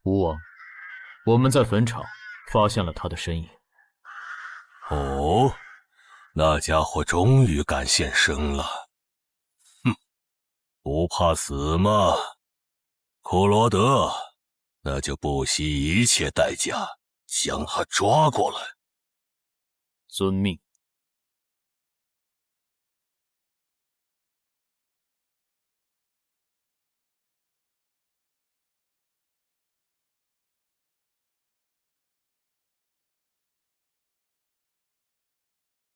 吴王，我们在坟场发现了他的身影。哦，那家伙终于敢现身了。哼，不怕死吗？库罗德，那就不惜一切代价将他抓过来。遵命。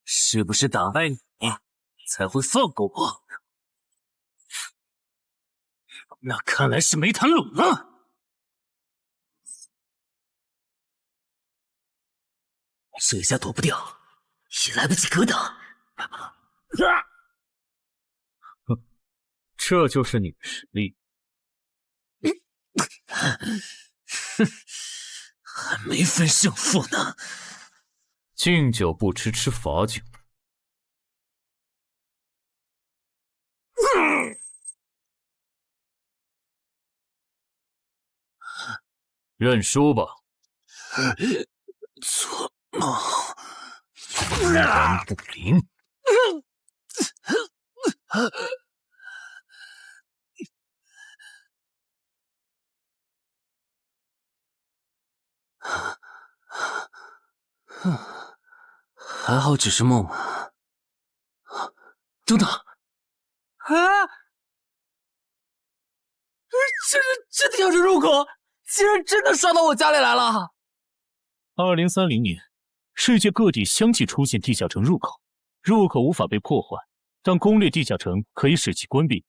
是不是打败你才会放过我？那看来是没谈拢了。这下躲不掉，也来不及格挡。哼，这就是你的实力。还没分胜负呢。敬酒不吃吃罚酒。认输吧。做梦。一言不灵。还好只是梦。等等，这地下城入口竟然真的刷到我家里来了2030年，世界各地相继出现地下城入口，入口无法被破坏，但攻略地下城可以使其关闭。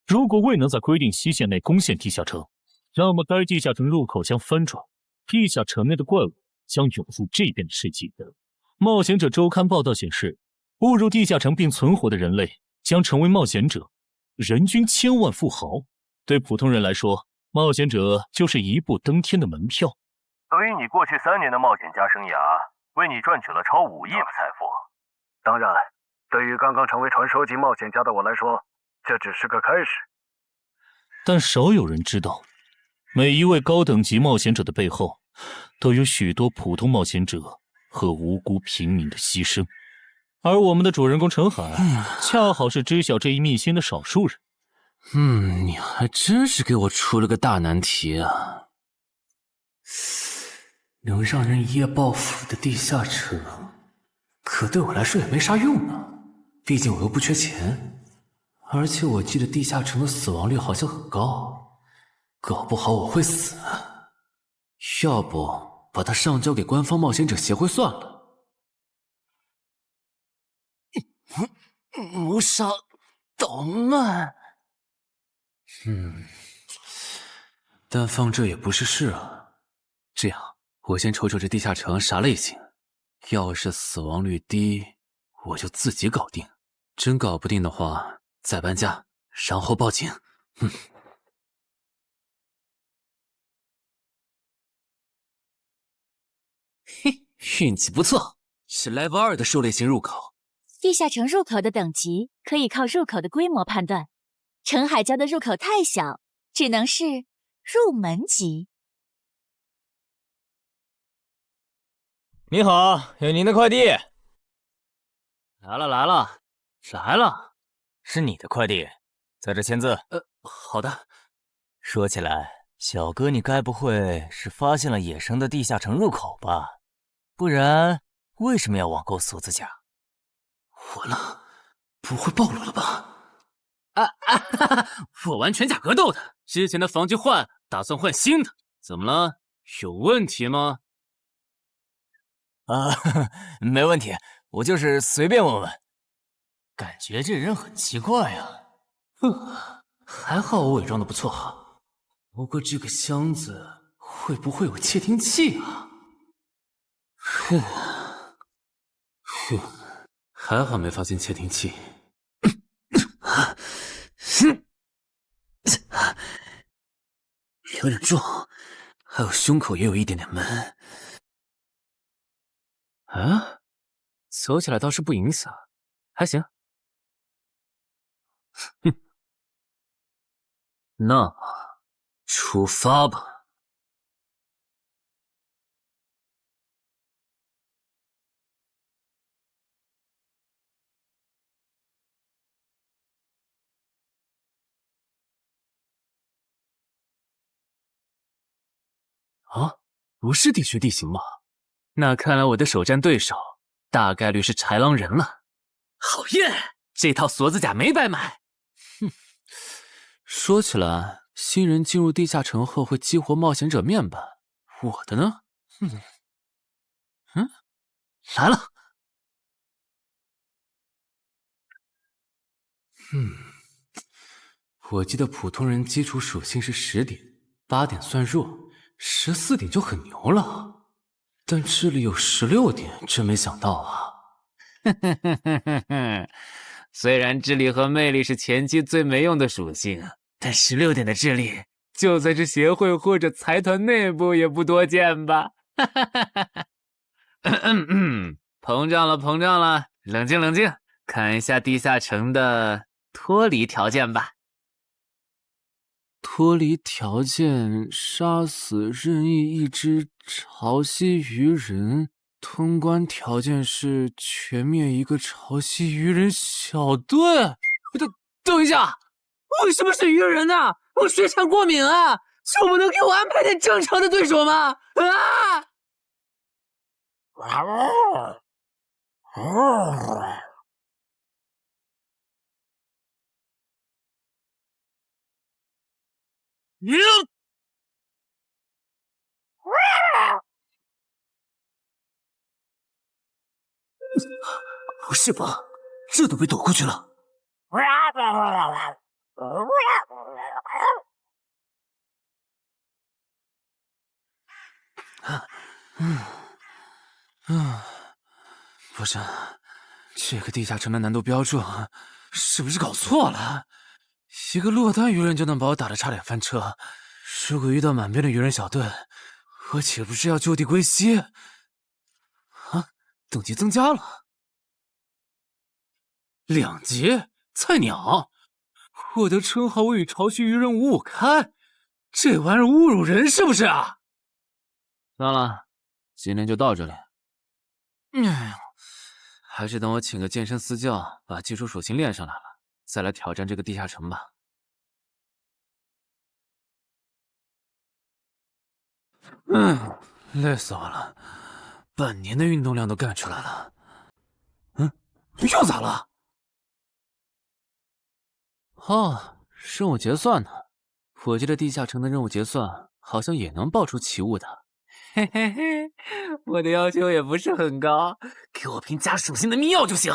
如果未能在规定期限内攻陷地下城，那么该地下城入口将翻转，地下城内的怪物将涌入这边的世界。冒险者周刊报道显示，误入地下城并存活的人类将成为冒险者，人均千万富豪。对普通人来说，冒险者就是一步登天的门票。等于你过去3年的冒险家生涯，为你赚取了超5亿的财富。当然，对于刚刚成为传说级冒险家的我来说，这只是个开始。但少有人知道，每一位高等级冒险者的背后，都有许多普通冒险者和无辜平民的牺牲。而我们的主人公陈海，恰好是知晓这一秘辛的少数人。你还真是给我出了个大难题啊！能让人一夜暴富的地下城，可对我来说也没啥用啊。毕竟我又不缺钱，而且我记得地下城的死亡率好像很高，搞不好我会死。要不把它上交给官方冒险者协会算了。谋杀倒慢。但放这也不是事啊。这样，我先瞅瞅这地下城啥类型，要是死亡率低，我就自己搞定；真搞不定的话，再搬家，然后报警。嘿，运气不错，是 Level 2的狩猎型入口。地下城入口的等级可以靠入口的规模判断。陈海家的入口太小，只能是入门级。你好，有您的快递。来了，是你的快递，在这签字。好的。说起来，小哥，你该不会是发现了野生的地下城入口吧？不然为什么要网购锁子甲？完了，不会暴露了吧？我玩全甲格斗的，之前的防具换，打算换新的。怎么了？有问题吗？没问题，我就是随便问问。感觉这人很奇怪啊。还好我伪装的不错。不过这个箱子会不会有窃听器啊？还好没发现窃听器。有点重，还有胸口也有一点点闷。走起来倒是不影响，还行。那么出发吧。啊，不是地穴地形吗？那看来我的首战对手大概率是豺狼人了。好耶，这套锁子甲没白买。哼，说起来，新人进入地下城后会激活冒险者面板，我的呢？来了。我记得普通人基础属性是10点，8点算弱，14点就很牛了。但智力有16点，真没想到啊！虽然智力和魅力是前期最没用的属性，但16点的智力，就算是协会或者财团内部也不多见吧？膨胀了，膨胀了，冷静冷静，看一下地下城的脱离条件吧。脱离条件：杀死任意一只潮汐鱼人。通关条件是全灭一个潮汐鱼人小队。等一下，为什么是鱼人呢？我水产过敏啊！就不能给我安排点正常的对手吗？啊！不是吧，这都被躲过去了。不是，这个地下城的难度标注是不是搞错了？一个落单鱼人就能把我打得差点翻车，如果遇到满编的鱼人小队，我岂不是要就地归西？啊，等级增加了2级，菜鸟，获得称号我与潮汐鱼人5五开，这玩意儿侮辱人是不是啊？算了，今天就到这里。还是等我请个健身私教，把基础属性练上来了，再来挑战这个地下城吧。累死我了，半年的运动量都干出来了。又咋了？哦，任务结算呢？我记得地下城的任务结算好像也能爆出奇物的。嘿嘿嘿，我的要求也不是很高，给我瓶加属性的秘药就行。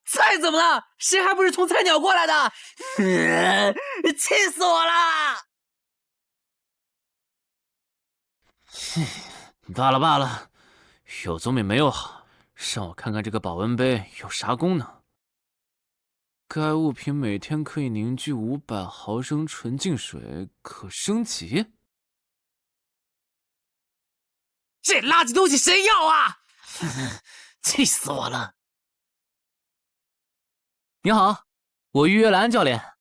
菜怎么了？谁还不是从菜鸟过来的？气死我了！罢了罢了，有总比没有好。让我看看这个保温杯有啥功能。该物品每天可以凝聚500毫升纯净水，可升级。这垃圾东西谁要啊？气死我了！你好，我预约了安教练。哈，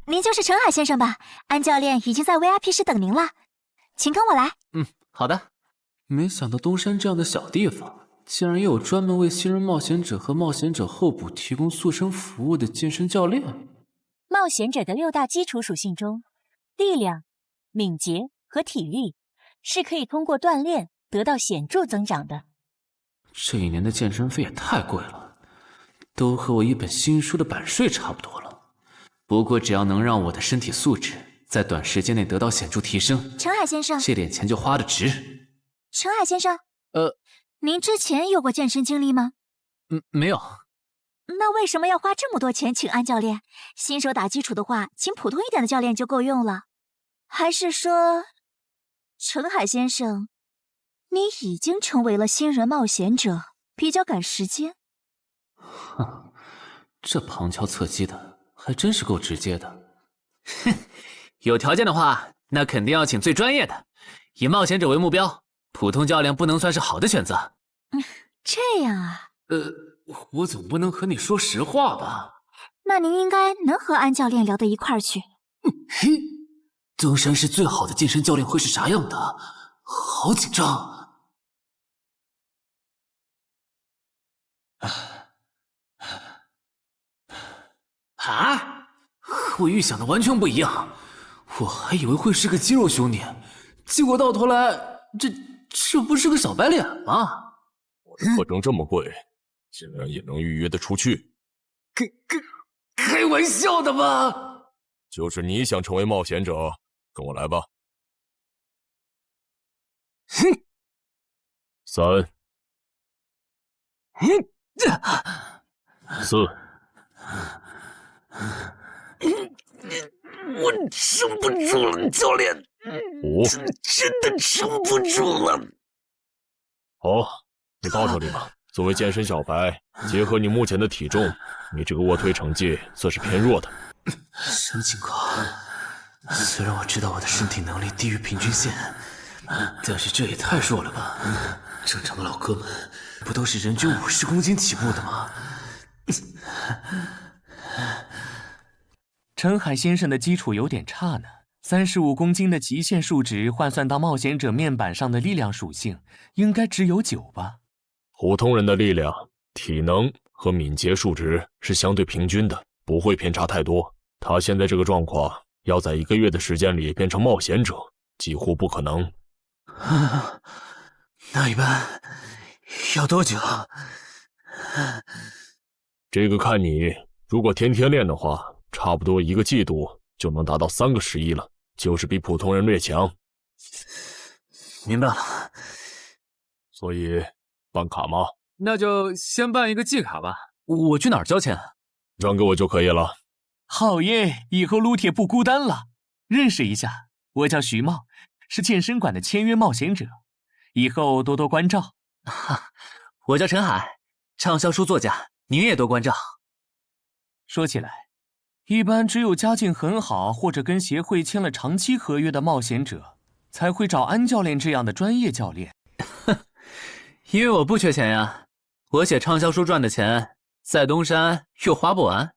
您就是陈海先生吧？安教练已经在 VIP 室等您了，请跟我来。好的。没想到东山这样的小地方，竟然也有专门为新人冒险者和冒险者候补提供塑身服务的健身教练。冒险者的6大基础属性中，力量、敏捷和体力是可以通过锻炼得到显著增长的。这一年的健身费也太贵了，都和我一本新书的版税差不多了。不过只要能让我的身体素质在短时间内得到显著提升，陈海先生，这点钱就花得值。陈海先生，您之前有过健身经历吗？没有。那为什么要花这么多钱请安教练？新手打基础的话，请普通一点的教练就够用了。还是说，陈海先生，你已经成为了新人冒险者，比较赶时间？哼，这旁敲侧击的还真是够直接的。哼，有条件的话，那肯定要请最专业的，以冒险者为目标。普通教练不能算是好的选择。这样啊？我总不能和你说实话吧？那您应该能和安教练聊到一块儿去。嘿，东山市最好的健身教练会是啥样的？好紧张。啊！和我预想的完全不一样。我还以为会是个肌肉兄弟，结果到头来这不是个小白脸吗？我的课程这么贵，竟然也能预约得出去？开玩笑的吧？就是你想成为冒险者，跟我来吧。哼3、4。我撑不住了，教练5。真的撑不住了。好，就到这里吧。作为健身小白，结合你目前的体重，你这个卧推成绩算是偏弱的。申警告，虽然我知道我的身体能力低于平均线，但是这也太弱了吧？正常的老哥们不都是人均50公斤起步的吗？陈海先生的基础有点差呢，35公斤的极限数值换算到冒险者面板上的力量属性，应该只有9吧？普通人的力量、体能和敏捷数值是相对平均的，不会偏差太多。他现在这个状况，要在1个月的时间里变成冒险者，几乎不可能。那一般要多久？这个看你，如果天天练的话，差不多1个季度就能达到3个11了，就是比普通人略强。明白了。所以办卡吗？那就先办一个季卡吧。我去哪儿交钱？转给我就可以了。好耶，以后撸铁不孤单了。认识一下，我叫徐茂，是健身馆的签约冒险者，以后多多关照。我叫陈海，畅销书作家，您也多关照。说起来，一般只有家境很好或者跟协会签了长期合约的冒险者，才会找安教练这样的专业教练。因为我不缺钱呀，我写畅销书赚的钱，在东山又花不完。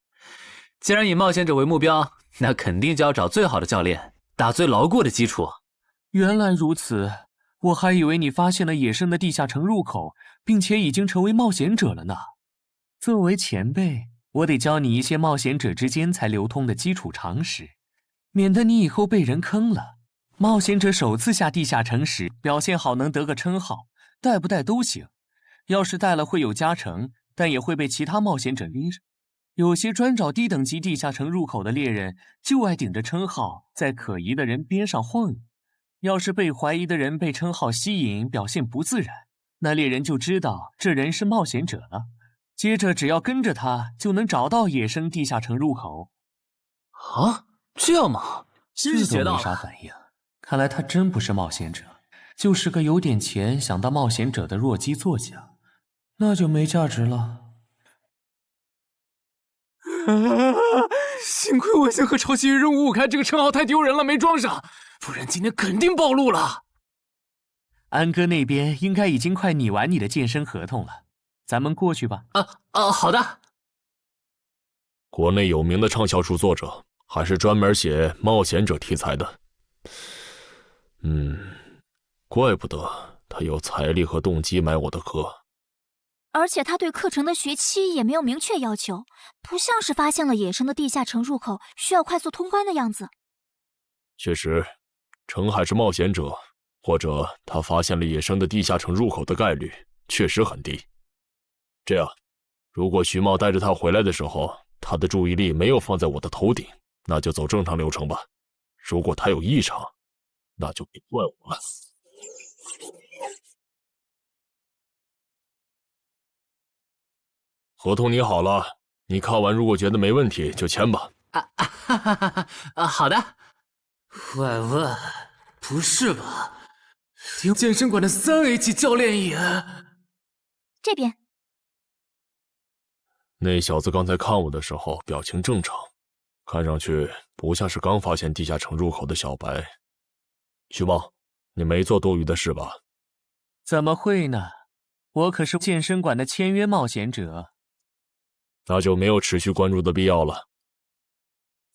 既然以冒险者为目标，那肯定就要找最好的教练，打最牢固的基础。原来如此，我还以为你发现了野生的地下城入口，并且已经成为冒险者了呢。作为前辈，我得教你一些冒险者之间才流通的基础常识，免得你以后被人坑了。冒险者首次下地下城时，表现好能得个称号，带不带都行。要是带了会有加成，但也会被其他冒险者拎上。有些专找低等级地下城入口的猎人，就爱顶着称号在可疑的人边上晃悠。要是被怀疑的人被称号吸引，表现不自然，那猎人就知道这人是冒险者了。接着只要跟着他，就能找到野生地下城入口。啊，这样吗？真是学到了。没啥反应，看来他真不是冒险者，就是个有点钱想当冒险者的弱鸡作家，那就没价值了。幸亏我先和超级任务5开这个称号太丢人了，没装上，不然今天肯定暴露了。安哥那边应该已经快拟完你的健身合同了，咱们过去吧。好的。国内有名的畅销书作者，还是专门写冒险者题材的。怪不得他有财力和动机买我的课。而且他对课程的学期也没有明确要求，不像是发现了野生的地下城入口需要快速通关的样子。确实，陈海是冒险者，或者他发现了野生的地下城入口的概率确实很低。这样，如果徐茂带着他回来的时候，他的注意力没有放在我的头顶，那就走正常流程吧。如果他有异常，那就别怪我了。合同拟好了，你看完如果觉得没问题就签吧。好的。喂，不是吧？连健身馆的3A 级教练也……这边。那小子刚才看我的时候表情正常，看上去不像是刚发现地下城入口的小白。徐茂，你没做多余的事吧？怎么会呢？我可是健身馆的签约冒险者。那就没有持续关注的必要了。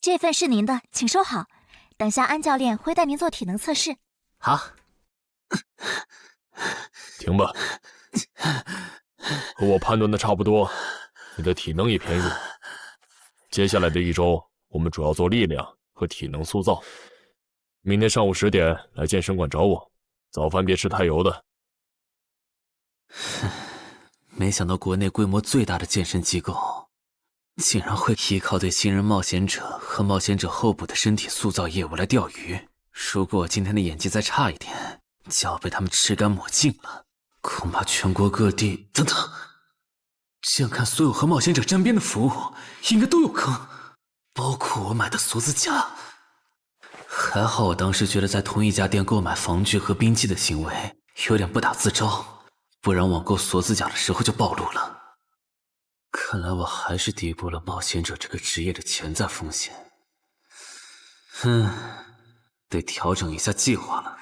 这份是您的，请收好。等下安教练会带您做体能测试。好。停吧。和我判断的差不多，你的体能也偏弱。接下来的1周，我们主要做力量和体能塑造。明天上午10点来健身馆找我，早饭别吃太油的。没想到国内规模最大的健身机构，竟然会依靠对新人冒险者和冒险者候补的身体塑造业务来钓鱼。如果我今天的演技再差一点，就要被他们吃干抹净了。恐怕全国各地……等等，这样看，所有和冒险者沾边的服务应该都有坑，包括我买的锁子甲。还好我当时觉得在同一家店购买防具和兵器的行为有点不打自招，不然网购锁子甲的时候就暴露了。看来我还是低估了冒险者这个职业的潜在风险。得调整一下计划了。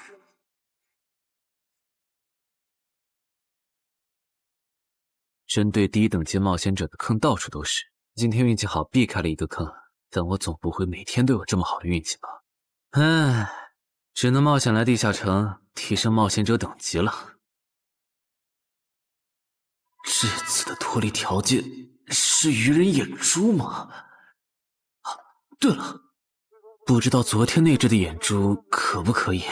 针对低等级冒险者的坑到处都是，今天运气好避开了一个坑，但我总不会每天都有这么好的运气吧？只能冒险来地下城提升冒险者等级了。这次的脱离条件是鱼人眼珠吗？对了，不知道昨天那只的眼珠可不可以？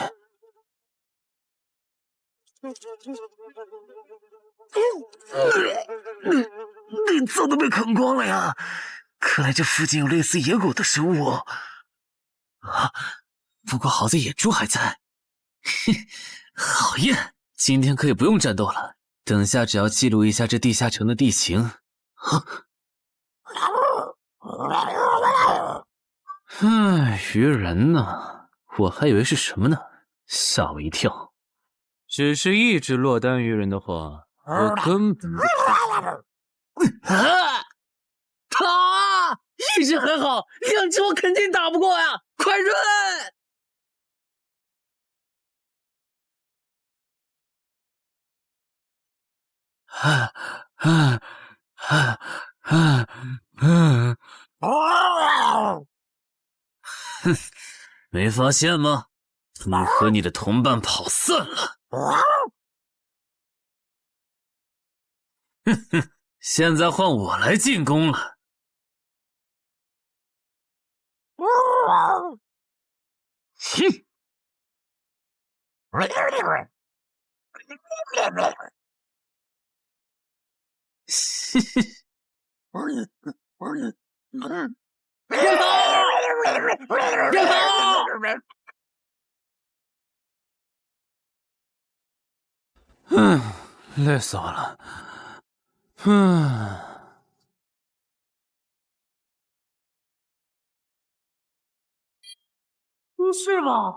内脏都被啃光了呀！看来这附近有类似野狗的生物不过好在眼珠还在。好耶！今天可以不用战斗了，等下只要记录一下这地下城的地形。鱼人呢？我还以为是什么呢，吓我一跳。只是一只落单鱼人的话，我根本不……打啊！一只还好，2只我肯定打不过呀！快润！没发现吗？你和你的同伴跑散了。现在换我来进攻了。累死我了。不是吗？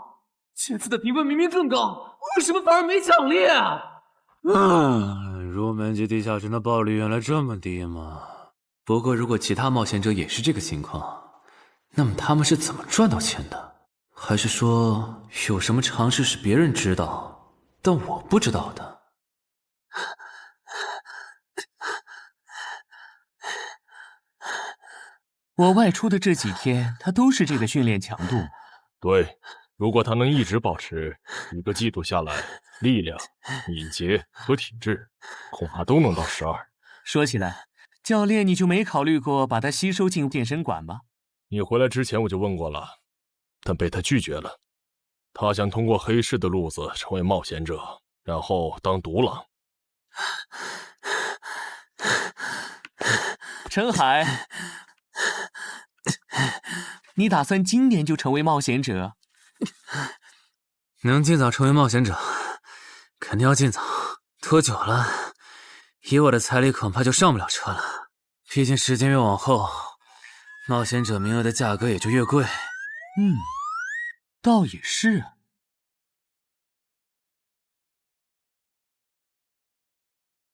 这次的评分明明更高，为什么反而没奖励啊？入门级地下城的暴率原来这么低吗？不过如果其他冒险者也是这个情况，那么他们是怎么赚到钱的？还是说有什么常识是别人知道，但我不知道的？我外出的这几天，他都是这个训练强度。对，如果他能一直保持1个季度下来，力量、敏捷和体质恐怕都能到12。说起来，教练你就没考虑过把他吸收进健身馆吗？你回来之前我就问过了，但被他拒绝了。他想通过黑市的路子成为冒险者，然后当独狼。陈海，你打算今年就成为冒险者？能尽早成为冒险者，肯定要尽早。拖久了，以我的财力恐怕就上不了车了。毕竟时间越往后，冒险者名额的价格也就越贵。倒也是。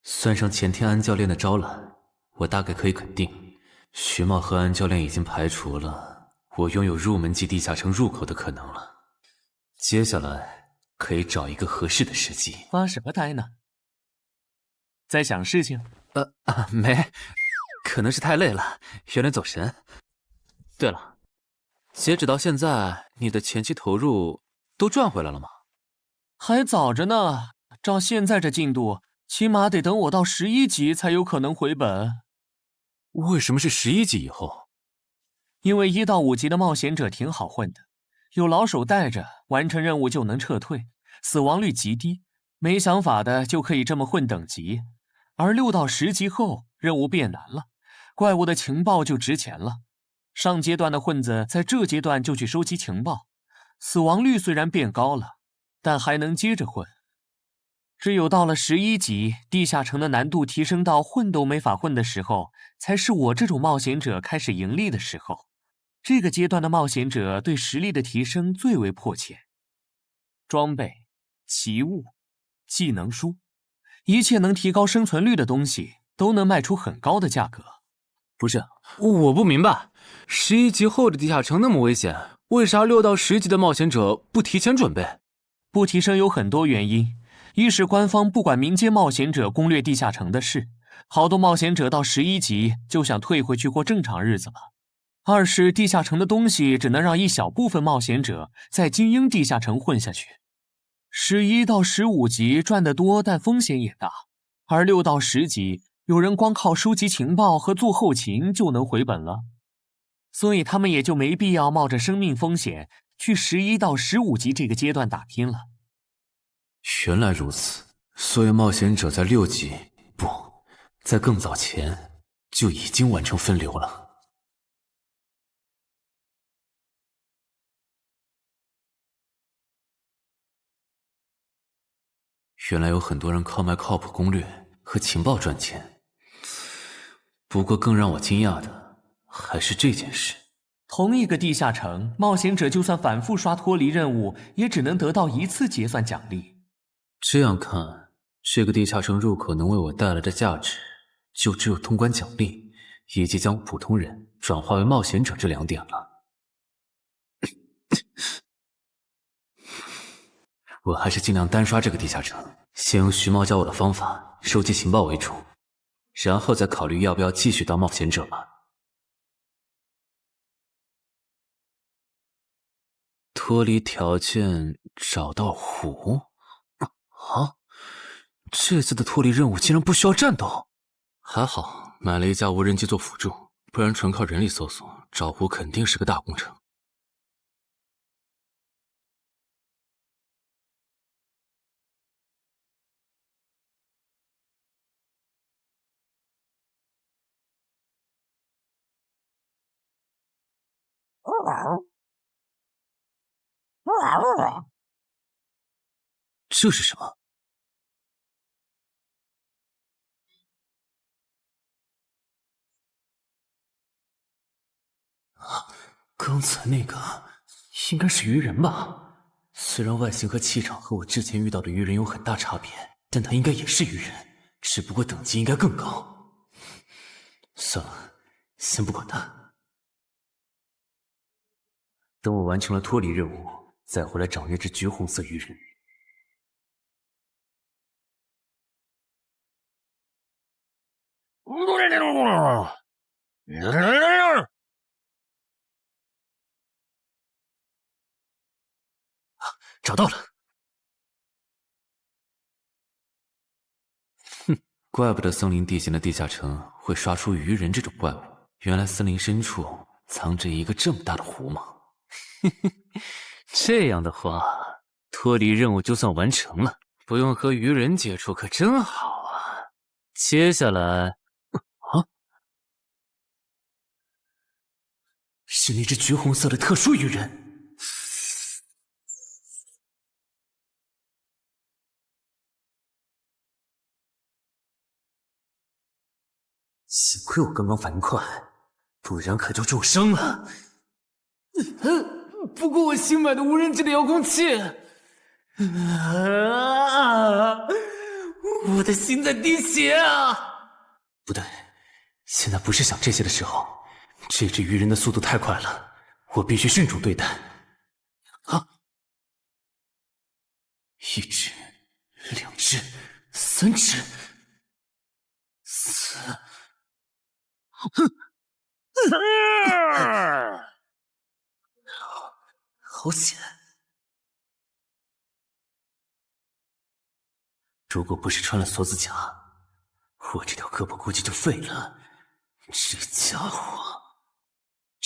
算上前天安教练的招揽，我大概可以肯定，徐茂和安教练已经排除了我拥有入门级地下城入口的可能了。接下来可以找一个合适的时机。发什么呆呢？在想事情？没，可能是太累了，有点走神。对了，截止到现在，你的前期投入都赚回来了吗？还早着呢，照现在这进度，起码得等我到11级才有可能回本。为什么是11级以后？因为1到5级的冒险者挺好混的，有老手带着，完成任务就能撤退，死亡率极低。没想法的就可以这么混等级，而6到10级后，任务变难了，怪物的情报就值钱了。上阶段的混子在这阶段就去收集情报，死亡率虽然变高了，但还能接着混。只有到了11级，地下城的难度提升到混都没法混的时候，才是我这种冒险者开始盈利的时候。这个阶段的冒险者对实力的提升最为迫切。装备、奇物、技能书，一切能提高生存率的东西都能卖出很高的价格。不是，我不明白，11级后的地下城那么危险，为啥6到10级的冒险者不提前准备？不提升有很多原因，一是官方不管民间冒险者攻略地下城的事，好多冒险者到11级就想退回去过正常日子了；二是地下城的东西只能让一小部分冒险者在精英地下城混下去。11到15级赚得多，但风险也大，而6到10级，有人光靠收集情报和做后勤就能回本了，所以他们也就没必要冒着生命风险去11到15级这个阶段打拼了。原来如此，所以冒险者在6级，不，在更早前就已经完成分流了。原来有很多人靠卖靠谱攻略和情报赚钱。不过更让我惊讶的还是这件事。同一个地下城，冒险者就算反复刷脱离任务，也只能得到1次结算奖励。这样看，这个地下城入口能为我带来的价值，就只有通关奖励，以及将普通人转化为冒险者这2点了。我还是尽量单刷这个地下城，先用徐茂教我的方法收集情报为主，然后再考虑要不要继续当冒险者吧。脱离条件找到湖？啊，这次的脱离任务竟然不需要战斗，还好买了一架无人机做辅助，不然纯靠人力搜索找湖肯定是个大工程。这是什么？刚才那个应该是鱼人吧？虽然外形和气场和我之前遇到的鱼人有很大差别，但他应该也是鱼人，只不过等级应该更高。算了，先不管他。等我完成了脱离任务，再回来找那只橘红色鱼人。找到了！哼，怪不得森林地形的地下城会刷出鱼人这种怪物，原来森林深处藏着一个这么大的湖吗？嘿嘿，这样的话，脱离任务就算完成了，不用和鱼人接触可真好啊！接下来，是那只橘红色的特殊鱼人。幸亏我刚刚反应快，不然可就重伤了。不过我新买的无人机的遥控器，我的心在滴血啊！不对，现在不是想这些的时候。这只鱼人的速度太快了，我必须慎重对待。啊！1只、2只、3只、4……好险！如果不是穿了锁子甲，我这条胳膊估计就废了。这家伙，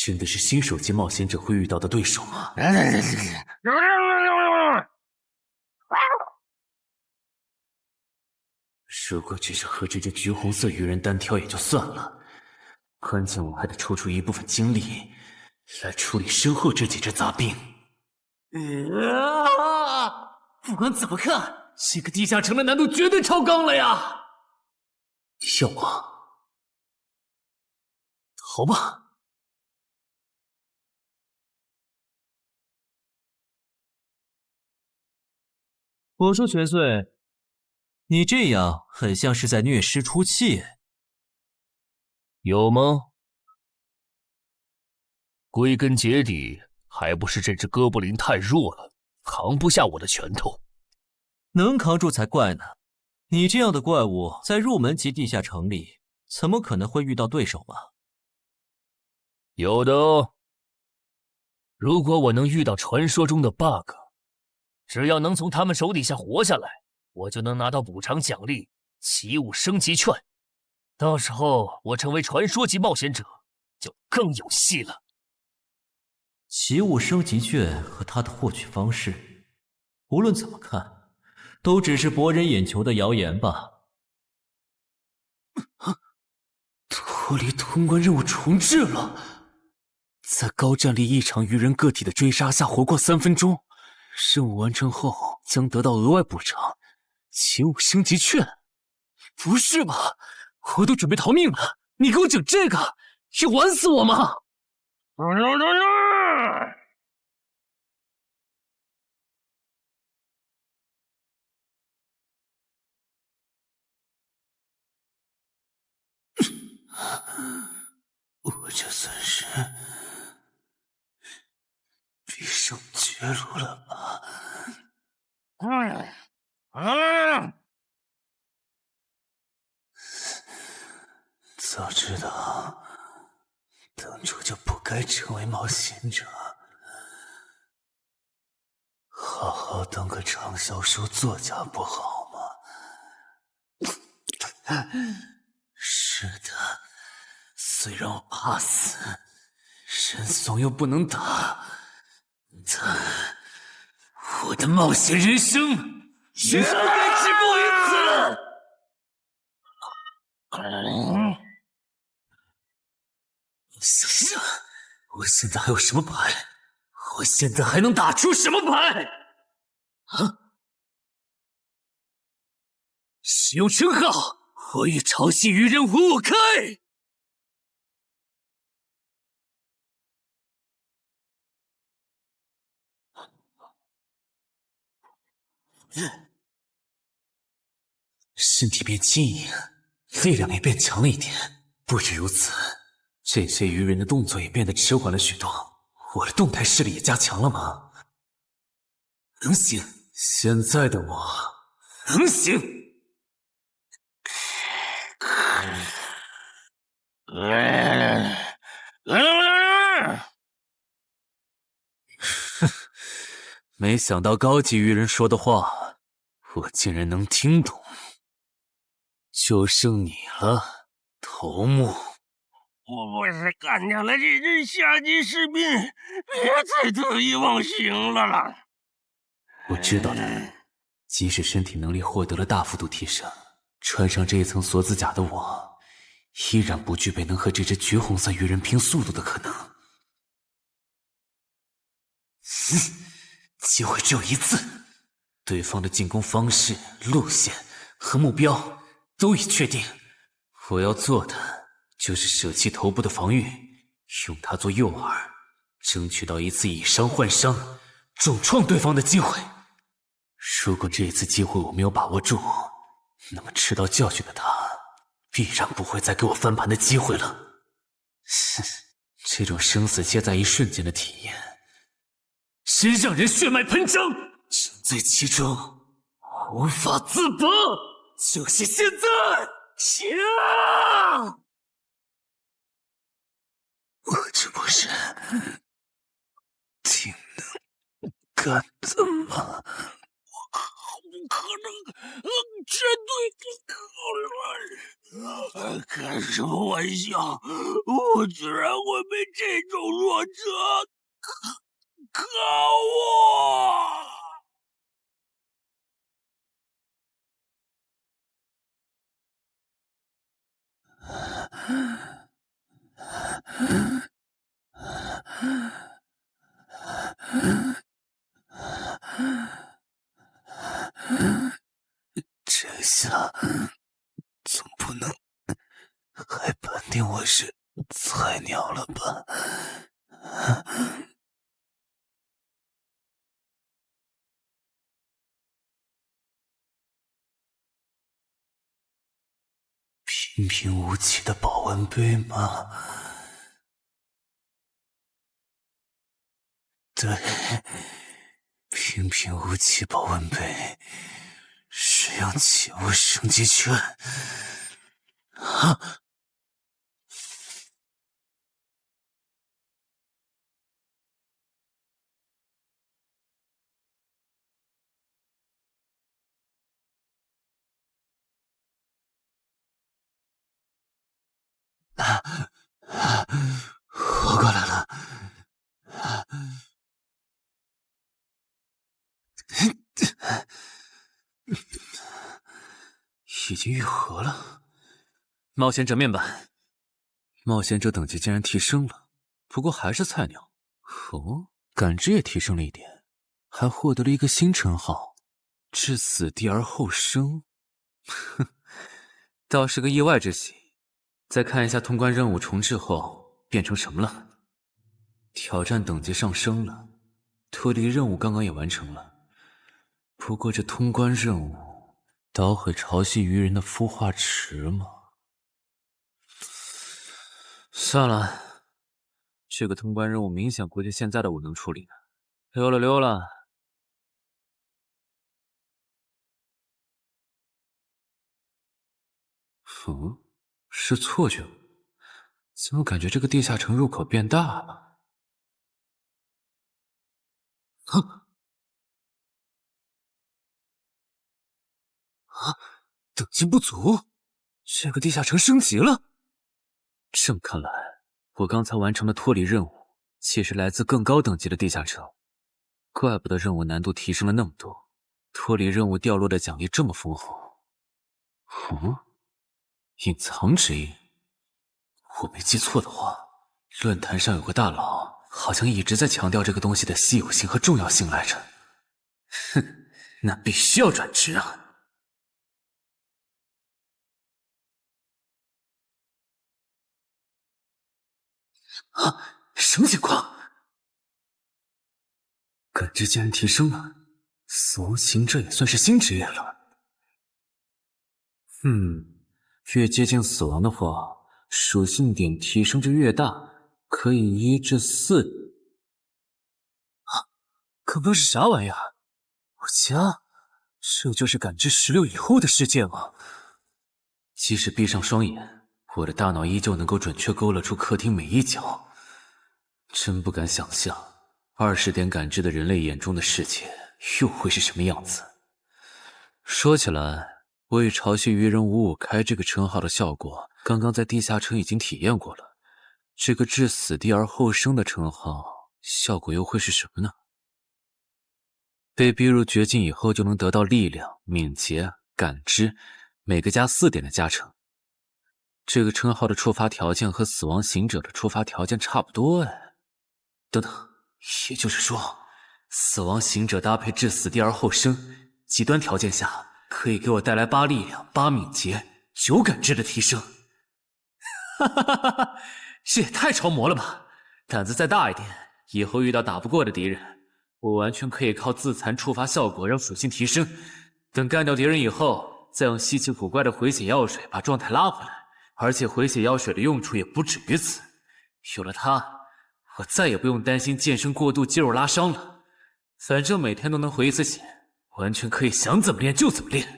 真的是新手级冒险者会遇到的对手吗？如果只是和这只橘红色鱼人单挑也就算了，关键我还得抽出一部分精力来处理身后这几只杂兵。不管怎么看，这个地下城的难度绝对超纲了呀！要不逃吧。我说玄穗，你这样很像是在虐尸出气。有吗？归根结底，还不是这只哥布林太弱了，扛不下我的拳头。能扛住才怪呢！你这样的怪物在入门级地下城里，怎么可能会遇到对手嘛？有的哦。如果我能遇到传说中的 bug， 只要能从他们手底下活下来，我就能拿到补偿奖励奇物升级券。到时候我成为传说级冒险者，就更有戏了。奇物升级券和它的获取方式，无论怎么看，都只是博人眼球的谣言吧。脱离通关任务重置了，在高战力异常鱼人个体的追杀下活过3分钟，任务完成后将得到额外补偿，奇物升级券。不是吧？我都准备逃命了，你给我整这个，要玩死我吗？我这算是必胜绝路了吧？早知道当初就不该成为冒险者，好好当个畅销书作家不好吗？是的，虽然我怕死，人怂又不能打，但我的冒险人生也不该止步于此。想想，我现在还有什么牌？我现在还能打出什么牌？啊！使用称号，我与潮汐鱼人五五开！身体变轻盈，力量也变强了一点。不止如此，这些鱼人的动作也变得迟缓了许多。我的动态视力也加强了吗？能行，现在的我能行。没想到高级鱼人说的话，我竟然能听懂。就剩你了，头目。我不是干掉了这只下级士兵，别再得意忘形了啦。我知道的，即使身体能力获得了大幅度提升，穿上这一层锁子甲的我，依然不具备能和这只橘红色鱼人拼速度的可能。机会只有一次，对方的进攻方式、路线和目标都已确定，我要做的就是舍弃头部的防御，用它做诱饵，争取到一次以伤换伤、重创对方的机会。如果这一次机会我没有把握住，那么吃到教训的他必然不会再给我翻盘的机会了。这种生死皆在一瞬间的体验，真让人血脉喷张，沉醉其中无法自拔。就是现在！呀！我这不是挺能干的吗？可能针对这口轮。开什么玩笑！我居然会被这种弱者可恶！这下总不能还判定我是菜鸟了吧？平平无奇的保温杯吗？对，平平无奇保温杯，使用起雾升级券。啊！活过来了。已经愈合了。冒险者面板，冒险者等级竟然提升了，不过还是菜鸟。哦，感知也提升了一点，还获得了一个新称号——至死地而后生。哼，倒是个意外之喜。再看一下通关任务重置后变成什么了。挑战等级上升了，脱离任务刚刚也完成了。不过这通关任务，捣毁潮汐鱼人的孵化池吗？算了，这个通关任务明显不是现在的我能处理的。溜了溜了。嗯，是错觉吗？怎么感觉这个地下城入口变大了？等级不足，这个地下城升级了。这么看来，我刚才完成的脱离任务，其实来自更高等级的地下城。怪不得任务难度提升了那么多，脱离任务掉落的奖励这么丰厚。隐藏指引。我没记错的话，论坛上有个大佬，好像一直在强调这个东西的稀有性和重要性来着。哼，那必须要转职啊！什么情况？感知竟然提升了，死亡行者也算是新职业了。越接近死亡的话，属性点提升就越大，可以1至4。刚刚是啥玩意儿？我家，这就是感知16以后的世界吗？即使闭上双眼，我的大脑依旧能够准确勾勒出客厅每一角。真不敢想象，20点感知的人类眼中的世界又会是什么样子。说起来，我与潮汐鱼人555开这个称号的效果，刚刚在地下城已经体验过了。这个至死地而后生的称号，效果又会是什么呢？被逼入绝境以后，就能得到力量、敏捷、感知，每个加4点的加成。这个称号的触发条件和死亡行者的触发条件差不多哎。等等，也就是说，死亡行者搭配至死地而后生，极端条件下可以给我带来8力量、8敏捷、9感知的提升。哈哈哈哈！这也太超模了吧！胆子再大一点，以后遇到打不过的敌人，我完全可以靠自残触发效果让属性提升。等干掉敌人以后，再用稀奇古怪的回血药水把状态拉回来。而且回血药水的用处也不止于此，有了它，我再也不用担心健身过度肌肉拉伤了。反正每天都能回一次血，完全可以想怎么练就怎么练。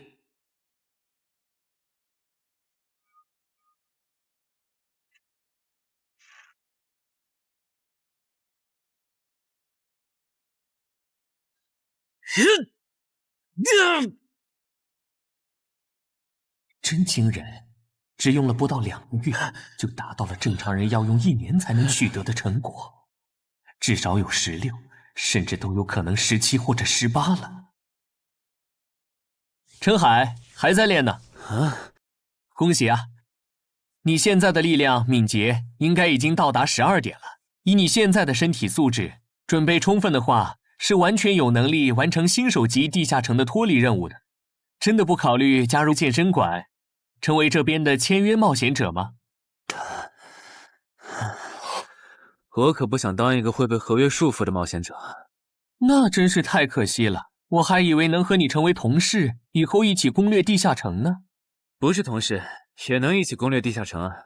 真惊人，只用了不到2个月，就达到了正常人要用1年才能取得的成果，至少有16，甚至都有可能17或者18了。陈海还在练呢，恭喜啊！你现在的力量、敏捷应该已经到达12点了。以你现在的身体素质，准备充分的话，是完全有能力完成新手级地下城的脱离任务的。真的不考虑加入健身馆，成为这边的签约冒险者吗？我可不想当一个会被合约束缚的冒险者。那真是太可惜了，我还以为能和你成为同事，以后一起攻略地下城呢。不是同事，也能一起攻略地下城啊。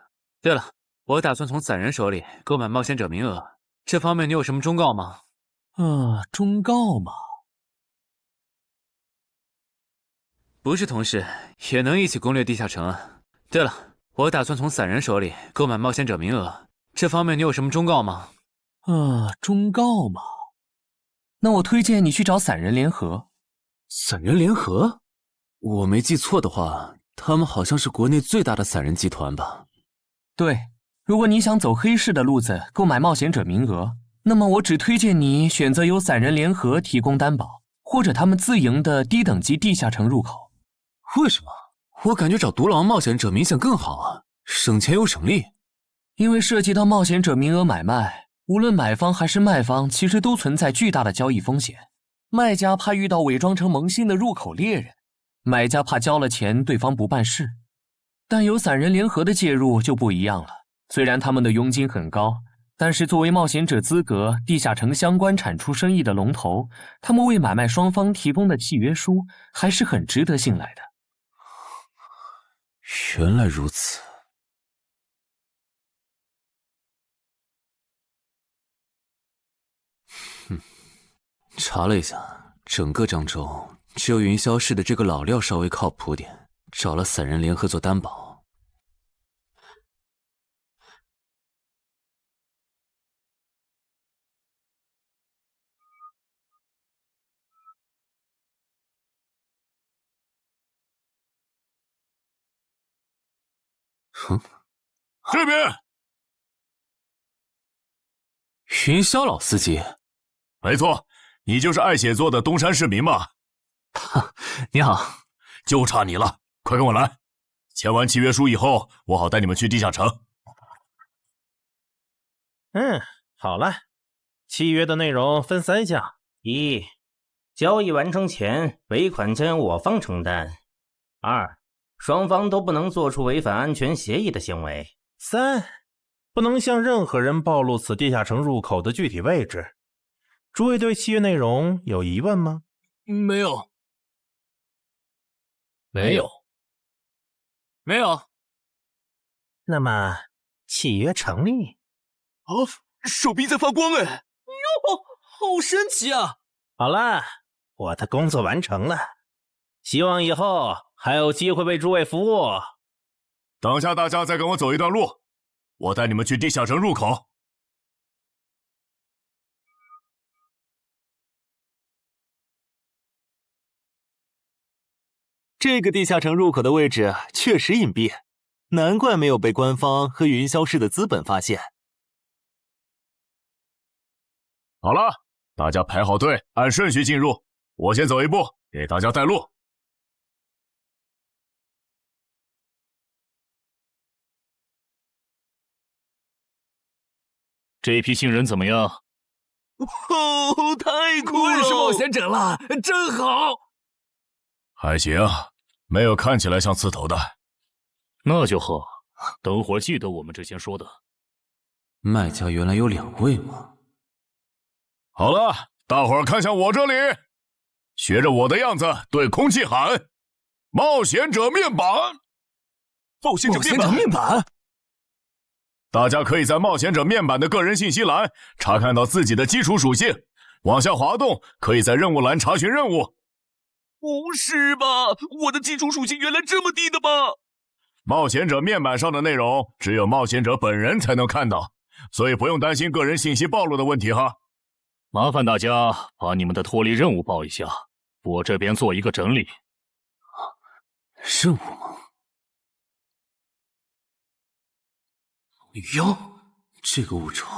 对了，我打算从散人手里购买冒险者名额，这方面你有什么忠告吗？忠告吗？不是同事，也能一起攻略地下城啊。对了，我打算从散人手里购买冒险者名额，这方面你有什么忠告吗？忠告吗？那我推荐你去找散人联合。散人联合？我没记错的话，他们好像是国内最大的散人集团吧？对，如果你想走黑市的路子购买冒险者名额，那么我只推荐你选择由散人联合提供担保，或者他们自营的低等级地下城入口。为什么？我感觉找独狼冒险者明显更好啊，省钱又省力。因为涉及到冒险者名额买卖，无论买方还是卖方，其实都存在巨大的交易风险。卖家怕遇到伪装成萌新的入口猎人，买家怕交了钱对方不办事。但有散人联合的介入就不一样了，虽然他们的佣金很高，但是作为冒险者资格、地下城相关产出生意的龙头，他们为买卖双方提供的契约书还是很值得信赖的。原来如此。查了一下，整个漳州只有云霄市的这个老廖稍微靠谱点，找了散人联合做担保。这边，云霄老司机，没错，你就是爱写作的东山市民吧？你好，就差你了，快跟我来！签完契约书以后，我好带你们去地下城。好了，契约的内容分3项：一，交易完成前尾款将由我方承担；二，双方都不能做出违反安全协议的行为；三，不能向任何人暴露此地下城入口的具体位置。诸位对契约内容有疑问吗？没有。没有。没有。那么契约成立。手臂在发光哎！哟，好神奇啊！好了，我的工作完成了，希望以后还有机会为诸位服务。等下大家再跟我走一段路，我带你们去地下城入口。这个地下城入口的位置确实隐蔽，难怪没有被官方和云霄市的资本发现。好了，大家排好队，按顺序进入。我先走一步，给大家带路。这批新人怎么样？太酷了！我也是冒险者了，真好。还行，没有看起来像刺头的。那就好，等会儿记得我们之前说的。卖家原来有2位吗？好了，大伙儿看向我这里，学着我的样子对空气喊：冒险者面板！冒险者面板！大家可以在冒险者面板的个人信息栏查看到自己的基础属性，往下滑动，可以在任务栏查询任务。不是吧？我的基础属性原来这么低的吗？冒险者面板上的内容只有冒险者本人才能看到，所以不用担心个人信息暴露的问题哈。麻烦大家把你们的脱离任务报一下，我这边做一个整理。任务吗？女妖？这个物种，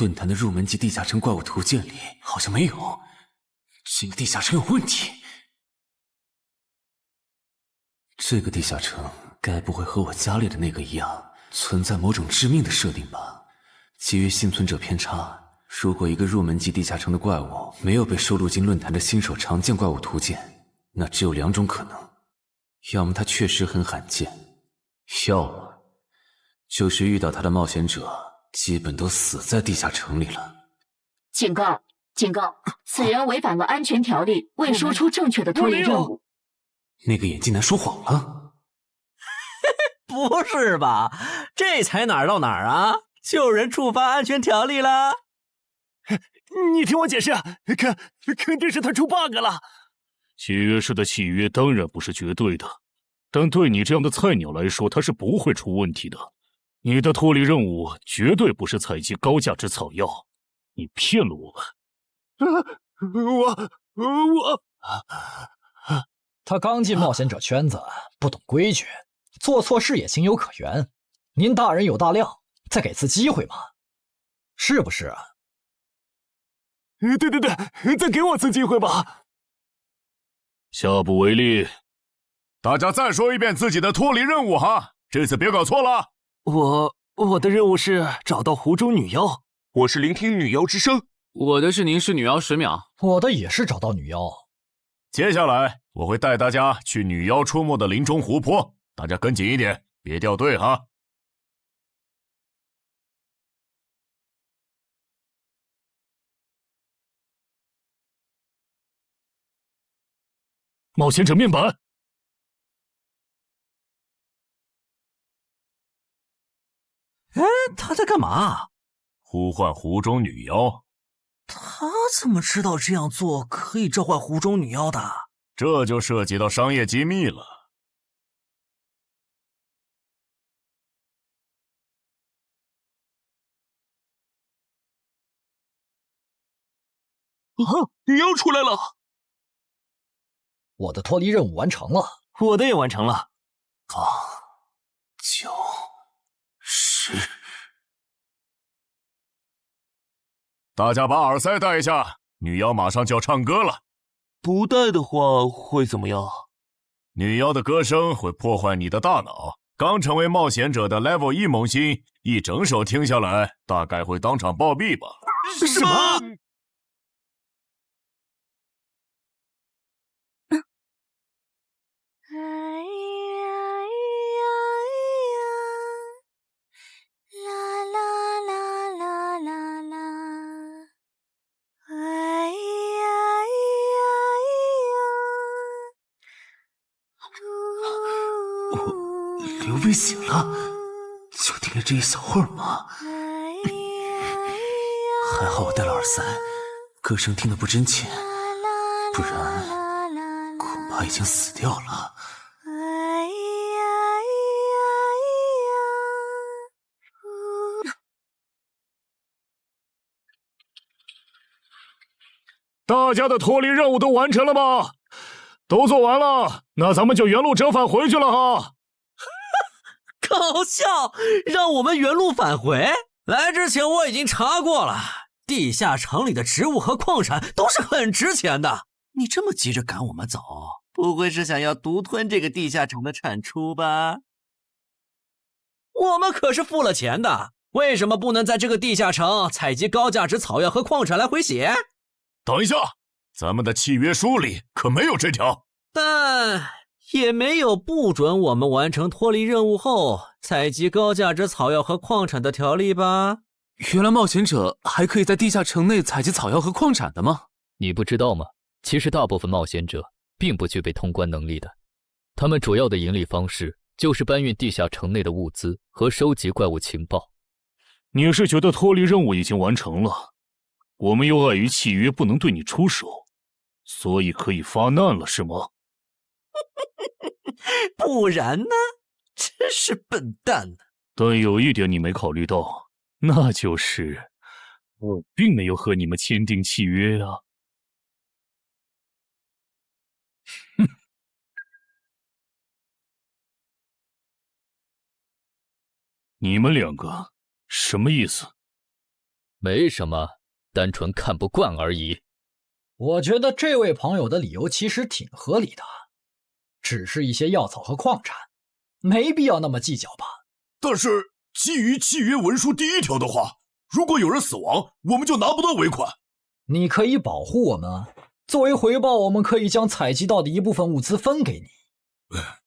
论坛的入门级地下城怪物图鉴里好像没有。这个地下城有问题。这个地下城该不会和我家里的那个一样，存在某种致命的设定吧？基于幸存者偏差，如果一个入门级地下城的怪物没有被收录进论坛的新手常见怪物图鉴，那只有2种可能：要么它确实很罕见，要么就是遇到它的冒险者基本都死在地下城里了。警告！警告！此人违反了安全条例，未说出正确的脱离任务。那个眼镜男说谎了？不是吧？这才哪儿到哪儿啊？就有人触发安全条例了？你听我解释，肯定是他出 bug 了。契约师的契约当然不是绝对的，但对你这样的菜鸟来说，它是不会出问题的。你的脱离任务绝对不是采集高价值草药，你骗了我们。他刚进冒险者圈子，不懂规矩，做错事也情有可原。您大人有大量，再给次机会嘛，是不是啊？对，再给我次机会吧。下不为例。大家再说一遍自己的脱离任务哈，这次别搞错了。我的任务是找到湖中女妖，我是聆听女妖之声。我的是凝视女妖10秒。我的也是找到女妖。接下来我会带大家去女妖出没的林中湖泊，大家跟紧一点，别掉队哈。冒险者面板。哎，他在干嘛？呼唤湖中女妖。他怎么知道这样做可以召唤湖中女妖的？这就涉及到商业机密了。女妖出来了！我的脱离任务完成了，我的也完成了。8、9、10。大家把耳塞戴一下，女妖马上就要唱歌了。不戴的话会怎么样？女妖的歌声会破坏你的大脑。刚成为冒险者的 Level 1萌新，一整首听下来，大概会当场暴毙吧。什么？刘备醒了，就听了这一小会儿嘛。还好我戴了耳塞，歌声听得不真切，不然恐怕已经死掉了。大家的脱离任务都完成了吗？都做完了，那咱们就原路折返回去了哈。搞笑，让我们原路返回？来之前我已经查过了，地下城里的植物和矿产都是很值钱的。你这么急着赶我们走，不会是想要独吞这个地下城的产出吧？我们可是付了钱的，为什么不能在这个地下城采集高价值草药和矿产来回血？等一下，咱们的契约书里可没有这条。但也没有不准我们完成脱离任务后采集高价值草药和矿产的条例吧？原来冒险者还可以在地下城内采集草药和矿产的吗？你不知道吗？其实大部分冒险者并不具备通关能力的，他们主要的盈利方式就是搬运地下城内的物资和收集怪物情报。你是觉得脱离任务已经完成了，我们又碍于契约不能对你出手，所以可以发难了是吗？不然呢？真是笨蛋呢！但有一点你没考虑到，那就是我并没有和你们签订契约啊。哼！你们两个什么意思？没什么，单纯看不惯而已。我觉得这位朋友的理由其实挺合理的，只是一些药草和矿产，没必要那么计较吧。但是基于契约文书第1条的话，如果有人死亡，我们就拿不到尾款。你可以保护我们啊，作为回报，我们可以将采集到的一部分物资分给你。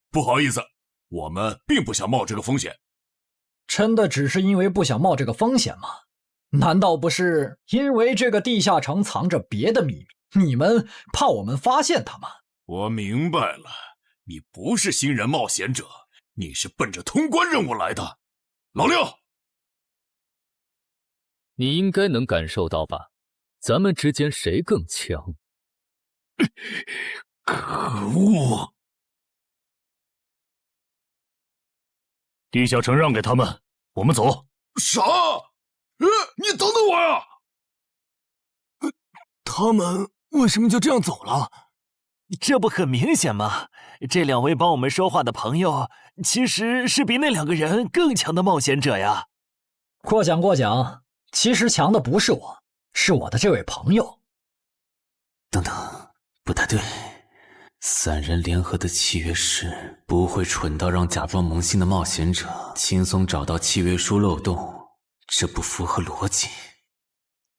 不好意思，我们并不想冒这个风险。真的只是因为不想冒这个风险吗？难道不是因为这个地下城藏着别的秘密，你们怕我们发现它吗？我明白了，你不是新人冒险者，你是奔着通关任务来的。老六，你应该能感受到吧？咱们之间谁更强？可恶！地下城让给他们，我们走。啥？你等等我呀！他们为什么就这样走了？这不很明显吗？这2位帮我们说话的朋友，其实是比那2个人更强的冒险者呀。过奖，其实强的不是我，是我的这位朋友。等等，不太对。3人联合的契约师不会蠢到让假装萌新的冒险者轻松找到契约书漏洞，这不符合逻辑。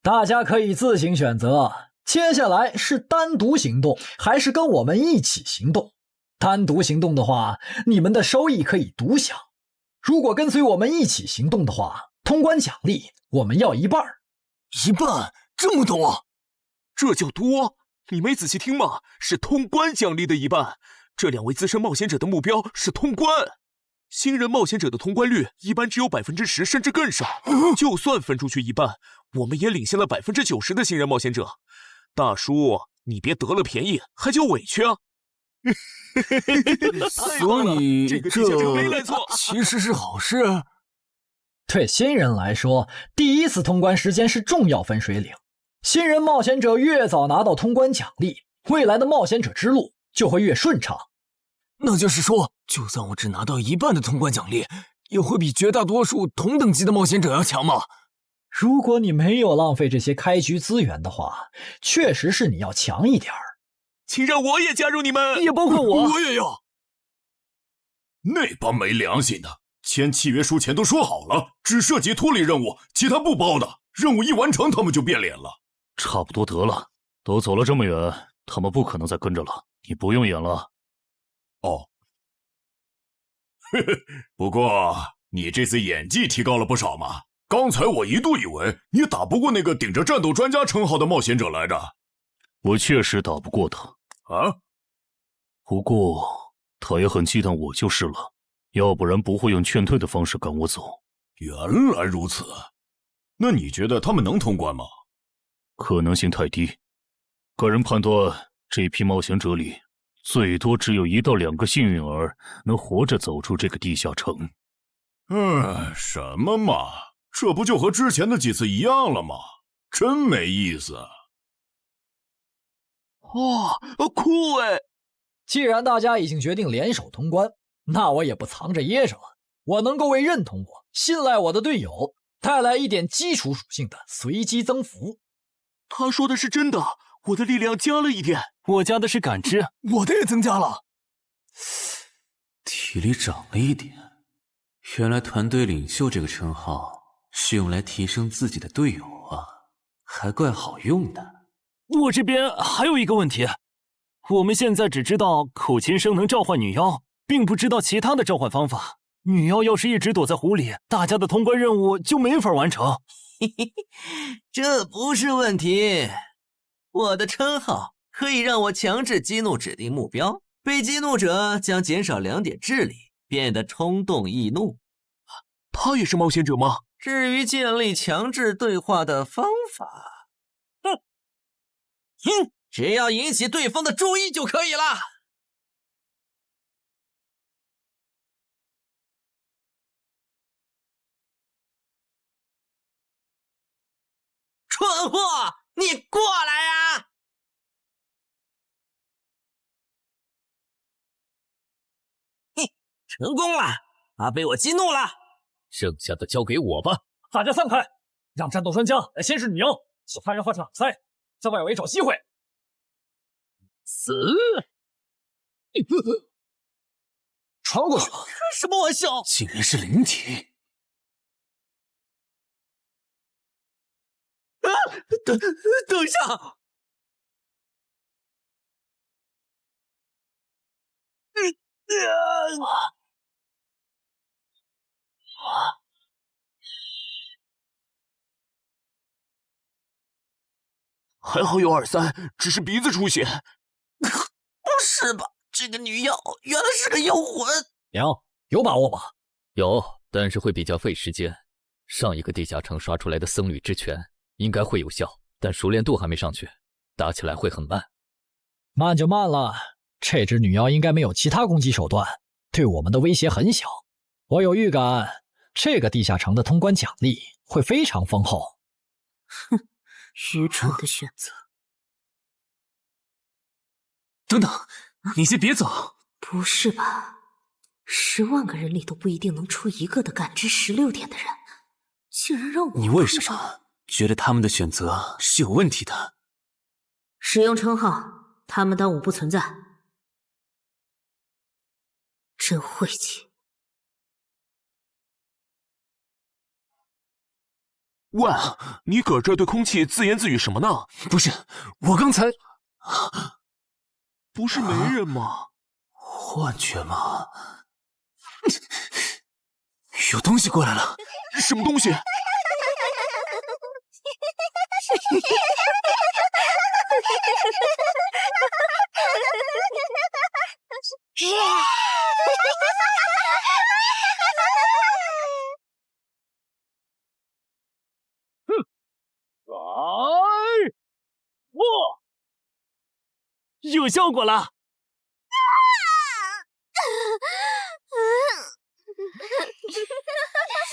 大家可以自行选择，接下来是单独行动，还是跟我们一起行动？单独行动的话，你们的收益可以独享；如果跟随我们一起行动的话，通关奖励我们要1半。1半？这么多？这叫多？你没仔细听吗？是通关奖励的1半。这2位资深冒险者的目标是通关。新人冒险者的通关率一般只有10%甚至更少，就算分出去1半，我们也领先了90%的新人冒险者。大叔，你别得了便宜还叫委屈啊！所以这个地下城没来错，其实是好事。对新人来说，第1次通关时间是重要分水岭。新人冒险者越早拿到通关奖励，未来的冒险者之路就会越顺畅。那就是说，就算我只拿到1半的通关奖励，也会比绝大多数同等级的冒险者要强吗？如果你没有浪费这些开局资源的话，确实是你要强一点儿。请让我也加入你们，也包括我。我也要。那帮没良心的，签契约书前都说好了，只涉及脱离任务，其他不包的。任务一完成，他们就变脸了。差不多得了，都走了这么远，他们不可能再跟着了，你不用演了。哦，不过你这次演技提高了不少嘛。刚才我一度以为你打不过那个顶着战斗专家称号的冒险者来着。我确实打不过他啊，不过他也很忌惮我就是了，要不然不会用劝退的方式赶我走。原来如此，那你觉得他们能通关吗？可能性太低，个人判断这批冒险者里最多只有1到2个幸运儿能活着走出这个地下城。什么嘛，这不就和之前的几次一样了吗？真没意思。哇，酷哎！既然大家已经决定联手通关，那我也不藏着掖着了。我能够为认同我、信赖我的队友带来一点基础属性的随机增幅。他说的是真的，我的力量加了1点，我加的是感知，我的也增加了，体力涨了1点。原来团队领袖这个称号是用来提升自己的队友啊，还怪好用的。我这边还有一个问题，我们现在只知道口琴声能召唤女妖，并不知道其他的召唤方法。女妖要是一直躲在湖里，大家的通关任务就没法完成。这不是问题，我的称号可以让我强制激怒指定目标，被激怒者将减少2点智力，变得冲动易怒。他也是冒险者吗？至于建立强制对话的方法，只要引起对方的注意就可以了。蠢货，你过来呀！成功了，他被我激怒了。剩下的交给我吧。大家散开，让战斗专家来牵制女妖，其他人换成挡塞，在外围找机会。死！传过去。开什么玩笑？竟然是灵体！等一下！还好有2-3，只是鼻子出血。不是吧？这个女妖原来是个妖魂！娘，有把握吗？有，但是会比较费时间。上一个地下城刷出来的僧侣之拳应该会有效，但熟练度还没上去，打起来会很慢。慢就慢了，这只女妖应该没有其他攻击手段，对我们的威胁很小。我有预感，这个地下城的通关奖励会非常丰厚。哼，愚蠢的选择。等等，你先别走。不是吧？10万个人里都不一定能出一个的感知16点的人，竟然让我……你为什么觉得他们的选择是有问题的？使用称号，他们当我不存在。真晦气！喂，你搁这对空气自言自语什么呢？不是，我刚才不是没人吗？幻觉吗？有东西过来了！什么东西？有效果了！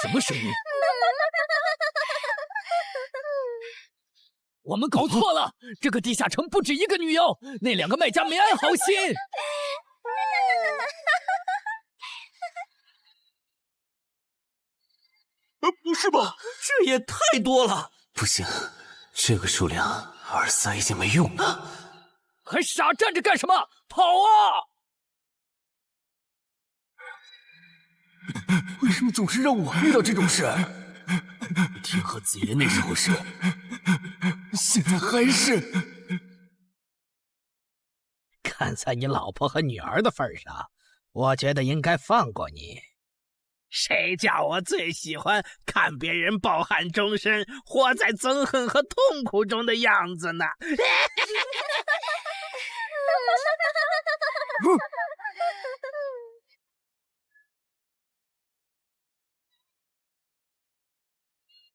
什么声音？我们搞错了，这个地下城不止一个女妖，那2个卖家没安好心。不是吧？这也太多了！不行，这个数量耳塞已经没用了。还傻站着干什么？跑啊！为什么总是让我遇到这种事？天河紫云那时候是，现在还是。看在你老婆和女儿的份上，我觉得应该放过你。谁叫我最喜欢看别人抱憾终身，活在憎恨和痛苦中的样子呢？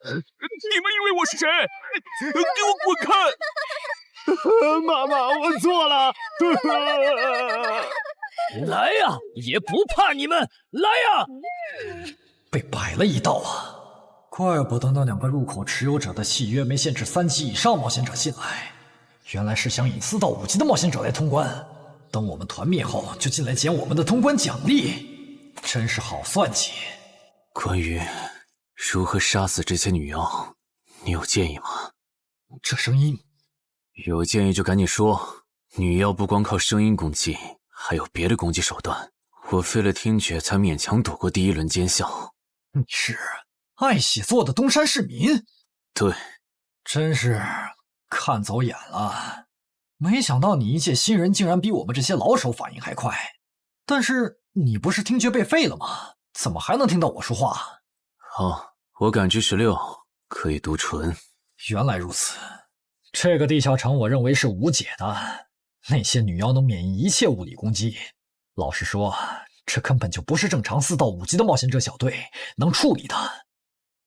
你们以为我是谁？给我滚开！妈妈，我错了。来呀，也不怕你们！来呀！被摆了一道啊！怪不得那2个入口持有者的契约没限制3级以上冒险者进来，原来是想引4到5级的冒险者来通关。等我们团灭后，就进来捡我们的通关奖励，真是好算计。关于如何杀死这些女妖，你有建议吗？这声音，有建议就赶紧说。女妖不光靠声音攻击，还有别的攻击手段。我费了听觉才勉强躲过第1轮奸笑。你是爱喜做的东山市民？对，真是看走眼了。没想到你一介新人竟然比我们这些老手反应还快。但是你不是听觉被废了吗？怎么还能听到我说话？哦，我感知16，可以读唇。原来如此，这个地下城我认为是无解的。那些女妖能免疫一切物理攻击，老实说，这根本就不是正常4到5级的冒险者小队能处理的。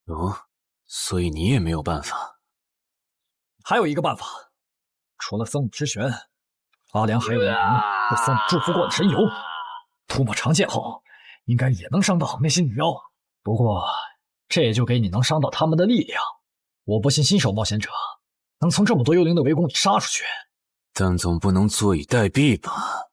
哦，所以你也没有办法。还有一个办法，除了僧侣之拳，阿良还有一名被僧侣祝福过的神油，涂抹长剑后，应该也能伤到那些女妖。不过，这也就给你能伤到他们的力量。我不信新手冒险者能从这么多幽灵的围攻里杀出去。但总不能坐以待毙吧？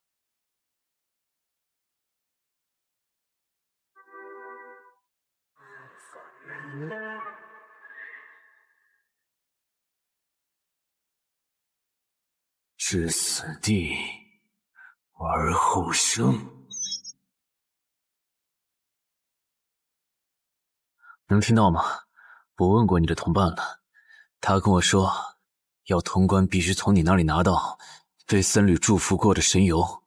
置死地而后生。能听到吗？我问过你的同伴了，他跟我说，要通关必须从你那里拿到被僧侣祝福过的神油。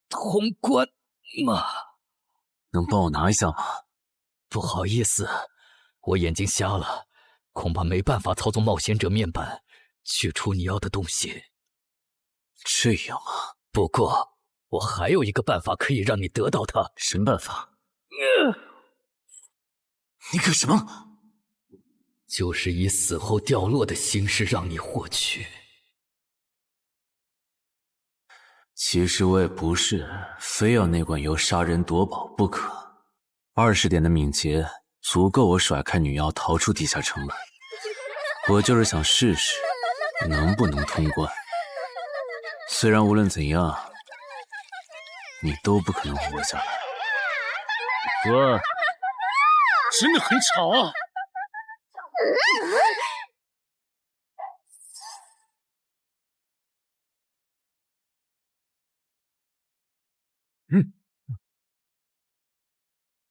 通关吗？能帮我拿一下吗？不好意思，我眼睛瞎了，恐怕没办法操纵冒险者面板取出你要的东西。这样啊？不过我还有一个办法可以让你得到它。什么办法？你干什么？就是以死后掉落的形式让你获取。其实我也不是非要那管油杀人夺宝不可。20点的敏捷足够我甩开女妖逃出地下城了。我就是想试试能不能通关。虽然无论怎样，你都不可能活下来。喂，真的很吵啊！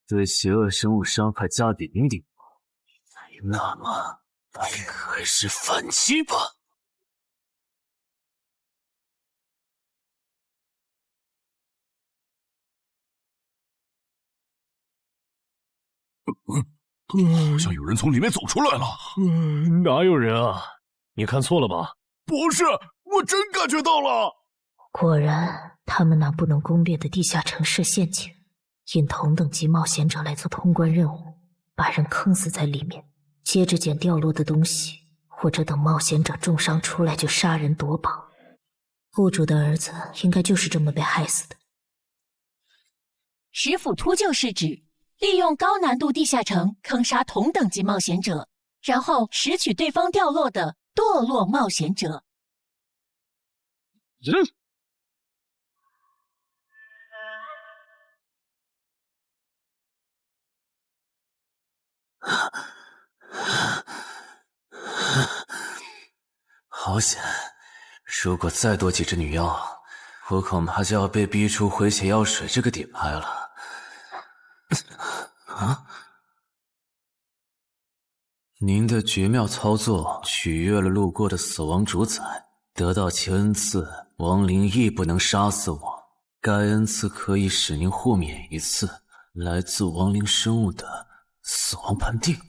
对邪恶生物伤害加点0.5，那么还是反击吧。好像有人从里面走出来了。哪有人啊？你看错了吧？不是，我真感觉到了。果然，他们那不能攻略的地下城设陷阱，引同等级冒险者来做通关任务，把人坑死在里面，接着捡掉落的东西，或者等冒险者重伤出来就杀人夺宝。户主的儿子应该就是这么被害死的。石斧秃鹫是指利用高难度地下城坑杀同等级冒险者，然后拾取对方掉落的堕落冒险者。好险！如果再多几只女妖，我恐怕就要被逼出回血药水这个底牌了。啊！您的绝妙操作取悦了路过的死亡主宰，得到其恩赐，亡灵亦不能杀死我。该恩赐可以使您豁免一次来自亡灵生物的死亡判定，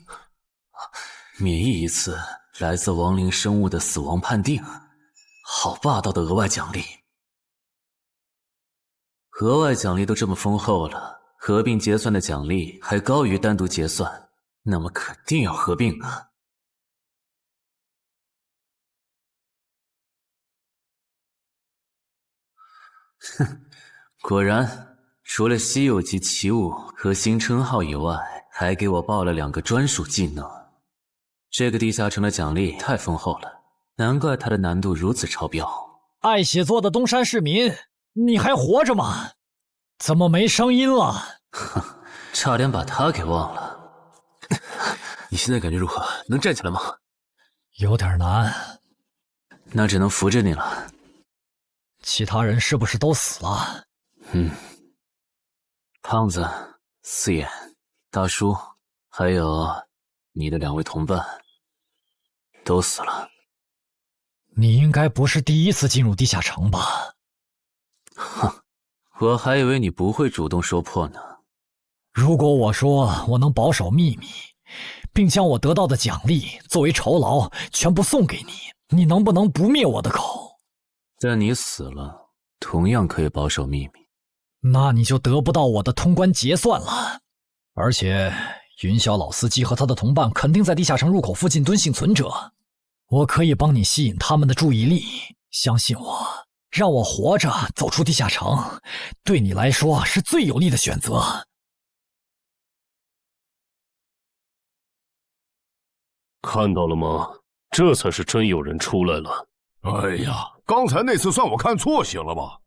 免疫一次来自亡灵生物的死亡判定。好霸道的额外奖励！额外奖励都这么丰厚了，合并结算的奖励还高于单独结算，那么肯定要合并啊！哼，果然，除了稀有级奇物和新称号以外，还给我报了2个专属技能。这个地下城的奖励太丰厚了，难怪它的难度如此超标。爱写作的东山市民，你还活着吗？怎么没声音了？哼，差点把他给忘了。你现在感觉如何？能站起来吗？有点难。那只能扶着你了。其他人是不是都死了？胖子、四眼、大叔，还有你的2位同伴，都死了。你应该不是第一次进入地下城吧？哼，我还以为你不会主动说破呢。如果我说我能保守秘密，并将我得到的奖励作为酬劳全部送给你，你能不能不灭我的口？但你死了，同样可以保守秘密。那你就得不到我的通关结算了。而且云霄老司机和他的同伴肯定在地下城入口附近蹲幸存者，我可以帮你吸引他们的注意力。相信我，让我活着走出地下城，对你来说是最有利的选择。看到了吗？这才是真有人出来了。哎呀，刚才那次算我看错行了吧？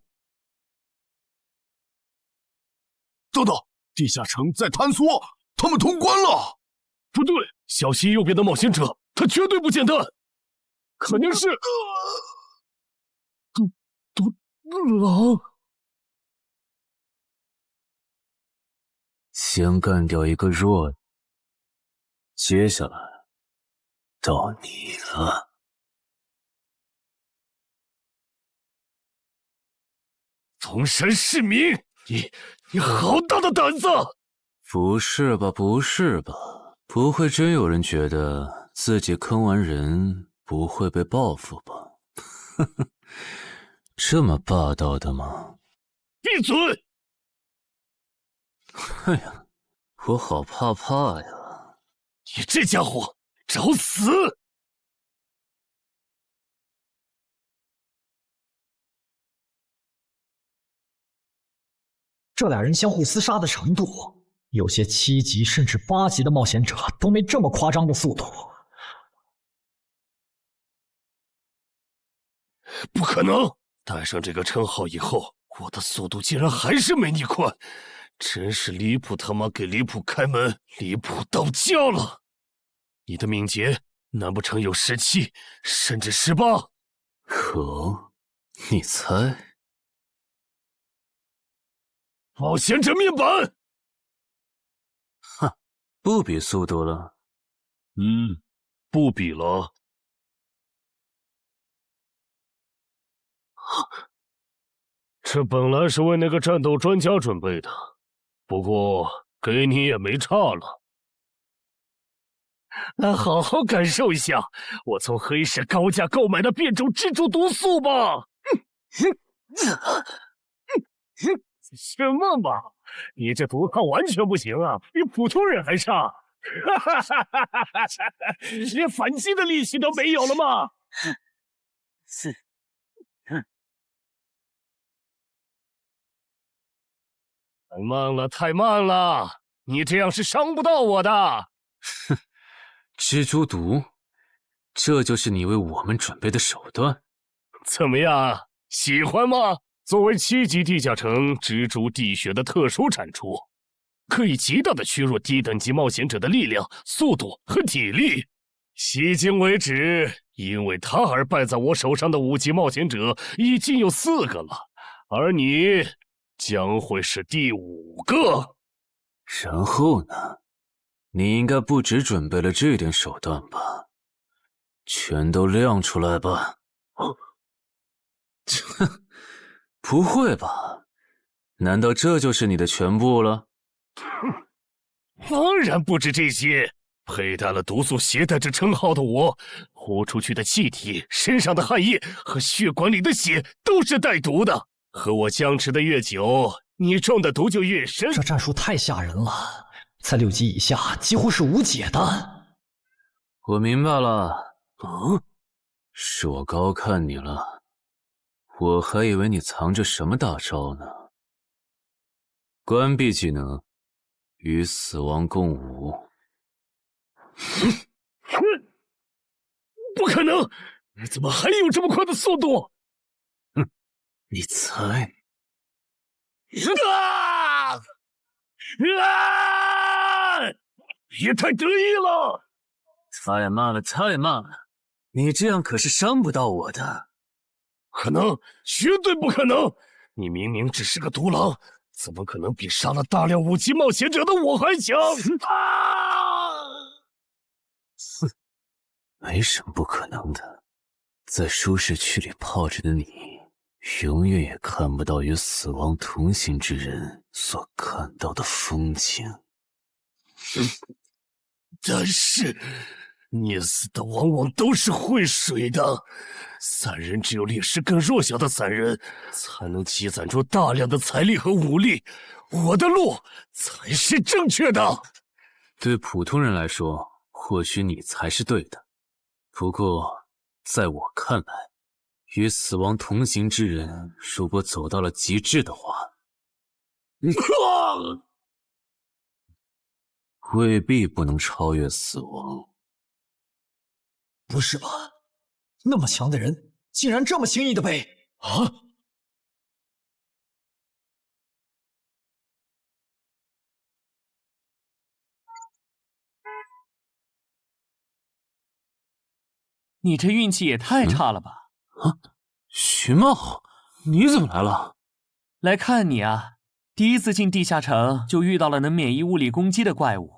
等等，地下城在坍缩，他们通关了。不对，小溪右边的冒险者，他绝对不简单，肯定是。先干掉一个弱的，接下来到你了。宗山市民，你好大的胆子！不是吧，不是吧？不会真有人觉得自己坑完人不会被报复吧？呵呵，这么霸道的吗？闭嘴！哎呀，我好怕呀！你这家伙找死！这俩人相互厮杀的程度，有些7级甚至8级的冒险者都没这么夸张的速度。不可能！带上这个称号以后，我的速度竟然还是没你快，真是离谱他妈给离谱开门，离谱到家了！你的敏捷难不成有17，甚至18？可，你猜？冒险者面板！哼，不比速度了。不比了。这本来是为那个战斗专家准备的，不过给你也没差了。那好好感受一下我从黑市高价购买的变种蜘蛛毒素吧！什么嘛！你这毒抗完全不行啊，比普通人还差！连反击的力气都没有了吗？太慢了，太慢了！你这样是伤不到我的。哼，蜘蛛毒，这就是你为我们准备的手段？怎么样，喜欢吗？作为7级地下城蜘蛛地穴的特殊产出，可以极大的削弱低等级冒险者的力量、速度和体力。迄今为止，因为他而败在我手上的5级冒险者已经有4个了，而你将会是第5个。然后呢？你应该不只准备了这点手段吧？全都亮出来吧！哼，不会吧？难道这就是你的全部了？当然不止这些。佩戴了毒素携带者称号的我，呼出去的气体、身上的汗液和血管里的血都是带毒的。和我僵持的越久，你中的毒就越深。这战术太吓人了，在6级以下几乎是无解的。我明白了。是我高看你了，我还以为你藏着什么大招呢。关闭技能，与死亡共舞。不可能！你怎么还有这么快的速度？你猜？也太得意了！太慢了，太慢了！你这样可是伤不到我的。可能，绝对不可能！你明明只是个独狼，怎么可能比杀了大量5级冒险者的我还强？哼，没什么不可能的。在舒适区里泡着的你，永远也看不到与死亡同行之人所看到的风景。但是，捏死的往往都是会水的。散人只有劣势更弱小的散人，才能积攒出大量的财力和武力。我的路才是正确的。对普通人来说，或许你才是对的。不过，在我看来，与死亡同行之人，如果走到了极致的话，未必不能超越死亡。不是吧？那么强的人，竟然这么轻易的被……啊！你这运气也太差了吧！徐茂，你怎么来了？来看你啊！第一次进地下城就遇到了能免疫物理攻击的怪物，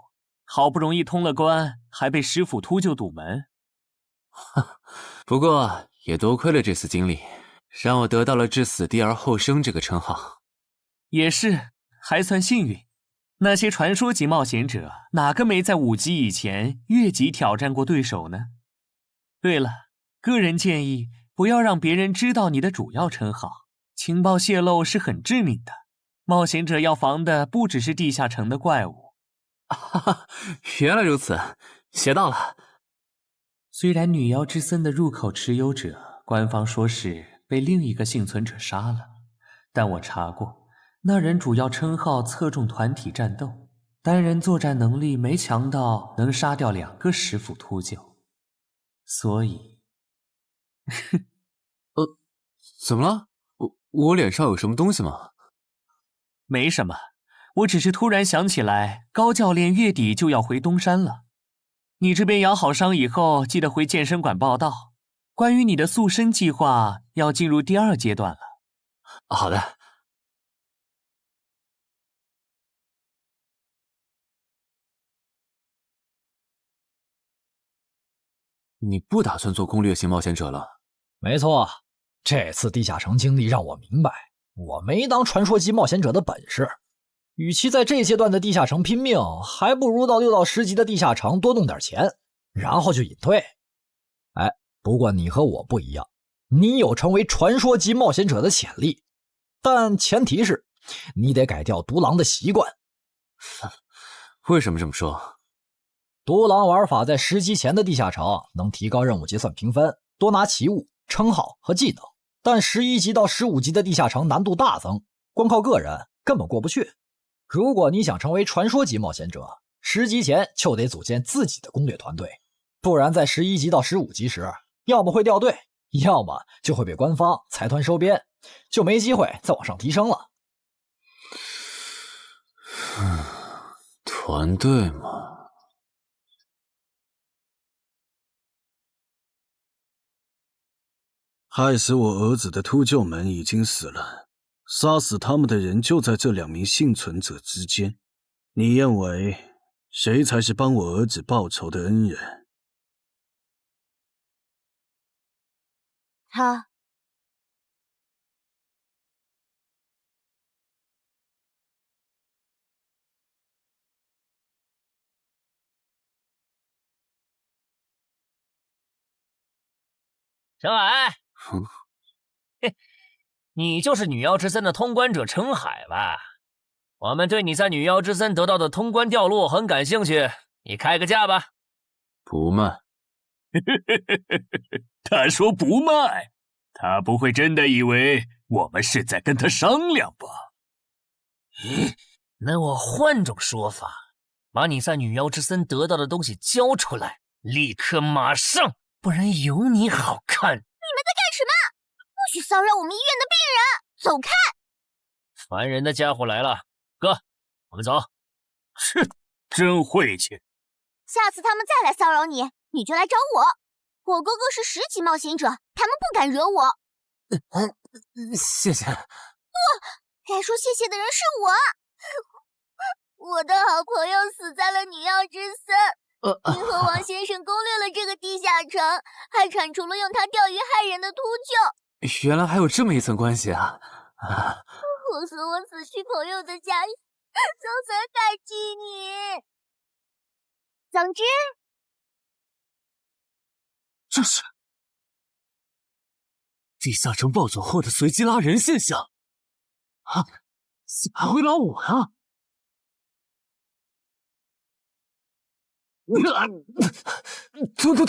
好不容易通了关，还被师傅秃鹫堵门。不过也多亏了这次经历，让我得到了置死地而后生这个称号。也是，还算幸运。那些传说级冒险者，哪个没在5级以前越级挑战过对手呢？对了，个人建议不要让别人知道你的主要称号，情报泄露是很致命的。冒险者要防的不只是地下城的怪物。原来如此，学到了。虽然女妖之森的入口持有者，官方说是被另一个幸存者杀了，但我查过，那人主要称号侧重团体战斗，单人作战能力没强到能杀掉2个师傅秃鹫，所以，怎么了？我脸上有什么东西吗？没什么，我只是突然想起来，高教练月底就要回东山了。你这边养好伤以后，记得回健身馆报道。关于你的塑身计划，要进入第2阶段了。好的。你不打算做攻略型冒险者了？没错，这次地下城经历让我明白，我没当传说级冒险者的本事。与其在这阶段的地下城拼命，还不如到6到10级的地下城多弄点钱，然后就隐退。哎，不过你和我不一样，你有成为传说级冒险者的潜力，但前提是你得改掉独狼的习惯。为什么这么说？独狼玩法在10级前的地下城能提高任务结算评分，多拿奇物、称号和技能，但11级到15级的地下城难度大增，光靠个人根本过不去。如果你想成为传说级冒险者，10级前就得组建自己的攻略团队，不然在11级到15级时，要么会掉队，要么就会被官方财团收编，就没机会再往上提升了。团队嘛，害死我儿子的秃鹫们已经死了，杀死他们的人就在这2名幸存者之间。你认为谁才是帮我儿子报仇的恩人？他。陈海，你就是女妖之森的通关者陈海吧？我们对你在女妖之森得到的通关掉落很感兴趣，你开个价吧。不卖。他说不卖，他不会真的以为我们是在跟他商量吧？那我换种说法，把你在女妖之森得到的东西交出来，立刻马上，不然有你好看。你们在干什么？不许骚扰我们医院的病人，走开！烦人的家伙来了，哥，我们走。是，真晦气。下次他们再来骚扰你，你就来找我。我哥哥是10级冒险者，他们不敢惹我。谢谢。不，该说谢谢的人是我。我的好朋友死在了女妖之森。您和王先生攻略了这个地下城，还铲除了用它钓鱼害人的秃鹫。原来还有这么一层关系啊！我和我死去朋友的家人都在感激你。总之，这是地下城暴走后的随机拉人现象啊！怎么还会拉我啊？突！大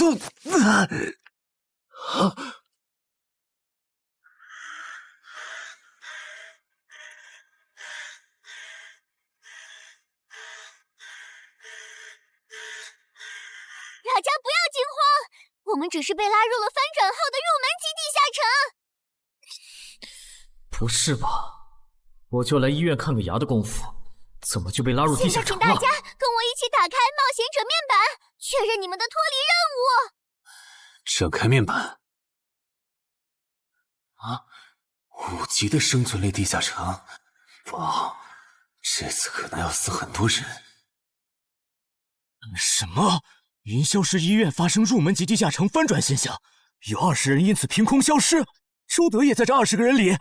家不要惊慌，我们只是被拉入了翻转后的入门级地下城。不是吧？我就来医院看个牙的功夫，怎么就被拉入地下城了？现在请大家跟我一起打开冒险者面板，确认你们的脱离任务。展开面板。啊！ 5级的生存类地下城，不，这次可能要死很多人。什么？云霄市医院发生入门级地下城翻转现象，有20人因此凭空消失。周德也在这20个人里。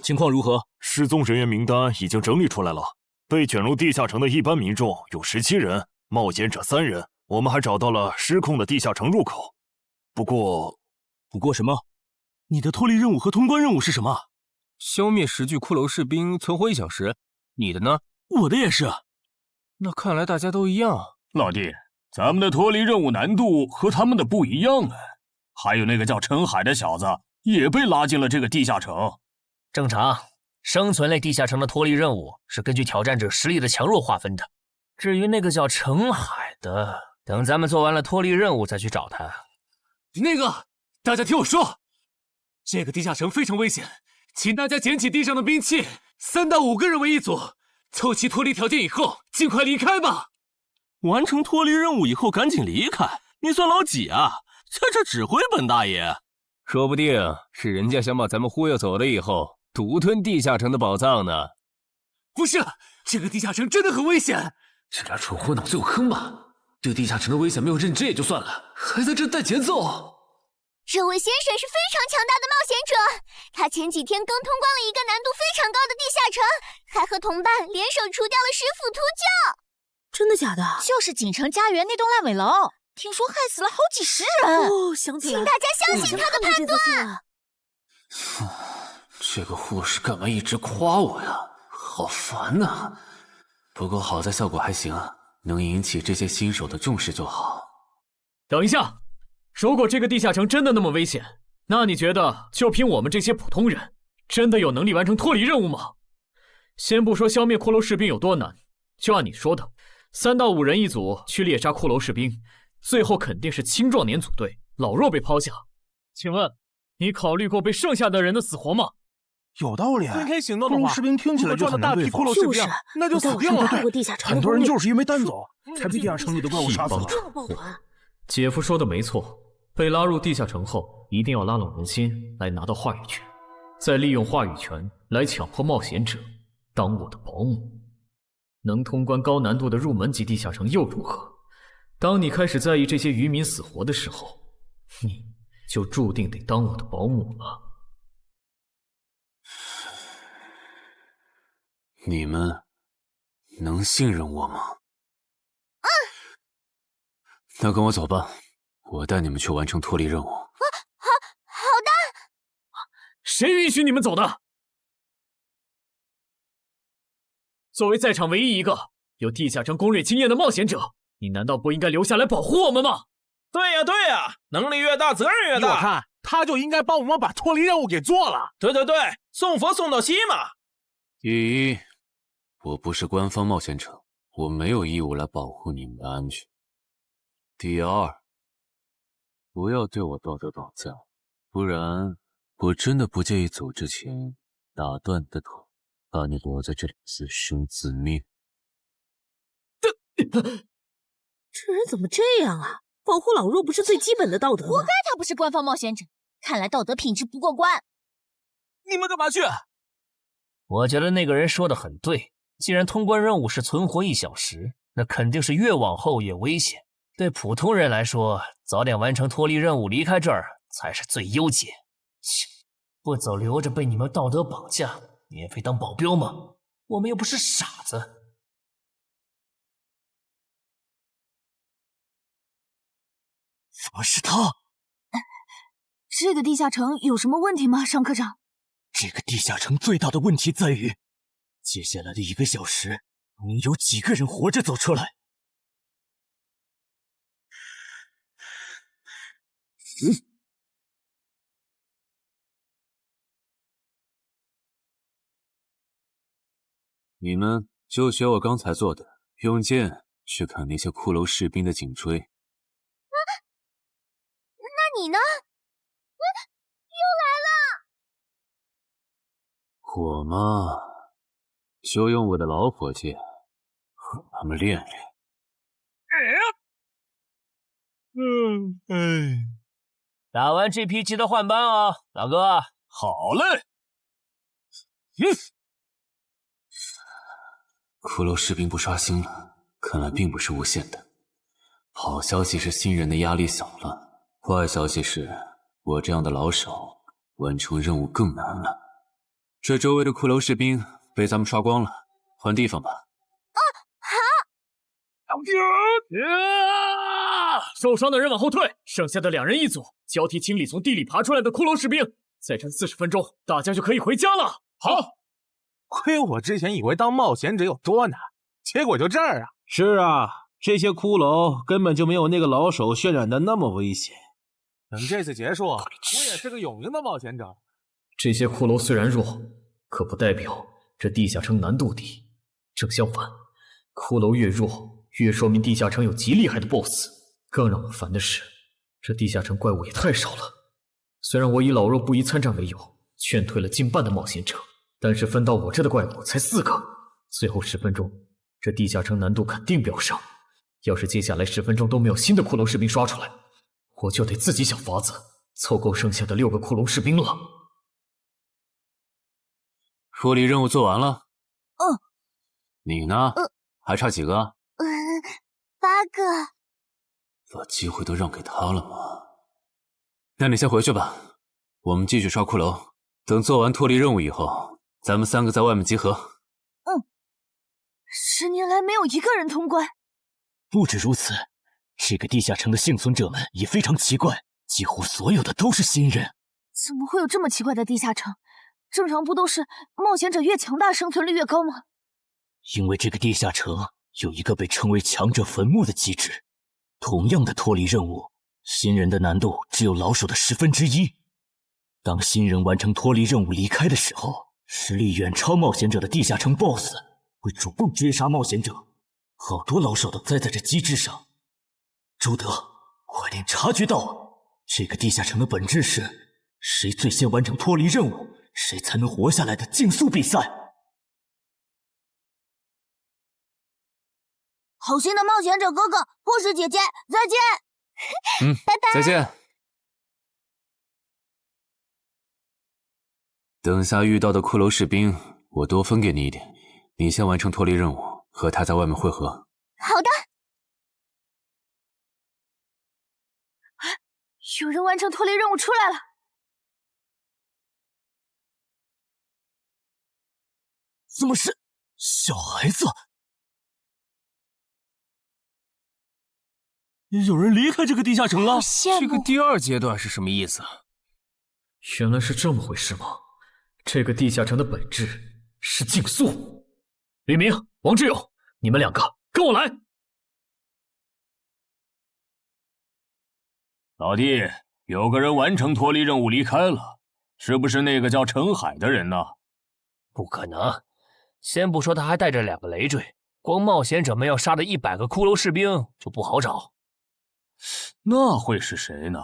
情况如何？失踪人员名单已经整理出来了。被卷入地下城的一般民众有17人，冒险者3人。我们还找到了失控的地下城入口。不过什么？你的脱离任务和通关任务是什么？消灭10具骷髅士兵，存活1小时。你的呢？我的也是。那看来大家都一样。老弟，咱们的脱离任务难度和他们的不一样啊。还有那个叫陈海的小子也被拉进了这个地下城。正常，生存类地下城的脱离任务是根据挑战者实力的强弱划分的。至于那个叫陈海的，等咱们做完了脱离任务再去找他。那个，大家听我说，这个地下城非常危险，请大家捡起地上的兵器，3到5个人为一组，凑齐脱离条件以后，尽快离开吧。完成脱离任务以后赶紧离开？你算老几啊？在这指挥本大爷？说不定是人家想把咱们忽悠走了以后，独吞地下城的宝藏呢。不是，这个地下城真的很危险。这俩蠢货脑子有坑吧？对地下城的危险没有认知也就算了，还在这带节奏。这位先生是非常强大的冒险者，他前几天刚通关了一个难度非常高的地下城，还和同伴联手除掉了10府秃鹫。真的假的？就是锦城家园那栋烂尾楼，听说害死了好几十人。哦，想起来了，请大家相信他的判断。这个护士干嘛一直夸我呀？好烦呐！不过好在效果还行，能引起这些新手的重视就好。等一下，如果这个地下城真的那么危险，那你觉得就凭我们这些普通人，真的有能力完成脱离任务吗？先不说消灭骷髅士兵有多难，就按你说的，3到5人一组去猎杀骷髅士兵，最后肯定是青壮年组队，老弱被抛下。请问，你考虑过被剩下的人的死活吗？有道理。分开行动的话，骷髅士兵听起来就很难对付。骷髅士兵，那就死定了。很多人就是因为单走，才被地下城里的怪物杀死了。姐夫说的没错，被拉入地下城后，一定要拉拢人心，来拿到话语权，再利用话语权来强迫冒险者当我的保姆。能通关高难度的入门级地下城又如何？当你开始在意这些渔民死活的时候，你就注定得当我的保姆了。你们能信任我吗？那跟我走吧，我带你们去完成脱离任务。好的。谁允许你们走的？作为在场唯一一个有地下城攻略经验的冒险者，你难道不应该留下来保护我们吗？对呀，能力越大，责任越大。我看他就应该帮我们把脱离任务给做了。对，送佛送到西嘛。第一，我不是官方冒险者，我没有义务来保护你们的安全。第二，不要对我道德绑架，不然我真的不介意走之前打断你的头，把你留在这里自生自灭。这人怎么这样啊？保护老弱不是最基本的道德吗？活该他不是官方冒险者，看来道德品质不过关。你们干嘛去？我觉得那个人说的很对，既然通关任务是存活1小时，那肯定是越往后越危险。对普通人来说，早点完成脱离任务离开这儿才是最优解。切，不走留着被你们道德绑架，免费当保镖吗？我们又不是傻子。怎么是他？这个地下城有什么问题吗，尚科长？这个地下城最大的问题在于，接下来的1个小时，能有几个人活着走出来？你们就学我刚才做的，用剑去砍那些骷髅士兵的颈椎。那你呢？又来了！我嘛，就用我的老火剑和他们练练。打完这批记得换班啊，老哥。好嘞。骷髅士兵不刷新了，看来并不是无限的。好消息是新人的压力小了，坏消息是我这样的老手完成任务更难了。这周围的骷髅士兵被咱们刷光了，换地方吧。受伤的人往后退，剩下的2人一组，交替清理从地里爬出来的骷髅士兵。再战40分钟，大家就可以回家了。好，亏我之前以为当冒险者有多难，结果就这儿啊！是啊，这些骷髅根本就没有那个老手渲染的那么危险。等这次结束，我也是个有名的冒险者。这些骷髅虽然弱，可不代表这地下城难度低。正相反，骷髅越弱，越说明地下城有极厉害的 BOSS。更让我烦的是，这地下城怪物也太少了。虽然我以老弱不宜参战为由，劝退了近半的冒险者，但是分到我这的怪物才4个。最后10分钟，这地下城难度肯定飙升。要是接下来10分钟都没有新的骷髅士兵刷出来，我就得自己想法子凑够剩下的6个骷髅士兵了。脱离任务做完了？嗯。你呢？还差几个？8个。把机会都让给他了吗？那你先回去吧，我们继续刷骷髅。等做完脱离任务以后，咱们3个在外面集合。10年来没有一个人通关。不止如此，这个地下城的幸存者们也非常奇怪，几乎所有的都是新人。怎么会有这么奇怪的地下城？正常不都是冒险者越强大生存率越高吗？因为这个地下城有一个被称为强者坟墓的机制。同样的脱离任务，新人的难度只有老手的1/10。当新人完成脱离任务离开的时候，实力远超冒险者的地下城 BOSS 会主动追杀冒险者。好多老手都栽在这机制上。周德，快点察觉到，这个地下城的本质是谁最先完成脱离任务，谁才能活下来的竞速比赛。好心的冒险者哥哥，护士姐姐，再见。拜拜。再见。等下遇到的骷髅士兵，我多分给你一点。你先完成脱离任务，和他在外面会合。好的。有人完成脱离任务出来了。怎么是小孩子？有人离开这个地下城了。这个第2阶段是什么意思？原来是这么回事吗？这个地下城的本质是竞速。吕明、王志勇，你们2个跟我来。老弟，有个人完成脱离任务离开了，是不是那个叫陈海的人呢？不可能，先不说他还带着2个累赘，光冒险者们要杀的100个骷髅士兵就不好找。那会是谁呢？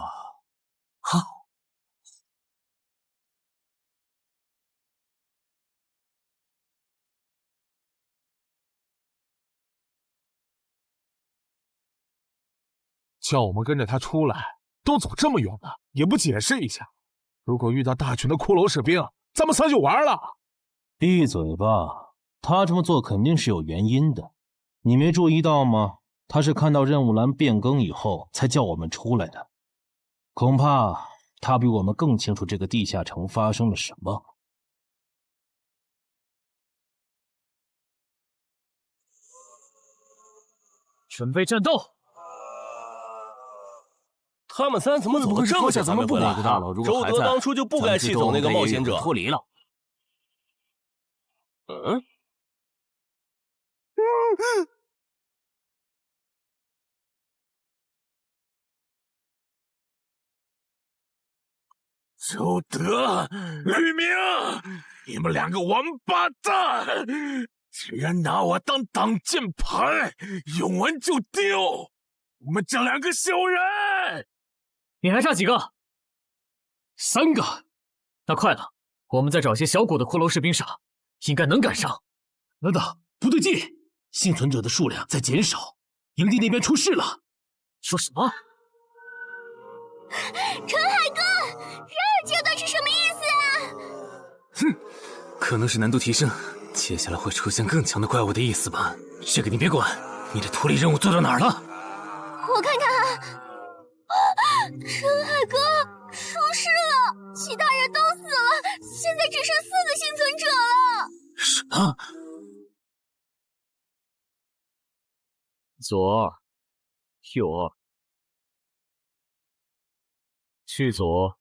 叫我们跟着他出来，都走这么远了，也不解释一下。如果遇到大群的骷髅士兵，咱们3就完了。闭嘴吧，他这么做肯定是有原因的。你没注意到吗？他是看到任务栏变更以后才叫我们出来的。恐怕他比我们更清楚这个地下城发生了什么。准备战斗！他们3怎么走得这么像咱们部门的大佬？周德当初就不该弃走那个冒险者，脱离了。周德、吕明，你们2个王八蛋，居然拿我当挡箭牌，用完就丢！我们这2个小人！你还差几个？3个。那快了，我们再找些小股的骷髅士兵杀，应该能赶上。等等，不对劲，幸存者的数量在减少，营地那边出事了。说什么？陈海哥，这阶段是什么意思啊？哼，可能是难度提升，接下来会出现更强的怪物的意思吧。这个你别管，你的脱离任务做到哪儿了？我看看啊，陈海哥出事了，其他人都死了，现在只剩4个幸存者了。什么？左二，右二，去左。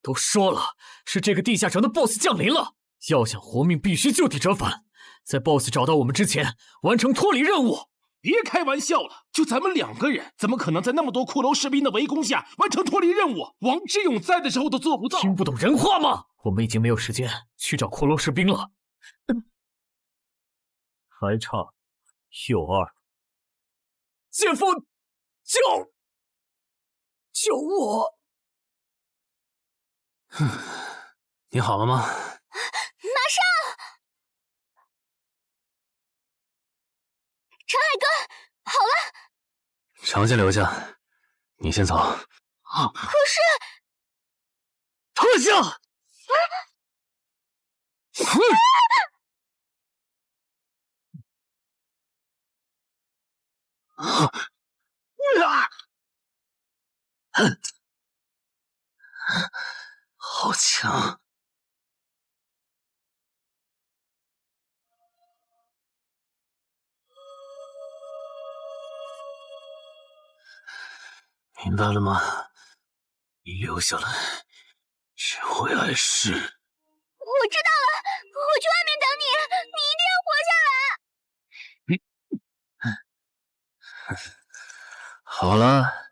都说了，是这个地下城的 BOSS 降临了，要想活命，必须就地折返，在 BOSS 找到我们之前，完成脱离任务。别开玩笑了，就咱们2个人，怎么可能在那么多骷髅士兵的围攻下完成脱离任务？王之勇在的时候都做不到。听不懂人话吗？我们已经没有时间去找骷髅士兵了。还差右二。姐夫，救我！你好了吗？马上！陈海哥，好了。常家留下，你先走。可是，退下！好强！明白了吗？你留下来，只会碍事。我知道了，我去外面等你，你一定要活下来。好了，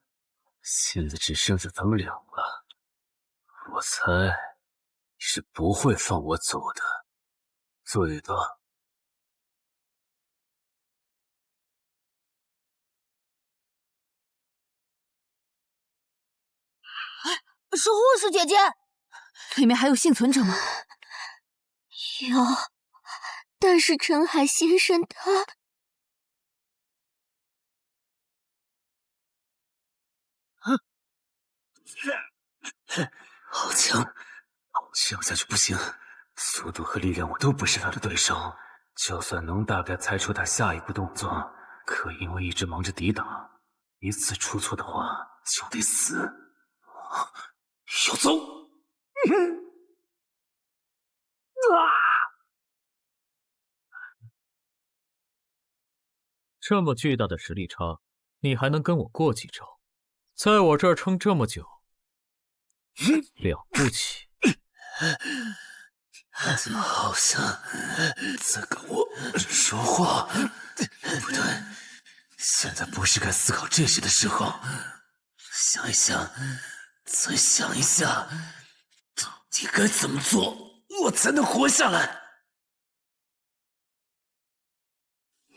现在只剩下咱们2个，我猜你是不会放我走的，最多。是护士姐姐，里面还有幸存者吗？有，但是陈海先生他……好强！这样下去不行，速度和力量我都不是他的对手。就算能大概猜出他下一步动作，可因为一直忙着抵挡，一次出错的话就得死。要走！这么巨大的实力差，你还能跟我过几招？在我这儿撑这么久，了不起！怎么好像在跟我说话？不对，现在不是该思考这些的时候。想一想，再想一下，到底该怎么做，我才能活下来？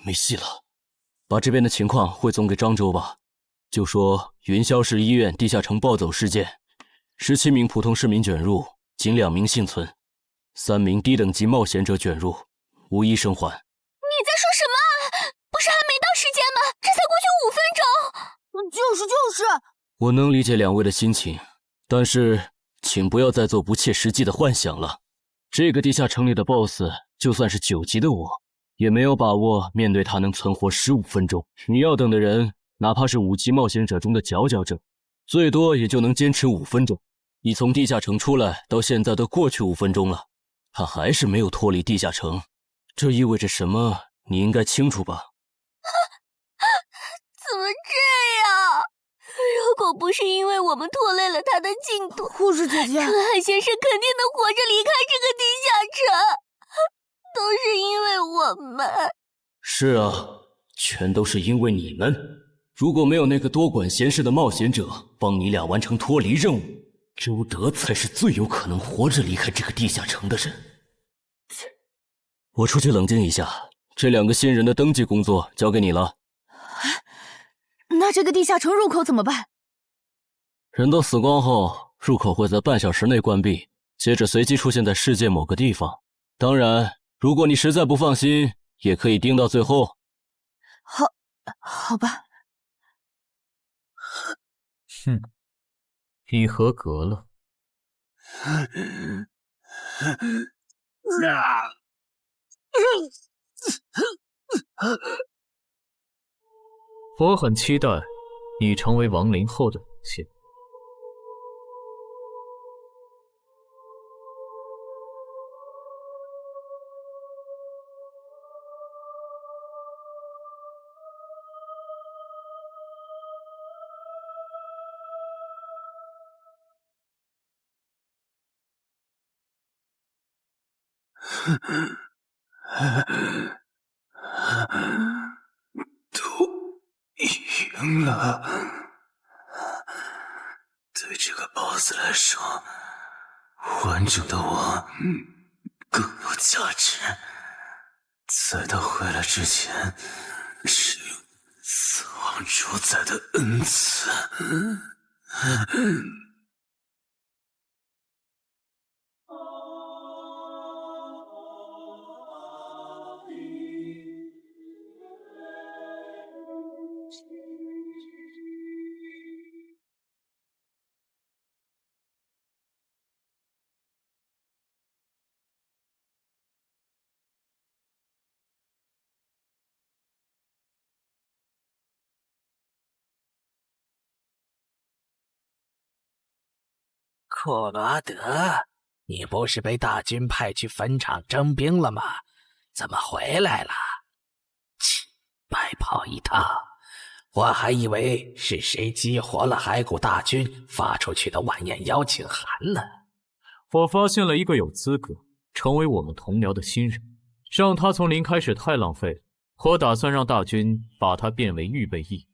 没戏了，把这边的情况汇总给漳州吧。就说云霄市医院地下城暴走事件，17名普通市民卷入，仅2名幸存，3名低等级冒险者卷入，无一生还。你在说什么？不是还没到时间吗？这才过去5分钟。就是。我能理解2位的心情，但是请不要再做不切实际的幻想了。这个地下城里的 BOSS， 就算是9级的我，也没有把握面对他能存活15分钟。你要等的人，哪怕是5级冒险者中的佼佼者，最多也就能坚持5分钟。你从地下城出来到现在都过去5分钟了，他还是没有脱离地下城，这意味着什么？你应该清楚吧？怎么这样？如果不是因为我们拖累了他的进度，护士姐姐，陈海先生肯定能活着离开这个地下城。都是因为我们。是啊，全都是因为你们。如果没有那个多管闲事的冒险者帮你俩完成脱离任务，周德才是最有可能活着离开这个地下城的人。我出去冷静一下，这2个新人的登记工作交给你了。那这个地下城入口怎么办？人都死光后，入口会在半小时内关闭，接着随机出现在世界某个地方。当然，如果你实在不放心，也可以盯到最后。好吧。哼，你合格了。我很期待你成为亡灵后的表现。都赢了。对这个 BOSS 来说，完整的我更有价值。在他回来之前，使用死亡主宰的恩赐。库罗德，你不是被大军派去坟场征兵了吗？怎么回来了？切，白跑一趟！我还以为是谁激活了骸骨大军发出去的晚宴邀请函呢。我发现了一个有资格成为我们同僚的新人，让他从零开始太浪费了。我打算让大军把他变为预备役。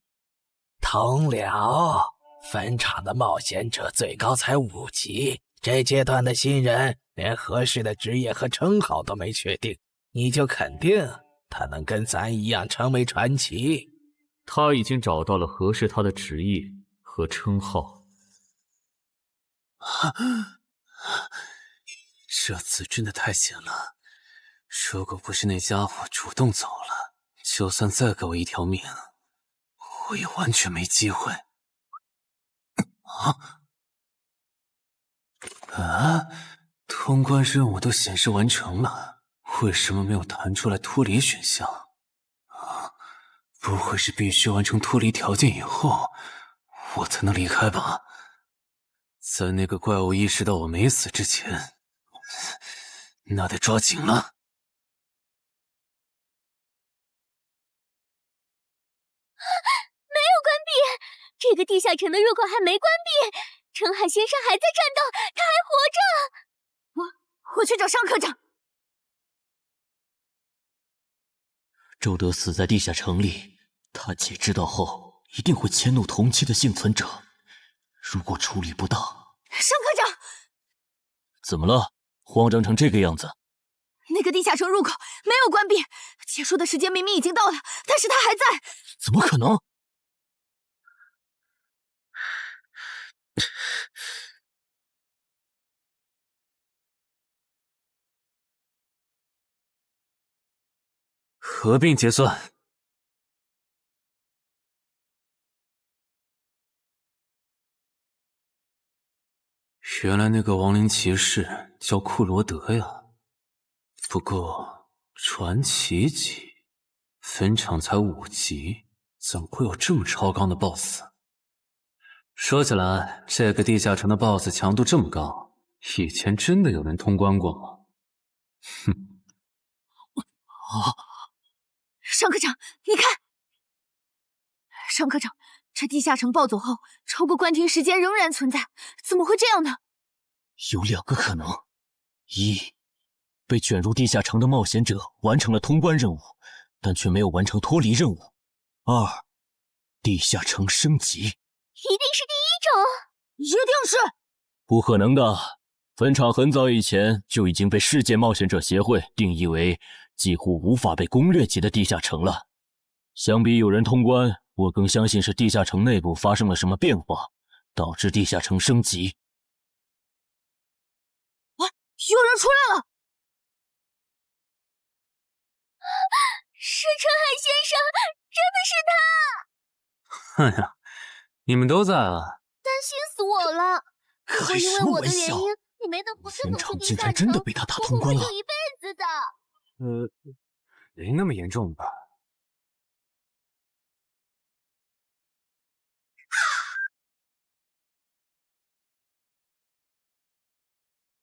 同僚？坟场的冒险者最高才5级，这阶段的新人连合适的职业和称号都没确定，你就肯定他能跟咱一样成为传奇？他已经找到了合适他的职业和称号。这次真的太险了，如果不是那家伙主动走了，就算再给我一条命，我也完全没机会。通关任务都显示完成了，为什么没有弹出来脱离选项？不会是必须完成脱离条件以后，我才能离开吧？在那个怪物意识到我没死之前，那得抓紧了。没有关闭，这个地下城的入口还没关闭，澄海先生还在战斗，他还活着。我去找尚科长。周德死在地下城里，他姐知道后一定会迁怒同期的幸存者。如果处理不当，尚科长，怎么了？慌张成这个样子？那个地下城入口没有关闭，结束的时间明明已经到了，但是他还在。怎么可能？合并结算。原来那个亡灵骑士叫库罗德呀，不过传奇级，坟场才5级，怎么会有这么超纲的 BOSS？ 说起来，这个地下城的 BOSS 强度这么高，以前真的有人通关过吗？哼！尚科长，你看，尚科长，这地下城暴走后，超过关停时间仍然存在，怎么会这样呢？有2个可能：一，被卷入地下城的冒险者完成了通关任务，但却没有完成脱离任务；二，地下城升级。一定是第一种，一定是不可能的。坟场很早以前就已经被世界冒险者协会定义为几乎无法被攻略级的地下城了。相比有人通关，我更相信是地下城内部发生了什么变化，导致地下城升级。有人出来了！是澄海先生，真的是他！哎呀，你们都在啊！担心死我我了。如果因为我的原开什么玩因，你没能不顺走出地竟下城，然真的被他打通关了我会后悔一辈子的。没那么严重吧？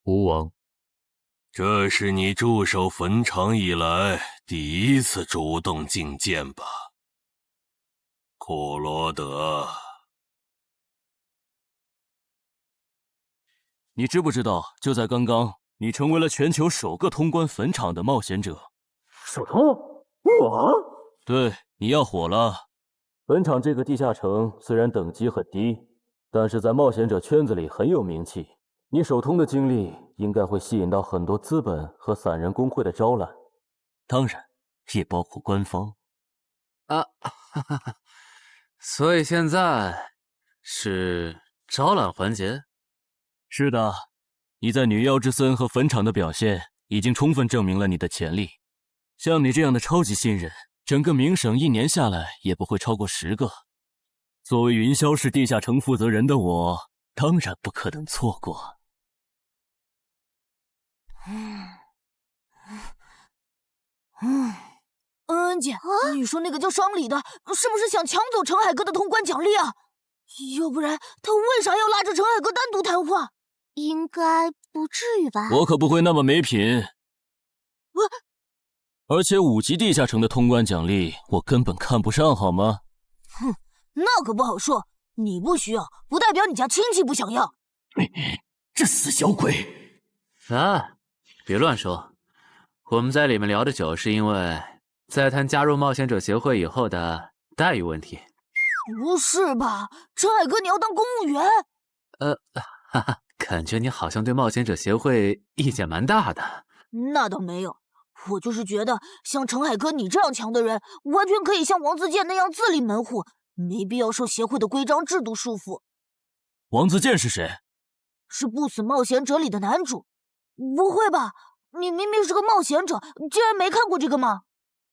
吴王，这是你驻守坟场以来第一次主动觐见吧？库罗德，你知不知道，就在刚刚，你成为了全球首个通关坟场的冒险者。首通，我？对，你要火了。坟场这个地下城虽然等级很低，但是在冒险者圈子里很有名气。你首通的经历应该会吸引到很多资本和散人工会的招揽，当然也包括官方。所以现在是招揽环节？是的，你在女妖之森和坟场的表现已经充分证明了你的潜力。像你这样的超级新人，整个冥省1年下来也不会超过10个。作为云霄市地下城负责人的我，当然不可能错过。恩姐，你说那个叫商礼的，是不是想抢走陈海哥的通关奖励啊？要不然他为啥要拉着陈海哥单独谈话？应该不至于吧？我可不会那么没品。而且5级地下城的通关奖励，我根本看不上，好吗？哼，那可不好说。你不需要，不代表你家亲戚不想要。这死小鬼！别乱说。我们在里面聊的久，是因为在谈加入冒险者协会以后的待遇问题。不是吧，陈海哥，你要当公务员？感觉你好像对冒险者协会意见蛮大的。那倒没有，我就是觉得像陈海哥你这样强的人，完全可以像王自健那样自立门户，没必要受协会的规章制度束缚。王自健是谁？是不死冒险者里的男主。不会吧？你明明是个冒险者，竟然没看过这个吗？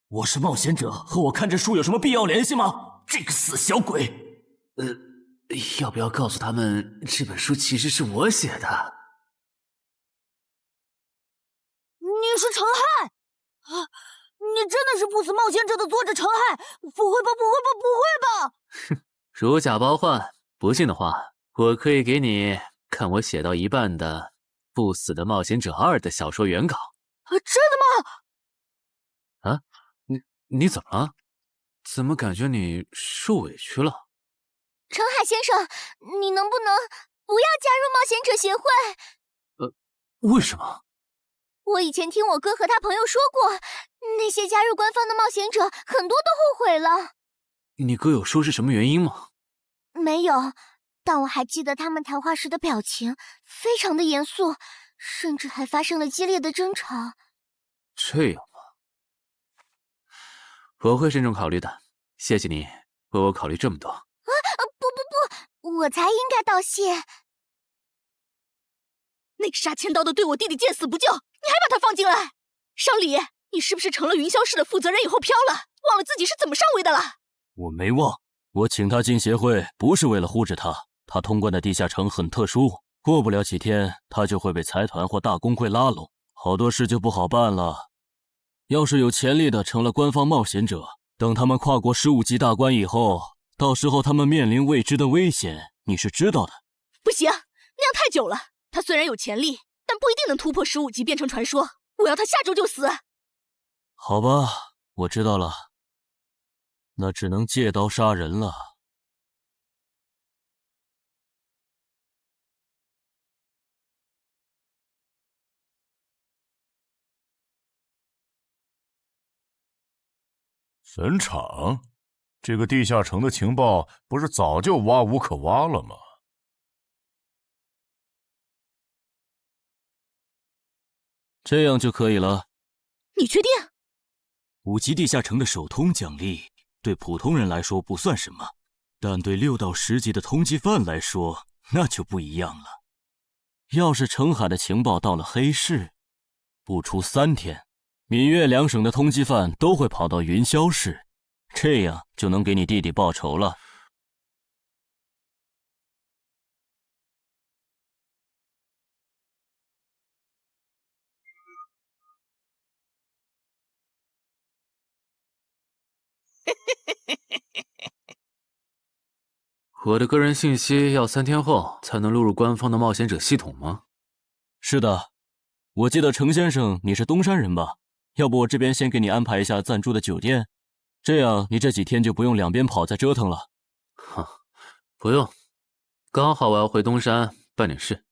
我是冒险者，和我看这书有什么必要联系吗？这个死小鬼！要不要告诉他们这本书其实是我写的？你是陈亥啊？你真的是不死冒险者的作者陈亥？不会吧，不会吧，不会吧！哼，如假包换。不信的话，我可以给你看我写到一半的《不死的冒险者2》的小说原稿。真的吗？你怎么了？怎么感觉你受委屈了？陈海先生，你能不能不要加入冒险者协会？为什么？我以前听我哥和他朋友说过，那些加入官方的冒险者很多都后悔了。你哥有说是什么原因吗？没有，但我还记得他们谈话时的表情非常的严肃，甚至还发生了激烈的争吵。这样吗？我会慎重考虑的，谢谢你为我考虑这么多。不，我才应该道谢。那个杀千刀的对我弟弟见死不救，你还把他放进来？商礼，你是不是成了云霄市的负责人以后飘了，忘了自己是怎么上位的了？我没忘，我请他进协会不是为了护着他，他通关的地下城很特殊，过不了几天他就会被财团或大工会拉拢，好多事就不好办了。要是有潜力的成了官方冒险者，等他们跨过15级大关以后，到时候他们面临未知的危险，你是知道的。不行，那样太久了。他虽然有潜力，但不一定能突破15级变成传说。我要他下周就死。好吧，我知道了，那只能借刀杀人了。坟场，这个地下城的情报不是早就挖无可挖了吗？这样就可以了。你确定？5级地下城的首通奖励对普通人来说不算什么，但对6到10级的通缉犯来说那就不一样了。要是澄海的情报到了黑市，不出3天，闽粤2省的通缉犯都会跑到云霄市，这样就能给你弟弟报仇了。我的个人信息要3天后才能录入官方的冒险者系统吗？是的，我记得程先生你是东山人吧？要不我这边先给你安排一下暂住的酒店，这样你这几天就不用两边跑再折腾了。不用，刚好我要回东山办点事，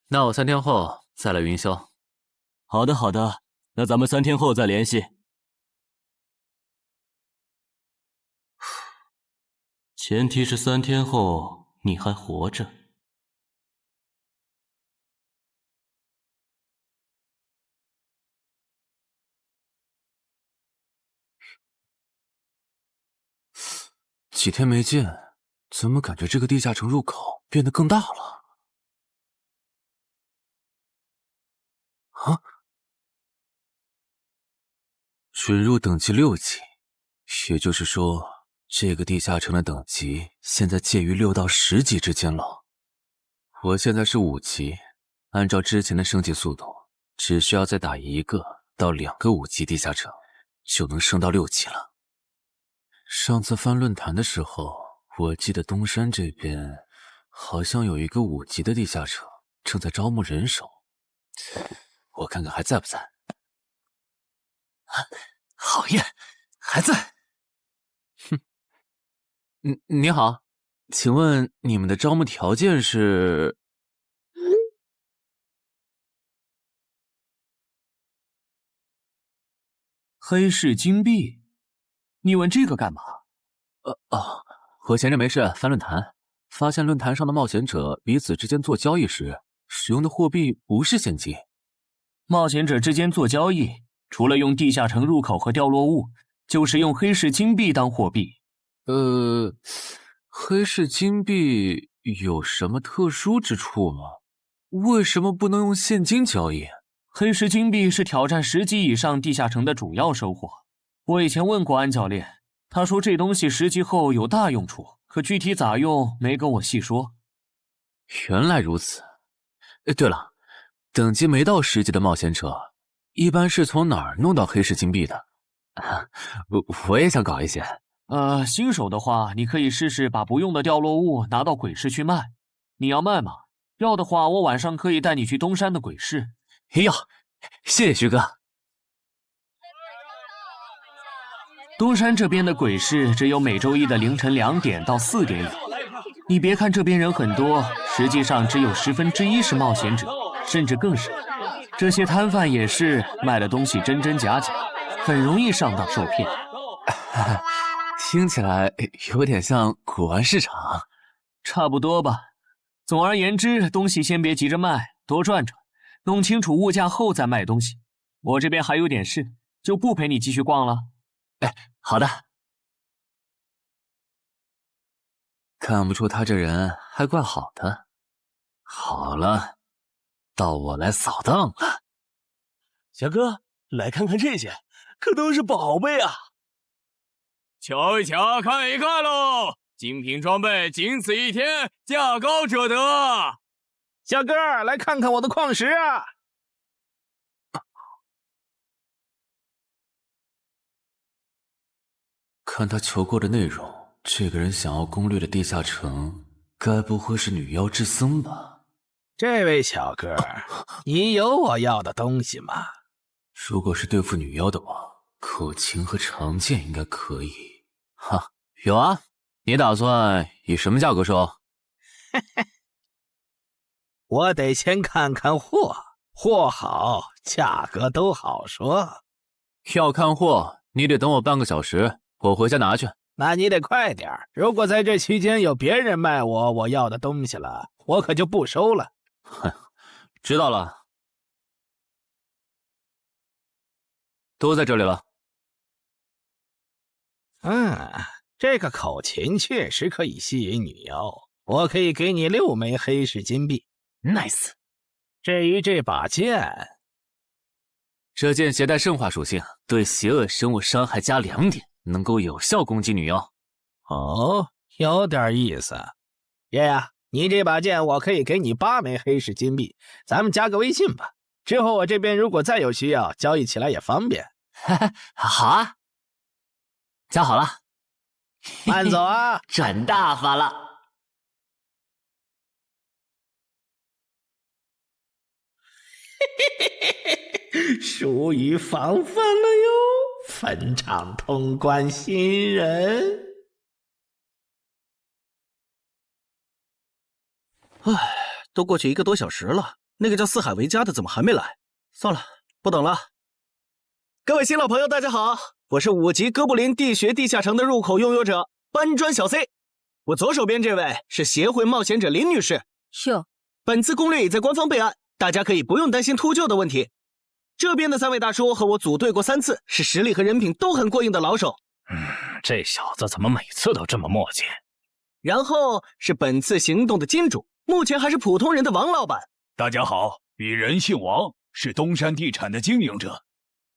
那我3天后再来云霄。好的好的，那咱们3天后再联系。前提是3天后你还活着。几天没见，怎么感觉这个地下城入口变得更大了？啊！准入等级6级，也就是说，这个地下城的等级现在介于6到10级之间了。我现在是5级，按照之前的升级速度，只需要再打1个到2个5级地下城，就能升到6级了。上次翻论坛的时候，我记得东山这边好像有一个5级的地下城正在招募人手，我看看还在不在。好耶，还在。哼，你好，请问你们的招募条件是？黑市金币？你问这个干嘛？我闲着没事翻论坛，发现论坛上的冒险者彼此之间做交易时使用的货币不是现金。冒险者之间做交易，除了用地下城入口和掉落物，就是用黑市金币当货币。黑市金币有什么特殊之处吗？为什么不能用现金交易？黑市金币是挑战10级以上地下城的主要收获。我以前问过安教练，他说这东西10级后有大用处，可具体咋用没跟我细说。原来如此。对了，等级没到10级的冒险者，一般是从哪儿弄到黑市金币的？我也想搞一些。新手的话，你可以试试把不用的掉落物拿到鬼市去卖。你要卖吗？要的话，我晚上可以带你去东山的鬼市。要，谢谢徐哥。东山这边的鬼市只有每周一的凌晨2点到4点有。你别看这边人很多，实际上只有1/10是冒险者，甚至更少。这些摊贩也是卖的东西真真假假，很容易上当受骗。听起来有点像古玩市场。差不多吧。总而言之，东西先别急着卖，多转转，弄清楚物价后再卖东西。我这边还有点事，就不陪你继续逛了。好的。看不出他这人还怪好的。好了，到我来扫荡了。小哥，来看看这些，可都是宝贝啊！瞧一瞧，看一看喽！精品装备仅此一天，价高者得。小哥，来看看我的矿石啊！看他求过的内容，这个人想要攻略的地下城，该不会是女妖之僧吧？这位小哥，你有我要的东西吗？如果是对付女妖的话，口琴和长剑应该可以。哈，有啊，你打算以什么价格收？嘿嘿，我得先看看货，货好，价格都好说。要看货，你得等我半个小时，我回家拿去。那你得快点，如果在这期间有别人卖我要的东西了，我可就不收了。哼，知道了，都在这里了。这个口琴确实可以吸引女妖，我可以给你6枚黑市金币。Nice。至于这把剑，这剑携带圣化属性，对邪恶生物伤害加2点，能够有效攻击女妖。哦，有点意思。爷爷，你这把剑我可以给你8枚黑市金币，咱们加个微信吧。之后我这边如果再有需要，交易起来也方便。好啊。加好了。慢走啊！赚大发了。疏于防范了哟，坟场通关新人。唉，都过去1个多小时了，那个叫四海为家的怎么还没来？算了，不等了。各位新老朋友，大家好，我是5级哥布林地穴地下城的入口拥有者搬砖小 C。我左手边这位是协会冒险者林女士。是。本次攻略已在官方备案，大家可以不用担心秃鹫的问题。这边的3位大叔和我组队过3次，是实力和人品都很过硬的老手。这小子怎么每次都这么磨叽？然后是本次行动的金主，目前还是普通人的王老板。大家好，鄙人姓王，是东山地产的经营者。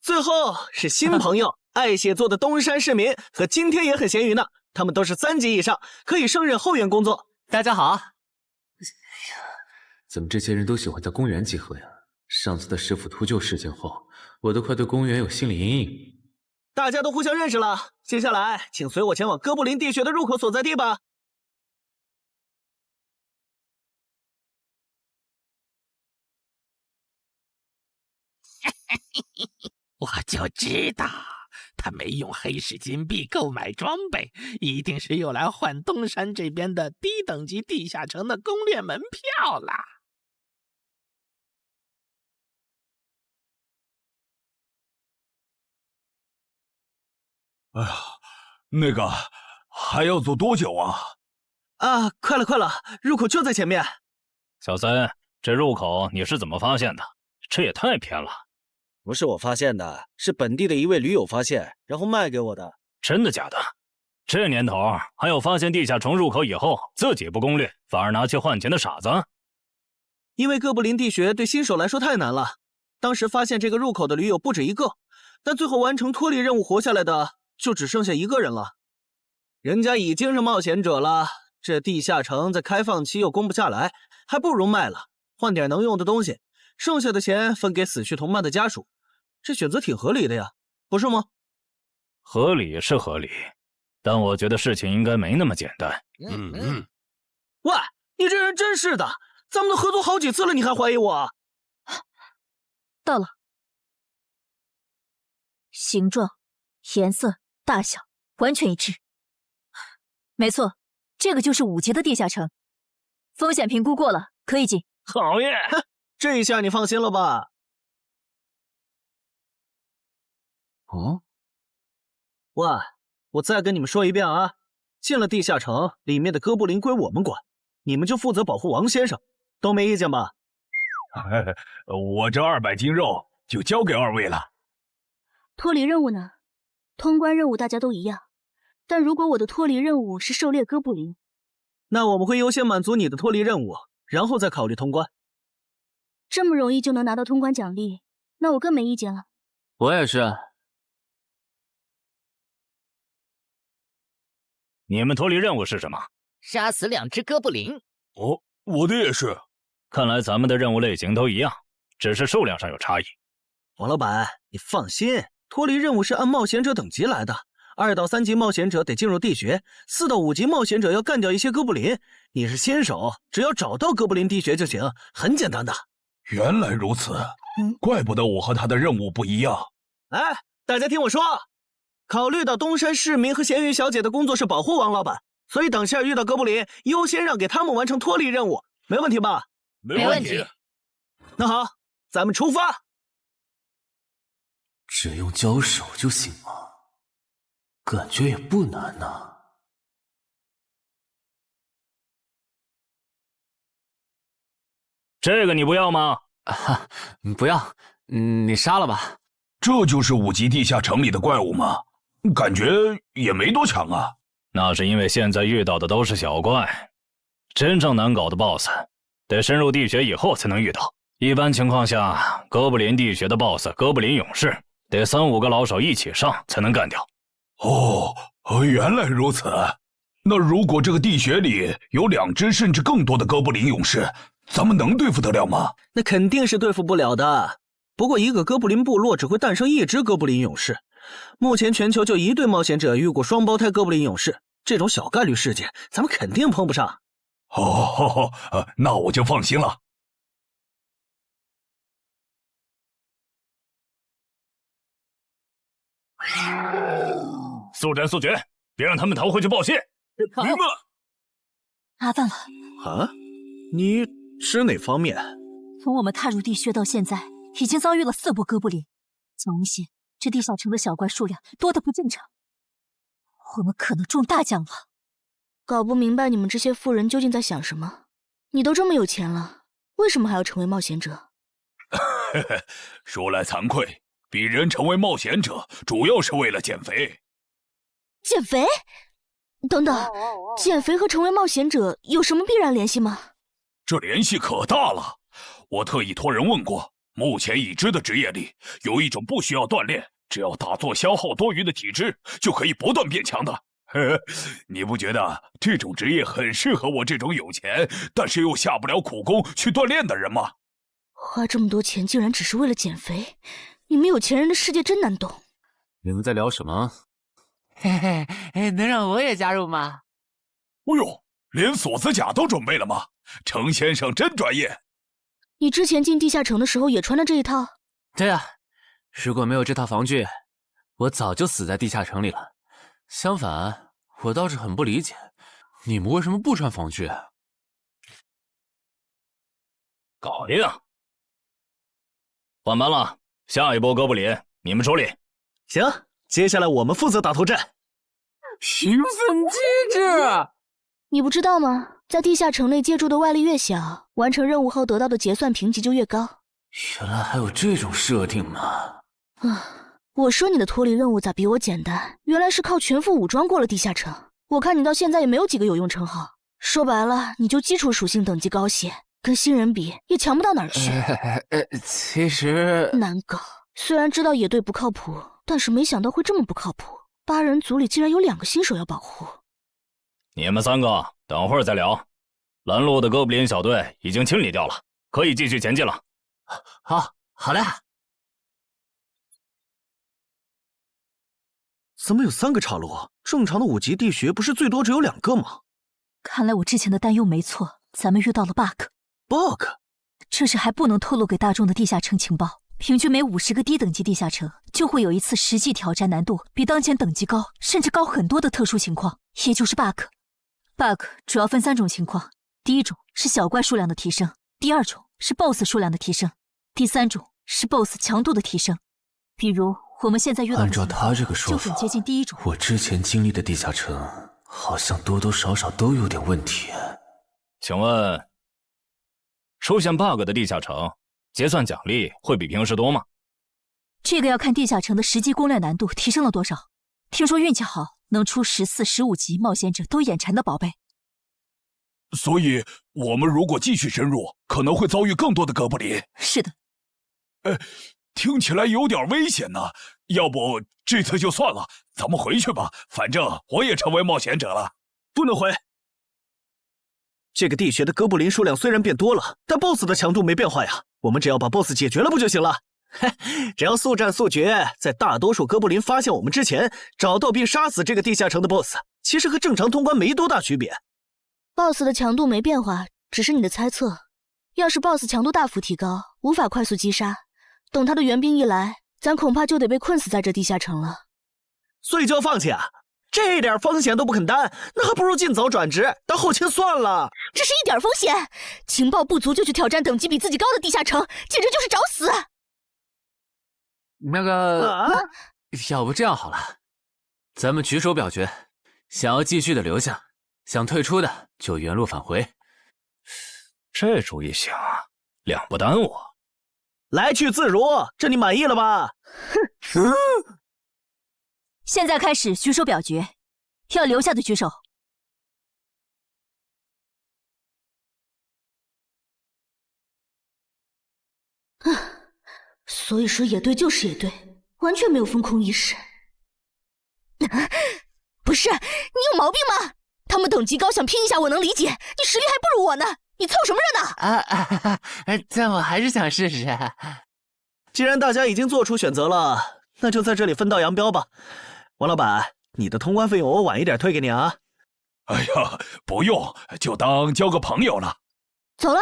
最后是新朋友爱写作的东山市民，和今天也很闲鱼呢。他们都是3级以上，可以胜任后援工作。大家好。怎么这些人都喜欢在公园集合呀？上次的师傅秃鹫事件后，我都快对公园有心理阴影。大家都互相认识了，接下来请随我前往哥布林地穴的入口所在地吧。我就知道他没用黑市金币购买装备，一定是又来换东山这边的低等级地下城的攻略门票啦。哎呀，那个还要走多久啊？啊，快了，入口就在前面。小森，这入口你是怎么发现的？这也太偏了。不是我发现的，是本地的一位驴友发现，然后卖给我的。真的假的？这年头还有发现地下城入口以后自己不攻略，反而拿去换钱的傻子？因为哥布林地穴对新手来说太难了，当时发现这个入口的驴友不止1个，但最后完成脱离任务活下来的就只剩下1个人了。人家已经是冒险者了，这地下城在开放期又攻不下来，还不如卖了，换点能用的东西，剩下的钱分给死去同伴的家属。这选择挺合理的呀，不是吗？合理是合理，但我觉得事情应该没那么简单。喂，你这人真是的，咱们都合作好几次了，你还怀疑我？到了，形状、颜色、大小完全一致。没错，这个就是5级的地下城，风险评估过了，可以进。好耶！这一下你放心了吧？哦，喂，我再跟你们说一遍啊，进了地下城，里面的哥布林归我们管，你们就负责保护王先生，都没意见吧？我这200斤肉就交给2位了。脱离任务呢？通关任务大家都一样，但如果我的脱离任务是狩猎哥布林，那我们会优先满足你的脱离任务，然后再考虑通关。这么容易就能拿到通关奖励，那我更没意见了。我也是。你们脱离任务是什么？杀死2只哥布林。哦，我的也是。看来咱们的任务类型都一样，只是数量上有差异。王老板，你放心，脱离任务是按冒险者等级来的。2到3级冒险者得进入地穴，4到5级冒险者要干掉一些哥布林。你是新手，只要找到哥布林地穴就行，很简单的。原来如此，怪不得我和他的任务不一样。哎，大家听我说。考虑到东山市民和咸鱼小姐的工作是保护王老板，所以等下遇到哥布林，优先让给他们完成脱离任务，没问题吧？没问题。那好，咱们出发。只用交手就行吗？感觉也不难呐。这个你不要吗？不要，你杀了吧。这就是5级地下城里的怪物吗？感觉也没多强啊。那是因为现在遇到的都是小怪，真正难搞的 BOSS 得深入地穴以后才能遇到。一般情况下，哥布林地穴的 BOSS 哥布林勇士得3、5个老手一起上才能干掉。原来如此。那如果这个地穴里有2只甚至更多的哥布林勇士，咱们能对付得了吗？那肯定是对付不了的。不过一个哥布林部落只会诞生1只哥布林勇士，目前全球就1对冒险者遇过双胞胎哥布林勇士，这种小概率事件，咱们肯定碰不上。哦，那我就放心了。速战速决，别让他们逃回去报信。你们麻烦了。啊？你指哪方面？从我们踏入地穴到现在，已经遭遇了4波哥布林。江无心，这地下城的小怪数量多得不正常，我们可能中大奖了。搞不明白你们这些富人究竟在想什么？你都这么有钱了，为什么还要成为冒险者？说来惭愧，鄙人成为冒险者主要是为了减肥。减肥？等等，减肥和成为冒险者有什么必然联系吗？这联系可大了，我特意托人问过，目前已知的职业里有一种不需要锻炼，只要打坐消耗多余的体质就可以不断变强的。你不觉得这种职业很适合我这种有钱但是又下不了苦功去锻炼的人吗？花这么多钱竟然只是为了减肥，你们有钱人的世界真难懂。你们在聊什么？嘿嘿，能让我也加入吗？哎呦，连锁子甲都准备了吗？程先生真专业。你之前进地下城的时候也穿的这一套？对啊，如果没有这套防具，我早就死在地下城里了。相反，我倒是很不理解，你们为什么不穿防具？搞定。换班了，下一波哥布林你们处理。行，接下来我们负责打头阵。评分机制，你不知道吗？在地下城内借助的外力越小，完成任务后得到的结算评级就越高。原来还有这种设定吗？我说你的脱离任务咋比我简单？原来是靠全副武装过了地下城。我看你到现在也没有几个有用称号，说白了，你就基础属性等级高些，跟新人比也强不到哪儿去。其实难搞。虽然知道野队不靠谱，但是没想到会这么不靠谱。8人组里竟然有2个新手要保护。你们3个等会儿再聊。拦路的哥布林小队已经清理掉了，可以继续前进了。好嘞。怎么有3个岔路？正常的5级地穴不是最多只有2个吗？看来我之前的担忧没错，咱们遇到了 bug。这是还不能透露给大众的地下城情报。平均每50个低等级地下城就会有一次实际挑战难度比当前等级高，甚至高很多的特殊情况，也就是 bug。bug 主要分3种情况，第一种是小怪数量的提升，第2种是 BOSS 数量的提升，第3种是 BOSS 强度的提升。比如我们现在遇到的按照他这个说法，就很接近第一种。我之前经历的地下城好像多多少少都有点问题。请问，出现 bug 的地下城结算奖励会比平时多吗？这个要看地下城的实际攻略难度提升了多少。听说运气好能出14、15级冒险者都眼馋的宝贝。所以我们如果继续深入，可能会遭遇更多的哥布林。是的。听起来有点危险呢。要不这次就算了，咱们回去吧。反正我也成为冒险者了。不能回。这个地穴的哥布林数量虽然变多了，但 BOSS 的强度没变化呀。我们只要把 BOSS 解决了不就行了？只要速战速决，在大多数哥布林发现我们之前，找到并杀死这个地下城的 BOSS， 其实和正常通关没多大区别。BOSS 的强度没变化，只是你的猜测。要是 BOSS 强度大幅提高，无法快速击杀，等他的援兵一来，咱恐怕就得被困死在这地下城了。所以就要放弃啊？这点风险都不肯担，那还不如尽早转职当后勤算了。这是一点风险？情报不足就去挑战等级比自己高的地下城，简直就是找死！那个，要不这样好了，咱们举手表决，想要继续的留下，想退出的就原路返回。这主意行，两不耽误。来去自如，这你满意了吧？哼！现在开始举手表决，要留下的举手。所以说野队就是野队，完全没有风控意识。不是，你有毛病吗？他们等级高，想拼一下我能理解，你实力还不如我呢，你凑什么热闹？但我还是想试试。既然大家已经做出选择了，那就在这里分道扬镳吧。王老板，你的通关费用我晚一点退给你啊。哎呀，不用，就当交个朋友了。走了。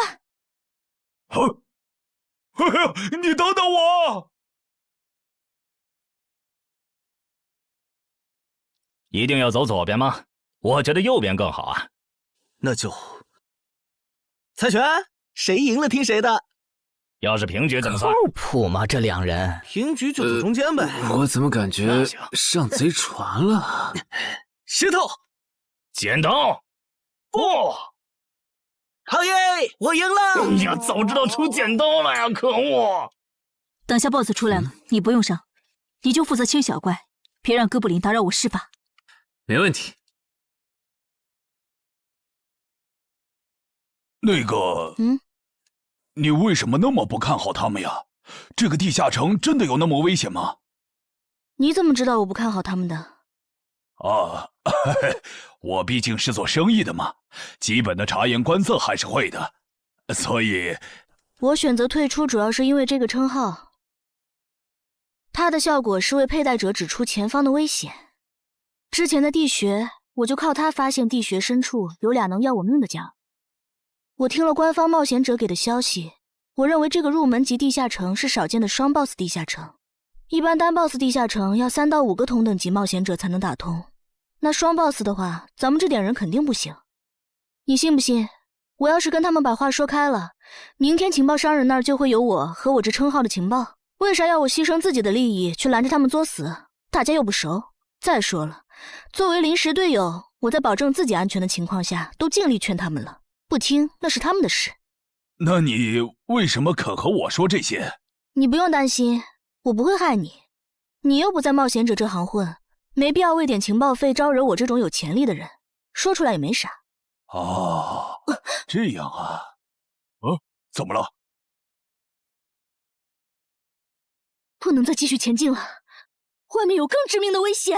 哎呀，你等等我！一定要走左边吗？我觉得右边更好啊。那就猜拳，谁赢了听谁的。要是平局怎么算？靠谱吗？这两人平局就走中间呗。我怎么感觉上贼船了？石头，剪刀，不！好耶，我赢了！哎呀，早知道出剪刀了呀！可恶！等下 BOSS 出来了，你不用上，你就负责清小怪，别让哥布林打扰我施法。没问题。那个，你为什么那么不看好他们呀？这个地下城真的有那么危险吗？你怎么知道我不看好他们的？啊，我毕竟是做生意的嘛，基本的察言观色还是会的，所以我选择退出主要是因为这个称号，它的效果是为佩戴者指出前方的危险。之前的地穴，我就靠它发现地穴深处有俩能要我命的家伙。我听了官方冒险者给的消息，我认为这个入门级地下城是少见的双 BOSS 地下城。一般单 BOSS 地下城要3到5个同等级冒险者才能打通，那双 BOSS 的话，咱们这点人肯定不行。你信不信？我要是跟他们把话说开了，明天情报商人那儿就会有我和我这称号的情报。为啥要我牺牲自己的利益去拦着他们作死？大家又不熟。再说了，作为临时队友，我在保证自己安全的情况下，都尽力劝他们了。不听那是他们的事。那你为什么肯和我说这些？你不用担心，我不会害你。你又不在冒险者这行混，没必要为点情报费招惹我这种有潜力的人。说出来也没啥。哦，这样啊。怎么了？不能再继续前进了，外面有更致命的危险。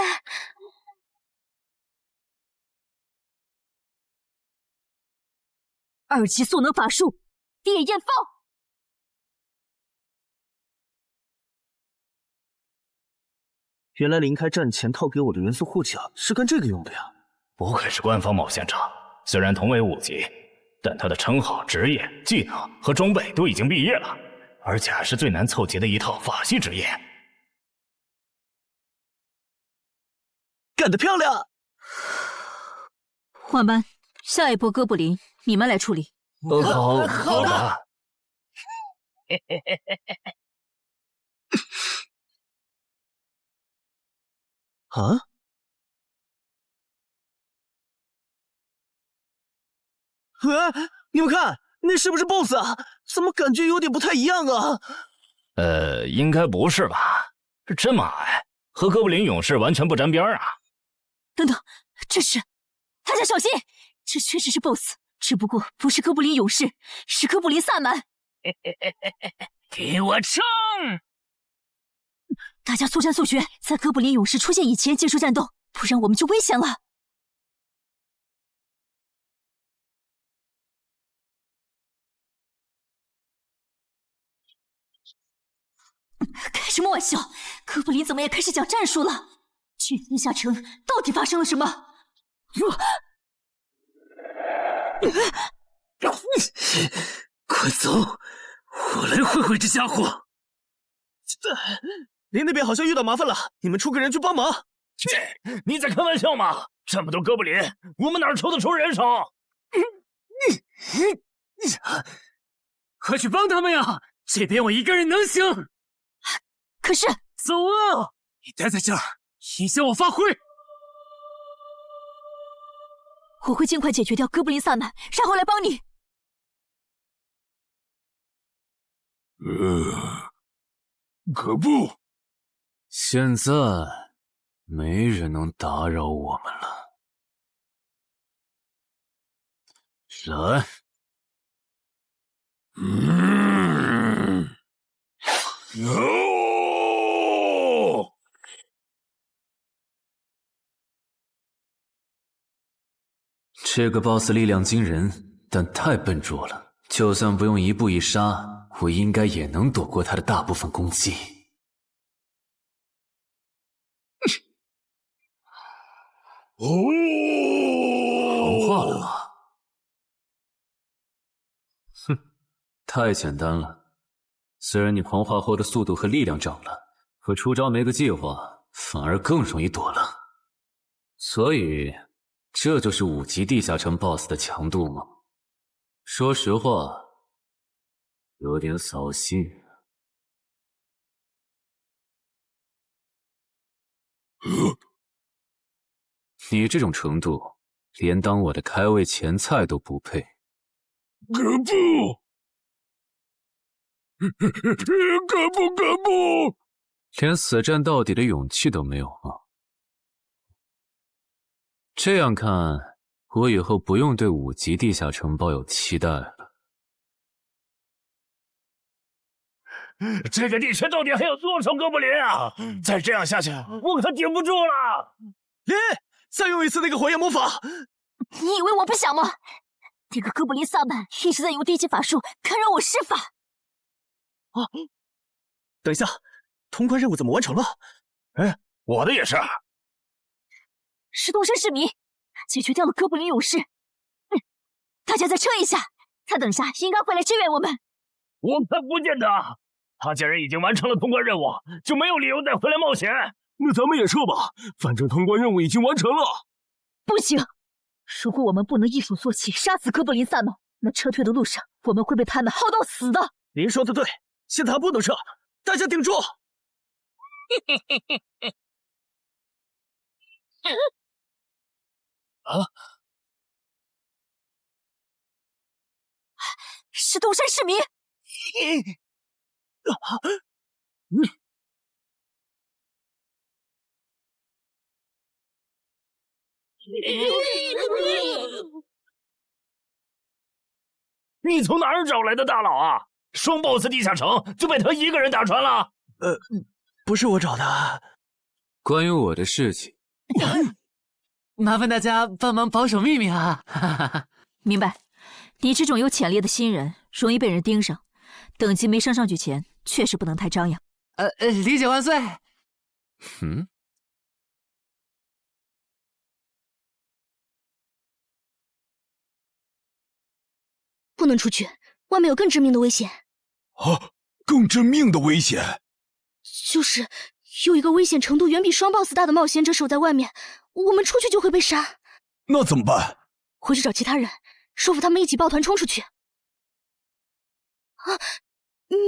2级速能法术，烈焰放。原来林开战前套给我的元素护甲是干这个用的呀！不愧是官方冒险者，虽然同为5级，但他的称号、职业、技能和装备都已经毕业了，而且还是最难凑齐的一套法系职业。干得漂亮！换班，下一波哥布林你们来处理。好的。啊？你们看，那是不是 BOSS 啊？怎么感觉有点不太一样啊？应该不是吧？这么矮，和哥布林勇士完全不沾边啊！等等，这是……大家小心，这确实是 BOSS， 只不过不是哥布林勇士，是哥布林萨满。给我冲！大家速战速决，在哥布林勇士出现以前结束战斗，不然我们就危险了。开什么玩笑！哥布林怎么也开始讲战术了？这地下城到底发生了什么？快走，我来会会这家伙。林那边好像遇到麻烦了，你们出个人去帮忙。你在开玩笑吗？这么多哥布林，我们哪抽得出人手？快去帮他们呀！这边我一个人能行。可是，走啊！你待在这儿，影响我发挥。我会尽快解决掉哥布林萨满，然后来帮你。可不，现在没人能打扰我们了。来，这个 BOSS 力量惊人，但太笨拙了。就算不用一步一杀，我应该也能躲过他的大部分攻击。黄化了吗？哼，太简单了。虽然你黄化后的速度和力量涨了，可出招没个计划，反而更容易躲了。所以，这就是5级地下城 BOSS 的强度吗？说实话，有点扫兴。你这种程度，连当我的开胃前菜都不配。可不！可不！连死战到底的勇气都没有吗？这样看，我以后不用对5级地下城抱有期待了。这个地区到底还有多少哥布林啊？再这样下去，我可顶不住了！林，再用一次那个火焰魔法！你以为我不想吗？这个哥布林萨满一直在用低级法术干扰我施法。啊！等一下，通关任务怎么完成了？哎，我的也是。是东山市民解决掉了哥布林勇士。大家再撑一下，他等下应该会来支援我们。我看不见他，他既然已经完成了通关任务，就没有理由再回来冒险。那咱们也撤吧，反正通关任务已经完成了。不行，如果我们不能一鼓作气杀死哥布林萨满，那撤退的路上我们会被他们耗到死的。您说的对，现在还不能撤，大家顶住！啊！是东山市民。你从哪儿找来的大佬啊？双 BOSS 地下城就被他一个人打穿了？不是我找的。关于我的事情，麻烦大家帮忙保守秘密啊！明白。你这种有潜力的新人，容易被人盯上，等级没升上去前，确实不能太张扬。理解万岁。不能出去，外面有更致命的危险。啊，更致命的危险？就是有一个危险程度远比双 BOSS 大的冒险者守在外面，我们出去就会被杀。那怎么办？回去找其他人，说服他们一起抱团冲出去。啊！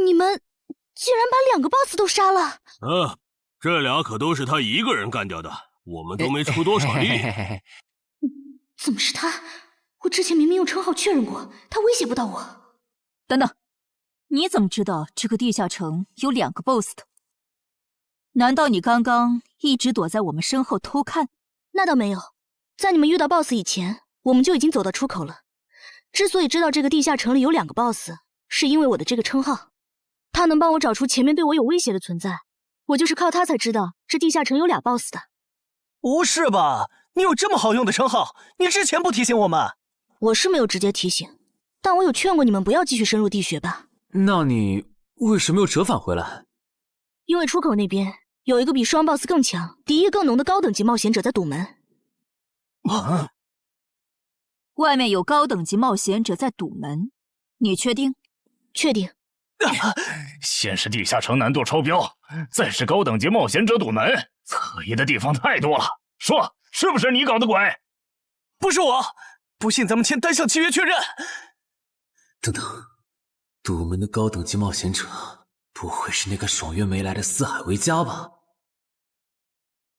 你们竟然把2个 BOSS 都杀了！这俩可都是他一个人干掉的，我们都没出多少力。怎么是他？我之前明明用称号确认过，他威胁不到我。等等，你怎么知道这个地下城有2个 BOSS 的？难道你刚刚一直躲在我们身后偷看？那倒没有，在你们遇到 BOSS 以前，我们就已经走到出口了。之所以知道这个地下城里有2个 BOSS， 是因为我的这个称号，他能帮我找出前面对我有威胁的存在。我就是靠他才知道这地下城有俩 BOSS 的。不是吧？你有这么好用的称号，你之前不提醒我们？我是没有直接提醒，但我有劝过你们不要继续深入地穴吧。那你为什么又折返回来？因为出口那边有一个比双 BOSS 更强、敌意更浓的高等级冒险者在堵门。啊！外面有高等级冒险者在堵门，你确定？确定。先是地下城难度超标，再是高等级冒险者堵门，可疑的地方太多了。说，是不是你搞的鬼？不是我，不信咱们签单项契约确认。等等，堵门的高等级冒险者，不会是那个爽约没来的四海为家吧？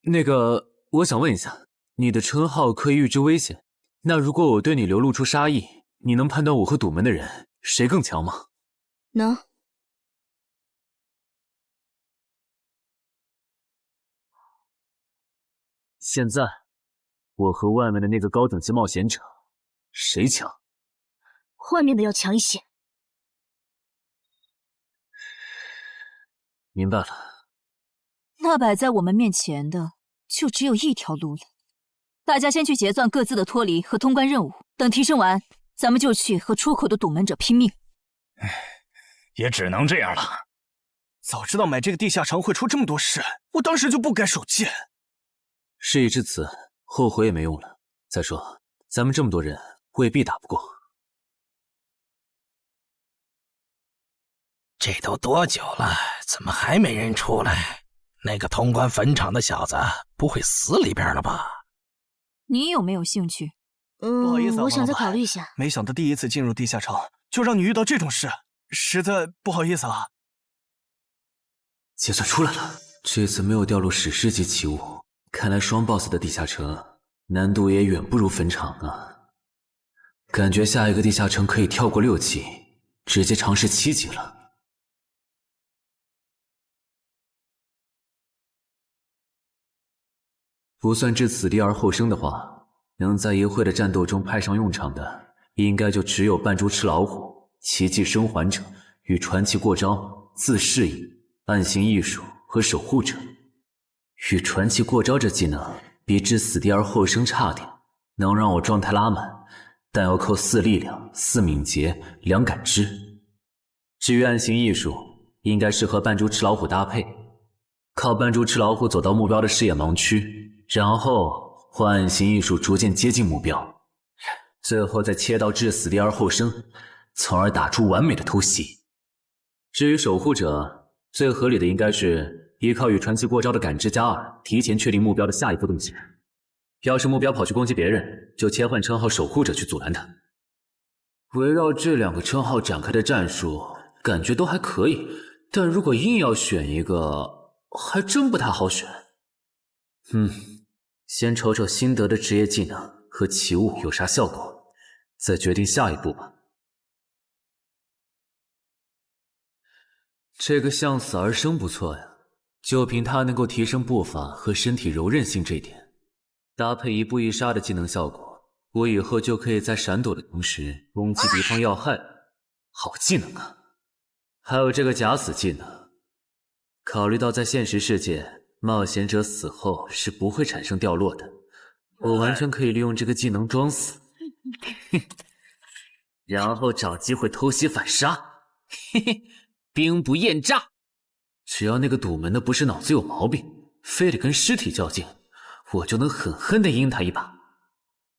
那个，我想问一下，你的称号可以预知危险，那如果我对你流露出杀意，你能判断我和堵门的人谁更强吗？能。现在，我和外面的那个高等级冒险者，谁强？外面的要强一些。明白了。那摆在我们面前的，就只有一条路了。大家先去结算各自的脱离和通关任务，等提升完，咱们就去和出口的堵门者拼命。也只能这样了。早知道买这个地下城会出这么多事，我当时就不该手贱。事已至此，后悔也没用了。再说，咱们这么多人，未必打不过。这都多久了，怎么还没人出来？那个通关坟场的小子不会死里边了吧？你有没有兴趣？不好意思啊，我想再考虑一下。没想到第一次进入地下城，就让你遇到这种事，实在不好意思了。结算出来了，这次没有掉落史诗级奇物，看来双 boss 的地下城难度也远不如坟场啊。感觉下一个地下城可以跳过6级，直接尝试7级了。不算置死地而后生的话，能在一会的战斗中派上用场的，应该就只有扮猪吃老虎、奇迹生还者与传奇过招、自适应、暗行艺术和守护者。与传奇过招这技能比置死地而后生差点，能让我状态拉满，但要扣4力量、4敏捷、2感知。至于暗行艺术，应该是和扮猪吃老虎搭配，靠扮猪吃老虎走到目标的视野盲区，然后换暗行艺术逐渐接近目标，最后再切到置死地而后生，从而打出完美的偷袭。至于守护者，最合理的应该是依靠与传奇过招的感知加2，提前确定目标的下一步动静。要是目标跑去攻击别人，就切换称号守护者去阻拦他。围绕这2个称号展开的战术，感觉都还可以，但如果硬要选一个，还真不太好选。先瞅瞅新得的职业技能和奇物有啥效果，再决定下一步吧。这个向死而生不错呀，就凭它能够提升步伐和身体柔韧性这一点，搭配一步一杀的技能效果，我以后就可以在闪躲的同时攻击敌方要害。好技能啊！还有这个假死技能，考虑到在现实世界冒险者死后是不会产生掉落的，我完全可以利用这个技能装死，然后找机会偷袭反杀，兵不厌诈。只要那个堵门的不是脑子有毛病，非得跟尸体较劲，我就能狠狠地阴他一把。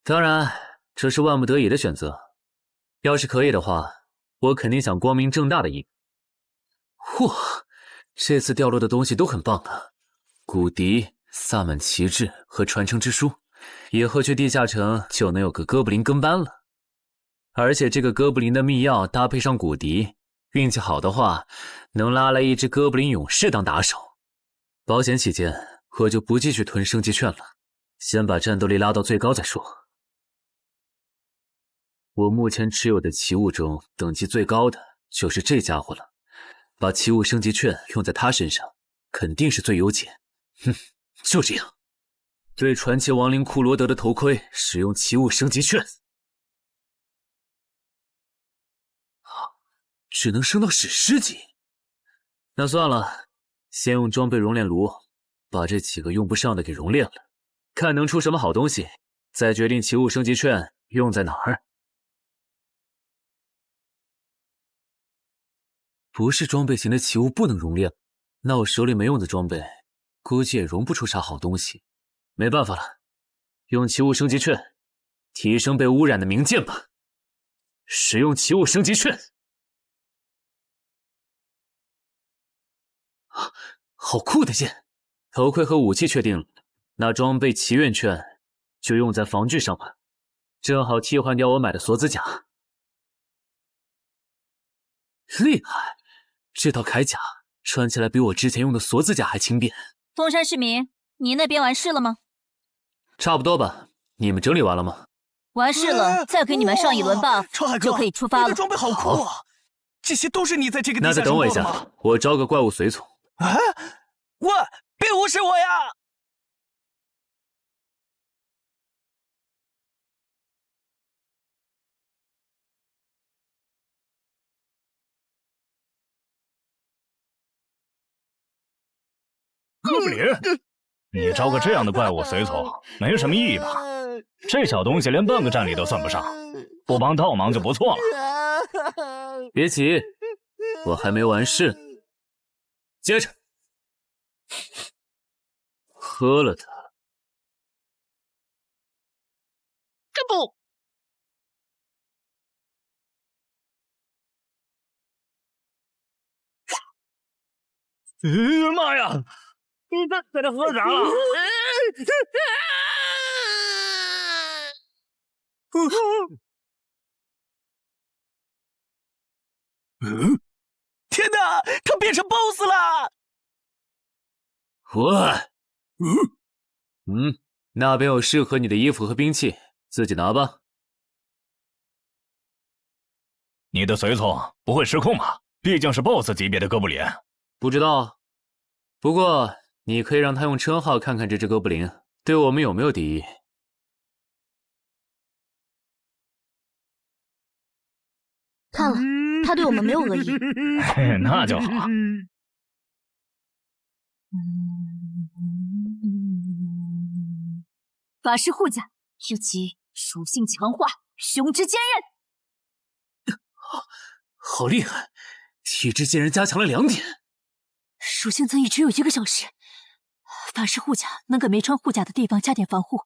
当然，这是万不得已的选择。要是可以的话，我肯定想光明正大的赢。哇，这次掉落的东西都很棒啊！骨笛、萨满旗帜和传承之书，以后去地下城就能有个哥布林跟班了。而且这个哥布林的密钥搭配上骨笛，运气好的话，能拉来一只哥布林勇士当打手。保险起见，我就不继续囤升级券了，先把战斗力拉到最高再说。我目前持有的奇物中，等级最高的就是这家伙了。把奇物升级券用在他身上，肯定是最优解。就这样，对传奇亡灵库罗德的头盔使用奇物升级券。只能升到史诗级。那算了，先用装备熔炼炉把这几个用不上的给熔炼了，看能出什么好东西，再决定奇物升级券用在哪儿。不是装备型的奇物不能熔炼，那我手里没用的装备，估计也熔不出啥好东西。没办法了，用奇物升级券提升被污染的名剑吧。使用奇物升级券。好酷的剑！头盔和武器确定了，那装备祈愿券就用在防具上吧，正好替换掉我买的锁子甲。厉害！这套铠甲穿起来比我之前用的锁子甲还轻便。东山市民，你那边完事了吗？差不多吧，你们整理完了吗？完事了，再给你们上一轮 buff，就可以出发了。你的装备好酷啊！这些都是你在这个地下城那再等我一做的吗？下，我招个怪物随从。啊！喂，别无视我呀！哥布林，你招个这样的怪物随从，没什么意义吧？这小东西连半个战力都算不上，不帮倒忙就不错了。别急，我还没完事。接着，喝了它。妈呀！你在这喝啥了？天哪，他变成 BOSS 了！那边有适合你的衣服和兵器，自己拿吧。你的随从不会失控吧？毕竟是 BOSS 级别的哥布林。不知道，不过你可以让他用称号看看这只哥布林对我们有没有敌意。看了，他对我们没有恶意。那就好。法师护甲，日期属性强化，雄之坚韧。好厉害，体质竟然加强了2点。属性增益只有1个小时。法师护甲能给没穿护甲的地方加点防护，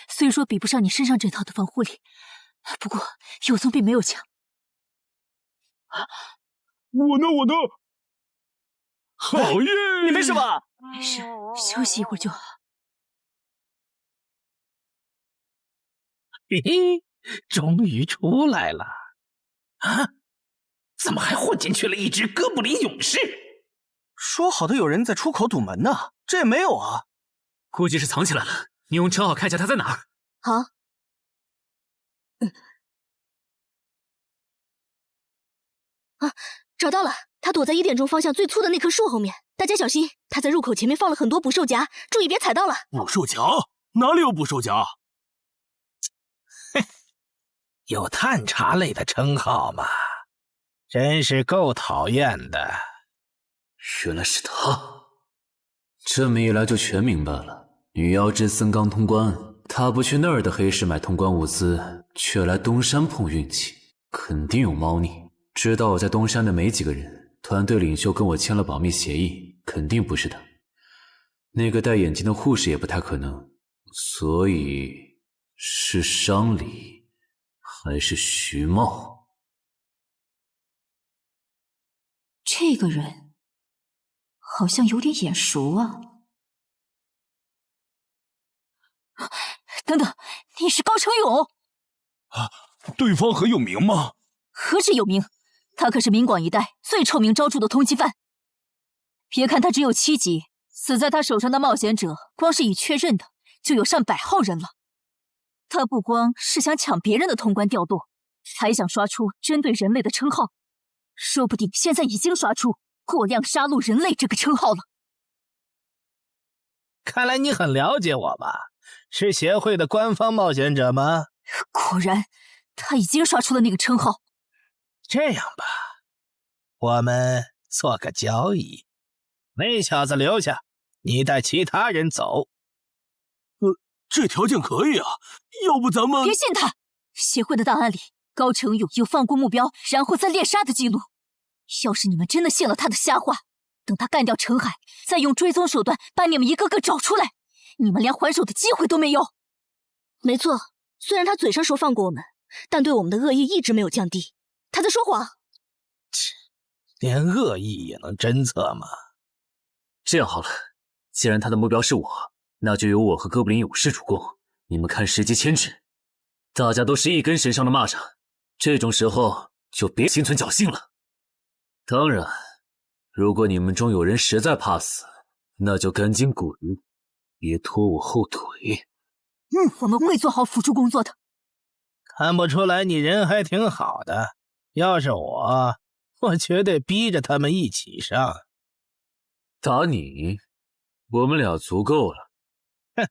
虽说比不上你身上这套的防护力，不过有总比没有强。我呢？好耶！你没事吧？没事，休息一会儿就好。嘿嘿，终于出来了！啊，怎么还混进去了一只哥布林勇士？说好的有人在出口堵门呢，这也没有啊。估计是藏起来了，你用称号看一下他在哪儿。好。找到了，他躲在1点钟方向最粗的那棵树后面，大家小心，他在入口前面放了很多捕兽夹，注意别踩到了。捕兽夹？哪里有捕兽夹？哼，有探查类的称号吗？真是够讨厌的。原来是他，这么一来就全明白了。女妖之森刚通关，他不去那儿的黑市买通关物资，却来东山碰运气，肯定有猫腻。知道我在东山的没几个人，团队领袖跟我签了保密协议，肯定不是他。那个戴眼镜的护士也不太可能，所以是商礼还是徐茂？这个人好像有点眼熟啊！等等，你是高成勇？啊，对方很有名吗？何止有名，他可是明广一带最臭名昭著的通缉犯。别看他只有7级，死在他手上的冒险者，光是已确认的就有上百号人了。他不光是想抢别人的通关调度，还想刷出针对人类的称号，说不定现在已经刷出过量杀戮人类这个称号了。看来你很了解我吧？是协会的官方冒险者吗？果然，他已经刷出了那个称号。这样吧，我们做个交易，那小子留下，你带其他人走。这条件可以啊，要不咱们……别信他！协会的档案里，高成勇有放过目标然后再猎杀的记录。要是你们真的信了他的瞎话，等他干掉陈海，再用追踪手段把你们一个个找出来，你们连还手的机会都没有。没错，虽然他嘴上说放过我们，但对我们的恶意一直没有降低。他在说谎。切，连恶意也能侦测吗？这样好了，既然他的目标是我，那就由我和哥布林勇士主攻，你们看时机牵制。大家都是一根绳上的蚂蚱，这种时候就别心存侥幸了。当然，如果你们中有人实在怕死，那就赶紧滚，别拖我后腿。我们会做好辅助工作的。看不出来你人还挺好的。要是我绝对逼着他们一起上。打你，我们俩足够了。哼，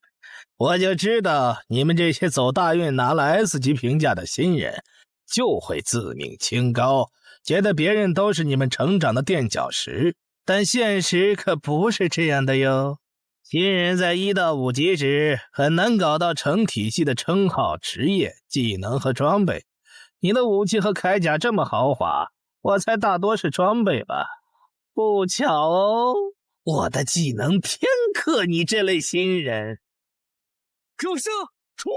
我就知道你们这些走大运拿了 S 级评价的新人，就会自命清高，觉得别人都是你们成长的垫脚石。但现实可不是这样的哟。新人在1到5级时很难搞到成体系的称号、职业、技能和装备。你的武器和铠甲这么豪华，我猜大多是装备吧。不巧哦，我的技能偏克你这类新人。可是出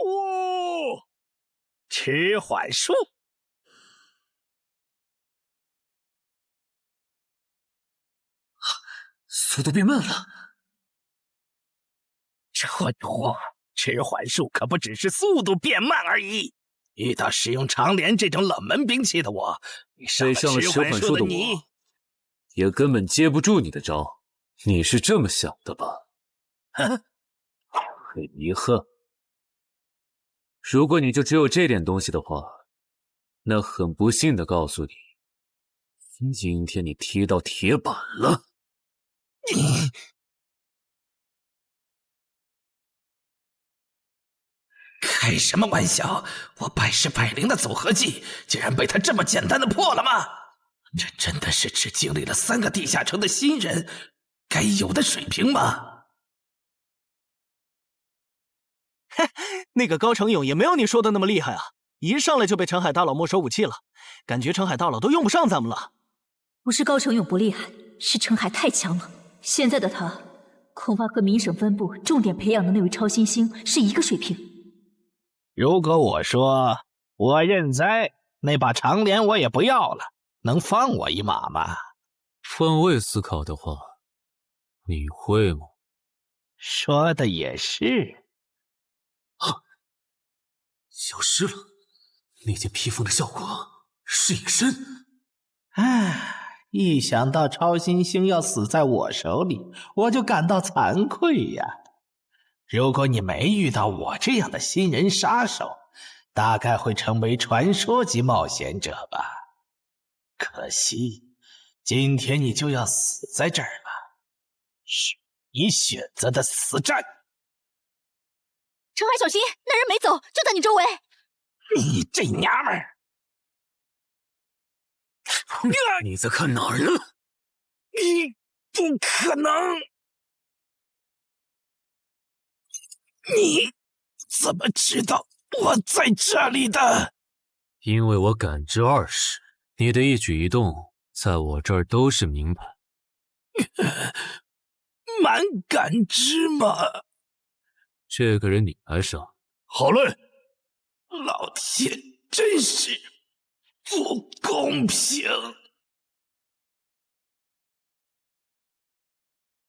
迟缓术。速度变慢了。蠢货，迟缓术可不只是速度变慢而已。遇到使用长镰这种冷门兵器的我，被上了迟缓术的我，也根本接不住你的招。你是这么想的吧？很遗憾，如果你就只有这点东西的话，那很不幸的告诉你，今天你踢到铁板了。开什么玩笑！我百试百灵的组合技，竟然被他这么简单的破了吗？这真的是只经历了3个地下城的新人该有的水平吗？嘿，那个高成勇也没有你说的那么厉害啊！一上来就被陈海大佬没收武器了，感觉陈海大佬都用不上咱们了。不是高成勇不厉害，是陈海太强了。现在的他，恐怕和明省分部重点培养的那位超新星是一个水平。如果我说我认栽，那把长镰我也不要了，能放我一马吗？换位思考的话，你会吗？说的也是。消失了，那件披风的效果是隐身。唉，一想到超新星要死在我手里，我就感到惭愧呀。如果你没遇到我这样的新人杀手，大概会成为传说级冒险者吧。可惜，今天你就要死在这儿了，是你选择的死战。陈海，小心，那人没走，就在你周围。你这娘们儿！你在看哪儿呢？你不可能！你怎么知道我在这里的？因为我感知20，你的一举一动在我这儿都是明白。蛮感知吗？这个人你来上。好嘞。老天，真是不公平！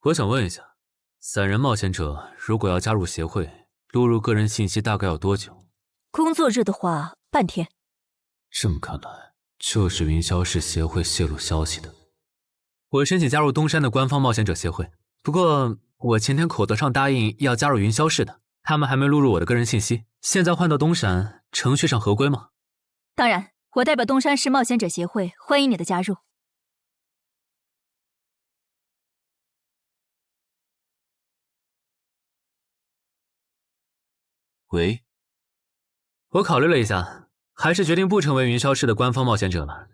我想问一下，3人冒险者如果要加入协会，录入个人信息大概要多久？工作日的话，半天。这么看来，就是云霄市协会泄露消息的。我申请加入东山的官方冒险者协会，不过我前天口头上答应要加入云霄市的，他们还没录入我的个人信息。现在换到东山，程序上合规吗？当然，我代表东山市冒险者协会欢迎你的加入。喂，我考虑了一下，还是决定不成为云霄市的官方冒险者了。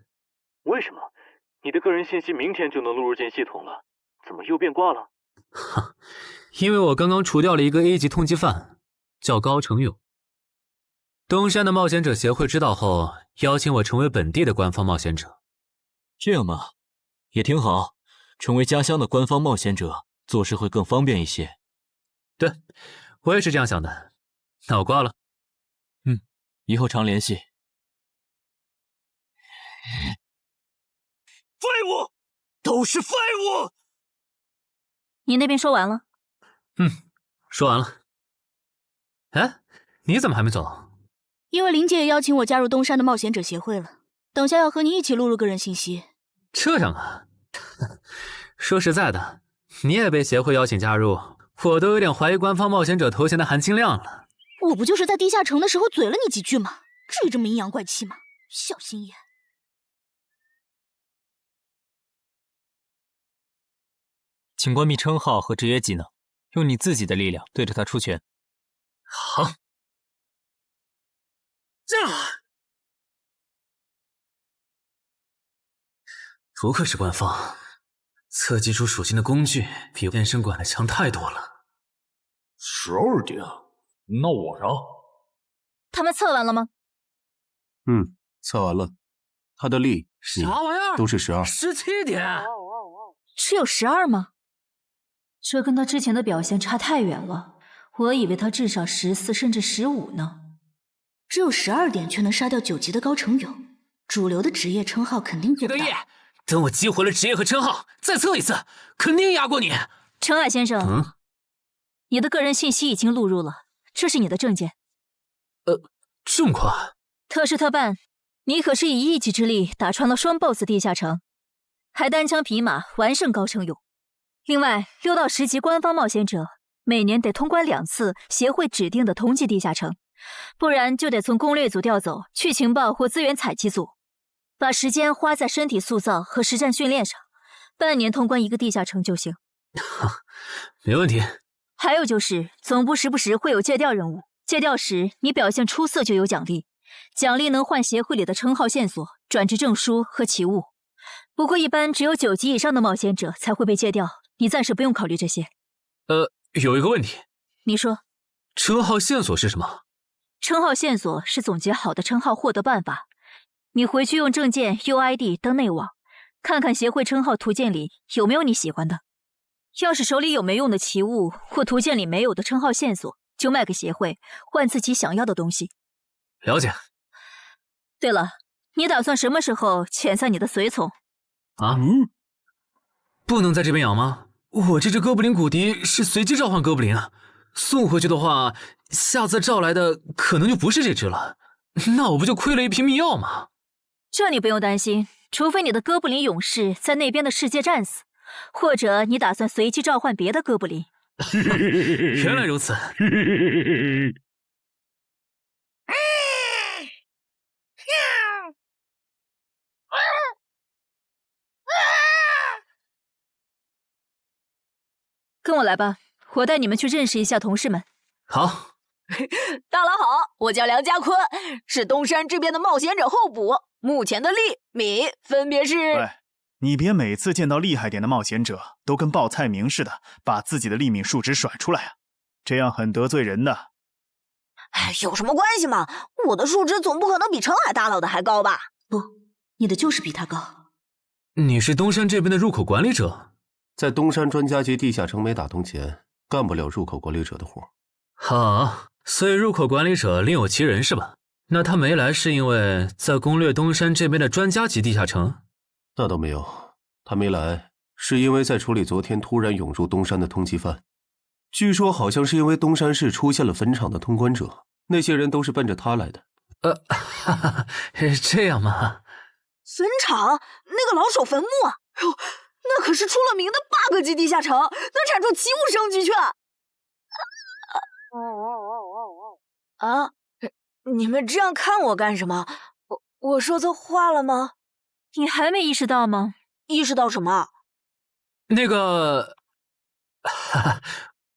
为什么？你的个人信息明天就能录入进系统了，怎么又变卦了？哈，因为我刚刚除掉了一个 A 级通缉犯，叫高成勇。东山的冒险者协会知道后，邀请我成为本地的官方冒险者。这样嘛，也挺好，成为家乡的官方冒险者，做事会更方便一些。对，我也是这样想的。那我挂了。以后常联系。废物，都是废物！你那边说完了？说完了。哎，你怎么还没走？因为林姐也邀请我加入东山的冒险者协会了，等下要和你一起录入个人信息。这样啊？说实在的，你也被协会邀请加入，我都有点怀疑官方冒险者头衔的含金量了。我不就是在地下城的时候嘴了你几句吗？至于这么阴阳怪气吗？小心眼。请关闭称号和制约技能，用你自己的力量对着他出拳。好。不愧是官方，测基础属性的工具比健身馆的强太多了。12点，那我呢？他们测完了吗？测完了，他的力、啥玩意儿都是12。17点，只有12吗？这跟他之前的表现差太远了，我以为他至少14甚至15呢。只有12点却能杀掉9级的高成勇，主流的职业称号肯定做不到。这个月等我激活了职业和称号，再测一次，肯定压过你。陈海先生，你的个人信息已经录入了，这是你的证件。这么快？特事特办，你可是以一己之力打穿了双 BOSS 地下城，还单枪匹马完胜高成勇。另外，6到10级官方冒险者每年得通关2次协会指定的同级地下城，不然就得从攻略组调走去情报或资源采集组，把时间花在身体塑造和实战训练上，半年通关一个地下城就行。没问题。还有就是总部时不时会有借调任务，借调时你表现出色就有奖励，奖励能换协会里的称号线索、转职证书和奇物。不过一般只有9级以上的冒险者才会被借调，你暂时不用考虑这些。有一个问题。你说。称号线索是什么？称号线索是总结好的称号获得办法，你回去用证件 UID 登内网，看看协会称号图鉴里有没有你喜欢的。要是手里有没用的奇物或图鉴里没有的称号线索，就卖给协会，换自己想要的东西。了解。对了，你打算什么时候遣散你的随从？不能在这边养吗？我这只哥布林骨笛是随机召唤哥布林啊，送回去的话，下次召来的可能就不是这只了，那我不就亏了一瓶秘药吗？这你不用担心，除非你的哥布林勇士在那边的世界战死，或者你打算随机召唤别的哥布林。原来如此。跟我来吧，我带你们去认识一下同事们。好。大佬好，我叫梁家坤，是东山这边的冒险者候补，目前的力米分别是。喂，你别每次见到厉害点的冒险者都跟报菜名似的，把自己的力米数值甩出来啊，这样很得罪人的。有什么关系嘛？我的数值总不可能比澄海大佬的还高吧？不，你的就是比他高。你是东山这边的入口管理者？在东山专家级地下城没打通前，干不了入口管理者的活。好，所以入口管理者另有其人是吧？那他没来是因为在攻略东山这边的专家级地下城？那倒没有，他没来是因为在处理昨天突然涌入东山的通缉犯。据说好像是因为东山市出现了坟场的通关者，那些人都是奔着他来的。这样吗？坟场那个老手坟墓啊，哟，那可是出了名的 bug 级地下城，能产出奇物升级券。你们这样看我干什么？我说错话了吗？你还没意识到吗？意识到什么？那个，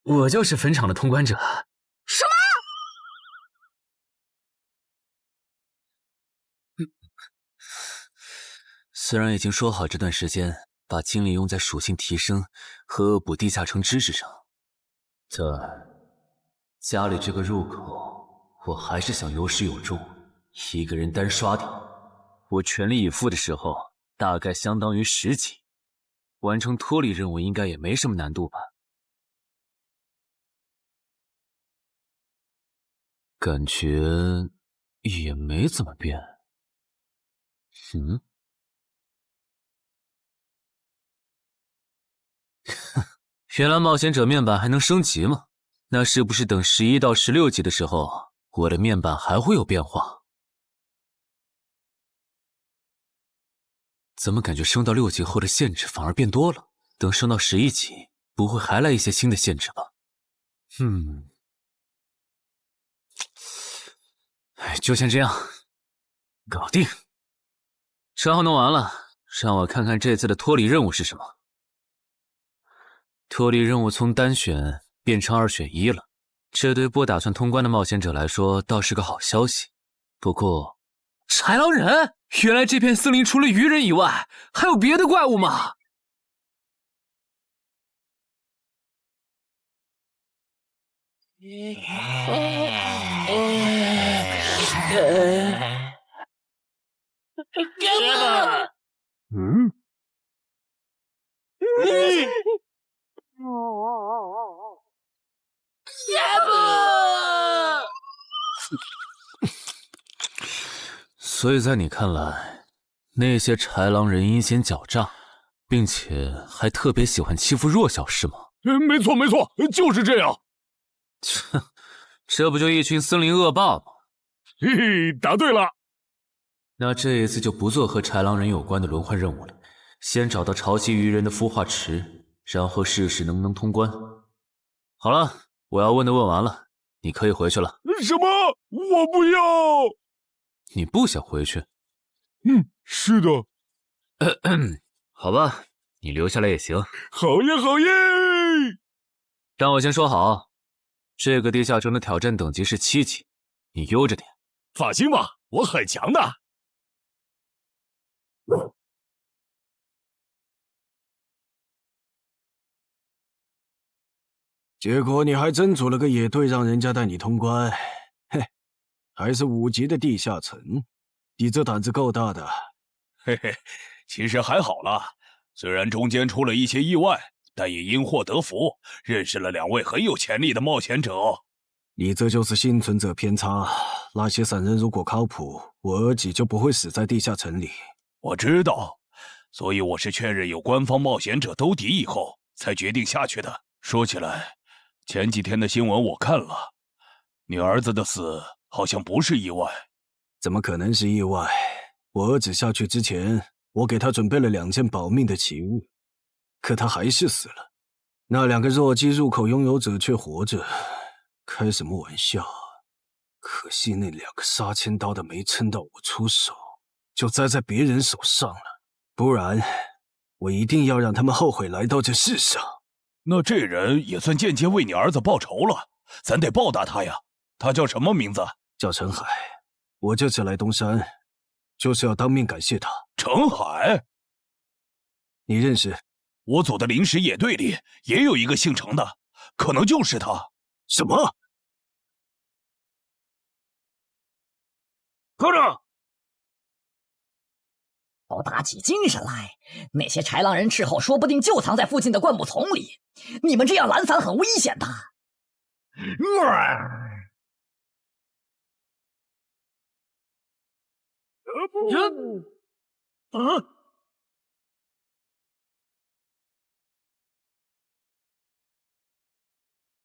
我就是坟场的通关者。什么？虽然已经说好这段时间把精力用在属性提升和恶补地下城知识上，但家里这个入口，我还是想有始有终，一个人单刷掉。我全力以赴的时候，大概相当于10级，完成脱离任务应该也没什么难度吧？感觉也没怎么变。原来冒险者面板还能升级吗？那是不是等11到16级的时候，我的面板还会有变化？怎么感觉升到6级后的限制反而变多了？等升到11级，不会还来一些新的限制吧？就先这样，搞定。称号弄完了，让我看看这次的脱离任务是什么。脱离任务从单选变成2选1了，这对不打算通关的冒险者来说倒是个好消息。不过，豺狼人，原来这片森林除了鱼人以外，还有别的怪物吗？所以在你看来，那些豺狼人阴险狡诈，并且还特别喜欢欺负弱小，是吗？没错没错，就是这样。切，这不就一群森林恶霸吗？嘿嘿，答对了。那这一次就不做和豺狼人有关的轮换任务了，先找到潮汐鱼人的孵化池，然后试试能不能通关。好了，我要问的问完了，你可以回去了。什么？我不要！你不想回去？是的。好吧，你留下来也行。好耶，好耶！但我先说好，这个地下城的挑战等级是7级，你悠着点。放心吧，我很强的。结果你还真组了个野队，让人家带你通关。嘿，还是5级的地下城，你这胆子够大的。嘿嘿，其实还好啦，虽然中间出了一些意外，但也因祸得福，认识了2位很有潜力的冒险者。你这就是幸存者偏差。那些散人如果靠谱，我儿己就不会死在地下城里。我知道，所以我是确认有官方冒险者兜底以后，才决定下去的。说起来，前几天的新闻我看了，你儿子的死好像不是意外。怎么可能是意外？我儿子下去之前，我给他准备了2件保命的奇物，可他还是死了。那2个弱鸡入口拥有者却活着，开什么玩笑？可惜那2个杀千刀的没撑到我出手，就栽在别人手上了。不然，我一定要让他们后悔来到这世上。那这人也算间接为你儿子报仇了，咱得报答他呀。他叫什么名字？叫陈海。我这次来东山，就是要当面感谢他。陈海？你认识？我组的临时野队里也有一个姓陈的，可能就是他。什么？科长，都打起精神来！那些豺狼人斥候说不定就藏在附近的灌木丛里，你们这样懒散很危险的。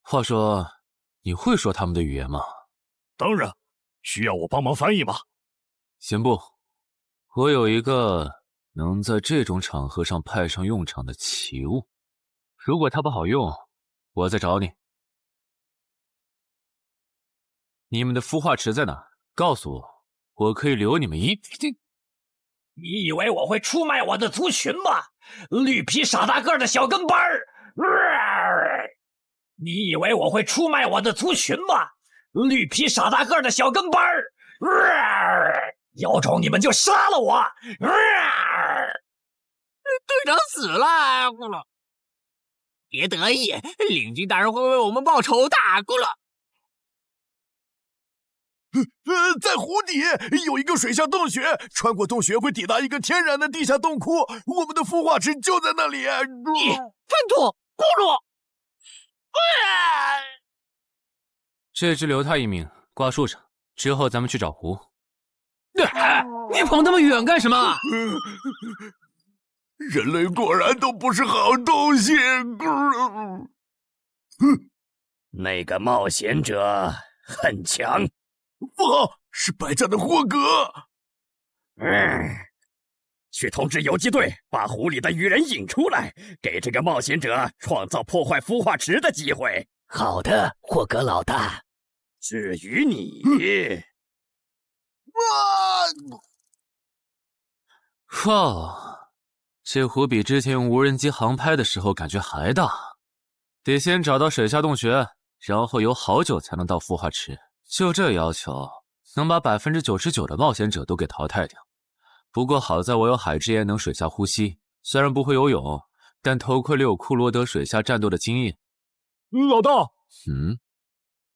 话说，你会说他们的语言吗？当然，需要我帮忙翻译吗？先不，我有一个能在这种场合上派上用场的奇物，如果它不好用，我再找你。你们的孵化池在哪？告诉我，我可以留你们一。你以为我会出卖我的族群吗？绿皮傻大个的小跟班儿！你以为我会出卖我的族群吗？绿皮傻大个的小跟班儿！有种你们就杀了我！队长死了，别得意，领军大人会为我们报仇的，在湖底有一个水下洞穴，穿过洞穴会抵达一个天然的地下洞窟，我们的孵化池就在那里。粪土，咕噜！这只留他一命，挂树上。之后咱们去找湖。你跑那么远干什么？人类果然都不是好东西。那个冒险者很强。不好，是白战的霍格。去通知游击队，把湖里的鱼人引出来，给这个冒险者创造破坏孵化池的机会。好的，霍格老大。至于你，哇，这湖比之前用无人机航拍的时候感觉还大。得先找到水下洞穴，然后游好久才能到孵化池。就这要求，能把99%的冒险者都给淘汰掉。不过好在我有海之炎能水下呼吸，虽然不会游泳，但头盔里有库罗德水下战斗的经验。老大，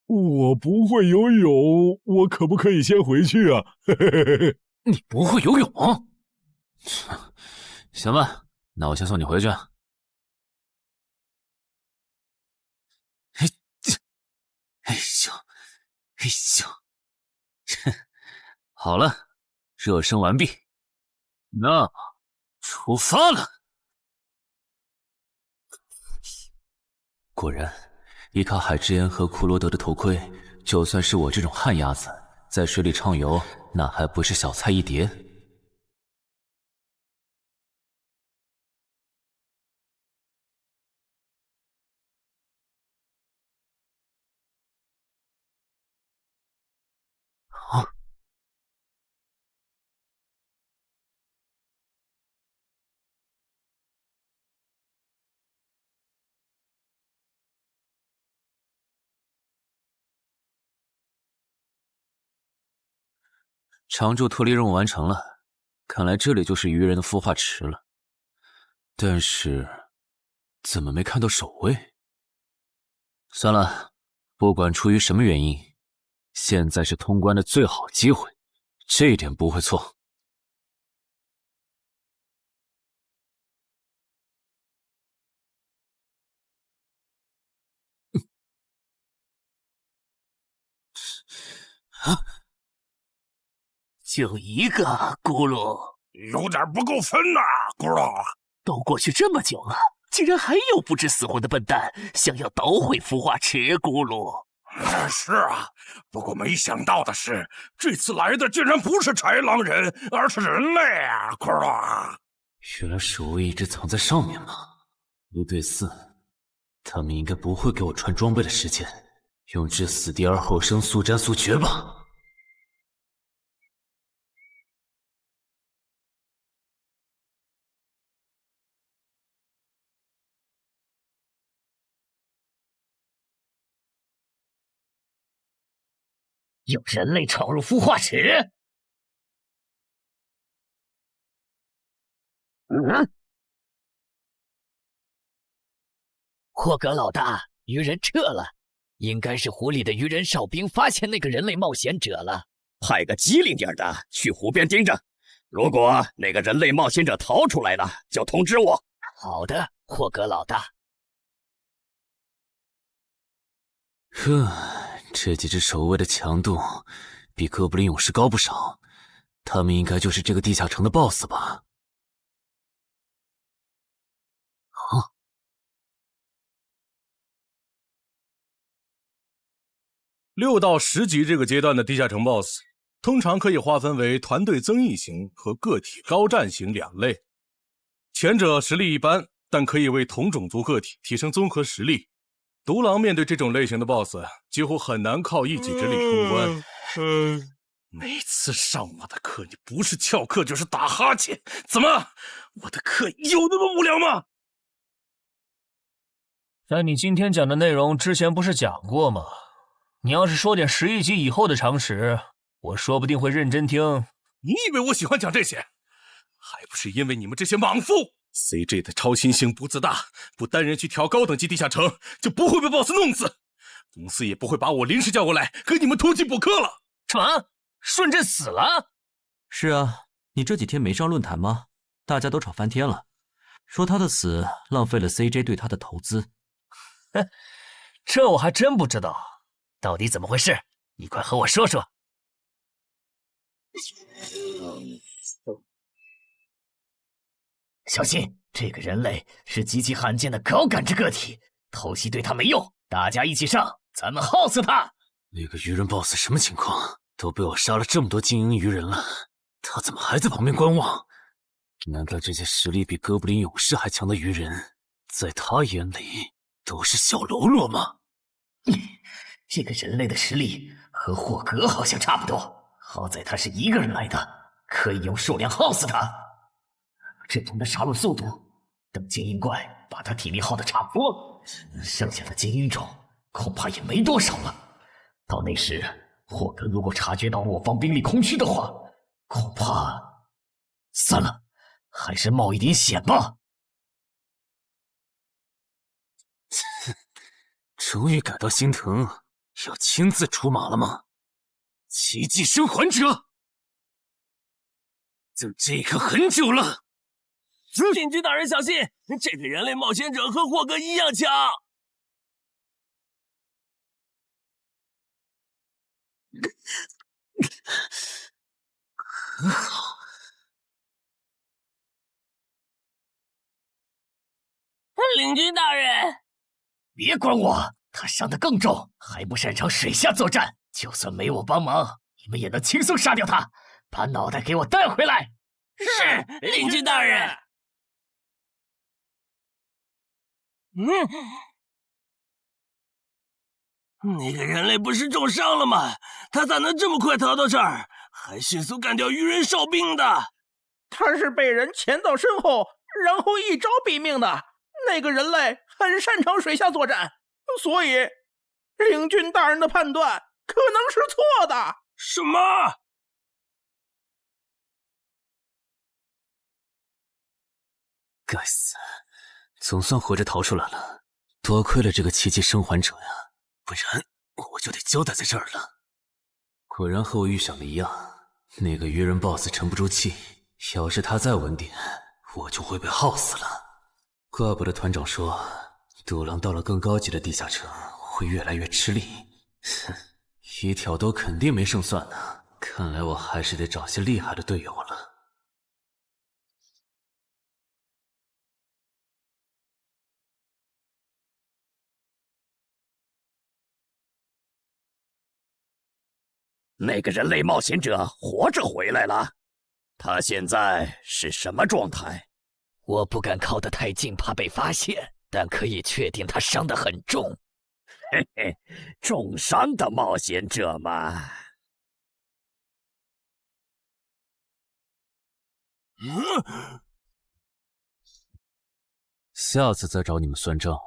我不会游泳，我可不可以先回去啊？你不会游泳？行吧，那我先送你回去。哎呦，好了，热身完毕。那么，出发了。果然，依靠海之岩和库罗德的头盔，就算是我这种旱鸭子，在水里畅游，那还不是小菜一碟？啊！常驻脱离任务完成了，看来这里就是鱼人的孵化池了。但是，怎么没看到守卫？算了，不管出于什么原因，现在是通关的最好机会，这一点不会错。啊！就一个咕噜，有点不够分呐，咕噜。都过去这么久了，竟然还有不知死活的笨蛋想要捣毁孵化池，咕噜。是啊，不过没想到的是，这次来的竟然不是豺狼人，而是人类啊，咕噜。原来守卫一直藏在上面吗？1对4，他们应该不会给我穿装备的时间，用至死地而后生，速战速决吧。有人类闯入孵化池！霍格老大，鱼人撤了，应该是湖里的鱼人哨兵发现那个人类冒险者了。派个机灵点的去湖边盯着，如果那个人类冒险者逃出来了，就通知我。好的，霍格老大。这几只守卫的强度比哥布林勇士高不少，他们应该就是这个地下城的 BOSS 吧？啊！6到10级这个阶段的地下城 BOSS， 通常可以划分为团队增益型和个体高战型2类。前者实力一般，但可以为同种族个体提升综合实力。独狼面对这种类型的 BOSS， 几乎很难靠一己之力通关。每次上我的课，你不是翘课就是打哈欠，怎么？我的课有那么无聊吗？但你今天讲的内容之前不是讲过吗？你要是说点11级以后的常识，我说不定会认真听。你以为我喜欢讲这些？还不是因为你们这些莽夫！CJ 的超新星不自大，不单人去调高等级地下城，就不会被 BOSS 弄死。公司也不会把我临时叫过来跟你们突击补课了。什么？顺治死了？是啊，你这几天没上论坛吗？大家都吵翻天了，说他的死浪费了 CJ 对他的投资。哼，这我还真不知道，到底怎么回事？你快和我说说。小心，这个人类是极其罕见的高感知个体，偷袭对他没用，大家一起上，咱们耗死他！那个鱼人 BOSS 什么情况？都被我杀了这么多精英鱼人了，他怎么还在旁边观望？难道这些实力比哥布林勇士还强的鱼人，在他眼里都是小喽啰吗？这个人类的实力和霍格好像差不多，好在他是一个人来的，可以用数量耗死他。这种的杀戮速度，等精英怪把他体力耗得差不多了，剩下的精英种恐怕也没多少了。到那时，霍格如果察觉到我方兵力空虚的话，恐怕……算了，还是冒一点险吧。终于感到心疼，要亲自出马了吗？奇迹生还者，等这一刻很久了。禁军大人小心，这个人类冒险者和霍格一样强。很好，领军大人，别管我，他伤得更重，还不擅长水下作战。就算没我帮忙，你们也能轻松杀掉他。把脑袋给我带回来。是，领军大人。那个人类不是重伤了吗？他咋能这么快逃到这儿，还迅速干掉鱼人哨兵的？他是被人潜到身后，然后一招毙命的。那个人类很擅长水下作战，所以领军大人的判断可能是错的。什么？该死，总算活着逃出来了，多亏了这个奇迹生还者呀，不然我就得交代在这儿了。果然和我预想的一样，那个鱼人 BOSS 沉不住气，要是他再稳点，我就会被耗死了。怪不得团长说，独狼到了更高级的地下城会越来越吃力。哼，一挑多肯定没胜算呢。看来我还是得找些厉害的队友了。那个人类冒险者活着回来了，他现在是什么状态？我不敢靠得太近，怕被发现，但可以确定他伤得很重。嘿嘿，重伤的冒险者嘛。下次再找你们算账。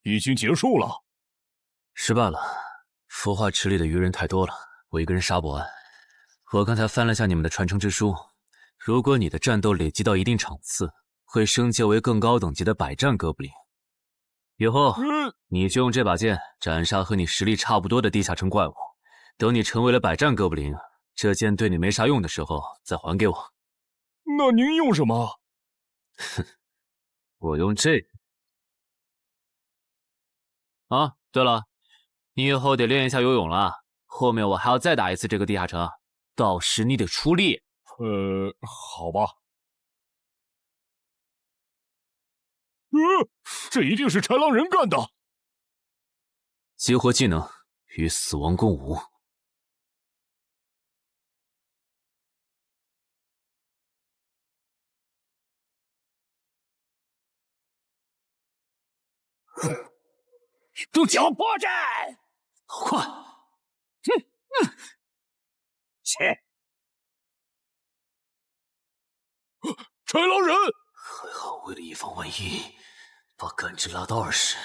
已经结束了。失败了，孵化池里的鱼人太多了，我一个人杀不完。我刚才翻了下你们的传承之书，如果你的战斗累积到一定场次，会升阶为更高等级的百战哥布林。以后，你就用这把剑斩杀和你实力差不多的地下城怪物。等你成为了百战哥布林，这剑对你没啥用的时候，再还给我。那您用什么？哼，我用这个。啊，对了，你以后得练一下游泳了。后面我还要再打一次这个地下城，到时你得出力。好吧。这一定是豺狼人干的。激活技能，与死亡共舞。动脚破绽，好快！切！豺狼人，还好，为了以防万一，把感知拉到20，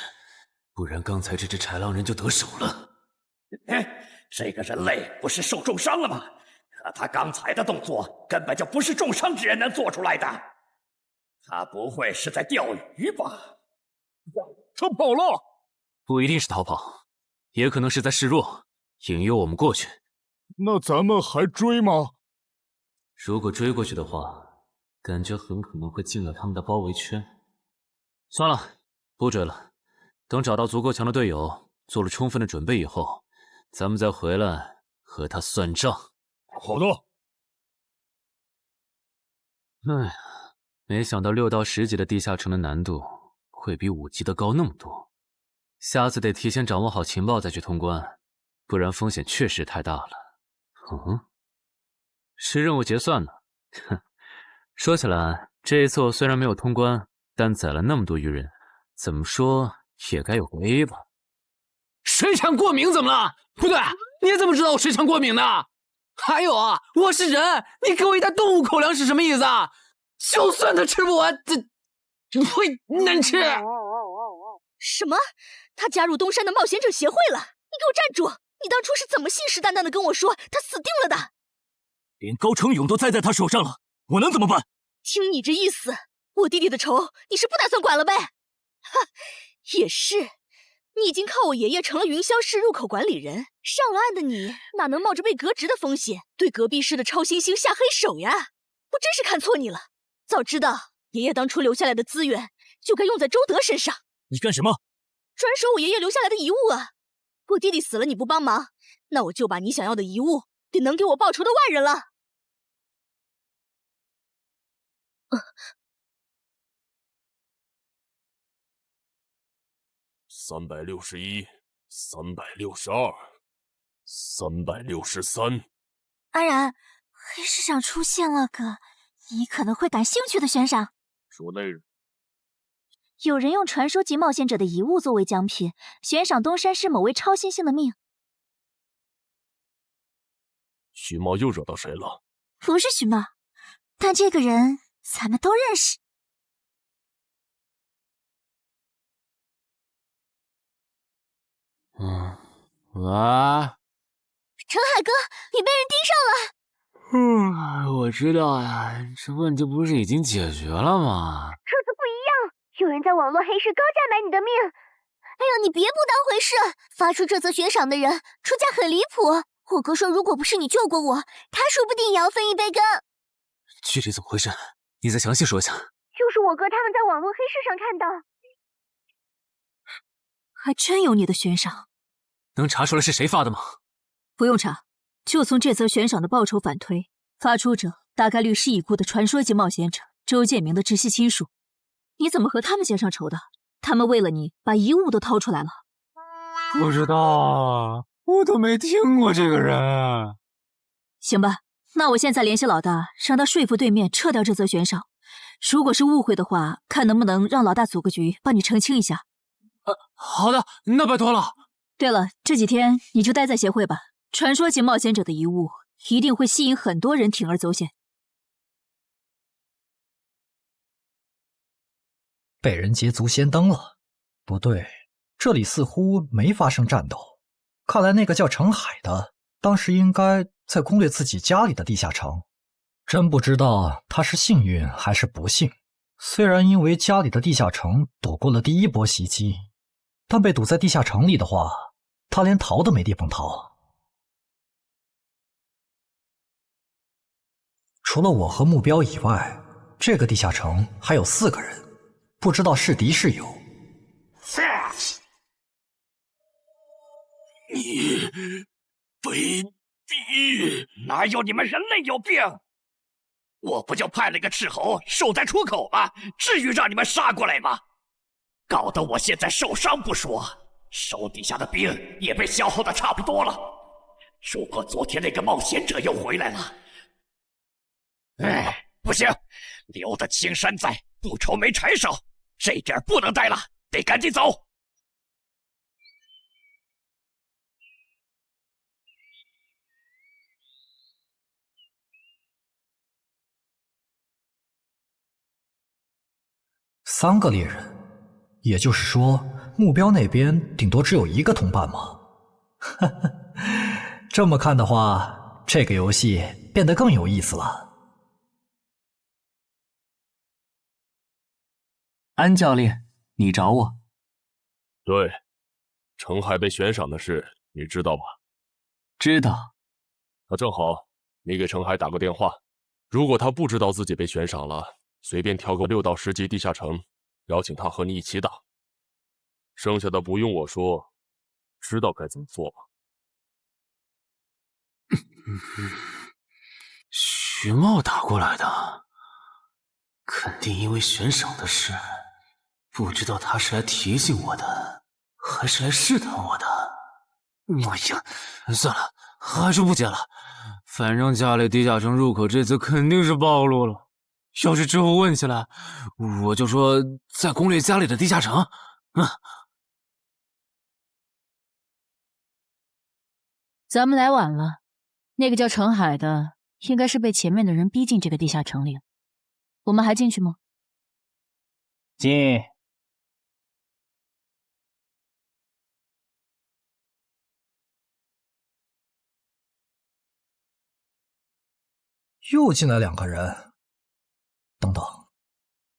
不然刚才这只豺狼人就得手了。这个人类不是受重伤了吗？可他刚才的动作根本就不是重伤之人能做出来的。他不会是在钓鱼吧？他跑了。不一定是逃跑，也可能是在示弱，引诱我们过去。那咱们还追吗？如果追过去的话，感觉很可能会进了他们的包围圈。算了，不追了。等找到足够强的队友，做了充分的准备以后，咱们再回来和他算账。好的。哎呀，没想到6到10级的地下城的难度会比5级的高那么多。下次得提前掌握好情报再去通关，不然风险确实太大了。是任务结算呢。哼，说起来，这一次我虽然没有通关，但宰了那么多鱼人，怎么说也该有个 A 吧。水产过敏怎么了？不对，你怎么知道我水产过敏的？还有啊，我是人，你给我一袋动物口粮是什么意思啊？就算他吃不完，这会难吃。什么？他加入东山的冒险者协会了？你给我站住！你当初是怎么信誓旦旦的跟我说他死定了的？连高成勇都栽在他手上了，我能怎么办？听你这意思，我弟弟的仇你是不打算管了呗？哈，也是，你已经靠我爷爷成了云霄市入口管理人，上了岸的你哪能冒着被革职的风险对隔壁市的超新星下黑手呀？我真是看错你了，早知道爷爷当初留下来的资源就该用在周德身上。你干什么？转手我爷爷留下来的遗物啊！我弟弟死了你不帮忙，那我就把你想要的遗物给能给我报仇的外人了。361、362、363。安然，黑市上出现了个你可能会感兴趣的悬赏。说内容。有人用传说级冒险者的遗物作为奖品，悬赏东山市某位超新星的命。徐茂又惹到谁了？不是徐茂，但这个人咱们都认识。陈海哥，你被人盯上了。我知道呀，这问题不是已经解决了吗？这次不一样，有人在网络黑市高价买你的命。哎呦，你别不当回事！发出这则悬赏的人出价很离谱。我哥说，如果不是你救过我，他说不定也要分一杯羹。具体怎么回事？你再详细说一下。就是我哥他们在网络黑市上看到。还真有你的悬赏。能查出来是谁发的吗？不用查，就从这则悬赏的报酬反推，发出者大概率是已故的传说级冒险者周建明的直系亲属。你怎么和他们结上仇的？他们为了你把遗物都掏出来了。不知道啊，我都没听过这个人。行吧，那我现在联系老大，让他说服对面撤掉这则悬赏。如果是误会的话，看能不能让老大组个局帮你澄清一下。好的，那拜托了。对了，这几天你就待在协会吧。传说级冒险者的遗物一定会吸引很多人铤而走险。被人捷足先登了？不对，这里似乎没发生战斗。看来那个叫程海的，当时应该在攻略自己家里的地下城。真不知道他是幸运还是不幸。虽然因为家里的地下城躲过了第一波袭击，但被堵在地下城里的话，他连逃都没地方逃。除了我和目标以外，这个地下城还有4个人，不知道是敌是友。你卑鄙！哪有你们人类有病？我不就派了个斥候守在出口吗？至于让你们杀过来吗？搞得我现在受伤不说，手底下的兵也被消耗的差不多了。如果昨天那个冒险者又回来了，不行，留得青山在，不愁没柴烧。这点不能待了，得赶紧走。3个猎人，也就是说，目标那边顶多只有1个同伴吗？哈哈，这么看的话，这个游戏变得更有意思了。安教练，你找我？对，程海被悬赏的事你知道吧？知道。那正好，你给程海打个电话，如果他不知道自己被悬赏了，随便挑个6到10级地下城，邀请他和你一起打。剩下的不用我说，知道该怎么做吧？徐茂打过来的，肯定因为悬赏的事，不知道他是来提醒我的，还是来试探我的。哎呀，算了，还是不接了。反正家里地下城入口这次肯定是暴露了。要是之后问起来，我就说在攻略家里的地下城。咱们来晚了，那个叫程海的应该是被前面的人逼进这个地下城里了。我们还进去吗？进。又进来2个人。等等，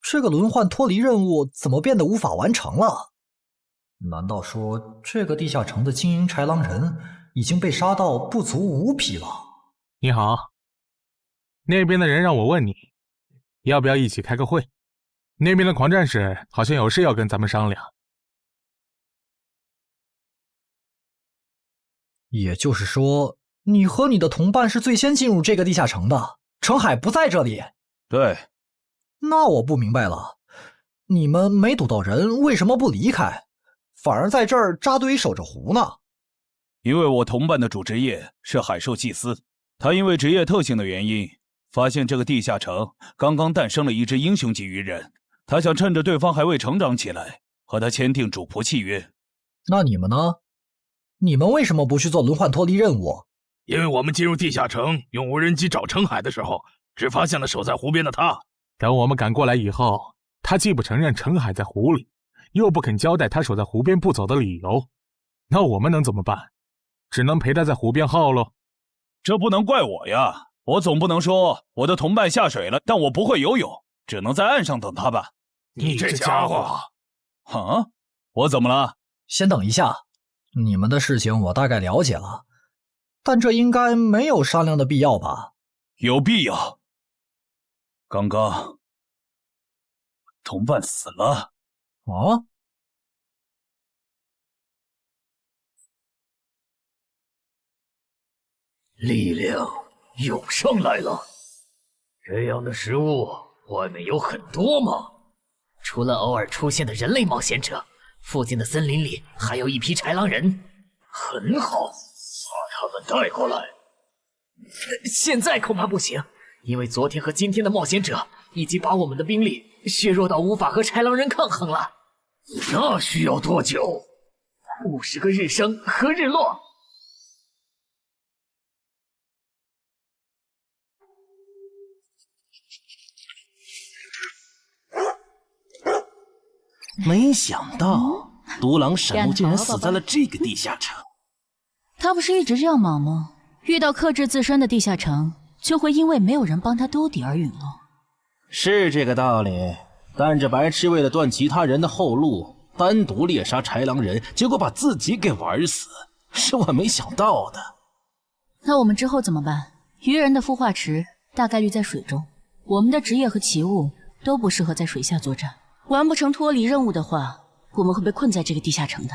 这个轮换脱离任务怎么变得无法完成了？难道说这个地下城的经营豺狼人已经被杀到不足5匹了？你好，那边的人让我问你，要不要一起开个会？那边的狂战士好像有事要跟咱们商量。也就是说，你和你的同伴是最先进入这个地下城的，程海不在这里。对，那我不明白了，你们没堵到人，为什么不离开，反而在这儿扎堆守着湖呢？因为我同伴的主职业是海兽祭司，他因为职业特性的原因，发现这个地下城刚刚诞生了一只英雄级鱼人，他想趁着对方还未成长起来，和他签订主仆契约。那你们呢？你们为什么不去做轮换脱离任务？因为我们进入地下城用无人机找程海的时候，只发现了守在湖边的他。等我们赶过来以后，他既不承认程海在湖里，又不肯交代他守在湖边不走的理由，那我们能怎么办？只能陪他在湖边耗喽。这不能怪我呀，我总不能说我的同伴下水了，但我不会游泳，只能在岸上等他吧。你这家伙！啊，我怎么了？先等一下，你们的事情我大概了解了，但这应该没有商量的必要吧？有必要。刚刚同伴死了。啊？力量涌上来了。这样的食物外面有很多吗？除了偶尔出现的人类冒险者，附近的森林里还有一批豺狼人。很好，把他们带过来。现在恐怕不行，因为昨天和今天的冒险者已经把我们的兵力削弱到无法和豺狼人抗衡了。那需要多久？50个日升和日落。没想到独狼闪怒竟然死在了这个地下城。他不是一直这样忙吗？遇到克制自身的地下城，就会因为没有人帮他兜底而陨落。是这个道理，但这白痴为了断其他人的后路，单独猎杀豺狼人，结果把自己给玩死，是我没想到的。那我们之后怎么办？鱼人的孵化池大概率在水中，我们的职业和奇物都不适合在水下作战。完不成脱离任务的话，我们会被困在这个地下城的。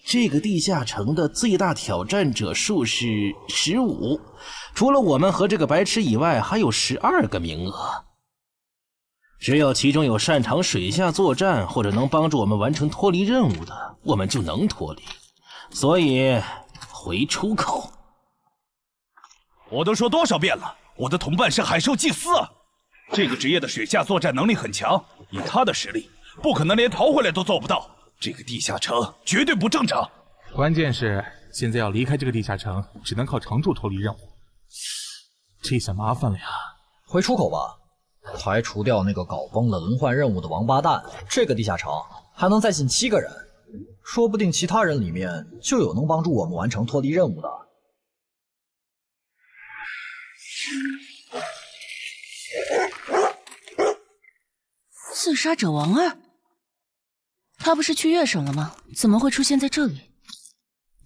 这个地下城的最大挑战者数是15，除了我们和这个白痴以外，还有12个名额。只有其中有擅长水下作战或者能帮助我们完成脱离任务的，我们就能脱离。所以回出口。我都说多少遍了，我的同伴是海兽祭司，这个职业的水下作战能力很强，以他的实力，不可能连逃回来都做不到。这个地下城绝对不正常。关键是现在要离开这个地下城，只能靠常驻脱离任务，这下麻烦了呀。回出口吧，排除掉那个搞崩了轮换任务的王八蛋，这个地下城还能再进7个人，说不定其他人里面就有能帮助我们完成脱离任务的。自杀者王二，他不是去月省了吗？怎么会出现在这里？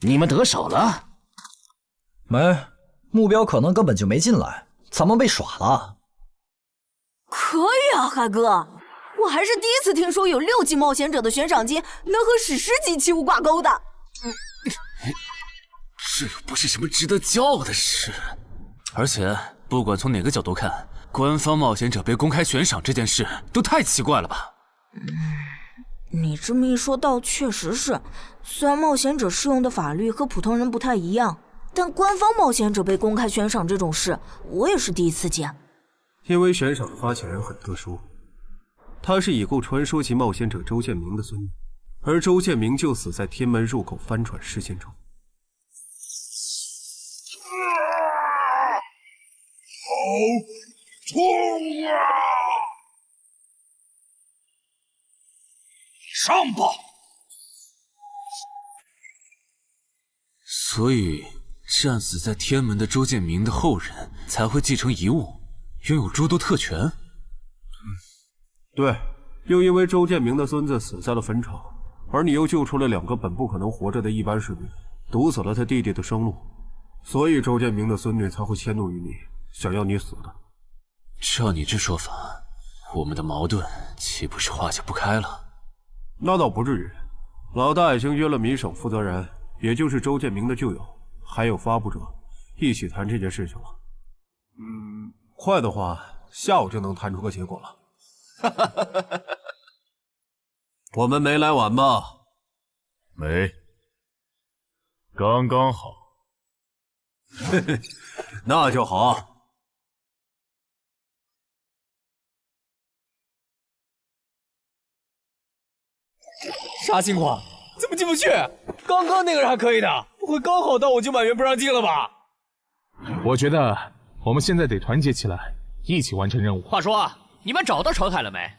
你们得手了？没，目标可能根本就没进来，咱们被耍了。可以啊，海哥，我还是第一次听说有6级冒险者的悬赏金能和史诗级器物挂钩的。这又不是什么值得骄傲的事，而且不管从哪个角度看，官方冒险者被公开悬赏这件事都太奇怪了吧？你这么一说，倒确实是。虽然冒险者适用的法律和普通人不太一样，但官方冒险者被公开悬赏这种事，我也是第一次见。因为悬赏的发起人很特殊，他是已故传说级冒险者周建明的孙女，而周建明就死在天门入口翻船事件中。好痛啊！上吧！所以，战死在天门的周建明的后人才会继承遗物，拥有诸多特权。对，又因为周建明的孙子死在了坟场，而你又救出了2个本不可能活着的一般士兵，堵死了他弟弟的生路，所以周建明的孙女才会迁怒于你，想要你死的。照你这说法，我们的矛盾岂不是化解不开了？那倒不至于，老大已经约了米省负责人，也就是周建明的旧友，还有发布者，一起谈这件事情了。快的话，下午就能谈出个结果了。我们没来晚吧？没，刚刚好。嘿嘿，那就好。啥情况？怎么进不去？刚刚那个人还可以的，不会刚好到我就满员不让进了吧？我觉得我们现在得团结起来，一起完成任务。话说，你们找到程海了没？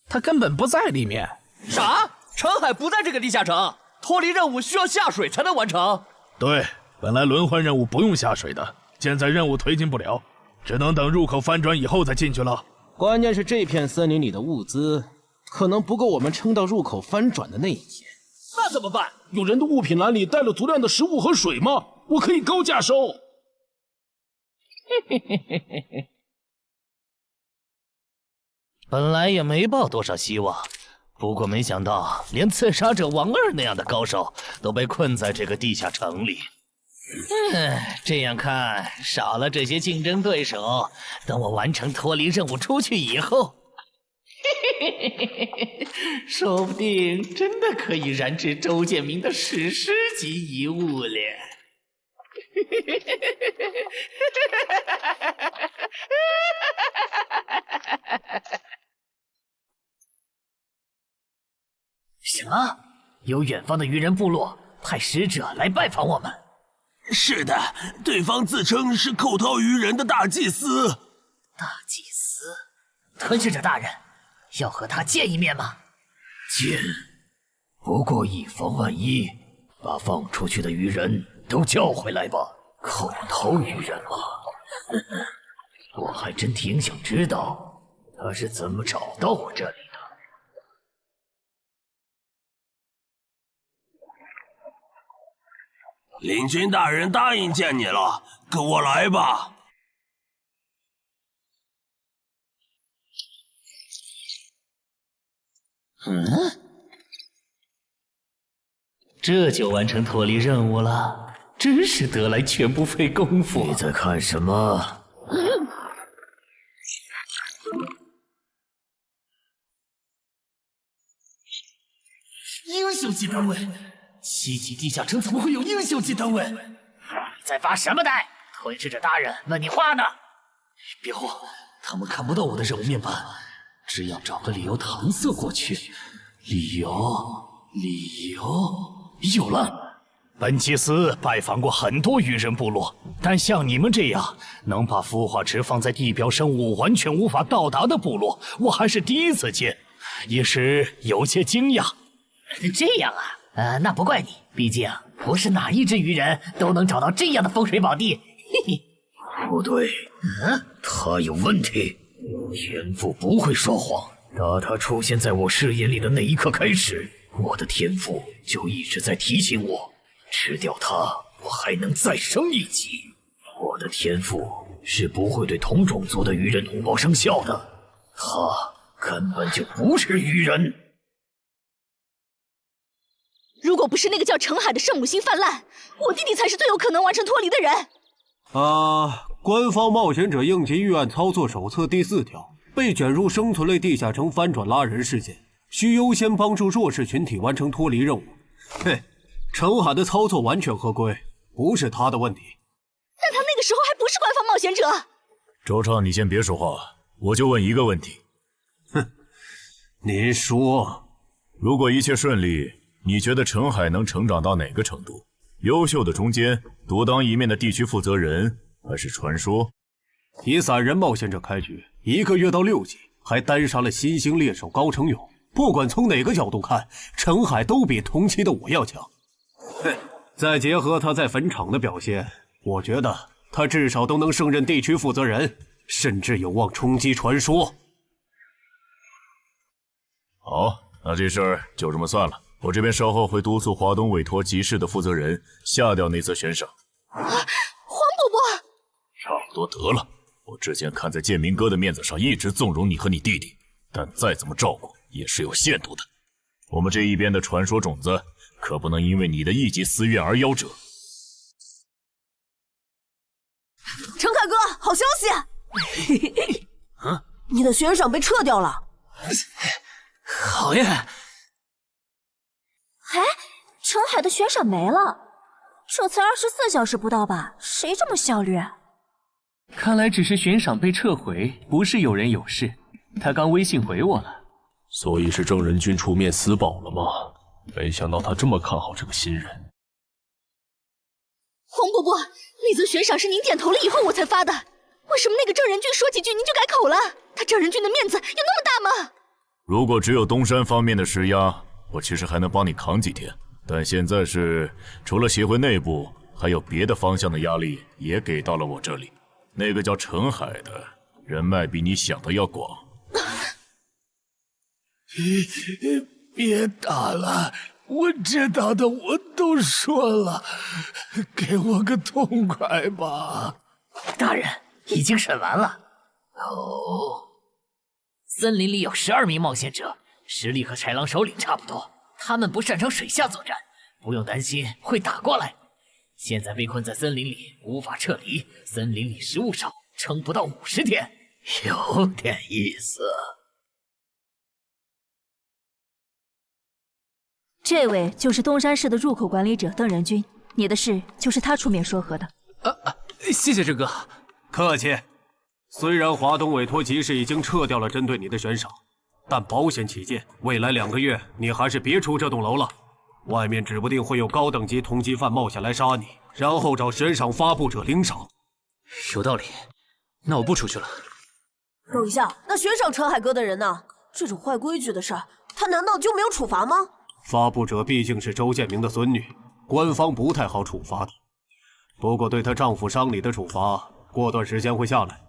他根本不在里面。啥？程海不在这个地下城，脱离任务需要下水才能完成。对，本来轮换任务不用下水的，现在任务推进不了，只能等入口翻转以后再进去了。关键是这片森林里的物资可能不够我们撑到入口翻转的那一天。那怎么办？有人的物品栏里带了足量的食物和水吗？我可以高价收。本来也没抱多少希望，不过没想到连刺杀者王二那样的高手都被困在这个地下城里。这样看，少了这些竞争对手，等我完成脱离任务出去以后，说不定真的可以燃制周建明的史诗级遗物了。什么？有远方的鱼人部落派使者来拜访我们？是的，对方自称是寇涛鱼人的大祭司。大祭司？吞噬者大人，要和他见一面吗？见，不过以防万一，把放出去的鱼人都叫回来吧。寇涛鱼人吗？我还真挺想知道他是怎么找到我这里的。领军大人答应见你了，跟我来吧。这就完成脱离任务了，真是得来全不费工夫。你在看什么？英雄级单位，7级地下城怎么会有英雄级单位？你在发什么呆？吞噬者大人问你话呢。别慌，他们看不到我的任务面板，只要找个理由搪塞过去。理由，有了。本祭司拜访过很多鱼人部落，但像你们这样能把孵化池放在地表生物完全无法到达的部落，我还是第一次见，一时有些惊讶。这样啊，那不怪你，毕竟不是哪一只鱼人都能找到这样的风水宝地。嘿嘿，不对，他有问题。天赋不会说谎，打他出现在我视野里的那一刻开始，我的天赋就一直在提醒我，吃掉他，我还能再升一级。我的天赋是不会对同种族的鱼人同胞生效的，他根本就不是鱼人。如果不是那个叫程海的圣母心泛滥，我弟弟才是最有可能完成脱离的人。官方冒险者应急预案操作手册第4条，被卷入生存类地下城翻转拉人事件，需优先帮助弱势群体完成脱离任务。嘿，程海的操作完全合规，不是他的问题。但他那个时候还不是官方冒险者。周畅，你先别说话，我就问一个问题。您说，如果一切顺利，你觉得程海能成长到哪个程度？优秀的中间，独当一面的地区负责人，还是传说？以散人冒险者开局，1个月到6级，还单杀了新兴猎手高成勇。不管从哪个角度看，程海都比同期的我要强。再结合他在坟场的表现，我觉得他至少都能胜任地区负责人，甚至有望冲击传说。好，那这事儿就这么算了。我这边稍后会督促华东委托集市的负责人下掉那则悬赏。黄伯伯，差不多得了。我之前看在建明哥的面子上，一直纵容你和你弟弟，但再怎么照顾也是有限度的。我们这一边的传说种子，可不能因为你的一己私怨而夭折。程凯哥，好消息！的悬赏被撤掉了。好耶！哎，澄海的悬赏没了，这才24小时不到吧？谁这么效率？看来只是悬赏被撤回，不是有人有事。他刚微信回我了。所以是郑仁君出面死保了吗？没想到他这么看好这个新人。黄伯伯，那则悬赏是您点头了以后我才发的，为什么那个郑仁君说几句您就改口了？他郑仁君的面子有那么大吗？如果只有东山方面的施压，我其实还能帮你扛几天。但现在是除了协会内部，还有别的方向的压力也给到了我这里。那个叫陈海的人脉比你想的要广。别打了，我知道的我都说了，给我个痛快吧。大人，已经审完了。哦，森林里有12名冒险者，实力和豺狼首领差不多。他们不擅长水下作战，不用担心会打过来。现在被困在森林里，无法撤离。森林里食物少，撑不到50天，有点意思。这位就是东山市的入口管理者邓仁君，你的事就是他出面说和的。谢谢郑哥。客气。虽然华东委托集市已经撤掉了针对你的悬赏，但保险起见，未来2个月你还是别出这栋楼了。外面指不定会有高等级通缉犯冒险来杀你，然后找悬赏发布者领赏。有道理，那我不出去了。等一下，那悬赏陈海哥的人呢？这种坏规矩的事儿，他难道就没有处罚吗？发布者毕竟是周建明的孙女，官方不太好处罚的。不过对她丈夫伤礼的处罚，过段时间会下来。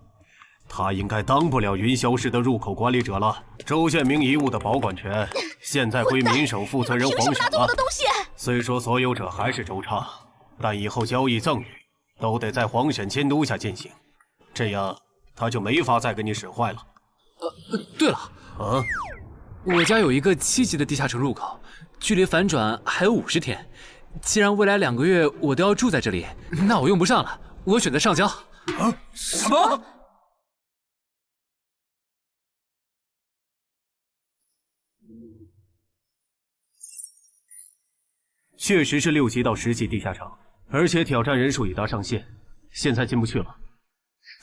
她应该当不了云霄市的入口管理者了。周建明遗物的保管权现在归民省负责人黄选了。虽说所有者还是周畅，但以后交易赠与都得在黄选监督下进行，这样他就没法再给你使坏了。对了，我家有一个7级的地下城入口，距离反转还有50天。既然未来2个月我都要住在这里，那我用不上了，我选择上交。什么？确实是6级到10级地下城，而且挑战人数已达上限，现在进不去了。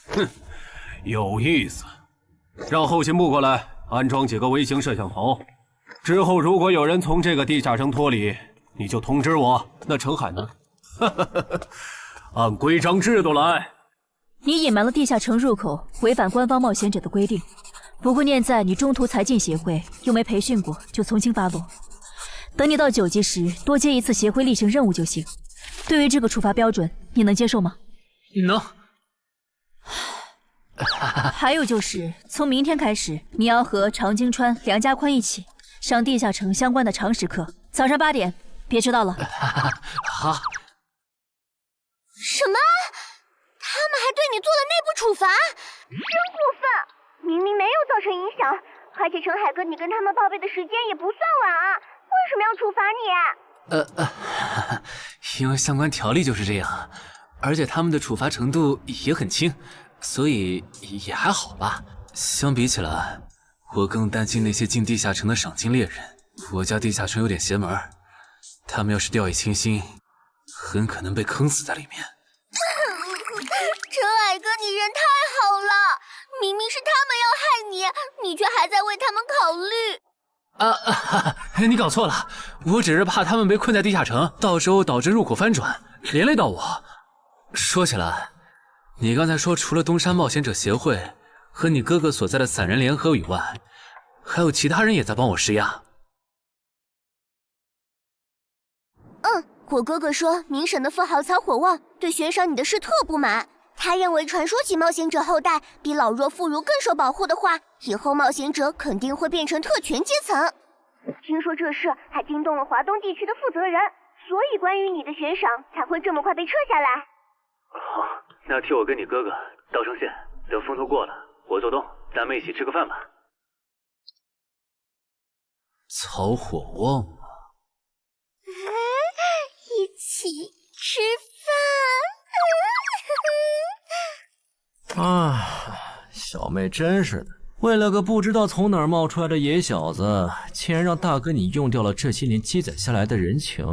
哼，有意思。让后勤部过来安装几个微型摄像头，之后如果有人从这个地下城脱离，你就通知我。那程海呢？按规章制度来。你隐瞒了地下城入口，违反官方冒险者的规定。不过念在你中途才进协会，又没培训过，就从轻发落。等你到9级时，多接一次协会例行任务就行。对于这个处罚标准，你能接受吗？能。还有就是，从明天开始，你要和常经川、梁家宽一起上地下城相关的常识课，早上8点，别迟到了。好。什么？他们还对你做了内部处罚？真过分！明明没有造成影响，而且陈海哥，你跟他们报备的时间也不算晚啊，为什么要处罚你？因为相关条例就是这样，而且他们的处罚程度也很轻，所以也还好吧。相比起来，我更担心那些进地下城的赏金猎人。我家地下城有点邪门，他们要是掉以轻心，很可能被坑死在里面。陈海哥，你人太好了，明明是他们要害你，你却还在为他们考虑。你搞错了，我只是怕他们被困在地下城，到时候导致入口翻转，连累到我。说起来，你刚才说除了东山冒险者协会和你哥哥所在的散人联合以外，还有其他人也在帮我施压。我哥哥说明省的富豪曹火旺对悬赏你的事特不满，他认为传说起冒险者后代比老弱妇孺更受保护的话，以后冒险者肯定会变成特权阶层。听说这事还惊动了华东地区的负责人，所以关于你的悬赏才会这么快被撤下来。好，那替我跟你哥哥道声谢，等风头过了，我做东，咱们一起吃个饭吧。曹火旺吗？一起吃饭。啊，小妹真是的，为了个不知道从哪儿冒出来的野小子，竟然让大哥你用掉了这些年积攒下来的人情。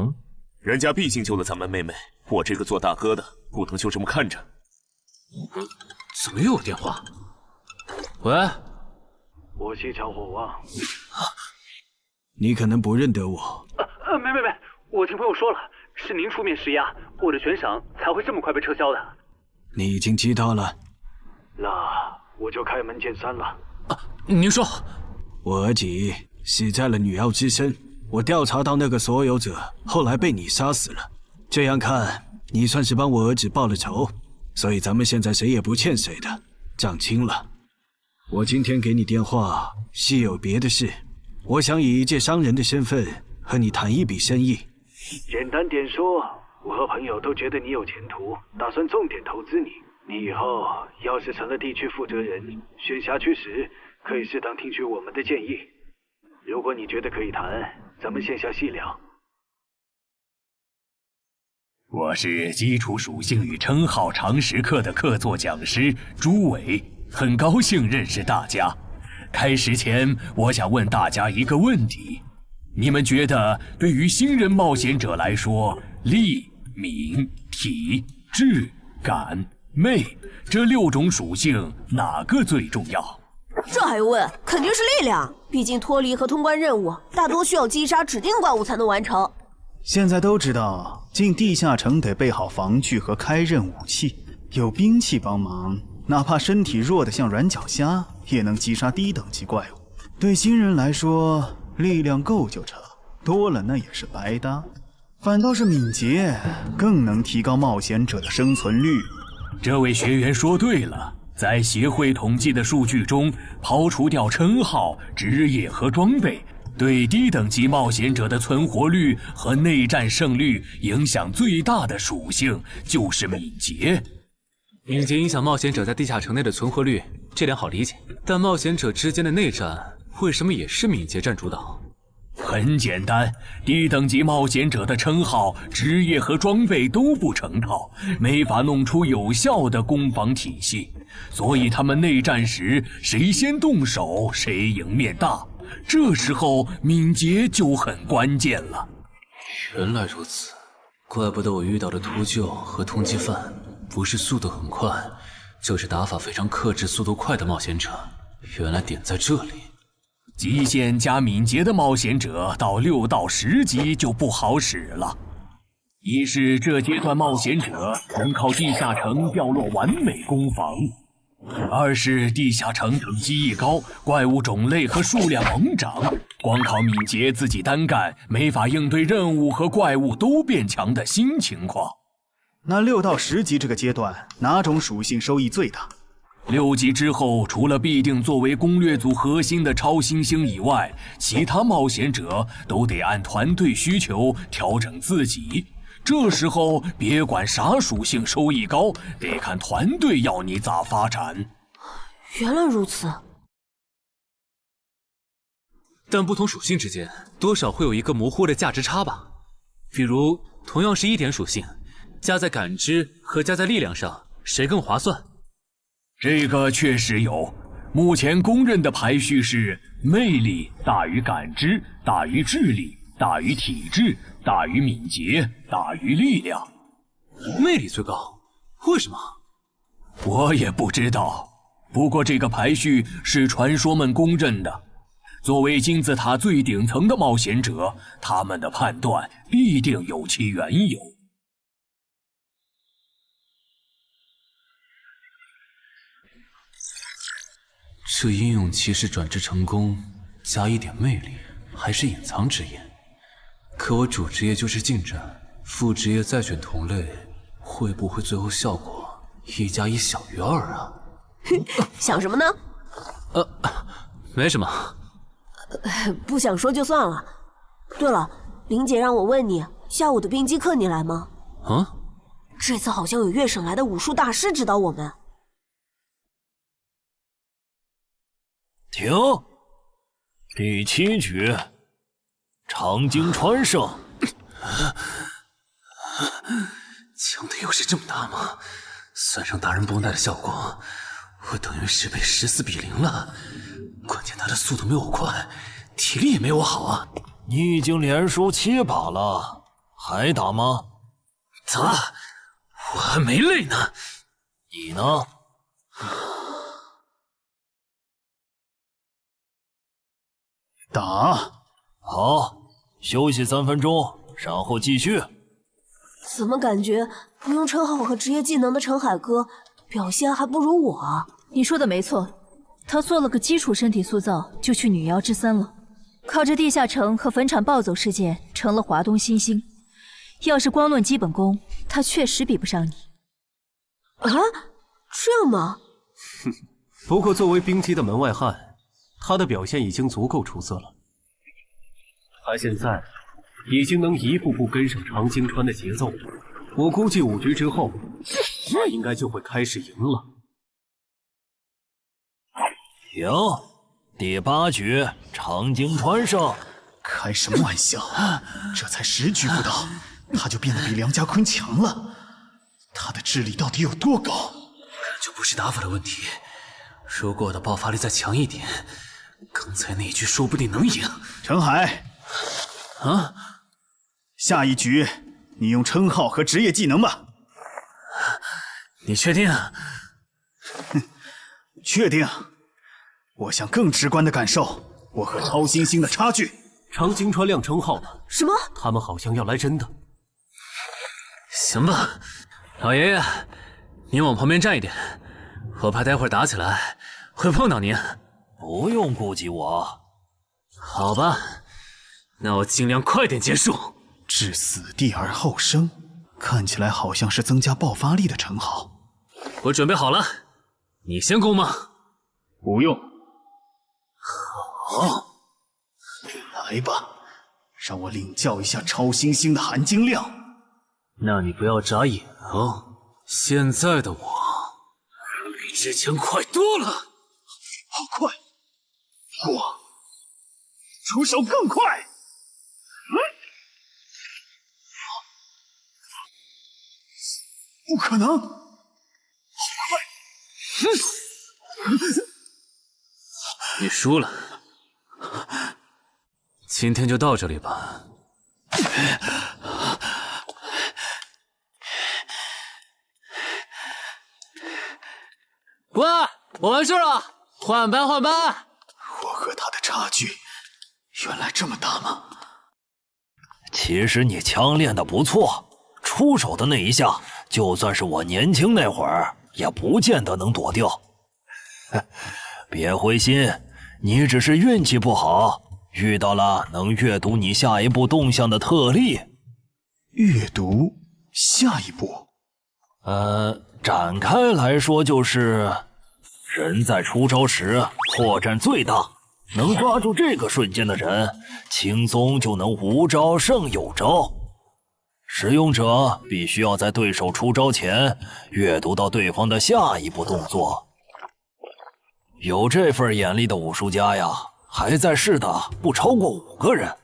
人家毕竟救了咱们妹妹，我这个做大哥的不能就这么看着。怎么又有电话？喂，我是乔火王。你可能不认得我。没，我听朋友说了，是您出面施压，我的悬赏才会这么快被撤销的。你已经知道了，那我就开门见山了。您说，我儿子死在了女妖之身，我调查到那个所有者后来被你杀死了，这样看你算是帮我儿子报了仇，所以咱们现在谁也不欠谁的，账清了。我今天给你电话是有别的事，我想以一介商人的身份和你谈一笔生意。简单点说，我和朋友都觉得你有前途，打算重点投资你。你以后要是成了地区负责人，选辖区时可以适当听取我们的建议。如果你觉得可以谈，咱们线下细聊。我是基础属性与称号常识课的客座讲师朱伟，很高兴认识大家。开始前，我想问大家一个问题：你们觉得对于新人冒险者来说，力、敏、体、智、感、魅这6种属性哪个最重要？这还用问？肯定是力量，毕竟脱离和通关任务大多需要击杀指定怪物才能完成。现在都知道，进地下城得备好防具和开刃武器，有兵器帮忙，哪怕身体弱得像软脚虾，也能击杀低等级怪物。对新人来说，力量够就成，多了那也是白搭。反倒是敏捷更能提高冒险者的生存率。这位学员说对了，在协会统计的数据中，刨除掉称号、职业和装备，对低等级冒险者的存活率和内战胜率影响最大的属性就是敏捷。敏捷影响冒险者在地下城内的存活率，这点好理解。但冒险者之间的内战为什么也是敏捷占主导？很简单，低等级冒险者的称号、职业和装备都不成套，没法弄出有效的攻防体系，所以他们内战时谁先动手谁赢面大。这时候敏捷就很关键了。原来如此，怪不得我遇到的秃鹫和通缉犯不是速度很快，就是打法非常克制、速度快的冒险者。原来点在这里。极限加敏捷的冒险者到6到10级就不好使了。一是这阶段冒险者能靠地下城掉落完美攻防，二是地下城等级一高，怪物种类和数量猛涨，光靠敏捷自己单干没法应对任务和怪物都变强的新情况。那6到10级这个阶段，哪种属性收益最大？6级之后，除了必定作为攻略组核心的超新星以外，其他冒险者都得按团队需求调整自己。这时候别管啥属性收益高，得看团队要你咋发展。原来如此。但不同属性之间多少会有一个模糊的价值差吧？比如同样是1点属性，加在感知和加在力量上，谁更划算？这个确实有，目前公认的排序是魅力大于感知，大于智力，大于体质，大于敏捷，大于力量。魅力最高，为什么？我也不知道，不过这个排序是传说们公认的。作为金字塔最顶层的冒险者，他们的判断必定有其缘由。这英勇骑士转职成功，加1点魅力，还是隐藏职业。可我主职业就是近战，副职业再选同类，会不会最后效果1+1小于2啊？想什么呢？没什么。不想说就算了。对了，林姐让我问你，下午的冰击课你来吗？啊？这次好像有越省来的武术大师指导我们。停！第7局，长鲸穿胜。强的优势这么大吗？算上达人绷带的效果，我等于是被14比0了。键他的速度没我快，体力也没我好啊。你已经连输7把了，还打吗？打，我还没累呢。你呢？打。好，休息3分钟，然后继续。怎么感觉不用称号和职业技能的陈海哥表现还不如我啊？你说的没错，他做了个基础身体塑造，就去女妖之森了。靠着地下城和坟场暴走事件，成了华东新星。要是光论基本功，他确实比不上你。啊，这样吗？哼，不过作为冰姬的门外汉，他的表现已经足够出色了。他现在已经能一步步跟上常青川的节奏了。我估计5局之后，他应该就会开始赢了。赢，第8局，常青川胜。开什么玩笑？这才10局不到，他就变得比梁家坤强了。他的智力到底有多高？就不是打法的问题。如果我的爆发力再强一点，刚才那一局说不定能赢。陈海，啊，下一局你用称号和职业技能吧。你确定？哼，确定。我想更直观的感受我和超新星的差距。常青川亮称号了。什么？他们好像要来真的。行吧，老爷爷，您往旁边站一点，我怕待会儿打起来会碰到您。不用顾及我。好吧，那我尽量快点结束。置死地而后生，看起来好像是增加爆发力的称号。我准备好了，你先攻吗？不用。好，来吧，让我领教一下超新星的含金量。那你不要眨眼哦，现在的我比之前快多了。好快，我出手更快。不可能！好快！你输了，今天就到这里吧。喂，我完事了，换班换班。我和他的差距原来这么大吗？其实你枪练得不错，出手的那一下，就算是我年轻那会儿，也不见得能躲掉。别灰心，你只是运气不好，遇到了能阅读你下一步动向的特例。阅读下一步？展开来说就是，人在出招时破绽最大，能抓住这个瞬间的人，轻松就能无招胜有招。使用者必须要在对手出招前阅读到对方的下一步动作。有这份眼力的武术家呀，还在世的不超过5个人，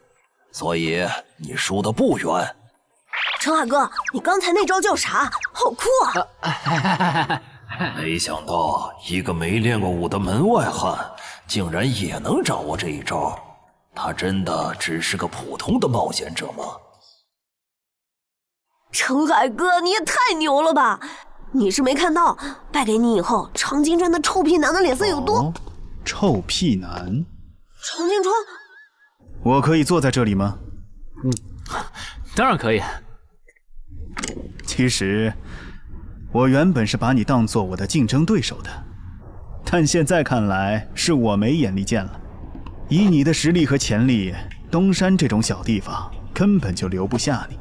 所以你输得不远。陈海哥，你刚才那招叫啥？好酷啊！没想到一个没练过武的门外汉，竟然也能掌握这一招。他真的只是个普通的冒险者吗？陈海哥，你也太牛了吧！你是没看到败给你以后，常青川的臭屁男的脸色有多……臭屁男？常青川，我可以坐在这里吗？当然可以。其实，我原本是把你当做我的竞争对手的，但现在看来是我没眼力见了。以你的实力和潜力，东山这种小地方根本就留不下你。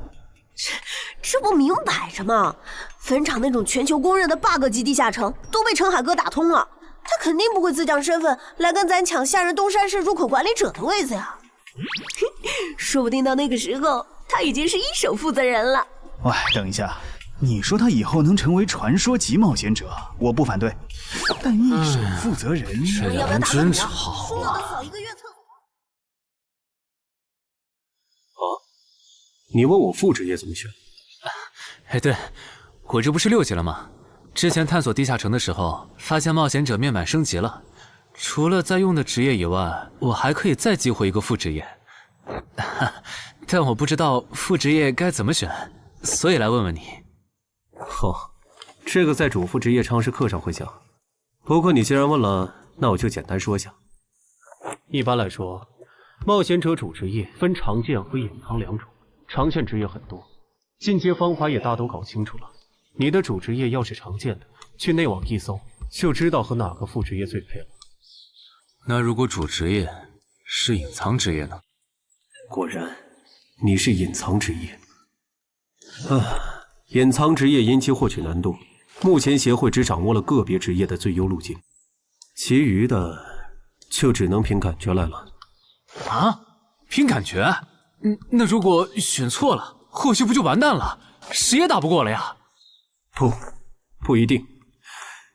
这不明摆着吗？坟场那种全球公认的 bug 级地下城都被陈海哥打通了，他肯定不会自降身份来跟咱抢下任东山市入口管理者的位子呀。说不定到那个时候，他已经是一手负责人了。喂，等一下，你说他以后能成为传说级冒险者，我不反对，但一手负责人，这俩人真吵啊！你问我副职业怎么选？哎，对，我这不是6级了吗？之前探索地下城的时候，发现冒险者面板升级了，除了在用的职业以外，我还可以再激活一个副职业，但我不知道副职业该怎么选，所以来问问你。哦，这个在主副职业常识课上会讲。不过你既然问了，那我就简单说下。一般来说，冒险者主职业分常见和隐藏两种，常见职业很多，进阶方法也大都搞清楚了。你的主职业要是常见的，去内网一搜就知道和哪个副职业最配了。那如果主职业是隐藏职业呢？果然，你是隐藏职业。隐藏职业因其获取难度，目前协会只掌握了个别职业的最优路径，其余的就只能凭感觉来了。啊？凭感觉？那如果选错了，后续不就完蛋了？谁也打不过了呀？不一定。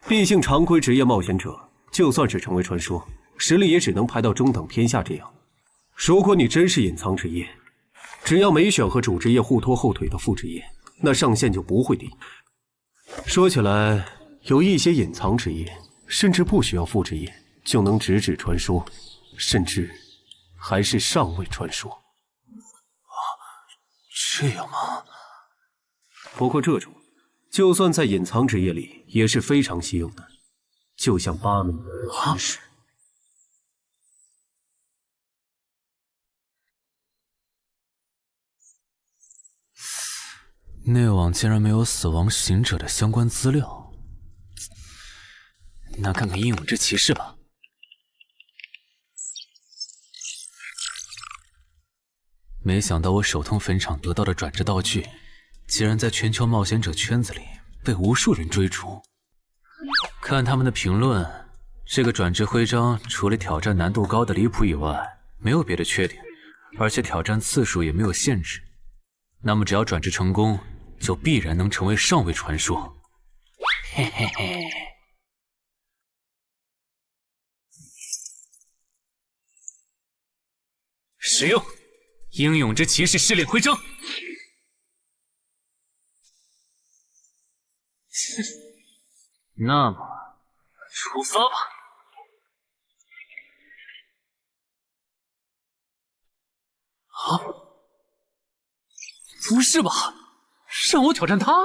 毕竟常规职业冒险者，就算是成为传说，实力也只能排到中等偏下这样。如果你真是隐藏职业，只要没选和主职业互拖后腿的副职业，那上限就不会低。说起来，有一些隐藏职业甚至不需要副职业就能直指传说，甚至还是上位传说。这样吗？不过这种就算在隐藏职业里也是非常稀有的，就像8名的士。内网竟然没有死亡行者的相关资料，那看看英勇之骑士吧。没想到我手通坟场得到的转职道具，竟然在全球冒险者圈子里被无数人追逐。看他们的评论，这个转职徽章除了挑战难度高的离谱以外，没有别的缺点，而且挑战次数也没有限制。那么只要转职成功，就必然能成为上位传说。嘿嘿嘿。使用英勇之骑士试炼徽章。那么，出发吧。啊！不是吧？让我挑战他？啊！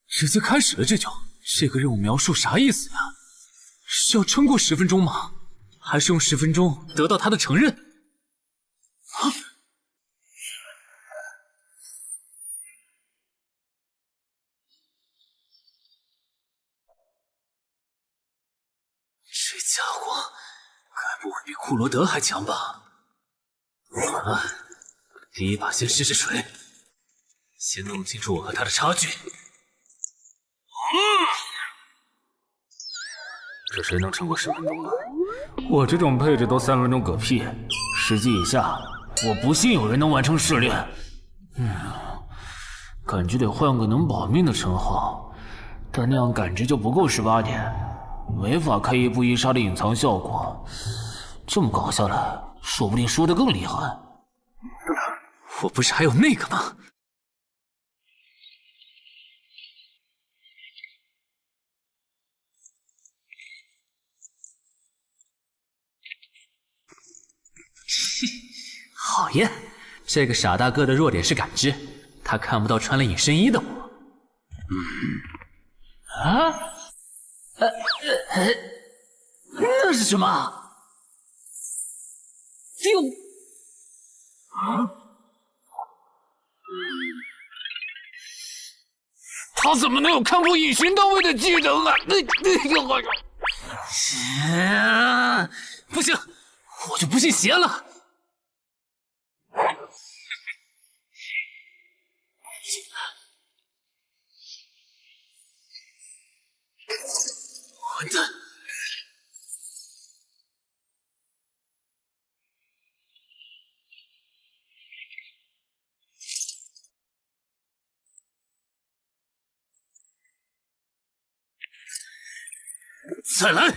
直接开始了这就，这个任务描述啥意思呀？是要撑过10分钟吗？还是用10分钟得到他的承认？啊！这家伙该不会比库罗德还强吧？第一把先试试水，先弄清楚我和他的差距。这谁能撑过10分钟啊？我这种配置都3分钟嗝屁，10级以下，我不信有人能完成试炼。感觉得换个能保命的称号，但那样感知就不够18点，没法开1步1杀的隐藏效果。这么搞下来，说不定输得更厉害。我不是还有那个吗？讨厌，这个傻大个的弱点是感知，他看不到穿了隐身衣的我。那是什么？他怎么能有看破隐形单位的技能啊？不行，我就不信邪了。混蛋！再来！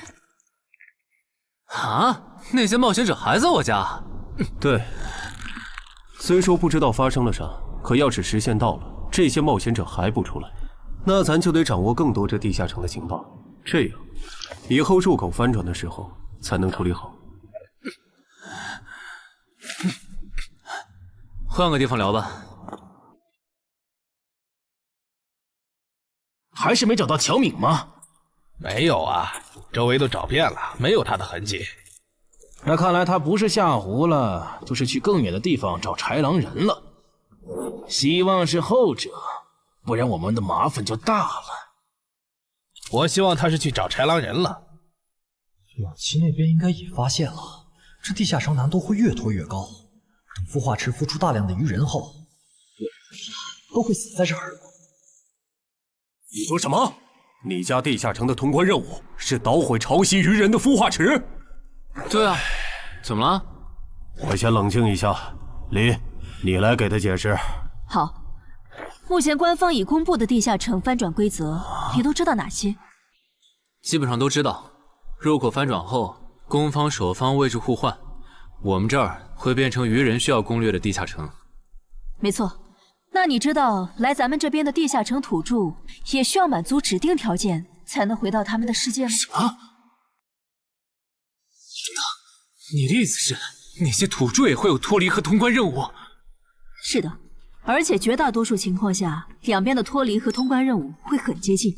啊！那些冒险者还在我家？对，虽说不知道发生了啥，可要是时限到了，这些冒险者还不出来，那咱就得掌握更多这地下城的情报，这样以后入口翻转的时候才能处理好。换个地方聊吧。还是没找到乔敏吗？没有啊，周围都找遍了，没有他的痕迹。那看来他不是下湖了，就是去更远的地方找豺狼人了。希望是后者，不然我们的麻烦就大了。我希望他是去找豺狼人了。远期那边应该也发现了，这地下城难度会越拖越高。等孵化池孵出大量的鱼人后，都会死在这儿。你说什么？你家地下城的通关任务是捣毁潮汐鱼人的孵化池？对啊，怎么了？我先冷静一下，林，你来给他解释。好，目前官方已公布的地下城翻转规则，你都知道哪些？基本上都知道。入口翻转后，攻方守方位置互换，我们这儿会变成鱼人需要攻略的地下城。没错。那你知道来咱们这边的地下城土著也需要满足指定条件才能回到他们的世界吗？什么？你的意思是那些土著也会有脱离和通关任务？是的，而且绝大多数情况下，两边的脱离和通关任务会很接近。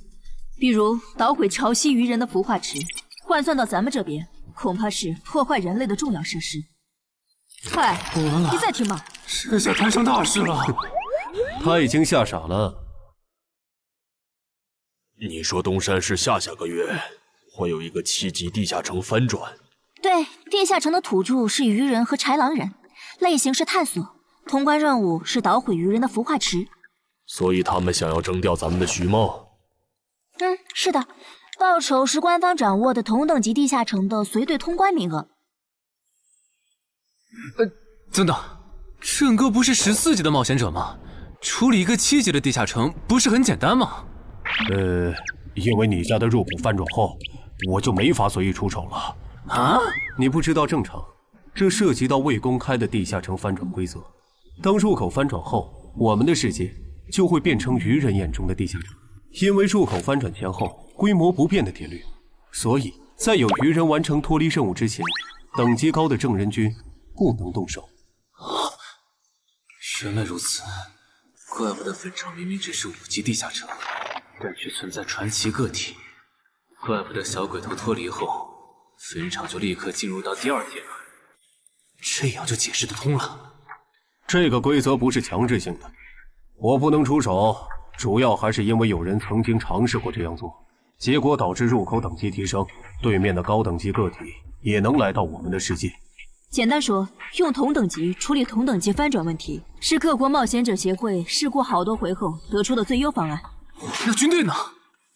比如捣毁潮汐鱼人的孵化池，换算到咱们这边，恐怕是破坏人类的重要设施。快，你再听吧，这下摊上大事了。他已经吓傻了。你说东山市下个月会有一个7级地下城翻转？对，地下城的土著是鱼人和豺狼人，类型是探索，通关任务是捣毁鱼人的孵化池。所以他们想要征调咱们的徐茂？是的，报酬是官方掌握的同等级地下城的随队通关名额。等等，郑哥不是14级的冒险者吗？处理一个7级的地下城不是很简单吗？因为你家的入口翻转后，我就没法随意出手了。啊？你不知道正常，这涉及到未公开的地下城翻转规则。当入口翻转后，我们的世界就会变成鱼人眼中的地下城。因为入口翻转前后规模不变的铁律，所以在有鱼人完成脱离任务之前，等级高的正人军不能动手。原来如此，怪不得坟场明明只是5级地下城，但却存在传奇个体。怪不得小鬼头脱离后，坟场就立刻进入到第2阶段，这样就解释得通了。这个规则不是强制性的，我不能出手，主要还是因为有人曾经尝试过这样做，结果导致入口等级提升，对面的高等级个体也能来到我们的世界。简单说，用同等级处理同等级翻转问题，是各国冒险者协会试过好多回后得出的最优方案。那军队呢？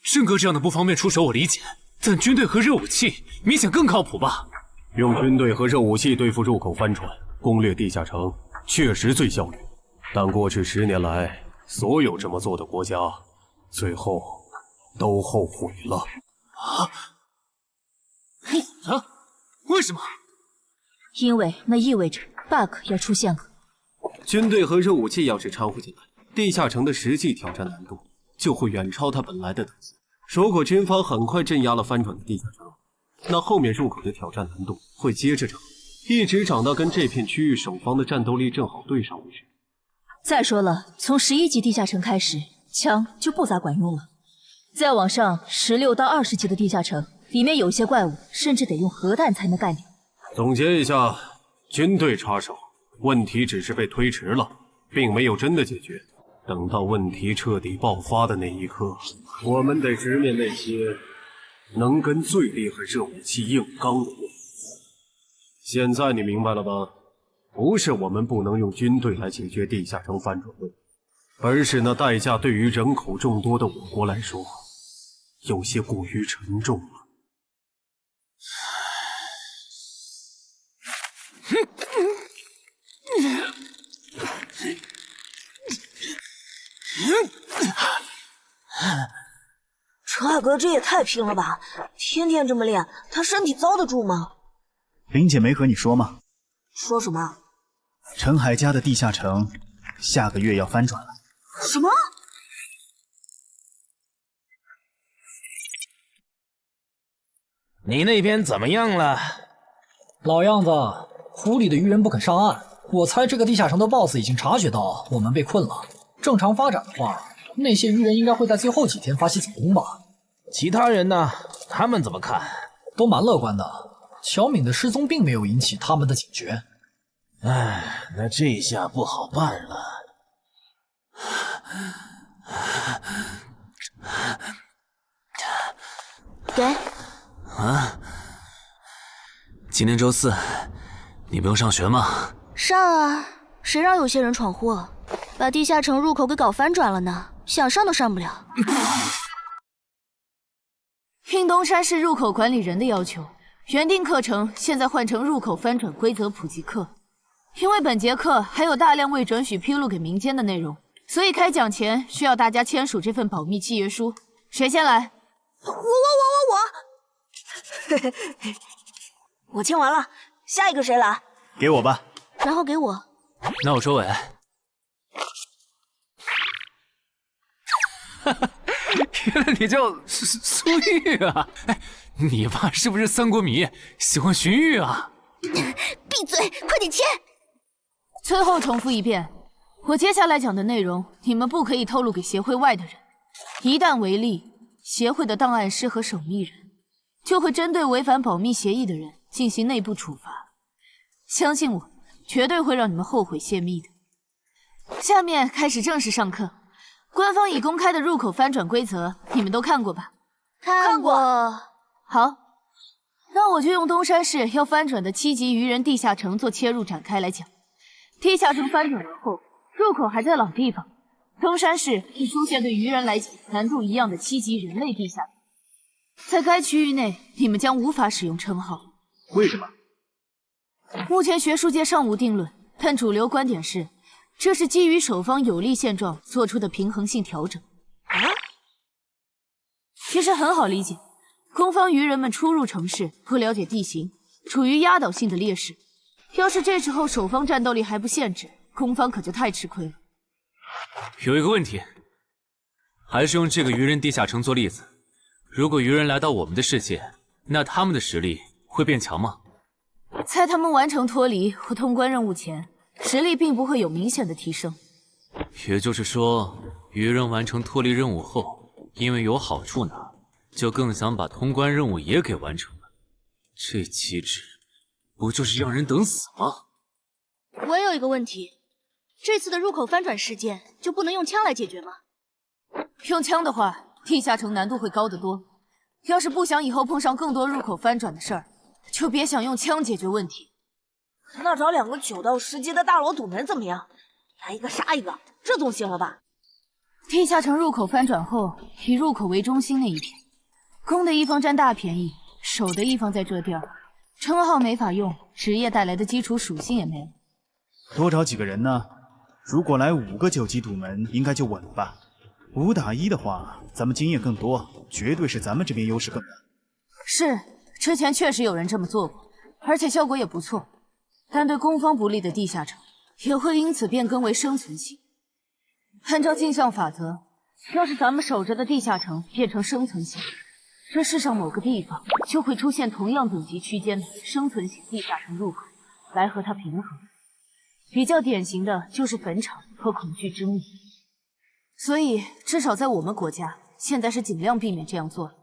郑哥这样的不方便出手我理解，但军队和热武器明显更靠谱吧？用军队和热武器对付入口翻船，攻略地下城确实最效率，但过去10年来，所有这么做的国家，最后都后悔了。为什么？因为那意味着 bug 要出现了。军队和热武器要是掺和进来，地下城的实际挑战难度就会远超它本来的等级。如果军方很快镇压了翻转的地下城，那后面入口的挑战难度会接着涨，一直涨到跟这片区域守方的战斗力正好对上为止。再说了，从11级地下城开始，枪就不咋管用了。再往上，16到20级的地下城，里面有些怪物甚至得用核弹才能干掉。总结一下，军队插手，问题只是被推迟了，并没有真的解决。等到问题彻底爆发的那一刻，我们得直面那些能跟最厉害热武器硬刚的人。现在你明白了吧？不是我们不能用军队来解决地下城翻转问题，而是那代价对于人口众多的我国来说，有些过于沉重了。陈海哥这也太拼了吧！天天这么练，他身体遭得住吗？林姐没和你说吗？说什么？陈海家的地下城下个月要翻转了。什么？你那边怎么样了？老样子，湖里的鱼人不肯上岸。我猜这个地下城的 BOSS 已经察觉到我们被困了。正常发展的话，那些鱼人应该会在最后几天发起进攻吧？其他人呢？他们怎么看？都蛮乐观的。小敏的失踪并没有引起他们的警觉。唉，那这下不好办了。给。啊？今天周四，你不用上学吗？上啊，谁让有些人闯祸，把地下城入口给搞翻转了呢？想上都上不了。应东山市入口管理人的要求，原定课程现在换成入口翻转规则普及课。因为本节课还有大量未准许披露给民间的内容，所以开讲前需要大家签署这份保密契约书。谁先来？我，我签完了，下一个谁来？给我吧。然后给我。那我收尾。原来你叫苏玉啊！哎，你爸是不是三国迷，喜欢荀彧啊？闭嘴，快点签！最后重复一遍，我接下来讲的内容，你们不可以透露给协会外的人。一旦违例，协会的档案师和守密人就会针对违反保密协议的人进行内部处罚。相信我，绝对会让你们后悔泄密的。下面开始正式上课。官方已公开的入口翻转规则，你们都看过吧？看过。好，那我就用东山市要翻转的7级鱼人地下城做切入展开来讲。地下城翻转完后，入口还在老地方，东山市会出现对鱼人来讲难度一样的7级人类地下城。在该区域内，你们将无法使用称号。为什么？目前学术界尚无定论，但主流观点是，这是基于守方有利现状做出的平衡性调整。其实很好理解，攻方鱼人们初入城市，不了解地形，处于压倒性的劣势。要是这时候守方战斗力还不限制，攻方可就太吃亏了。有一个问题，还是用这个鱼人地下城做例子。如果鱼人来到我们的世界，那他们的实力会变强吗？在他们完成脱离或通关任务前，实力并不会有明显的提升。也就是说，鱼人完成脱离任务后，因为有好处拿，就更想把通关任务也给完成了。这机制不就是让人等死吗？我也有一个问题，这次的入口翻转事件就不能用枪来解决吗？用枪的话，地下城难度会高得多。要是不想以后碰上更多入口翻转的事儿，就别想用枪解决问题。那找2个9到10级的大佬堵门怎么样？来一个杀一个，这总行了吧？地下城入口翻转后，以入口为中心那一边，攻的一方占大便宜，守的一方在这地儿，称号没法用，职业带来的基础属性也没了。多找几个人呢？如果来5个9级堵门，应该就稳了吧？5打1的话，咱们经验更多，绝对是咱们这边优势更大。是，之前确实有人这么做过，而且效果也不错。但对攻方不利的地下城，也会因此变更为生存型。按照镜像法则，要是咱们守着的地下城变成生存型，这世上某个地方就会出现同样等级区间的生存型地下城入口，来和它平衡。比较典型的就是坟场和恐惧之墓。所以，至少在我们国家，现在是尽量避免这样做了。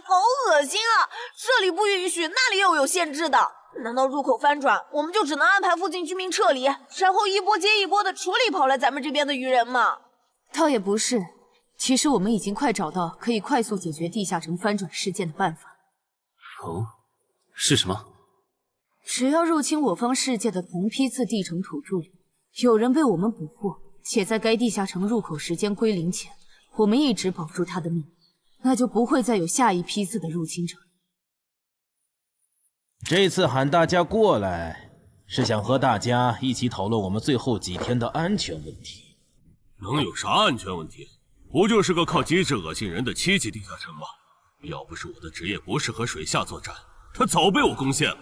好恶心啊！这里不允许，那里又有限制的。难道入口翻转，我们就只能安排附近居民撤离，然后一波接一波的处理跑来咱们这边的鱼人吗？倒也不是，其实我们已经快找到可以快速解决地下城翻转事件的办法。哦，是什么？只要入侵我方世界的同批次地城土著里，有人被我们捕获，且在该地下城入口时间归零前，我们一直保住他的命，那就不会再有下一批次的入侵者。这次喊大家过来，是想和大家一起讨论我们最后几天的安全问题。能有啥安全问题？不就是个靠机制恶心人的7级地下城吗？要不是我的职业不适合水下作战，他早被我攻陷了。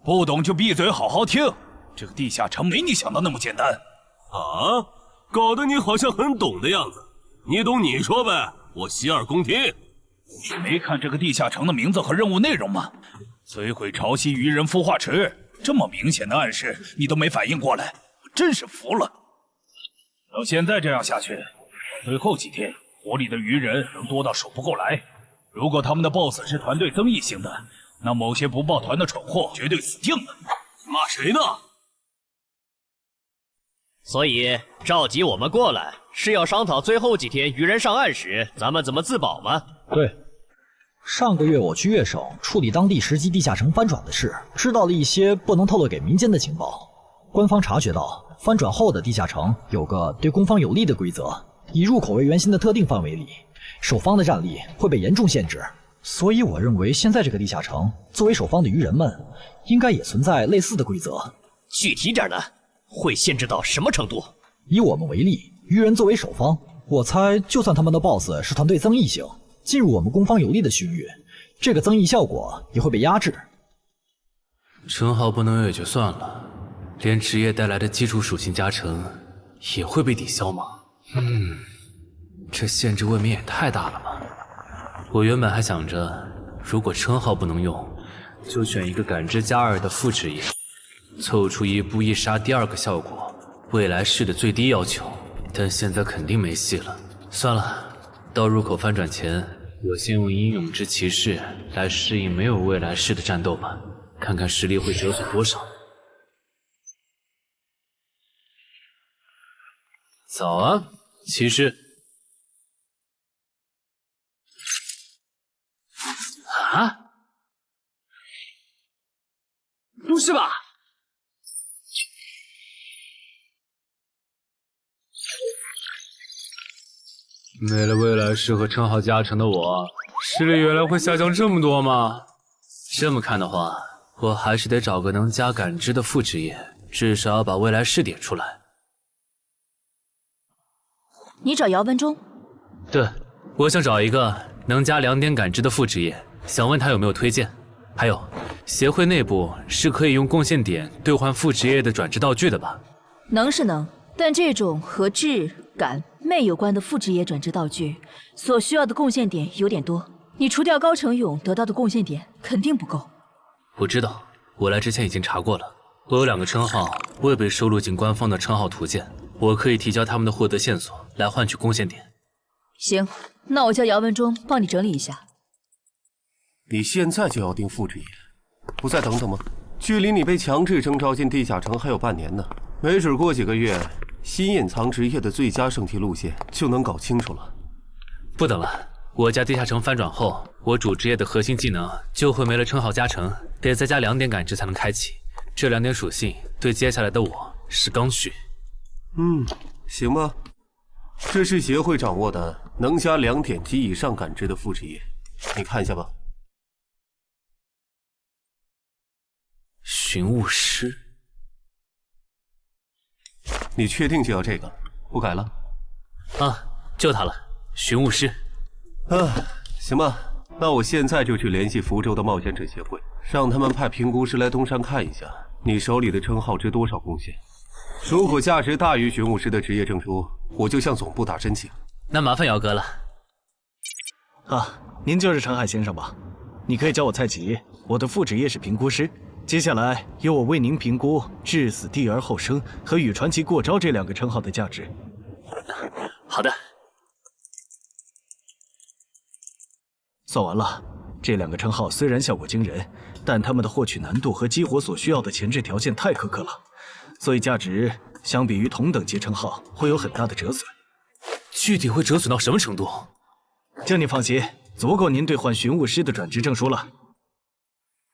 不懂就闭嘴好好听，这个地下城没你想的那么简单。啊，搞得你好像很懂的样子。你懂你说呗，我洗耳恭听。你没看这个地下城的名字和任务内容吗？摧毁潮汐鱼人孵化池，这么明显的暗示你都没反应过来，我真是服了。照现在这样下去，最后几天火里的鱼人能多到数不过来。如果他们的 BOSS 是团队增益型的，那某些不抱团的蠢货绝对死定了。骂谁呢？所以召集我们过来，是要商讨最后几天鱼人上岸时，咱们怎么自保吗？对，上个月我去粤省处理当地10级地下城翻转的事，知道了一些不能透露给民间的情报。官方察觉到翻转后的地下城有个对攻方有利的规则，以入口为圆心的特定范围里，守方的战力会被严重限制。所以我认为现在这个地下城作为守方的鱼人们，应该也存在类似的规则。具体点呢？会限制到什么程度？以我们为例，鱼人作为守方，我猜就算他们的 BOSS 是团队增益型，进入我们攻方有利的区域，这个增益效果也会被压制。称号不能有也就算了，连职业带来的基础属性加成也会被抵消吗？这限制未免也太大了吧。我原本还想着，如果称号不能用，就选一个感知加2的副职业，凑出一步一杀第2个效果，未来式的最低要求。但现在肯定没戏了。算了，到入口翻转前，我先用英勇之骑士来适应没有未来式的战斗吧，看看实力会折损多少。早啊，骑士。啊？不是吧？没了未来式和称号加成的我，实力原来会下降这么多吗？这么看的话，我还是得找个能加感知的副职业，至少要把未来式点出来。你找姚文忠？对，我想找一个能加2点感知的副职业，想问他有没有推荐。还有，协会内部是可以用贡献点兑换副职业的转职道具的吧？能是能，但这种和智、感、魅有关的副职业转职道具，所需要的贡献点有点多。你除掉高成勇得到的贡献点肯定不够。我知道，我来之前已经查过了。我有2个称号未被收录进官方的称号图鉴，我可以提交他们的获得线索来换取贡献点。行，那我叫姚文忠帮你整理一下。你现在就要定副职业，不再等等吗？距离你被强制征召进地下城还有半年呢，没准过几个月，新隐藏职业的最佳升级路线就能搞清楚了。不等了，我家地下城翻转后，我主职业的核心技能就会没了称号加成，得再加2点感知才能开启。这2点属性对接下来的我是刚需。行吧。这是协会掌握的能加2点及以上感知的副职业，你看一下吧。寻物师，你确定就要这个？不改了？啊，就他了，寻物师。行吧，那我现在就去联系福州的冒险者协会，让他们派评估师来东山看一下你手里的称号值多少贡献。如果价值大于寻物师的职业证书，我就向总部打申请。那麻烦姚哥了。您就是陈海先生吧？你可以叫我蔡吉，我的副职业是评估师。接下来由我为您评估至死地而后生和与传奇过招这2个称号的价值。好的。算完了，这2个称号虽然效果惊人，但他们的获取难度和激活所需要的前置条件太苛刻了，所以价值相比于同等级称号会有很大的折损。具体会折损到什么程度？叫您放心，足够您兑换寻物师的转职证书了。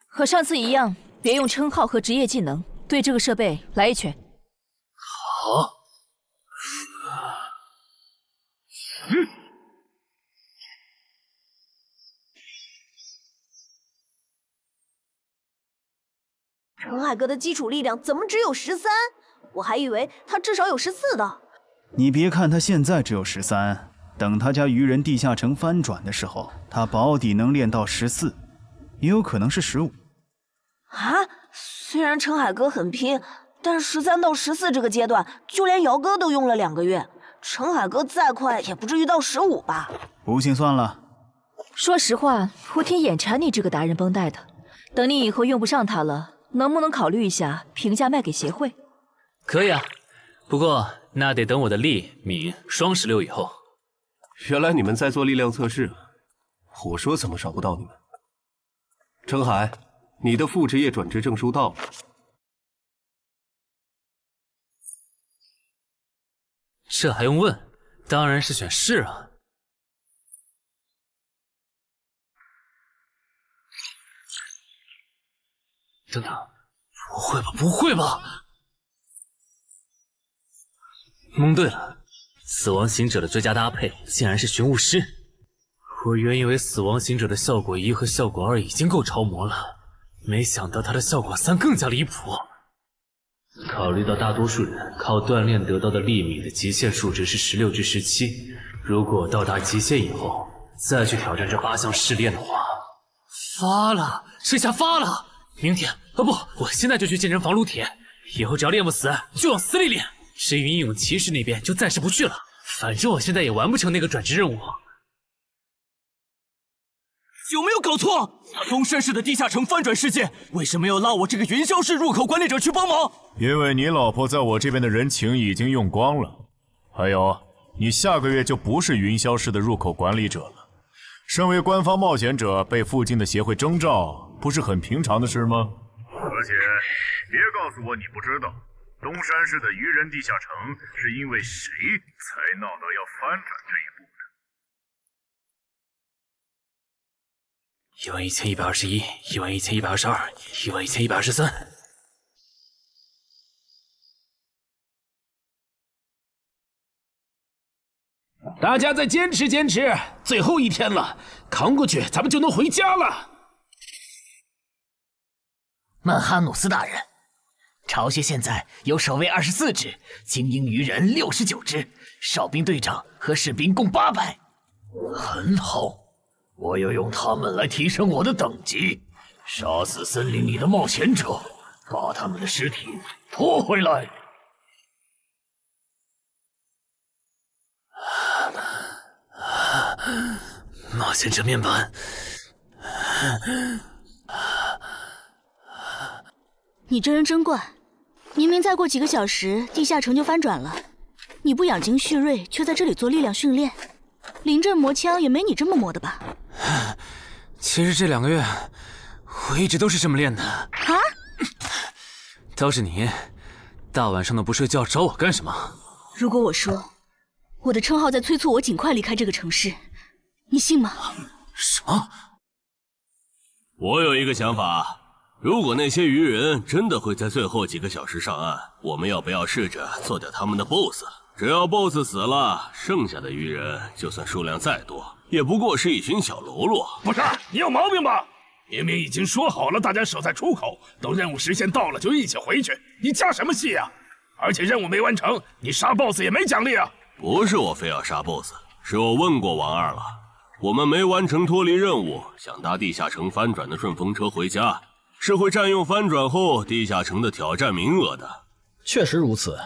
和上次一样，别用称号和职业技能，对这个设备来一拳。好。陈海哥的基础力量怎么只有13？我还以为他至少有14的。你别看他现在只有13，等他家鱼人地下城翻转的时候，他保底能练到14，也有可能是15。虽然陈海哥很拼，但13到14这个阶段，就连姚哥都用了2个月。陈海哥再快也不至于到15吧？不信算了。说实话，我挺眼馋你这个达人绷带的。等你以后用不上它了，能不能考虑一下平价卖给协会？可以啊，不过那得等我的力、敏双16以后。原来你们在做力量测试，我说怎么找不到你们？程海，你的副职业转职证书到了。这还用问？当然是选是啊。等等，不会吧？不会吧？蒙对了，死亡行者的最佳搭配竟然是寻物师。我原以为死亡行者的效果1和效果2已经够超模了，没想到他的效果3更加离谱。考虑到大多数人靠锻炼得到的力米的极限数值是16至17，如果到达极限以后再去挑战这8项试炼的话，发了，这下发了！明天不，我现在就去健身房撸铁，以后只要练不死就往死里练。至于英勇骑士那边就暂时不去了，反正我现在也完不成那个转职任务。有没有搞错？东山市的地下城翻转事件，为什么要拉我这个云霄市入口管理者去帮忙？因为你老婆在我这边的人情已经用光了，还有你下个月就不是云霄市的入口管理者了。身为官方冒险者，被附近的协会征召，不是很平常的事吗？而且别告诉我你不知道，东山市的愚人地下城是因为谁才闹到要翻转这一步的？11121、11122、11123。大家再坚持坚持，最后一天了，扛过去，咱们就能回家了。曼哈努斯大人，巢穴现在有守卫24只，精英鱼人69只，哨兵队长和士兵共800。很好，我要用他们来提升我的等级，杀死森林里的冒险者，把他们的尸体拖回来。冒险者面板。你这人真怪，明明再过几个小时地下城就翻转了，你不养精蓄锐，却在这里做力量训练，临阵磨枪也没你这么磨的吧？其实这2个月我一直都是这么练的。啊？倒是你，大晚上的不睡觉找我干什么？如果我说我的称号在催促我尽快离开这个城市，你信吗？什么？我有一个想法，如果那些鱼人真的会在最后几个小时上岸，我们要不要试着做掉他们的 BOSS？ 只要 BOSS 死了，剩下的鱼人就算数量再多，也不过是一群小喽啰。不是，你有毛病吧？明明已经说好了，大家守在出口，等任务时限到了就一起回去，你加什么戏啊？而且任务没完成，你杀 BOSS 也没奖励啊！不是我非要杀 BOSS， 是我问过王二了，我们没完成脱离任务，想搭地下城翻转的顺风车回家，是会占用翻转后地下城的挑战名额的。确实如此。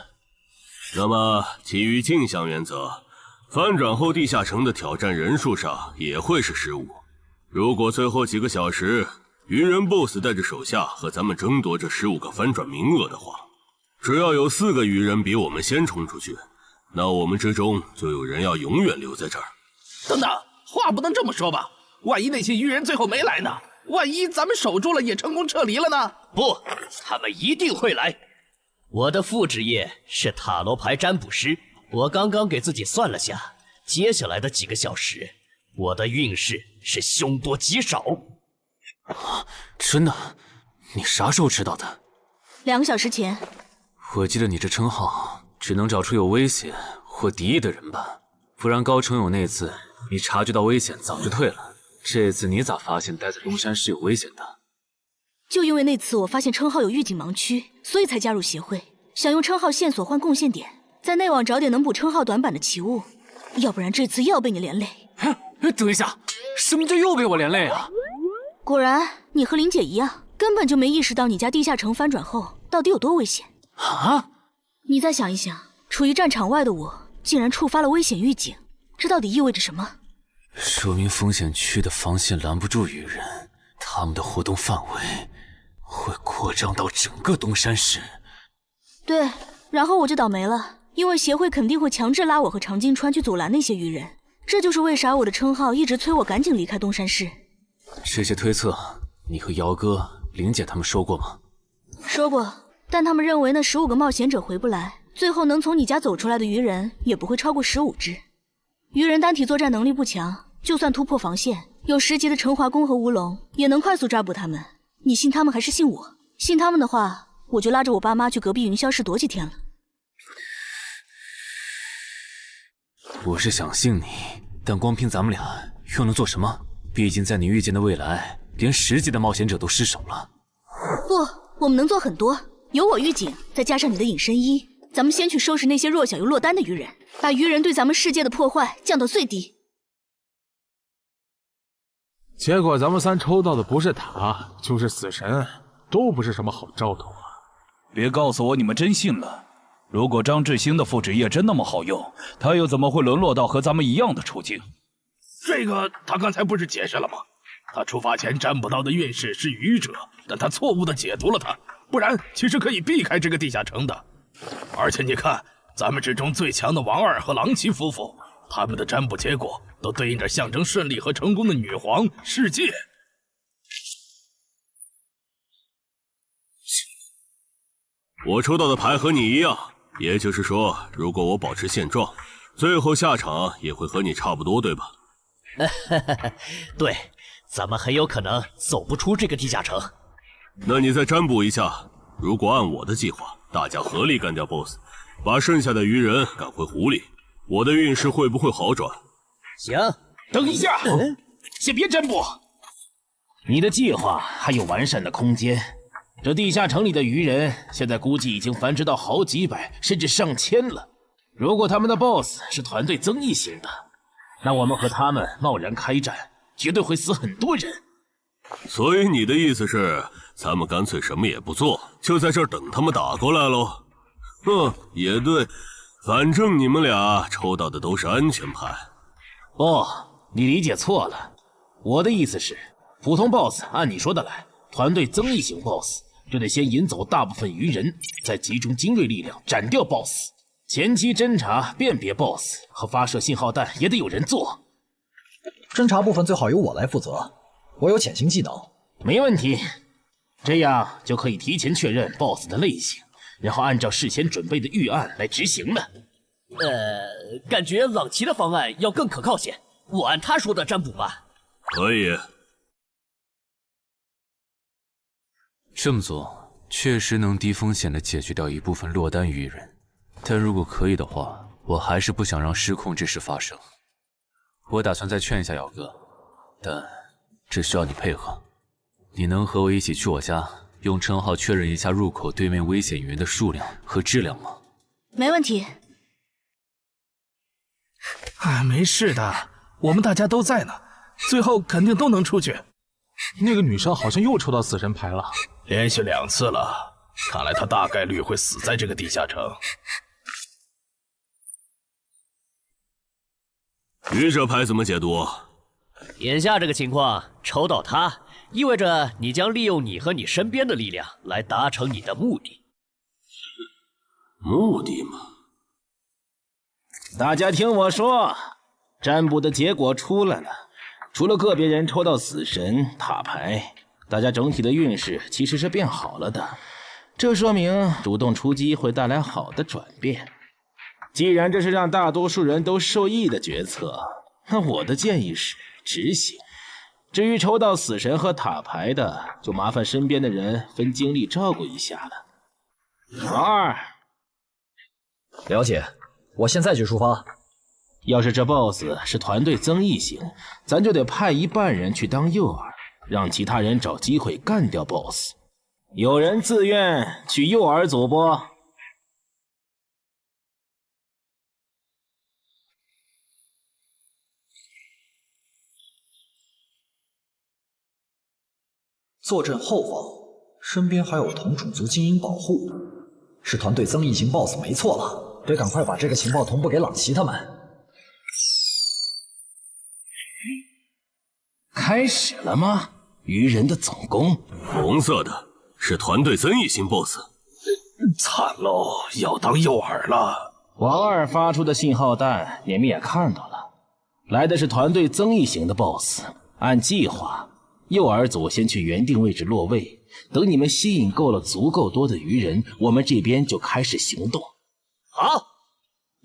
那么基于镜像原则，翻转后地下城的挑战人数上也会是15。如果最后几个小时鱼人 BOSS 带着手下和咱们争夺这15个翻转名额的话，只要有4个鱼人比我们先冲出去，那我们之中就有人要永远留在这儿。等等，话不能这么说吧？万一那些鱼人最后没来呢？万一咱们守住了也成功撤离了呢？不，他们一定会来。我的副职业是塔罗牌占卜师，我刚刚给自己算了下，接下来的几个小时，我的运势是凶多吉少。真的？你啥时候知道的？2个小时前。我记得你这称号只能找出有危险或敌意的人吧？不然高成勇那次你察觉到危险早就退了，这次你咋发现待在东山是有危险的？就因为那次我发现称号有预警盲区，所以才加入协会，想用称号线索换贡献点，在内网找点能补称号短板的奇物，要不然这次又要被你连累。等一下，什么叫又被我连累啊？果然你和林姐一样，根本就没意识到你家地下城翻转后到底有多危险。啊！你再想一想，处于战场外的我竟然触发了危险预警，这到底意味着什么？说明风险区的防线拦不住鱼人，他们的活动范围会扩张到整个东山市。对，然后我就倒霉了，因为协会肯定会强制拉我和常金川去阻拦那些鱼人，这就是为啥我的称号一直催我赶紧离开东山市。这些推测，你和姚哥、玲姐他们说过吗？说过，但他们认为那15个冒险者回不来，最后能从你家走出来的鱼人也不会超过15只。鱼人单体作战能力不强，就算突破防线，有10级的陈华宫和乌龙也能快速抓捕他们。你信他们还是信我？信他们的话，我就拉着我爸妈去隔壁云霄市躲几天了。我是想信你，但光凭咱们俩又能做什么？毕竟在你预见的未来，连10级的冒险者都失手了。不，我们能做很多。有我预警，再加上你的隐身衣，咱们先去收拾那些弱小又落单的鱼人，把鱼人对咱们世界的破坏降到最低。结果咱们3抽到的不是塔就是死神，都不是什么好兆头啊！别告诉我你们真信了。如果张志兴的复制液真那么好用，他又怎么会沦落到和咱们一样的处境？这个他刚才不是解释了吗？他出发前占卜到的运势是愚者，但他错误的解读了它，不然其实可以避开这个地下城的。而且你看，咱们之中最强的王二和郎奇夫妇，他们的占卜结果都对应着象征顺利和成功的女皇世界。我抽到的牌和你一样，也就是说，如果我保持现状，最后下场也会和你差不多，对吧？对，咱们很有可能走不出这个地下城。那你再占卜一下，如果按我的计划，大家合力干掉 BOSS， 把剩下的鱼人赶回湖里，我的运势会不会好转？行，等一下，先别占卜。你的计划还有完善的空间。这地下城里的鱼人，现在估计已经繁殖到好几百，甚至上千了。如果他们的 BOSS 是团队增益型的，那我们和他们贸然开战，绝对会死很多人。所以你的意思是，咱们干脆什么也不做，就在这儿等他们打过来喽？也对，反正你们俩抽到的都是安全牌。不，你理解错了。我的意思是，普通 BOSS 按你说的来，团队增益型 BOSS 就得先引走大部分鱼人，再集中精锐力量斩掉 BOSS。前期侦查、辨别 BOSS 和发射信号弹也得有人做。侦查部分最好由我来负责，我有潜行技能。没问题，这样就可以提前确认 BOSS 的类型，然后按照事先准备的预案来执行了。感觉朗奇的方案要更可靠些，我按他说的占卜吧。可以。这么做确实能低风险地解决掉一部分落单鱼人，但如果可以的话，我还是不想让失控之事发生。我打算再劝一下姚哥，但这需要你配合。你能和我一起去我家，用称号确认一下入口对面危险鱼人的数量和质量吗？没问题。没事的，我们大家都在呢，最后肯定都能出去。那个女生好像又抽到死神牌了，连续2次了，看来她大概率会死在这个地下城。愚者牌怎么解读？眼下这个情况，抽到它，意味着你将利用你和你身边的力量来达成你的目的。目的嘛？大家听我说，占卜的结果出来了，除了个别人抽到死神、塔牌，大家整体的运势其实是变好了的。这说明主动出击会带来好的转变。既然这是让大多数人都受益的决策，那我的建议是执行。至于抽到死神和塔牌的，就麻烦身边的人分精力照顾一下了。王二，了解，我现在就出发。要是这 BOSS 是团队增益型，咱就得派一半人去当诱饵，让其他人找机会干掉 BOSS。有人自愿去诱饵组不？坐镇后方，身边还有同种族精英保护，是团队增益型 BOSS 没错了，得赶快把这个情报同步给朗奇他们。开始了吗？愚人的总攻，红色的是团队增益型 BOSS。惨喽，要当诱饵了。王二发出的信号弹，你们也看到了，来的是团队增益型的 BOSS。按计划，诱饵组先去原定位置落位，等你们吸引够了足够多的愚人，我们这边就开始行动。好，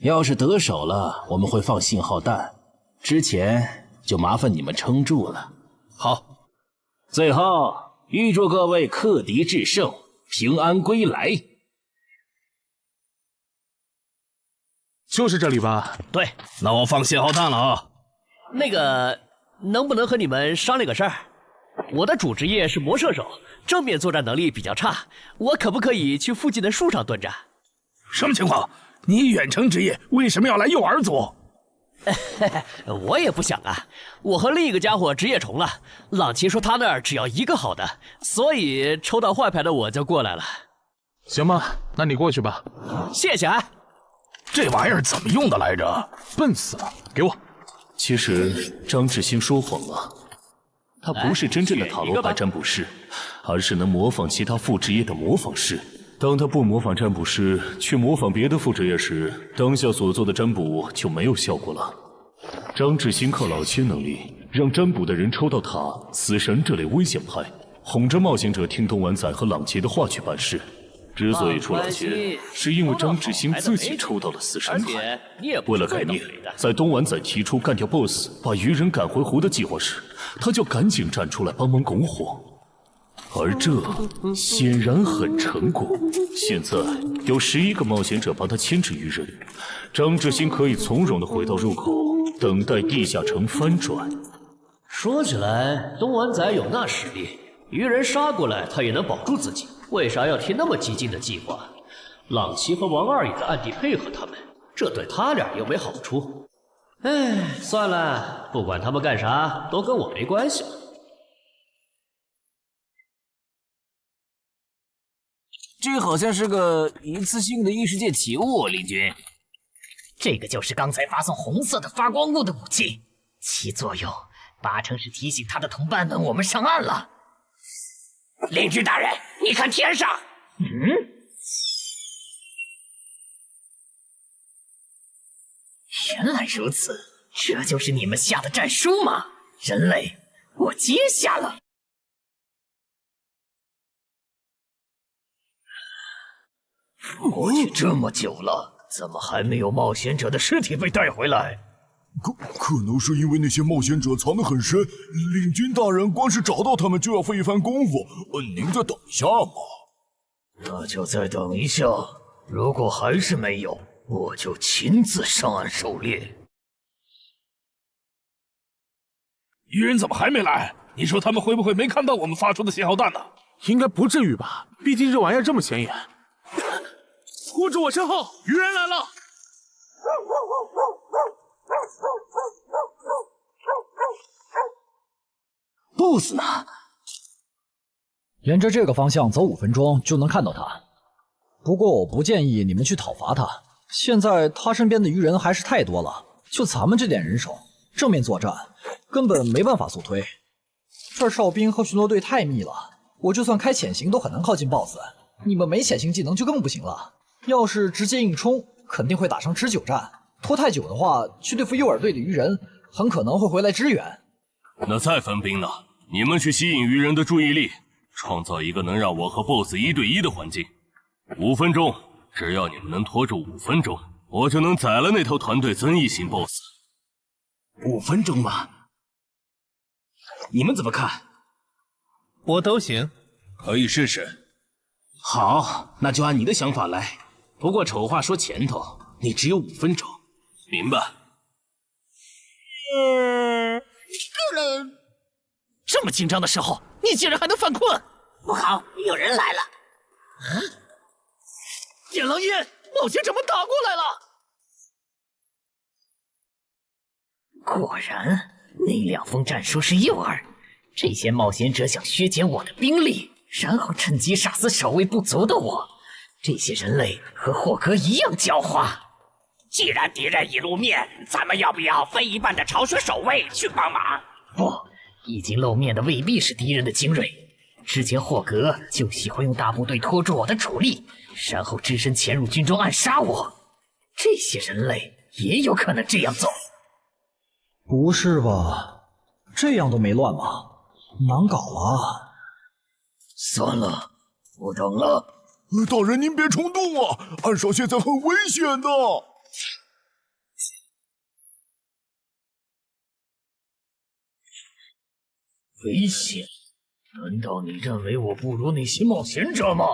要是得手了，我们会放信号弹，之前就麻烦你们撑住了。好，最后预祝各位克敌制胜，平安归来。就是这里吧？对，那我放信号弹了啊。那个，能不能和你们商量个事儿？我的主职业是魔射手，正面作战能力比较差，我可不可以去附近的树上蹲着？什么情况？你远程职业为什么要来诱饵组？我也不想啊，我和另一个家伙职业重了。朗奇说他那儿只要一个好的，所以抽到坏牌的我就过来了。行吧，那你过去吧。谢谢啊。这玩意儿怎么用的来着？笨死了，给我。其实张志新说谎了，他不是真正的塔罗牌占卜师，而是能模仿其他副职业的模仿师。当他不模仿占卜师，去模仿别的副职业时，当下所做的占卜就没有效果了。张志新靠老切能力，让占卜的人抽到塔、死神这类危险牌，哄着冒险者听东莞仔和朗杰的话去办事。之所以出老切，是因为张志新自己抽到了死神牌。为了改孽，在东莞仔提出干掉 BOSS、把愚人赶回湖的计划时，他就赶紧站出来帮忙拱火。而这显然很成功。现在有11个冒险者帮他牵制愚人，张志新可以从容地回到入口，等待地下城翻转。说起来，东莞仔有那实力，愚人杀过来他也能保住自己，为啥要提那么激进的计划？朗奇和王二也在暗地配合他们，这对他俩又没好处。哎，算了，不管他们干啥，都跟我没关系了。这好像是个一次性的异世界奇物，林军。这个就是刚才发送红色的发光物的武器，其作用八成是提醒他的同伴们我们上岸了。林军大人，你看天上。原来如此，这就是你们下的战书吗？人类，我接下了。过去这么久了，怎么还没有冒险者的尸体被带回来？可能是因为那些冒险者藏得很深，领军大人光是找到他们就要费一番功夫。您再等一下嘛。那就再等一下，如果还是没有，我就亲自上岸狩猎。愚人怎么还没来？你说他们会不会没看到我们发出的信号弹呢？应该不至于吧，毕竟这玩意儿这么显眼。护住我身后，愚人来了！BOSS 呢？沿着这个方向走5分钟就能看到他。不过我不建议你们去讨伐他，现在他身边的愚人还是太多了，就咱们这点人手，正面作战根本没办法速推。这哨兵和巡逻队太密了，我就算开潜行都很难靠近 BOSS。你们没潜行技能就更不行了。要是直接硬冲，肯定会打上持久战。拖太久的话，去对付诱饵队的愚人，很可能会回来支援。那再分兵呢？你们去吸引愚人的注意力，创造一个能让我和 BOSS 1对1的环境。5分钟，只要你们能拖住5分钟，我就能宰了那头团队增益型 BOSS。5分钟吗？你们怎么看？我都行，可以试试。好，那就按你的想法来。不过丑话说前头，你只有5分钟。明白。这么紧张的时候，你竟然还能犯困？不好，有人来了！点狼烟，冒险者们打过来了！果然，那2封战书是诱饵。这些冒险者想削减我的兵力，然后趁机杀死守卫不足的我。这些人类和霍格一样狡猾。既然敌人已露面，咱们要不要分一半的巢穴守卫去帮忙？不，已经露面的未必是敌人的精锐。之前霍格就喜欢用大部队拖住我的主力，然后只身潜入军中暗杀我。这些人类也有可能这样做。不是吧？这样都没乱吗？难搞啊！算了，不等了。大人您别冲动啊，暗杀现在很危险的。危险？难道你认为我不如那些冒险者吗？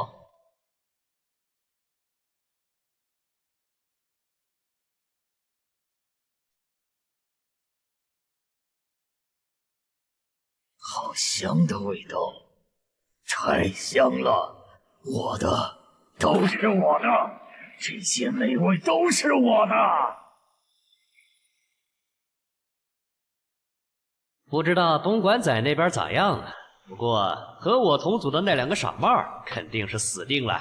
好香的味道，太香了！我的，都是我的，这些美味都是我的。不知道东莞仔那边咋样了？不过和我同组的那2个傻帽肯定是死定了。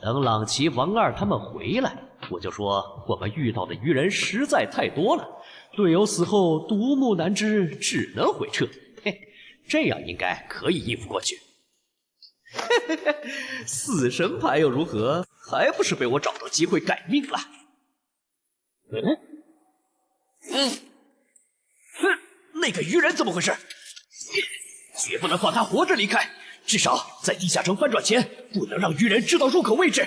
等朗奇、王二他们回来，我就说我们遇到的鱼人实在太多了，队友死后独木难支，只能回撤。嘿，这样应该可以应付过去。死神牌又如何？还不是被我找到机会改命了。那个鱼人怎么回事？绝不能放他活着离开，至少在地下城翻转前，不能让鱼人知道入口位置。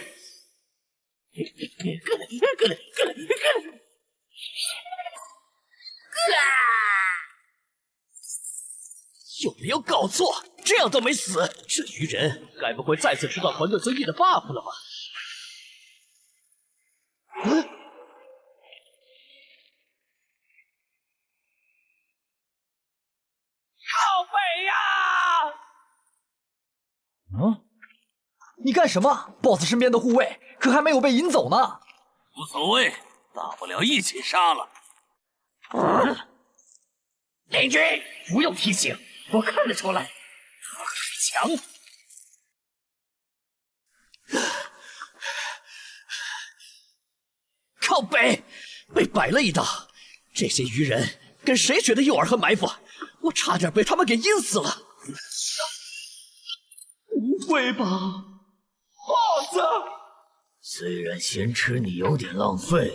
有没有搞错？这样都没死，这鱼人该不会再次吃到团队增益的 buff 了吧？靠北呀！你干什么 ？BOSS 身边的护卫可还没有被引走呢。无所谓，大不了一起杀了。联军，不用提醒，我看得出来，他很强。靠北，被摆了一道。这些鱼人跟谁学的诱饵和埋伏？我差点被他们给阴死了。不会吧 ，BOSS！虽然先吃你有点浪费，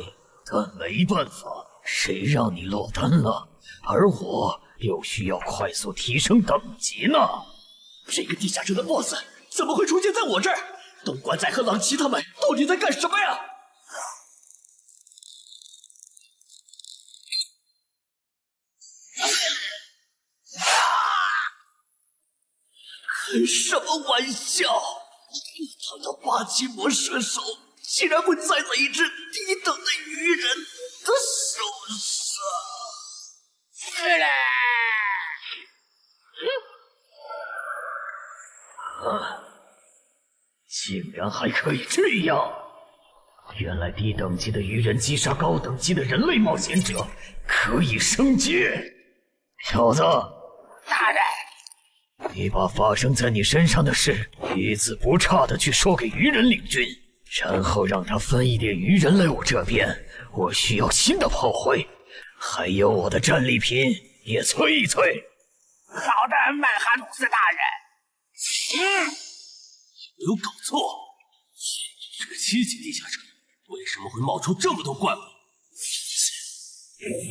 但没办法，谁让你落单了？而我又需要快速提升等级呢。这个地下城的 BOSS 怎么会出现在我这儿？东莞仔和朗奇他们到底在干什么呀？开什么玩笑！一堂的8级魔射手竟然会栽在一只低等的鱼人的手上！竟然还可以这样！原来低等级的鱼人击杀高等级的人类冒险者可以升阶。小子，大人，你把发生在你身上的事一字不差的去说给鱼人领军，然后让他分一点鱼人来我这边。我需要新的炮灰，还有我的战利品也催一催。好的，曼哈努斯大人。有没有搞错？这个7级地下城为什么会冒出这么多怪物？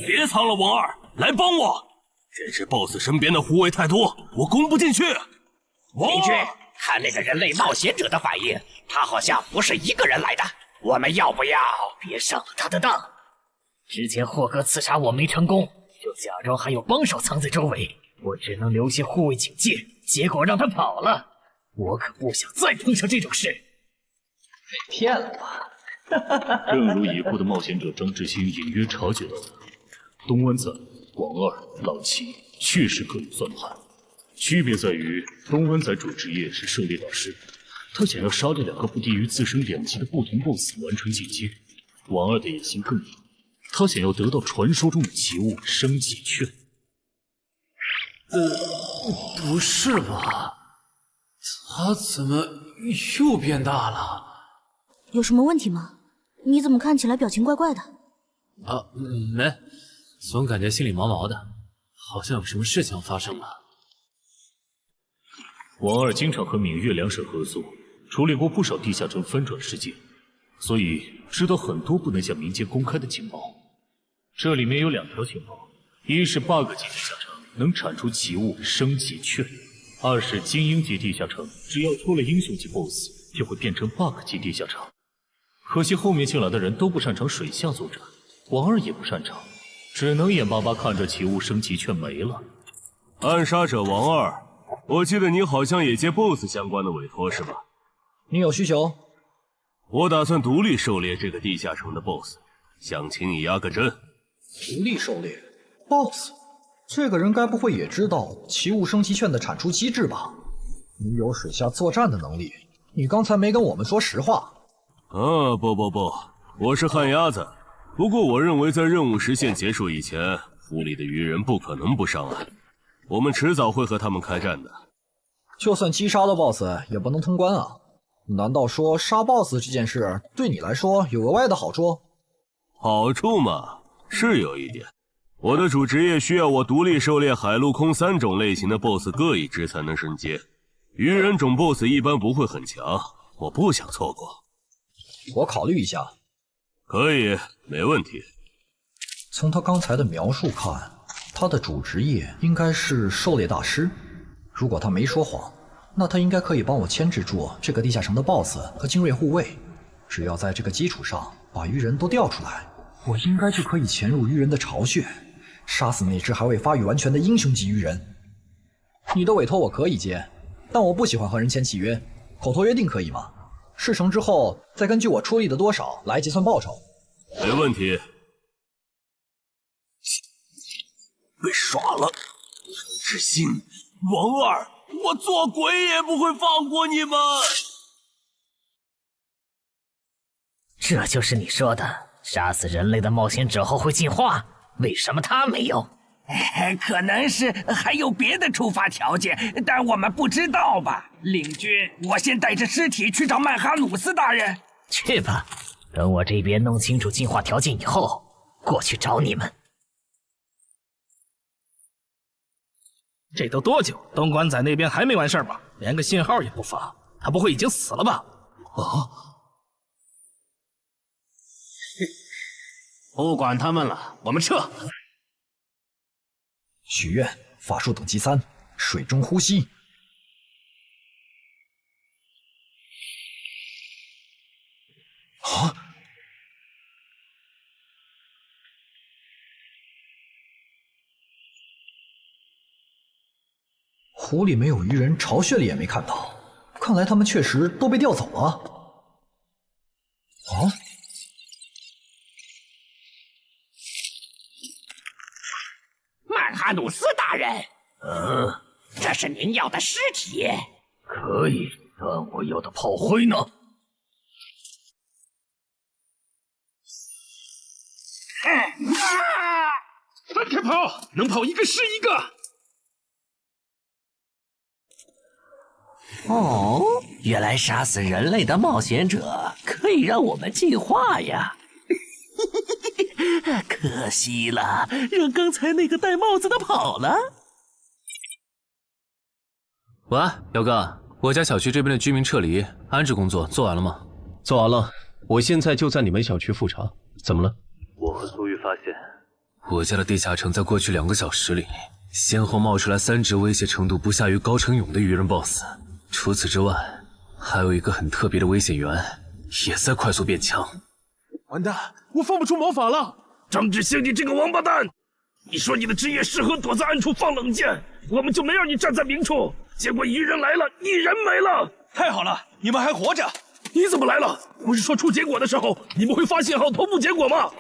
别藏了，王二，来帮我！这只 BOSS 身边的护卫太多，我攻不进去。林军，看那个人类冒险者的反应，他好像不是一个人来的。我们要不要别上了他的当？之前霍格刺杀我没成功，就假装还有帮手藏在周围，我只能留些护卫警戒，结果让他跑了。我可不想再碰上这种事。被骗了吧？正如已故的冒险者张志新隐约察觉到的，东湾仔、王二、朗奇确实各有算盘，区别在于东湾仔主职业是狩猎导师，他想要杀这2个不低于自身2级的不同 BOSS 完成进阶；王二的野心更大，他想要得到传说中的奇物升级券。不是吧？他怎么又变大了？有什么问题吗？你怎么看起来表情怪怪的？没，总感觉心里毛毛的，好像有什么事情发生了。王二经常和闽粤两省合作，处理过不少地下城翻转事件，所以知道很多不能向民间公开的情报。这里面有2条情报，一是 bug 级地下城能产出奇物升级券，二是精英级地下城只要出了英雄级 BOSS 就会变成 bug 级地下城。可惜后面进来的人都不擅长水下作战，王二也不擅长，只能眼巴巴看着奇物升级券没了。暗杀者王二，我记得你好像也接 BOSS 相关的委托是吧？你有需求？我打算独立狩猎这个地下城的 BOSS， 想请你压个阵。独立狩猎 BOSS， 这个人该不会也知道奇物升级券的产出机制吧？你有水下作战的能力，你刚才没跟我们说实话。不，我是旱鸭子。不过我认为在任务时限结束以前，湖里的鱼人不可能不上岸，我们迟早会和他们开战的。就算击杀了 BOSS 也不能通关啊！难道说杀 BOSS 这件事对你来说有额外的好处？好处嘛，是有一点。我的主职业需要我独立狩猎海陆空3种类型的 BOSS 各一只才能升阶，鱼人种 BOSS 一般不会很强，我不想错过。我考虑一下。可以，没问题。从他刚才的描述看，他的主职业应该是狩猎大师。如果他没说谎，那他应该可以帮我牵制住这个地下城的 BOSS 和精锐护卫。只要在这个基础上把鱼人都调出来，我应该就可以潜入鱼人的巢穴，杀死那只还未发育完全的英雄级鱼人。你的委托我可以接，但我不喜欢和人签契约，口头约定可以吗？事成之后再根据我出力的多少来结算报酬。没问题。被耍了，之心，王二，我做鬼也不会放过你们。这就是你说的杀死人类的冒险者后会进化？为什么他没有？可能是还有别的触发条件，但我们不知道吧。领军，我先带着尸体去找曼哈努斯大人。去吧，等我这边弄清楚进化条件以后，过去找你们。这都多久？东莞仔那边还没完事吧？连个信号也不发，他不会已经死了吧？不管他们了，我们撤。许愿，法术等级3，水中呼吸。啊！湖里没有鱼人，巢穴里也没看到，看来他们确实都被调走了。啊！曼哈努斯大人，这是您要的尸体。可以，但我要的炮灰呢？分开跑，能跑一个是一个。哦，原来杀死人类的冒险者可以让我们进化呀！可惜了，让刚才那个戴帽子的跑了。喂，姚哥，我家小区这边的居民撤离安置工作做完了吗？做完了，我现在就在你们小区复查。怎么了？我和苏玉发现，我家的地下城在过去2个小时里，先后冒出来3只威胁程度不下于高成勇的鱼人 BOSS。除此之外，还有一个很特别的危险源，也在快速变强。完蛋，我放不出魔法了！张志兴，你这个王八蛋！你说你的职业适合躲在暗处放冷箭，我们就没让你站在明处。结果一人来了，一人没了。太好了，你们还活着！你怎么来了？不是说出结果的时候你们会发信号同步结果吗？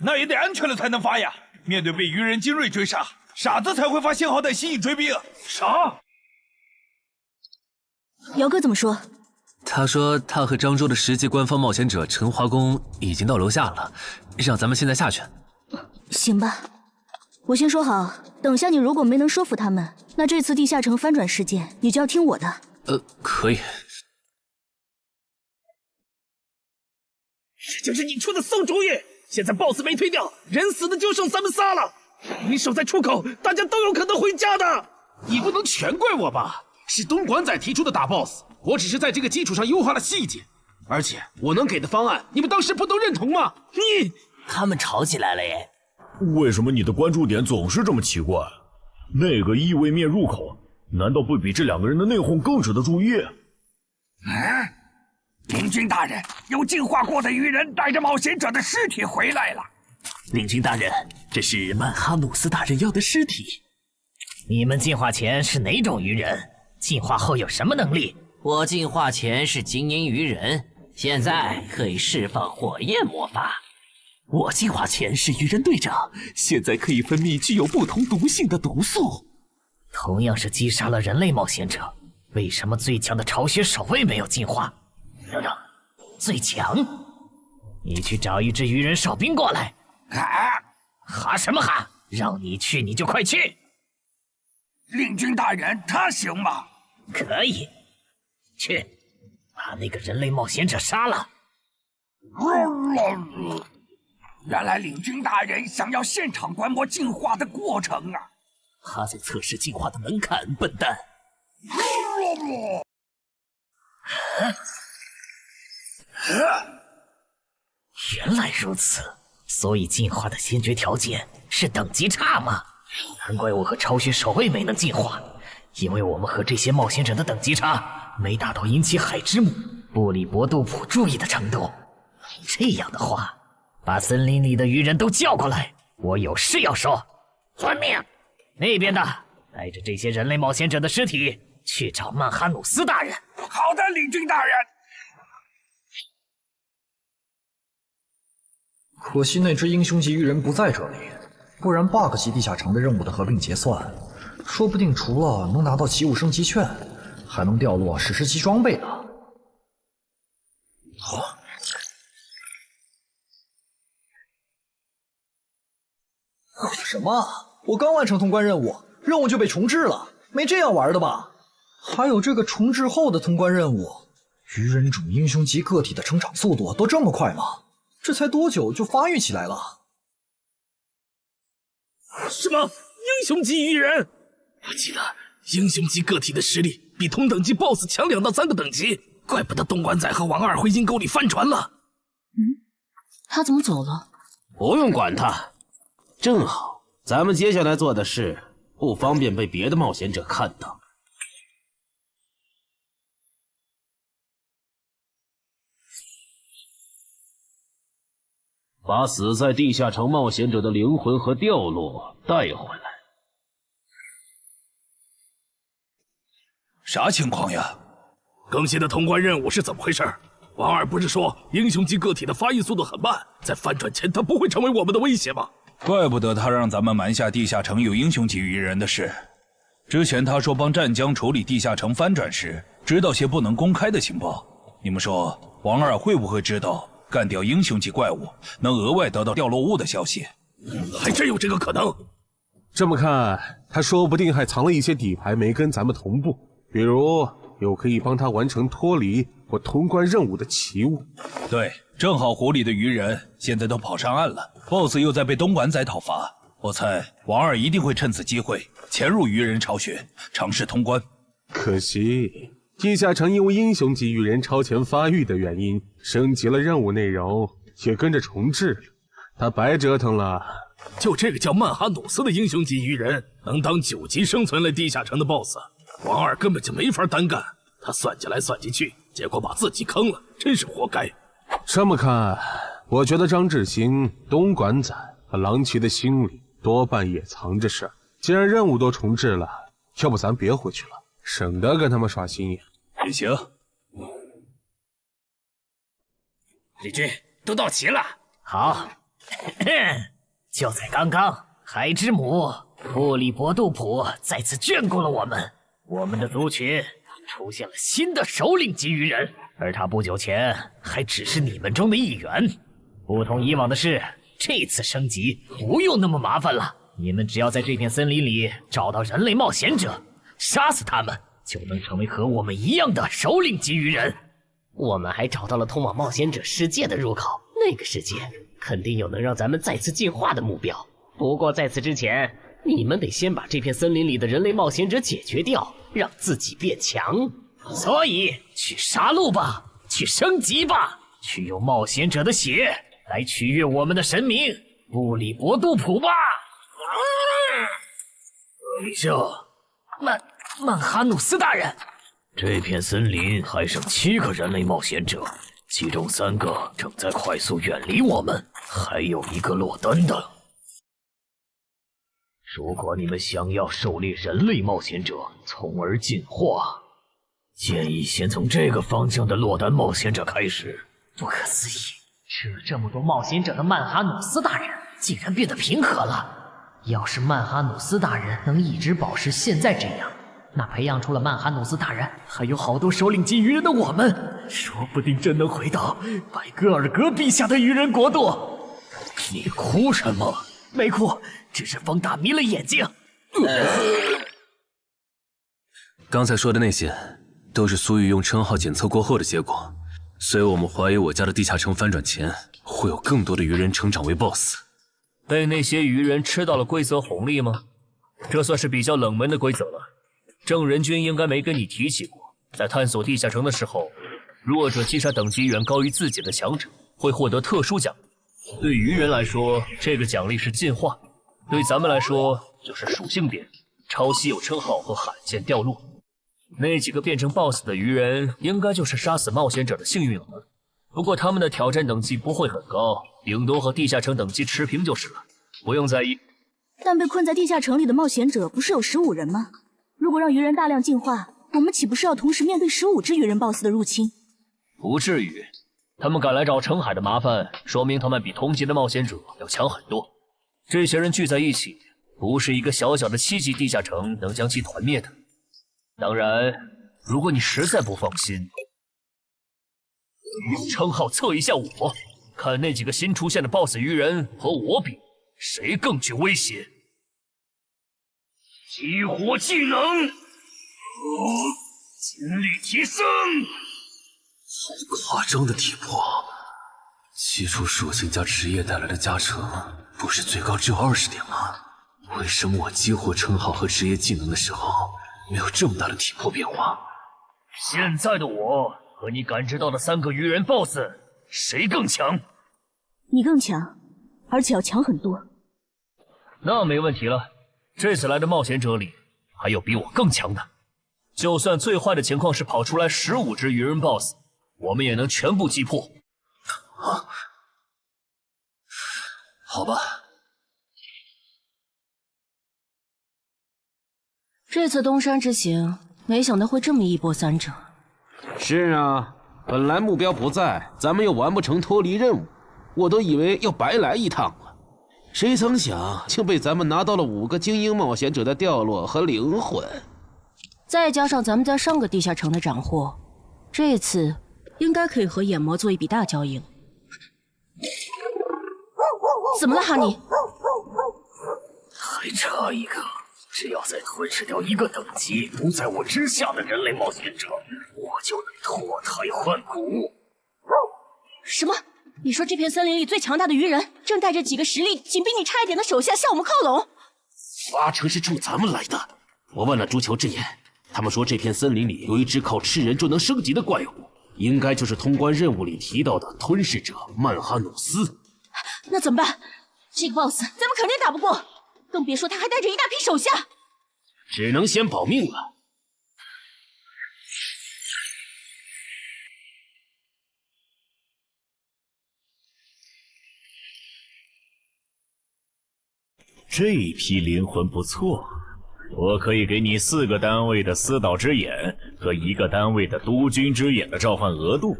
那也得安全了才能发呀！面对被鱼人精锐追杀，傻子才会发信号弹吸引追兵。啥？姚哥怎么说？他说他和漳州的10级官方冒险者陈华公已经到楼下了，让咱们现在下去。行吧，我先说好，等下你如果没能说服他们，那这次地下城翻转事件你就要听我的。可以。这就是你出的馊主意！现在 BOSS 没推掉，人死的就剩咱们仨了。你守在出口，大家都有可能回家的。你不能全怪我吧？是东莞仔提出的打 BOSS， 我只是在这个基础上优化了细节。而且我能给的方案，你们当时不都认同吗？他们吵起来了耶！为什么你的关注点总是这么奇怪？那个异位面入口，难道不比这两个人的内讧更值得注意？领军大人，有进化过的鱼人带着冒险者的尸体回来了。领军大人，这是曼哈努斯大人要的尸体。你们进化前是哪种鱼人？进化后有什么能力？我进化前是精英鱼人，现在可以释放火焰魔法。我进化前是鱼人队长，现在可以分泌具有不同毒性的毒素。同样是击杀了人类冒险者，为什么最强的巢穴守卫没有进化？等等，最强？你去找一只鱼人哨兵过来。哈什么哈？让你去你就快去。领军大人，他行吗？可以，去把那个人类冒险者杀了。原来领军大人想要现场观摩进化的过程啊！他在测试进化的门槛，笨蛋。原来如此，所以进化的先决条件是等级差吗？难怪我和巢穴守卫没能进化，因为我们和这些冒险者的等级差没达到引起海之母布里伯杜普注意的程度。这样的话，把森林里的鱼人都叫过来，我有事要说。遵命。那边的，带着这些人类冒险者的尸体去找曼哈努斯大人。好的，领军大人。可惜那只英雄级鱼人不在这里，不然 bug 级地下城的任务的合并结算，说不定除了能拿到奇物升级券，还能掉落史诗级装备呢。什么？我刚完成通关任务，任务就被重置了？没这样玩的吧？还有这个重置后的通关任务，鱼人种英雄级个体的成长速度都这么快吗？这才多久就发育起来了？什么英雄级鱼人？我记得英雄级个体的实力比同等级 BOSS 强2到3个等级，怪不得东莞仔和王二会阴沟里翻船了。他怎么走了？不用管他，正好咱们接下来做的事不方便被别的冒险者看到。把死在地下城冒险者的灵魂和掉落带回来。啥情况呀？更新的通关任务是怎么回事？王二不是说英雄级个体的发育速度很慢，在翻转前他不会成为我们的威胁吗？怪不得他让咱们瞒下地下城有英雄级鱼人的事。之前他说帮湛江处理地下城翻转时，知道些不能公开的情报。你们说王二会不会知道干掉英雄级怪物能额外得到掉落物的消息？还真有这个可能。这么看，他说不定还藏了一些底牌没跟咱们同步，比如有可以帮他完成脱离或通关任务的奇物。对，正好湖里的鱼人现在都跑上岸了， BOSS 又在被东莞仔讨伐，我猜王二一定会趁此机会潜入鱼人巢穴，尝试通关。可惜地下城因为英雄级鱼人超前发育的原因，升级了任务内容，也跟着重置了，他白折腾了。就这个叫曼哈努斯的英雄级鱼人，能当9级生存类地下城的 BOSS， 王二根本就没法单干。他算计来算计去，结果把自己坑了，真是活该。这么看，我觉得张志兴、东莞仔和郎奇的心里多半也藏着事儿。既然任务都重置了，要不咱别回去了，省得跟他们耍心眼。也行。李军，都到齐了。好，就在刚刚，海之母布里伯杜普再次眷顾了我们。我们的族群出现了新的首领级鱼人，而他不久前还只是你们中的一员。不同以往的是，这次升级不用那么麻烦了。你们只要在这片森林里找到人类冒险者，杀死他们，就能成为和我们一样的首领级鱼人。我们还找到了通往冒险者世界的入口，那个世界肯定有能让咱们再次进化的目标。不过在此之前，你们得先把这片森林里的人类冒险者解决掉，让自己变强。所以去杀戮吧，去升级吧，去用冒险者的血来取悦我们的神明布里博杜普吧。等一下，曼哈努斯大人，这片森林还剩7个人类冒险者，其中3个正在快速远离我们，还有1个落单的。如果你们想要狩猎人类冒险者，从而进化，建议先从这个方向的落单冒险者开始。不可思议，吃了这么多冒险者的曼哈努斯大人竟然变得平和了。要是曼哈努斯大人能一直保持现在这样，那培养出了曼哈努斯大人还有好多首领级鱼人的我们，说不定真能回到白戈尔格陛下的鱼人国度。你哭什么？没哭，只是风大迷了眼睛。刚才说的那些，都是苏玉用称号检测过后的结果，所以我们怀疑我家的地下城翻转前，会有更多的鱼人成长为 BOSS。被那些鱼人吃到了规则红利吗？这算是比较冷门的规则了。正人君应该没跟你提起过，在探索地下城的时候，弱者击杀等级远高于自己的强者，会获得特殊奖励。对鱼人来说，这个奖励是进化；对咱们来说，就是属性点、超稀有称号和罕见掉落。那几个变成 BOSS 的鱼人，应该就是杀死冒险者的幸运儿。不过他们的挑战等级不会很高，顶多和地下城等级持平就是了，不用在意。但被困在地下城里的冒险者不是有15人吗？如果让鱼人大量进化，我们岂不是要同时面对15只鱼人 BOSS 的入侵？不至于，他们敢来找澄海的麻烦，说明他们比同级的冒险者要强很多。这些人聚在一起，不是一个小小的7级地下城能将其团灭的。当然，如果你实在不放心，用称号测一下我，看那几个新出现的 BOSS 鱼人和我比，谁更具威胁。激活技能，精力提升。好夸张的体魄，基础属性加职业带来的加成，不是最高只有20点吗？为什么我激活称号和职业技能的时候，没有这么大的体魄变化？现在的我和你感知到的3个鱼人 BOSS， 谁更强？你更强，而且要强很多。那没问题了。这次来的冒险者里，还有比我更强的。就算最坏的情况是跑出来15只鱼人 BOSS， 我们也能全部击破。好吧。这次东山之行，没想到会这么一波三折。是啊，本来目标不在，咱们又完不成脱离任务，我都以为要白来一趟了。谁曾想，竟被咱们拿到了5个精英冒险者的掉落和灵魂，再加上咱们在上个地下城的斩获，这次应该可以和眼魔做一笔大交易了。怎么了，哈尼？还差一个，只要再吞噬掉1个等级不在我之下的人类冒险者，我就能脱胎换骨。什么？你说这片森林里最强大的鱼人正带着几个实力仅比你差一点的手下向我们靠拢8成是冲咱们来的。我问了朱球之眼，他们说这片森林里有一只靠吃人就能升级的怪物，应该就是通关任务里提到的吞噬者曼哈努斯。那怎么办？这个 BOSS 咱们肯定打不过，更别说他还带着一大批手下。只能先保命了。这批灵魂不错，我可以给你4个单位的司导之眼和1个单位的督军之眼的召唤额度。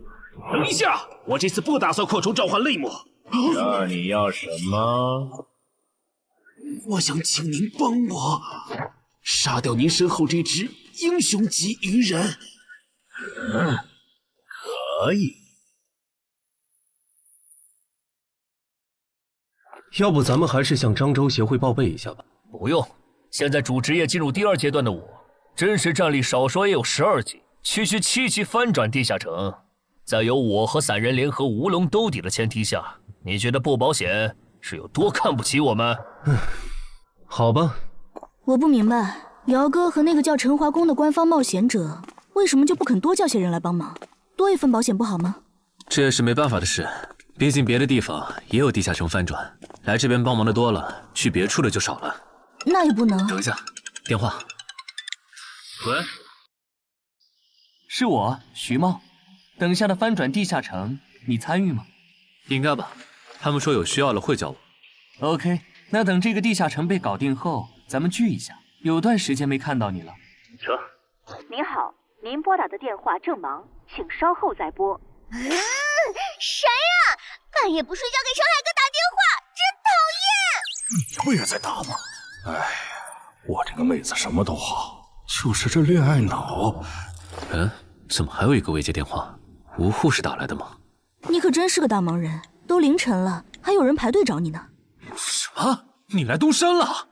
等一下，我这次不打算扩充召唤类目。那你要什么？我想请您帮我杀掉您身后这只英雄级鱼人。可以。要不咱们还是向漳州协会报备一下吧。不用，现在主职业进入第2阶段的我，真实战力少说也有12级，区区7级翻转地下城，在有我和散人联合吴龙兜底的前提下，你觉得不保险是有多看不起我们？好吧，我不明白，姚哥和那个叫陈华宫的官方冒险者，为什么就不肯多叫些人来帮忙，多一份保险不好吗？这也是没办法的事，毕竟别的地方也有地下城翻转，来这边帮忙的多了，去别处的就少了。那也不能。等一下，电话。喂，是我，徐茂。等下的翻转地下城，你参与吗？应该吧，他们说有需要了会叫我。OK， 那等这个地下城被搞定后，咱们聚一下。有段时间没看到你了。车。您好，您拨打的电话正忙，请稍后再拨。谁呀？半夜不睡觉给小海哥打电话，真讨厌！你不也在打吗？哎，我这个妹子什么都好，就是这恋爱脑。怎么还有一个未接电话？吴护士打来的吗？你可真是个大忙人，都凌晨了，还有人排队找你呢。什么？你来东山了？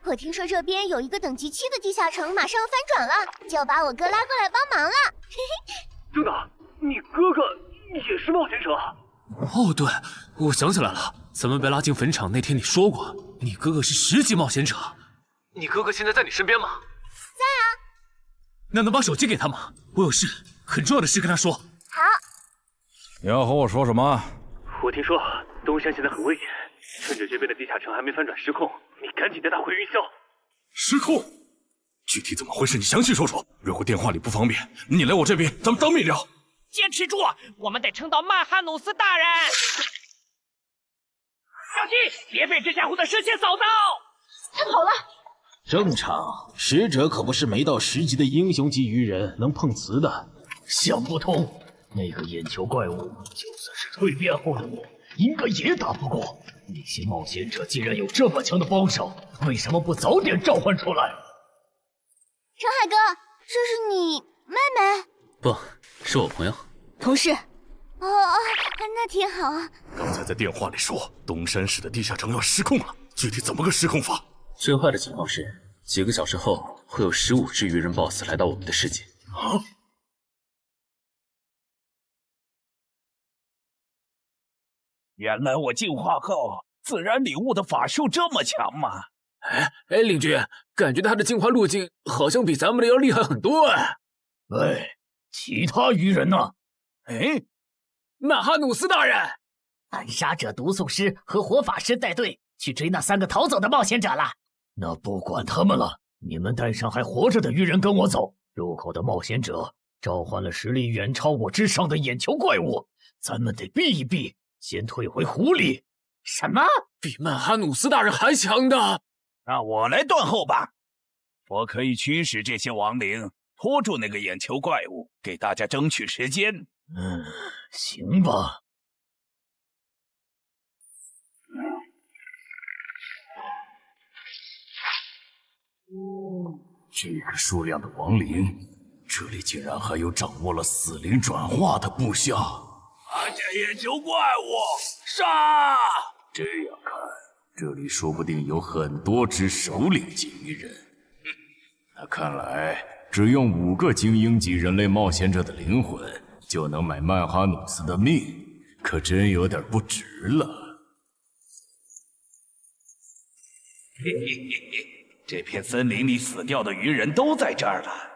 我听说这边有一个等级7的地下城马上要翻转了，就把我哥拉过来帮忙了。等等，你哥哥也是冒险者？哦，对，我想起来了，咱们被拉进坟场那天你说过，你哥哥是10级冒险者。你哥哥现在在你身边吗？在啊。那能把手机给他吗？我有事，很重要的事跟他说。好。你要和我说什么？我听说东山现在很危险，趁着这边的地下城还没翻转失控，你赶紧带他回云霄。失控？具体怎么回事？你详细说说。如果电话里不方便，你来我这边，咱们当面聊。坚持住，我们得撑到曼哈努斯大人。小心，别被这家伙的视线扫到。他跑了。正常，使者可不是没到10级的英雄级鱼人能碰瓷的。想不通，那个眼球怪物，就算是蜕变后的我，应该也打不过。那些冒险者既然有这么强的帮手，为什么不早点召唤出来？陈海哥，这是你妹妹？不，是我朋友。同事。那挺好。刚才在电话里说东山市的地下城要失控了，具体怎么个失控法？最坏的情况是，几个小时后会有15只鱼人 BOSS 来到我们的世界。原来我进化后自然领悟的法术这么强吗？领军，感觉他的进化路径好像比咱们的要厉害很多哎。其他鱼人呢？曼哈努斯大人，暗杀者、毒素师和火法师带队去追那3个逃走的冒险者了。那不管他们了，你们带上还活着的鱼人跟我走。入口的冒险者召唤了实力远超我之上的眼球怪物，咱们得避一避，先退回湖里。什么？比曼哈努斯大人还强的？那我来断后吧，我可以驱使这些亡灵，拖住那个眼球怪物，给大家争取时间。行吧。这个数量的亡灵，这里竟然还有掌握了死灵转化的部下。发现眼球怪物，杀！这样看，这里说不定有很多只首领级鱼人。那看来，只用5个精英级人类冒险者的灵魂，就能买曼哈努斯的命，可真有点不值了。嘿嘿嘿嘿。这片森林里死掉的鱼人都在这儿了，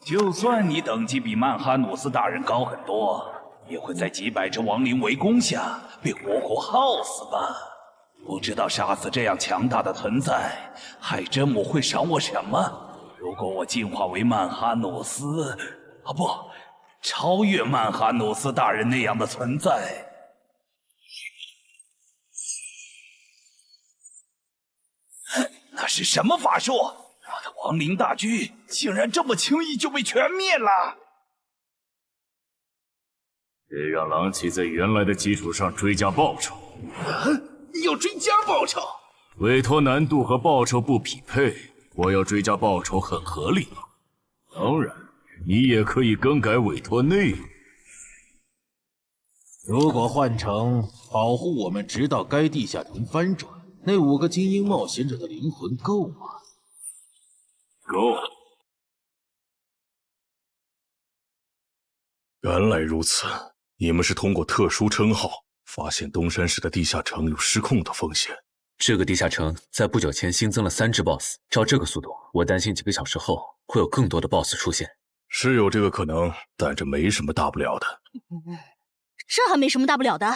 就算你等级比曼哈努斯大人高很多，也会在几百只亡灵围攻下被活活耗死吧？不知道杀死这样强大的存在，海真母会赏我什么？如果我进化为曼哈努斯，不，超越曼哈努斯大人那样的存在。那是什么法术？我的亡灵大军竟然这么轻易就被全灭了！得让狼骑在原来的基础上追加报酬。要追加报酬？委托难度和报酬不匹配，我要追加报酬很合理。当然，你也可以更改委托内容。如果换成保护我们直到该地下城翻转，那5个精英冒险者的灵魂够吗？够。原来如此，你们是通过特殊称号发现东山市的地下城有失控的风险，这个地下城在不久前新增了3只 BOSS， 照这个速度，我担心几个小时后会有更多的 BOSS 出现。是有这个可能，但这没什么大不了的。这还没什么大不了的。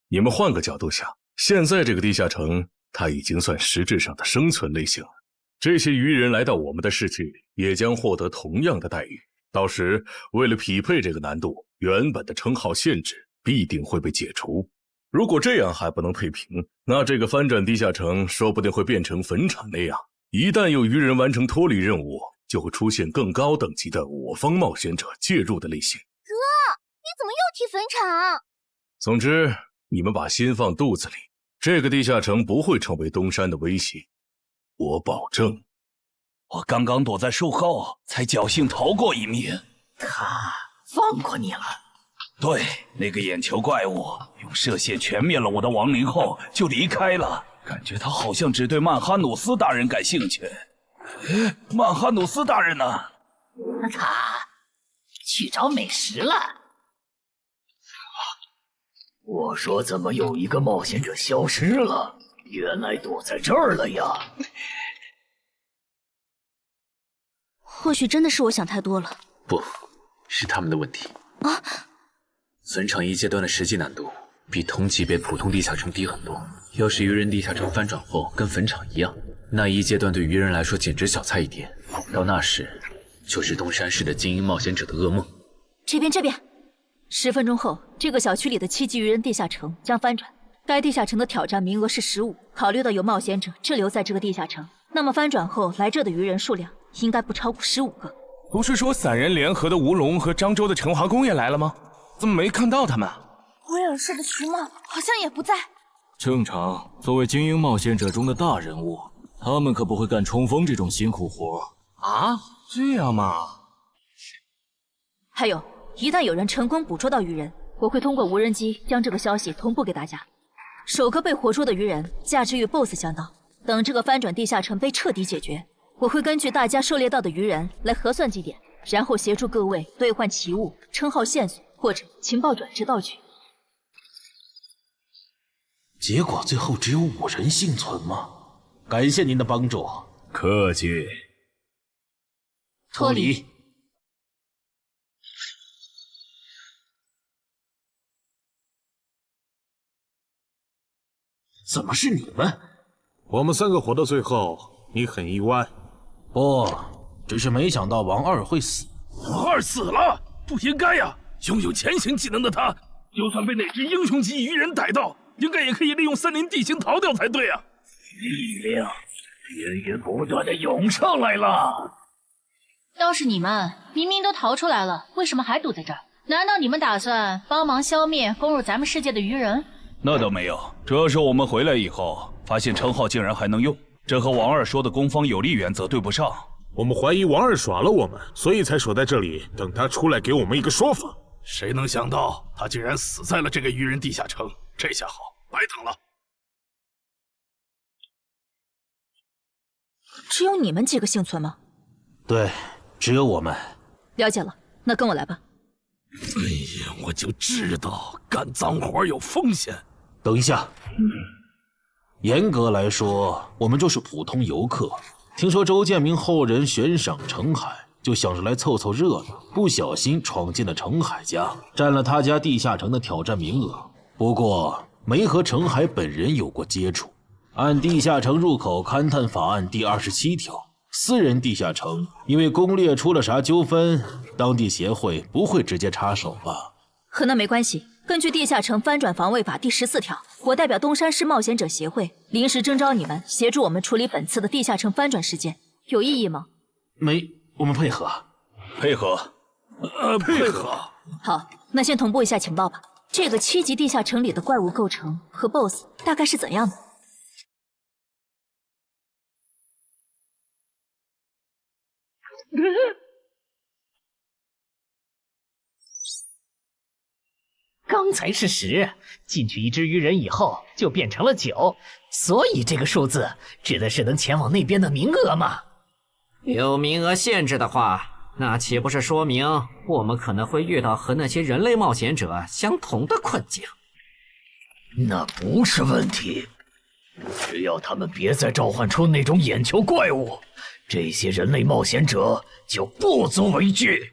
你们换个角度想，现在这个地下城，它已经算实质上的生存类型了。这些鱼人来到我们的市区里，也将获得同样的待遇。到时，为了匹配这个难度，原本的称号限制必定会被解除。如果这样还不能配平，那这个翻转地下城说不定会变成坟场那样。一旦有鱼人完成脱离任务，就会出现更高等级的我方冒险者介入的类型。哥，你怎么又提坟场？总之，你们把心放肚子里，这个地下城不会成为东山的威胁，我保证。我刚刚躲在树后，才侥幸逃过一命。他放过你了？对，那个眼球怪物用射线全灭了我的亡灵后就离开了，感觉他好像只对曼哈努斯大人感兴趣。曼哈努斯大人呢？他去找美食了。我说怎么有一个冒险者消失了？原来躲在这儿了呀！或许真的是我想太多了。不，是他们的问题。啊！坟场1阶段的实际难度比同级别普通地下城低很多。要是鱼人地下城翻转后跟坟场一样，那1阶段对鱼人来说简直小菜一碟。到那时，就是东山市的精英冒险者的噩梦。这边，10分钟后，这个小区里的7级鱼人地下城将翻转。该地下城的挑战名额是15。考虑到有冒险者滞留在这个地下城，那么翻转后来这的鱼人数量应该不超过15个。不是说散人联合的吴龙和漳州的陈华公也来了吗？怎么没看到他们？威尔士的徐茂好像也不在。正常，作为精英冒险者中的大人物，他们可不会干冲锋这种辛苦活。啊，这样吗？还有，一旦有人成功捕捉到鱼人，我会通过无人机将这个消息同步给大家。首个被活捉的鱼人价值与 BOSS 相当。等这个翻转地下城被彻底解决，我会根据大家狩猎到的鱼人来核算绩点，然后协助各位兑换奇物、称号线索或者情报转制道具。结果最后只有5人幸存吗？感谢您的帮助。客气。脱离。怎么是你们？我们3个活到最后，你很意外？不，只是没想到王二会死。王二死了，不应该呀！拥有前行技能的他，就算被哪只英雄级鱼人逮到，应该也可以利用森林地形逃掉才对啊！力量源源不断的涌上来了。要是你们明明都逃出来了，为什么还堵在这儿？难道你们打算帮忙消灭攻入咱们世界的鱼人？那倒没有，主要是我们回来以后，发现称号竟然还能用，这和王二说的攻方有利原则对不上。我们怀疑王二耍了我们，所以才守在这里，等他出来给我们一个说法。谁能想到他竟然死在了这个鱼人地下城？这下好，白等了。只有你们几个幸存吗？对，只有我们。了解了，那跟我来吧。哎呀，我就知道干脏活有风险。等一下，严格来说，我们就是普通游客。听说周建明后人悬赏程海，就想着来凑凑热闹，不小心闯进了程海家，占了他家地下城的挑战名额。不过没和程海本人有过接触。按地下城入口勘探法案第27条，私人地下城因为攻略出了啥纠纷，当地协会不会直接插手吧？和那没关系。根据地下城翻转防卫法第14条，我代表东山市冒险者协会临时征召你们协助我们处理本次的地下城翻转事件，有异议吗？没，我们配合。配合。配合。好，那先同步一下情报吧。这个7级地下城里的怪物构成和 BOSS 大概是怎样的？刚才是10，进去一只鱼人以后就变成了9，所以这个数字指的是能前往那边的名额吗？有名额限制的话，那岂不是说明我们可能会遇到和那些人类冒险者相同的困境？那不是问题。只要他们别再召唤出那种眼球怪物，这些人类冒险者就不足为惧。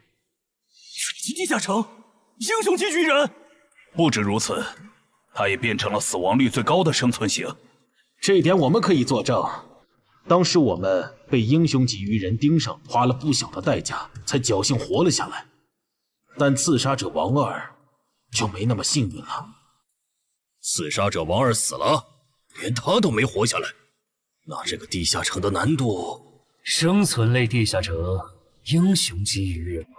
蠢击地下城，英雄级巨人。不止如此，他也变成了死亡率最高的生存型。这点我们可以作证。当时我们被英雄级鱼人盯上，花了不小的代价才侥幸活了下来。但刺杀者王二就没那么幸运了。刺杀者王二死了，连他都没活下来，那这个地下城的难度……生存类地下城，英雄级鱼人吗？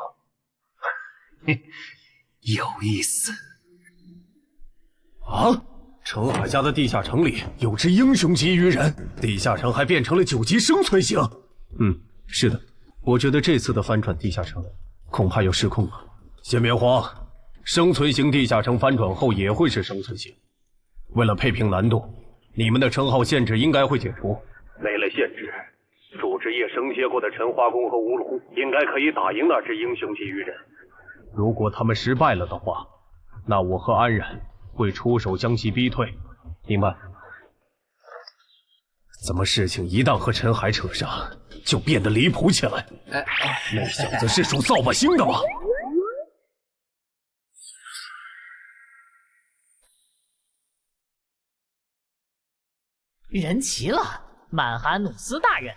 嘿，有意思。啊！陈海家的地下城里有只英雄级鱼人，地下城还变成了9级生存型。是的，我觉得这次的翻转地下城恐怕要失控了。先别慌，生存型地下城翻转后也会是生存型。为了配平难度，你们的称号限制应该会解除。为了限制，主职业升阶过的陈花公和吴龙应该可以打赢那只英雄级鱼人。如果他们失败了的话，那我和安然会出手将其逼退，明白？怎么事情一旦和陈海扯上，就变得离谱起来？那小子是属扫把星的吗？人齐了，曼哈努斯大人。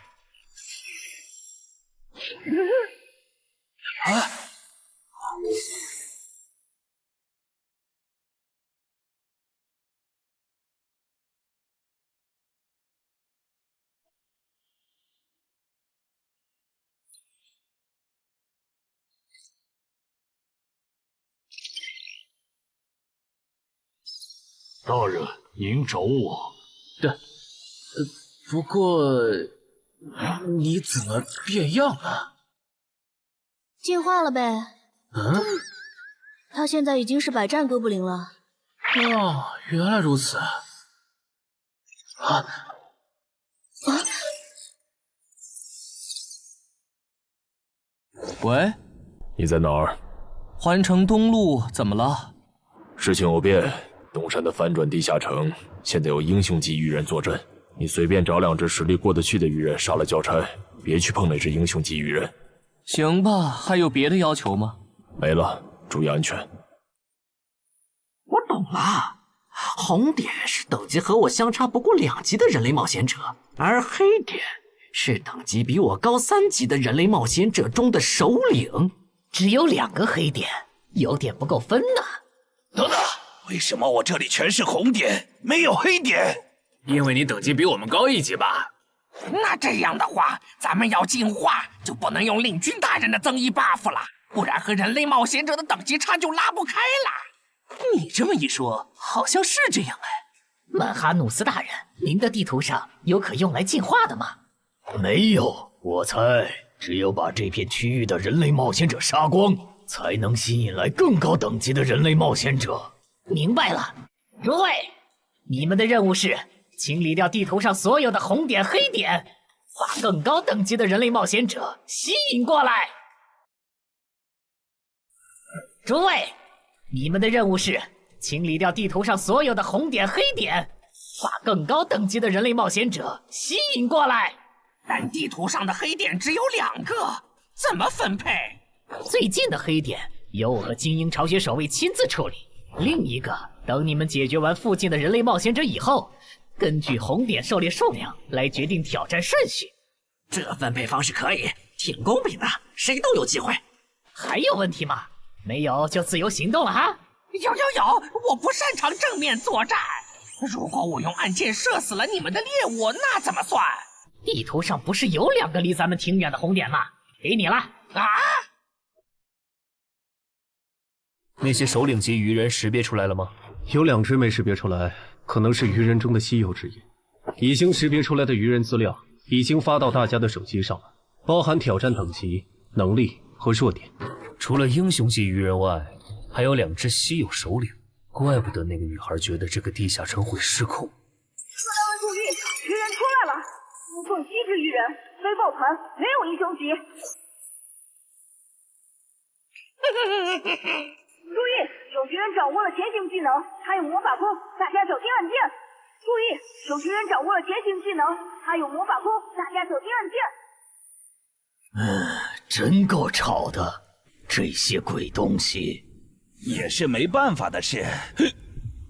大人，您找我？不过你怎么变样了？进化了呗。他现在已经是百战哥布林了。哦，原来如此。喂，你在哪儿？环城东路，怎么了？事情有变，东山的翻转地下城现在有英雄级鱼人坐镇，你随便找2只实力过得去的鱼人杀了交差，别去碰那只英雄级鱼人。行吧，还有别的要求吗？没了，注意安全。我懂了，红点是等级和我相差不过2级的人类冒险者，而黑点是等级比我高3级的人类冒险者中的首领。只有2个黑点，有点不够分呢。等等，为什么我这里全是红点，没有黑点？因为你等级比我们高1级吧？那这样的话，咱们要进化就不能用领军大人的增益 buff 了，不然和人类冒险者的等级差就拉不开了。你这么一说，好像是这样哎。曼哈努斯大人，您的地图上有可用来进化的吗？没有，我猜只有把这片区域的人类冒险者杀光，才能吸引来更高等级的人类冒险者。明白了，诸位，你们的任务是清理掉地图上所有的红点、黑点，把更高等级的人类冒险者吸引过来。诸位，你们的任务是清理掉地图上所有的红点、黑点，把更高等级的人类冒险者吸引过来。但地图上的黑点只有2个，怎么分配？最近的黑点由我和精英巢穴守卫亲自处理，另一个等你们解决完附近的人类冒险者以后，根据红点狩猎数量来决定挑战顺序。这分配方式可以，挺公平的，谁都有机会。还有问题吗？没有就自由行动了哈。有，我不擅长正面作战。如果我用暗箭射死了你们的猎物，那怎么算？地图上不是有2个离咱们挺远的红点吗？给你了啊！那些首领级鱼人识别出来了吗？有2只没识别出来，可能是鱼人中的稀有之一。已经识别出来的鱼人资料已经发到大家的手机上了，包含挑战等级、能力和弱点。除了英雄级鱼人外，还有2只稀有首领，怪不得那个女孩觉得这个地下城会失控。注意，鱼人出来了！共7只鱼人，非抱团，没有英雄级。注意，有鱼人掌握了前行技能，还有魔法弓，大家小心按键。注意，有敌人掌握了潜行技能，他有魔法弓，大家小心按键。真够吵的，这些鬼东西。也是没办法的事，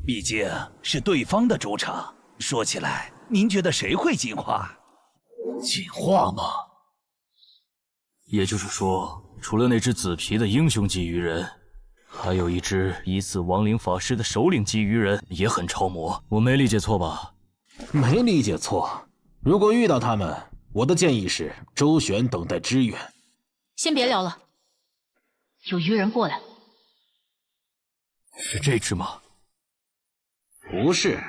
毕竟是对方的主场。说起来，您觉得谁会进化？进化吗？也就是说，除了那只紫皮的英雄级鱼人，还有一只疑似亡灵法师的首领级鱼人也很超模。我没理解错吧？没理解错。如果遇到他们，我的建议是周旋，等待支援。先别聊了，有鱼人过来。是这只吗？不是。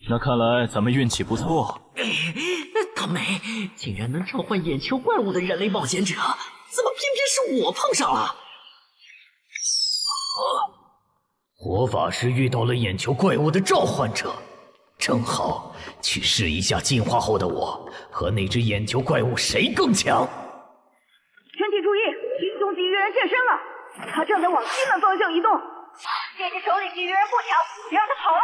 那看来咱们运气不错。倒霉，竟然能召唤眼球怪物的人类冒险者，怎么偏偏是我碰上了？火法师遇到了眼球怪物的召唤者，正好去试一下进化后的我和那只眼球怪物谁更强。全体注意，英雄级鱼人现身了，他正在往西南方向移动。这只首领级鱼人不强，别让他跑了。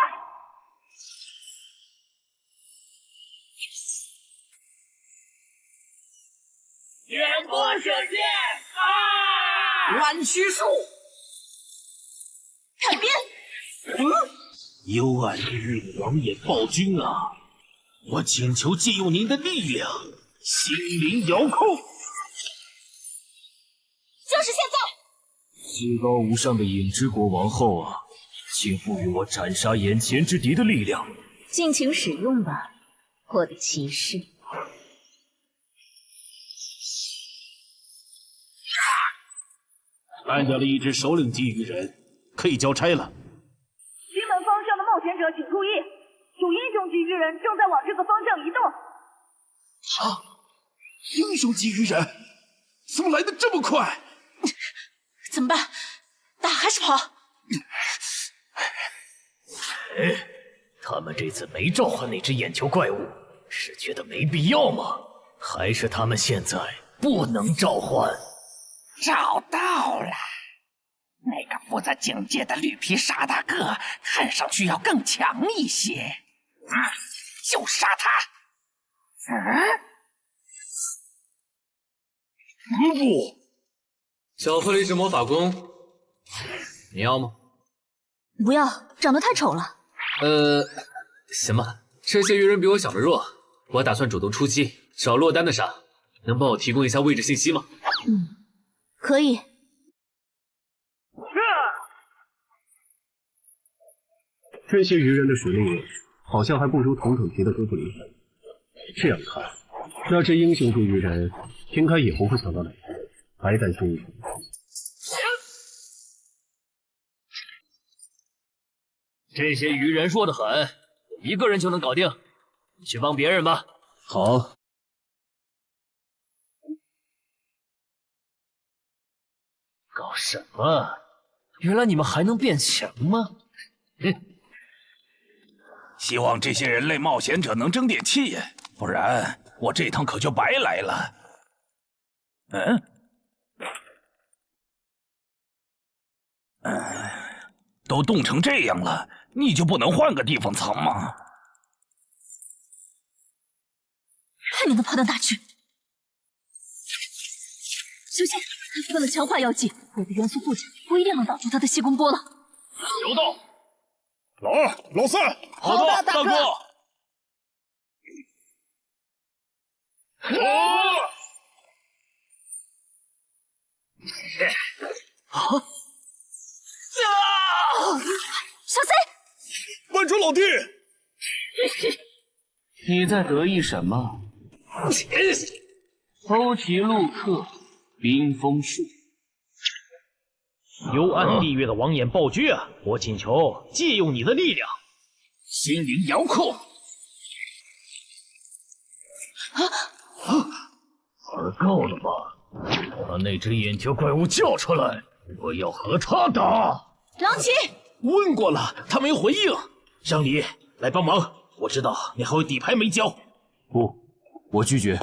远波射箭啊！弯曲术，改编。幽暗地狱的王眼暴君啊！我请求借用您的力量，心灵遥控。就是现在！至高无上的影之国王后啊，请赋予我斩杀眼前之敌的力量。尽情使用吧，我的骑士。干掉了一只首领级鱼人，可以交差了。西门方向的冒险者请注意，有英雄级鱼人正在往这个方向移动。啊！英雄级鱼人怎么来的这么快？怎么办？打还是跑？他们这次没召唤那只眼球怪物，是觉得没必要吗？还是他们现在不能召唤？找到了，那个负责警戒的绿皮傻大个，看上去要更强一些。就杀他！不，小狐狸是魔法弓，你要吗？不要，长得太丑了。行吧，这些鱼人比我想的弱，我打算主动出击，找落单的杀。能帮我提供一下位置信息吗？可以。这些鱼人的实力好像还不如同等级的哥布林。这样看，那只英雄级鱼人应该也不会想到哪天，还担心一场。这些鱼人弱得很，一个人就能搞定，你去帮别人吧。好。搞什么？原来你们还能变强吗？希望这些人类冒险者能争点气，不然我这趟可就白来了。都冻成这样了，你就不能换个地方藏吗？看你能跑到哪去！小心，他敷了强化药剂，我的元素不强，不一定能挡住他的吸光波了。有道。老二、老三，好的，大哥。小心！万主老弟，你在得意什么？欧奇路克，冰封术。幽暗地狱的王眼暴君啊，我请求借用你的力量，心灵遥控。玩够了吧？把那只眼球怪物叫出来，我要和他打。狼骑，问过了，他没回应。香梨，来帮忙，我知道你还有底牌没交。不，我拒绝。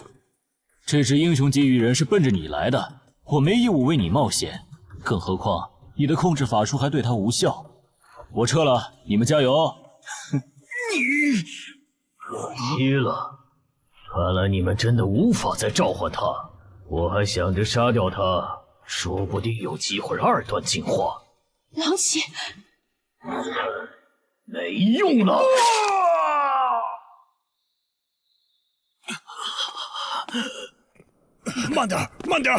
这只英雄级鱼人是奔着你来的，我没义务为你冒险。更何况你的控制法术还对他无效。我撤了，你们加油。可惜了，看来你们真的无法再召唤他。我还想着杀掉他，说不定有机会2段进化。狼骑，没用了。慢点，慢点！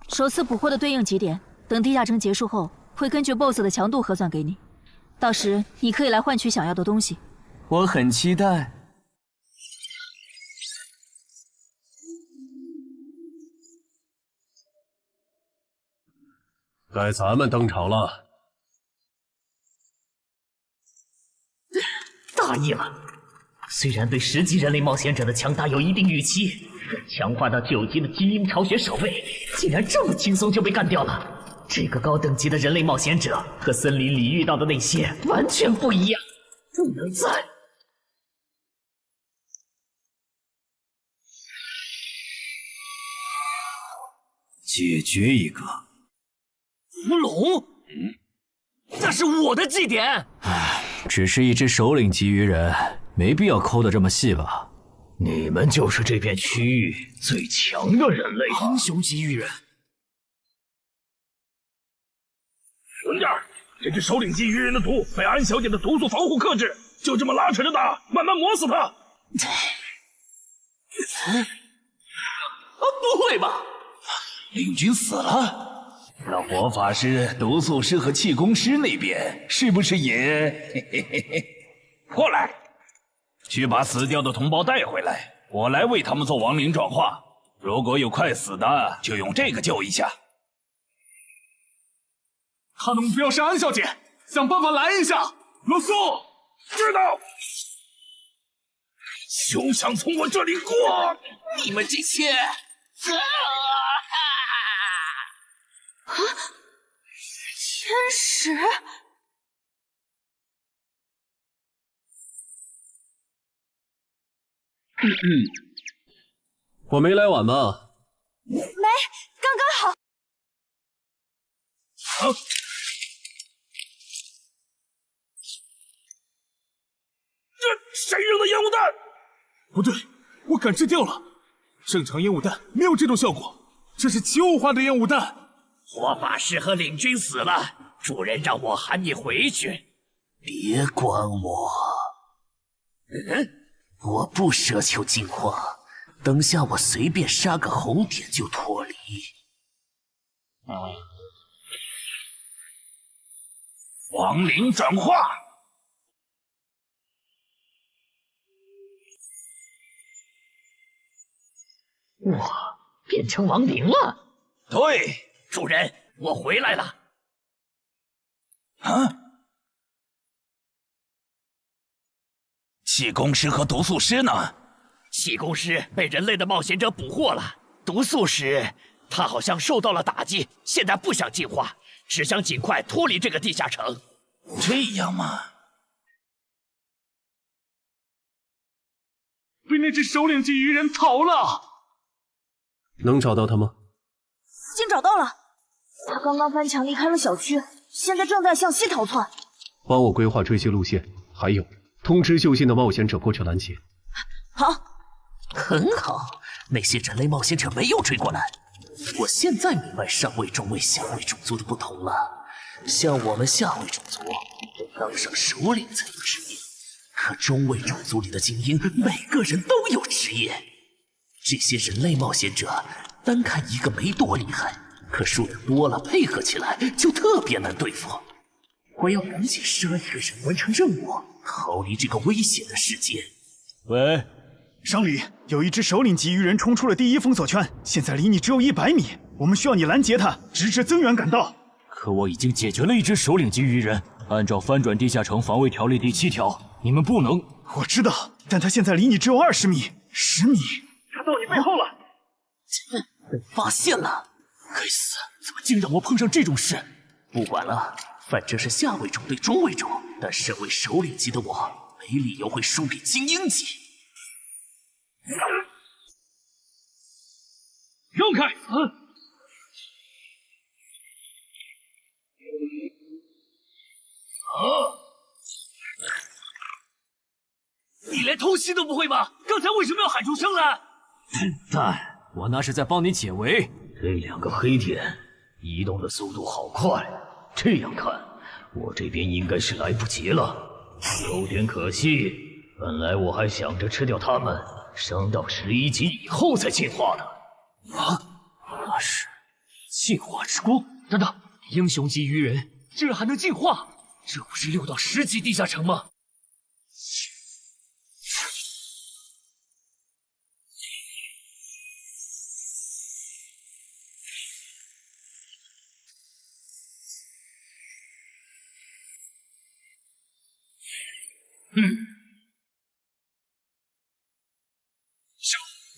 首次捕获的对应几点，等地下城结束后，会根据 BOSS 的强度核算给你。到时你可以来换取想要的东西。我很期待。该咱们登场了。大意了。虽然对10级人类冒险者的强大有一定预期，但强化到9级的精英巢穴守卫，竟然这么轻松就被干掉了。这个高等级的人类冒险者和森林里遇到的那些完全不一样，不能再……解决一个。伏龙？那是我的祭典。只是一只首领级鱼人，没必要抠得这么细吧？你们就是这片区域最强的人类吧？英雄级鱼人。混蛋！这只首领级鱼人的毒被安小姐的毒素防护克制，就这么拉扯着打，慢慢磨死他。不会吧？领军死了？那火法师、毒素师和气功师那边是不是也……过来，去把死掉的同胞带回来，我来为他们做亡灵转化。如果有快死的，就用这个救一下。他的目标是安小姐，想办法来一下。罗素，知道。休想从我这里过！你们这些……天使，我没来晚吧？没，刚刚好。啊！这谁扔的烟雾弹？不对，我感知掉了。正常烟雾弹没有这种效果，这是奇物化的烟雾弹。火法师和领军死了，主人让我喊你回去。别管我，我不奢求进化，等下我随便杀个红点就脱离。亡灵转化。我变成亡灵了。对，主人，我回来了。啊！气功师和毒素师呢？气功师被人类的冒险者捕获了，毒素师他好像受到了打击，现在不想进化，只想尽快脱离这个地下城。这样吗？被那只首领级鱼人逃了。能找到他吗？已经找到了，他刚刚翻墙离开了小区，现在正在向西逃窜。帮我规划追击路线，还有通知就近的冒险者过去拦截。好，很好，那些人类冒险者没有追过来。我现在明白上位、中位、下位种族的不同了。像我们下位种族，当上首领才有职业，可中位种族里的精英，每个人都有职业。这些人类冒险者，单看一个没多厉害，可数量多了，配合起来就特别难对付。我要赶紧杀一个人完成任务，逃离这个危险的世界。喂，上里有一只首领级鱼人冲出了第1封锁圈，现在离你只有100米，我们需要你拦截他，直至增援赶到。可我已经解决了一只首领级鱼人，按照翻转地下城防卫条例第7条，你们不能……我知道，但他现在离你只有20米、10米，他到你背后了。被发现了！该死，怎么竟让我碰上这种事？不管了，反正是下位种对中位种，但身为首领级的我，没理由会输给精英级。让开！吸都不会吗？刚才为什么要喊出声来？笨蛋，我那是在帮你解围。这2个黑点移动的速度好快，这样看，我这边应该是来不及了，有点可惜。本来我还想着吃掉它们，升到11级以后再进化的。那是进化之光。等等，英雄级鱼人竟然还能进化，这不是6到10级地下城吗？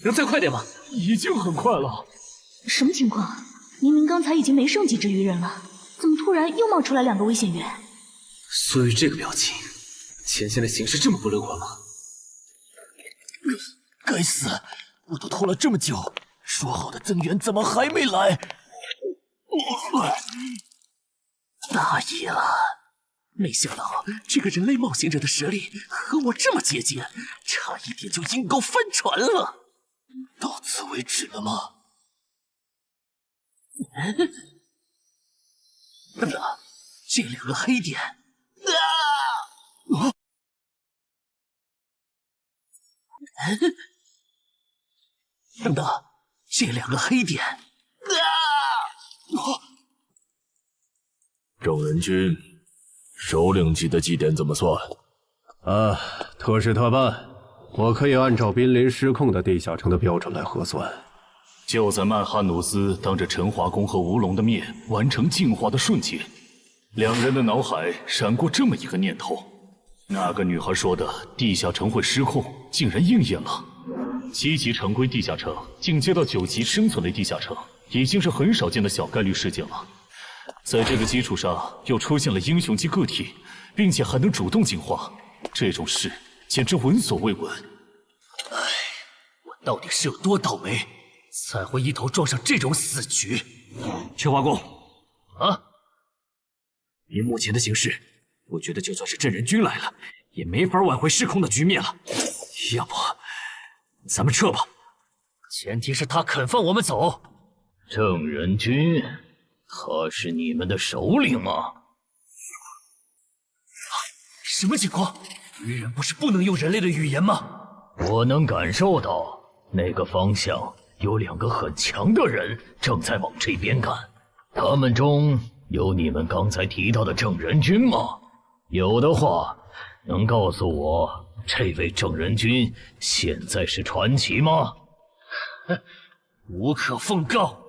能再快点吗？已经很快了。什么情况？明明刚才已经没剩几只鱼人了，怎么突然又冒出来2个危险源？所以这个表情，前线的形势这么不乐观吗？该死！我都拖了这么久，说好的增援怎么还没来？大意了！没想到这个人类冒险者的实力和我这么接近，差一点就阴沟翻船了。到此为止了吗？等等，这2个黑点，等等，这2个黑点，正人君，首领级的祭典怎么算？特事特办，我可以按照濒临失控的地下城的标准来核算。就在曼哈努斯当着陈华宫和吴龙的面完成进化的瞬间，2人的脑海闪过这么一个念头：那个女孩说的地下城会失控，竟然应验了。7级常规地下城进阶到9级生存类地下城，已经是很少见的小概率事件了。在这个基础上，又出现了英雄级个体，并且还能主动进化，这种事简直闻所未闻。唉，我到底是有多倒霉，才会一头撞上这种死局？陈华宫，以目前的形势，我觉得就算是镇人君来了，也没法挽回失控的局面了。要不，咱们撤吧，前提是他肯放我们走。正人君，他是你们的首领吗？什么情况？鱼人不是不能用人类的语言吗？我能感受到那个方向有2个很强的人正在往这边赶，他们中有你们刚才提到的正人君吗？有的话，能告诉我这位正人君现在是传奇吗？无可奉告。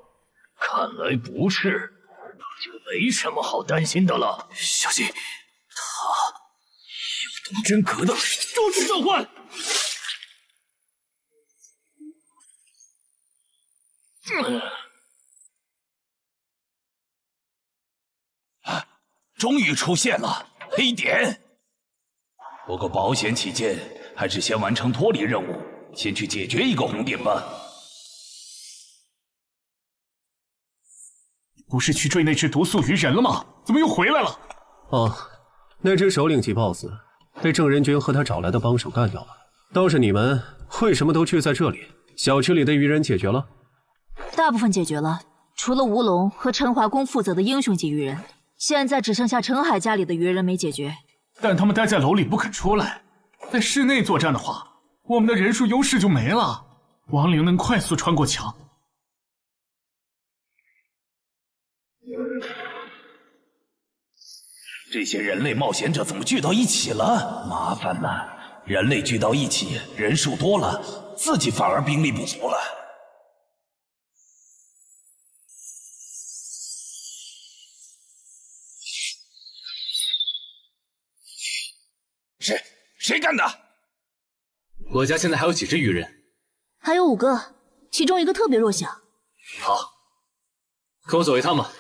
看来不是，那就没什么好担心的了。小心，他有动真格的终极召唤！终于出现了黑点，不过保险起见，还是先完成脱离任务，先去解决一个红点吧。不是去追那只毒素鱼人了吗？怎么又回来了？那只首领级 BOSS 被正人君和他找来的帮手干掉了。倒是你们为什么都聚在这里？小区里的鱼人解决了？大部分解决了，除了吴龙和陈华宫负责的英雄级鱼人，现在只剩下陈海家里的鱼人没解决。但他们待在楼里不肯出来，在室内作战的话，我们的人数优势就没了。亡灵能快速穿过墙。这些人类冒险者怎么聚到一起了？麻烦了，人类聚到一起，人数多了，自己反而兵力不足了。谁干的？我家现在还有几只鱼人？还有5个，其中1个特别弱小。好，跟我走一趟吧。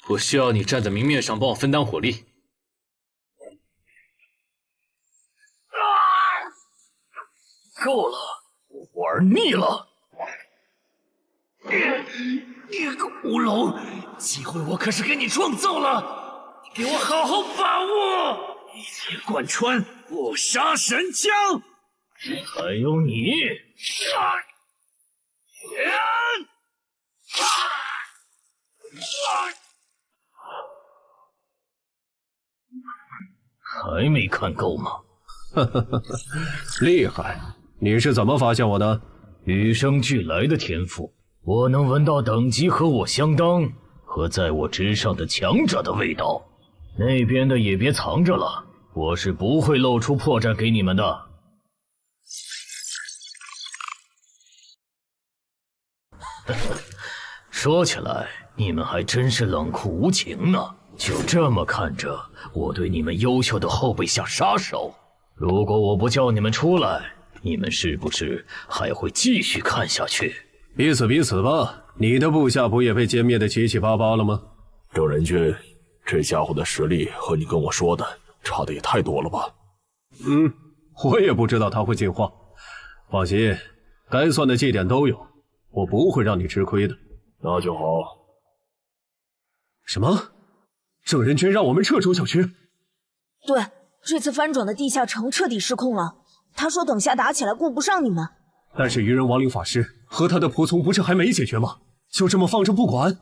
我需要你站在明面上帮我分担火力。够了，我玩腻了。你个乌龙，机会我可是给你创造了，你给我好好把握！一切贯穿，不杀神枪！还有你。还没看够吗？厉害！你是怎么发现我的？与生俱来的天赋，我能闻到等级和我相当和在我之上的强者的味道。那边的也别藏着了，我是不会露出破绽给你们的。说起来，你们还真是冷酷无情呢。就这么看着我对你们优秀的后辈下杀手，如果我不叫你们出来，你们是不是还会继续看下去？彼此彼此吧。你的部下不也被歼灭的七七八八了吗？郑仁君，这家伙的实力和你跟我说的差的也太多了吧？我也不知道他会进化。放心，该算的绩点都有，我不会让你吃亏的。那就好。什么？郑仁君让我们撤出小区？对，这次翻转的地下城彻底失控了。他说等下打起来顾不上你们。但是愚人亡灵法师和他的仆从不是还没解决吗？就这么放着不管？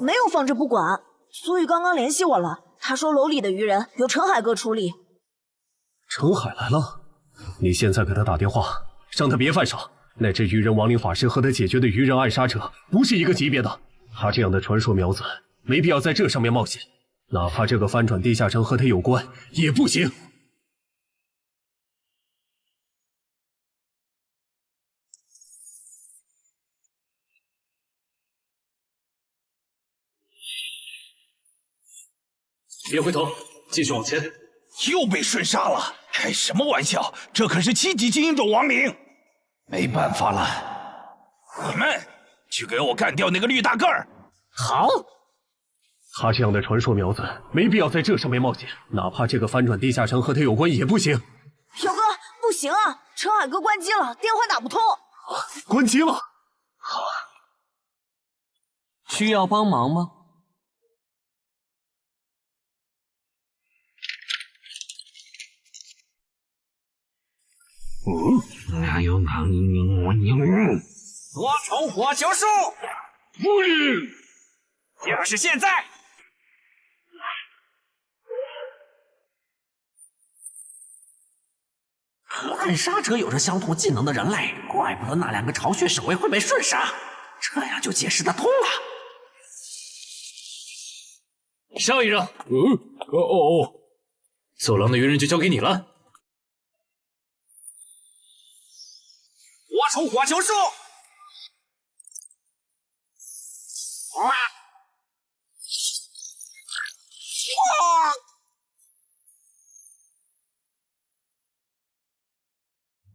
没有放着不管，所以刚刚联系我了。他说楼里的愚人由陈海哥处理。陈海来了，你现在给他打电话，让他别犯傻。那只愚人亡灵法师和他解决的愚人暗杀者不是一个级别的，他这样的传说苗子没必要在这上面冒险。哪怕这个翻转地下城和他有关，也不行。别回头，继续往前。又被瞬杀了，开什么玩笑？这可是7级精英种亡灵，没办法了。你们去给我干掉那个绿大个儿！好。他这样的传说苗子没必要在这上面冒险，哪怕这个翻转地下城和他有关也不行。小哥，不行啊！陈海哥关机了，电话打不通。关机了？需要帮忙吗？哪有多重火球术？就是现在！和暗杀者有着相同技能的人类，怪不得那2个巢穴守卫会被瞬杀，这样就解释得通了。上一任，走廊的愚人就交给你了。多重火球术！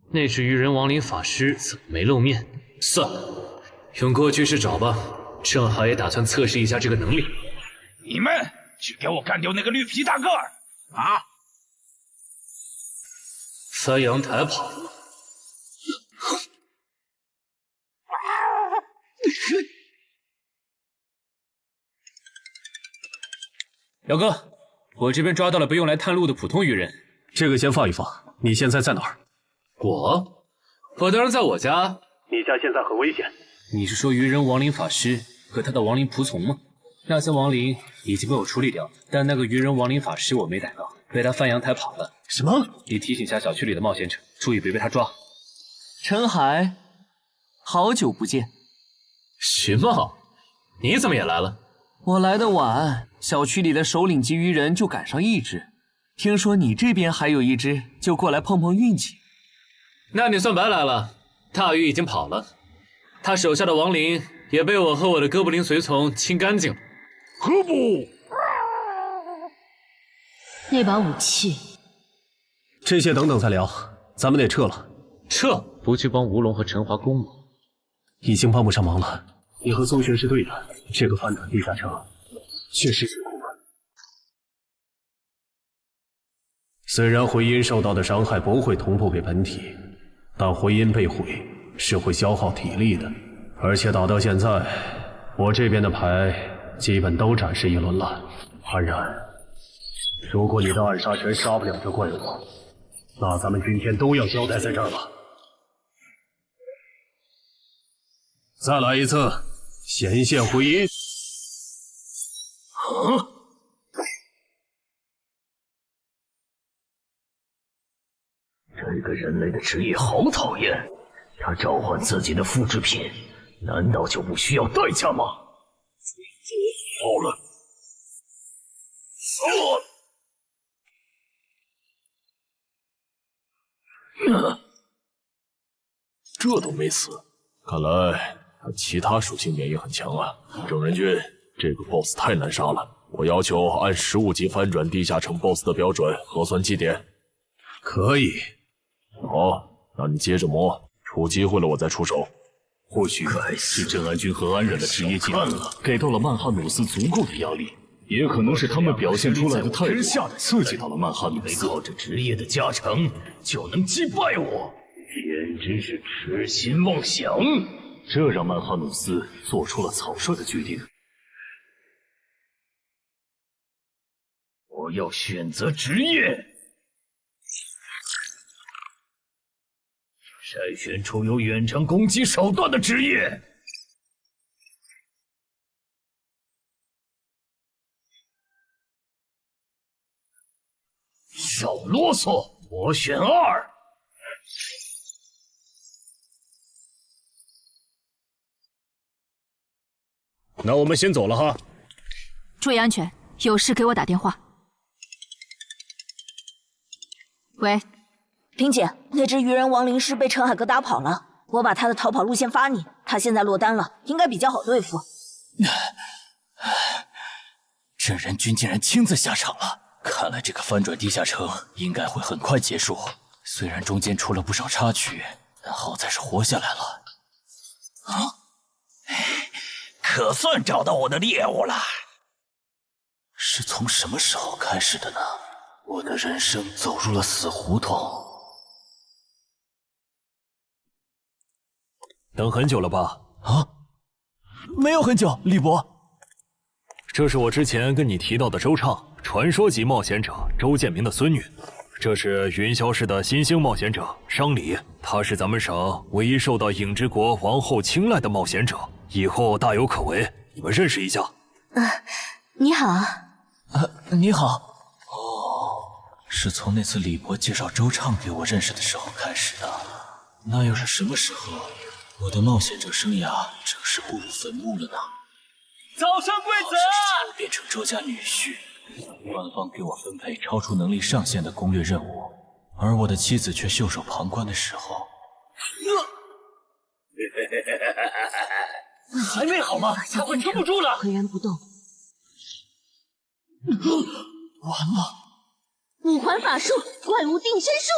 那只愚人亡灵法师怎么没露面？算了，用过去式找吧，正好也打算测试一下这个能力。你们去给我干掉那个绿皮大个儿！啊！翻阳台跑了。姚哥，我这边抓到了不用来探路的普通愚人，这个先放一放。你现在在哪儿？我当然在我家。你家现在很危险。你是说愚人亡灵法师和他的亡灵仆从吗？那些亡灵已经被我处理掉了，但那个愚人亡灵法师我没逮到，被他翻阳台跑了。什么？你提醒下小区里的冒险者，注意别被他抓。陈海，好久不见。徐茂，你怎么也来了？我来的晚，小区里的首领级愚人就赶上1只，听说你这边还有1只，就过来碰碰运气。那你算白来了，大鱼已经跑了，他手下的亡灵也被我和我的哥布林随从清干净了。可不，那把武器，这些等等再聊，咱们得撤了。撤？不去帮吴龙和陈华攻吗？已经帮不上忙了。你和宗玄是对的，这个翻转地下城确实是苦。虽然回音受到的伤害不会同步给本体，但回音被毁是会消耗体力的，而且打到现在，我这边的牌基本都展示一轮了。安然，如果你的暗杀拳杀不了这怪物，那咱们今天都要交代在这儿了。再来一次，显现回音。这个人类的职业好讨厌，他召唤自己的复制品，难道就不需要代价吗？好了，这都没死，看来他其他属性免疫很强啊！正人君，这个 BOSS 太难杀了，我要求按15级翻转地下城 BOSS 的标准核算绩点。可以。好，那你接着磨，出机会了我再出手。或许是镇安军和安忍的职业技能给到了曼哈努斯足够的压力，也可能是他们表现出来的态度刺激到了曼哈努斯。靠着职业的加成就能击败我，简直是痴心妄想。这让曼哈努斯做出了草率的决定。我要选择职业，筛选出有远程攻击手段的职业。少啰嗦，我选2。那我们先走了哈。注意安全，有事给我打电话。喂，萍姐，那只鱼人亡灵师被陈海哥打跑了，我把他的逃跑路线发你，他现在落单了，应该比较好对付。镇人君竟然亲自下场了，看来这个翻转地下城应该会很快结束。虽然中间出了不少插曲，但好在是活下来了。可算找到我的猎物了。是从什么时候开始的呢？我的人生走入了死胡同。等很久了吧？啊，没有很久，李伯。这是我之前跟你提到的周畅，传说级冒险者周建明的孙女。这是云霄市的新兴冒险者商礼，她是咱们省唯一受到影之国王后青睐的冒险者，以后大有可为，你们认识一下。你好。你好。是从那次李博介绍周畅给我认识的时候开始的。那又是什么时候，我的冒险者生涯正式步入坟墓了呢？早生贵子！我变成周家女婿，官方给我分配超出能力上限的攻略任务，而我的妻子却袖手旁观的时候，还没好吗？他会撑不住了！岿然不动。完了！五环法术，怪物定身术。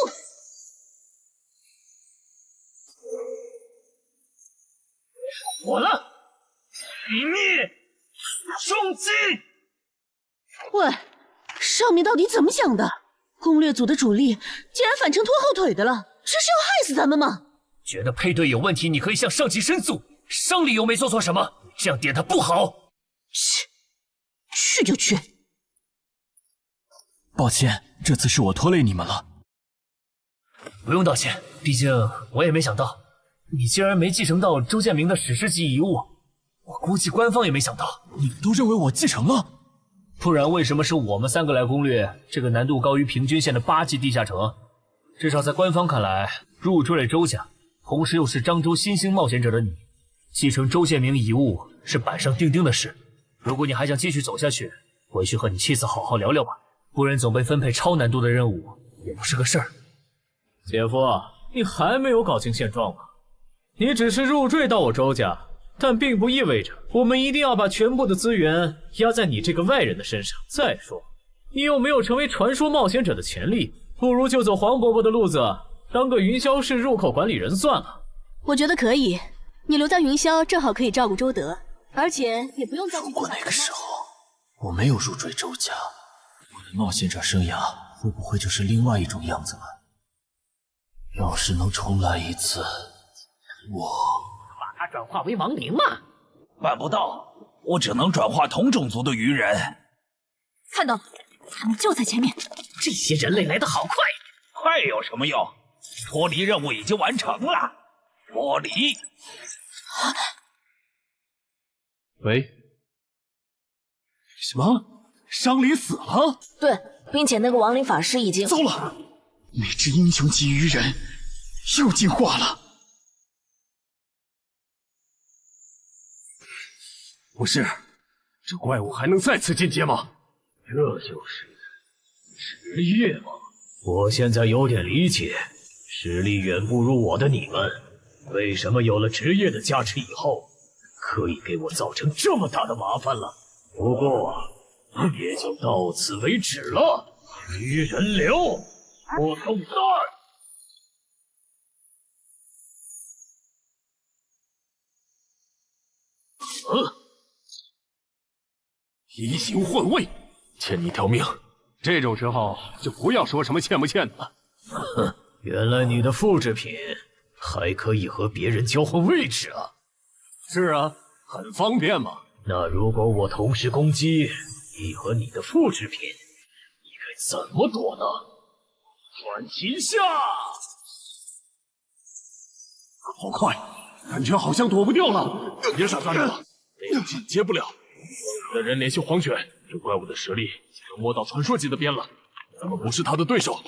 火了！殇灭！重击！喂，上面到底怎么想的？攻略组的主力竟然反成拖后腿的了，这是要害死咱们吗？觉得配对有问题，你可以向上级申诉。商礼又没做错什么，这样点他不好。去就去。抱歉，这次是我拖累你们了。不用道歉，毕竟我也没想到你竟然没继承到周建明的史诗级遗物。我估计官方也没想到。你们都认为我继承了？不然为什么是我们3个来攻略这个难度高于平均线的8级地下城？至少在官方看来，入赘了周家，同时又是漳州新兴冒险者的你，继承周建明遗物是板上钉钉的事。如果你还想继续走下去，回去和你妻子好好聊聊吧，不然总被分配超难度的任务也不是个事儿。姐夫，你还没有搞清现状吗？你只是入赘到我周家，但并不意味着我们一定要把全部的资源压在你这个外人的身上。再说，你又没有成为传说冒险者的潜力，不如就走黄伯伯的路子，当个云霄市入口管理人算了。我觉得可以，你留在云霄正好可以照顾周德，而且也不用再。如果那个时候我没有入赘周家，我的冒险者生涯会不会就是另外一种样子了？要是能重来一次，我把它转化为亡灵嘛？办不到，我只能转化同种族的鱼人。看到了，他们就在前面。这些人类来得好快，还有什么用？脱离任务已经完成了，脱离。喂？什么？伤离死了？对，并且那个亡灵法师已经……糟了，那只英雄级鱼人又进化了。不是，这怪物还能再次进阶吗？这就是职业吗？我现在有点理解，实力远不如我的你们，为什么有了职业的加持以后，可以给我造成这么大的麻烦了。不过也就到此为止了。鱼人流，我送蛋。移形换位，欠你条命。这种时候就不要说什么欠不欠的了。哼，原来你的复制品还可以和别人交换位置啊？是啊，很方便嘛。那如果我同时攻击你和你的复制品，你该怎么躲呢？传奇下，好快，感觉好像躲不掉了。别傻站着了，进阶不了。我的人联系黄犬，这怪物的实力已经能摸到传说级的边了，咱们不是他的对手。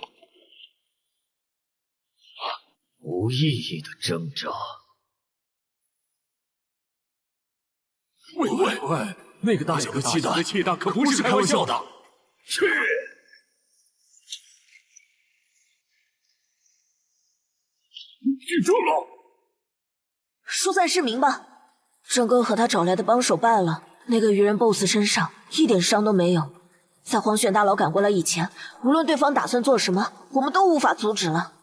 无意义的挣扎。喂，那个大小的气弹可不是开玩笑的。去！记住了，疏散市民吧。郑哥和他找来的帮手败了，那个鱼人 BOSS 身上一点伤都没有。在黄选大佬赶过来以前，无论对方打算做什么，我们都无法阻止了。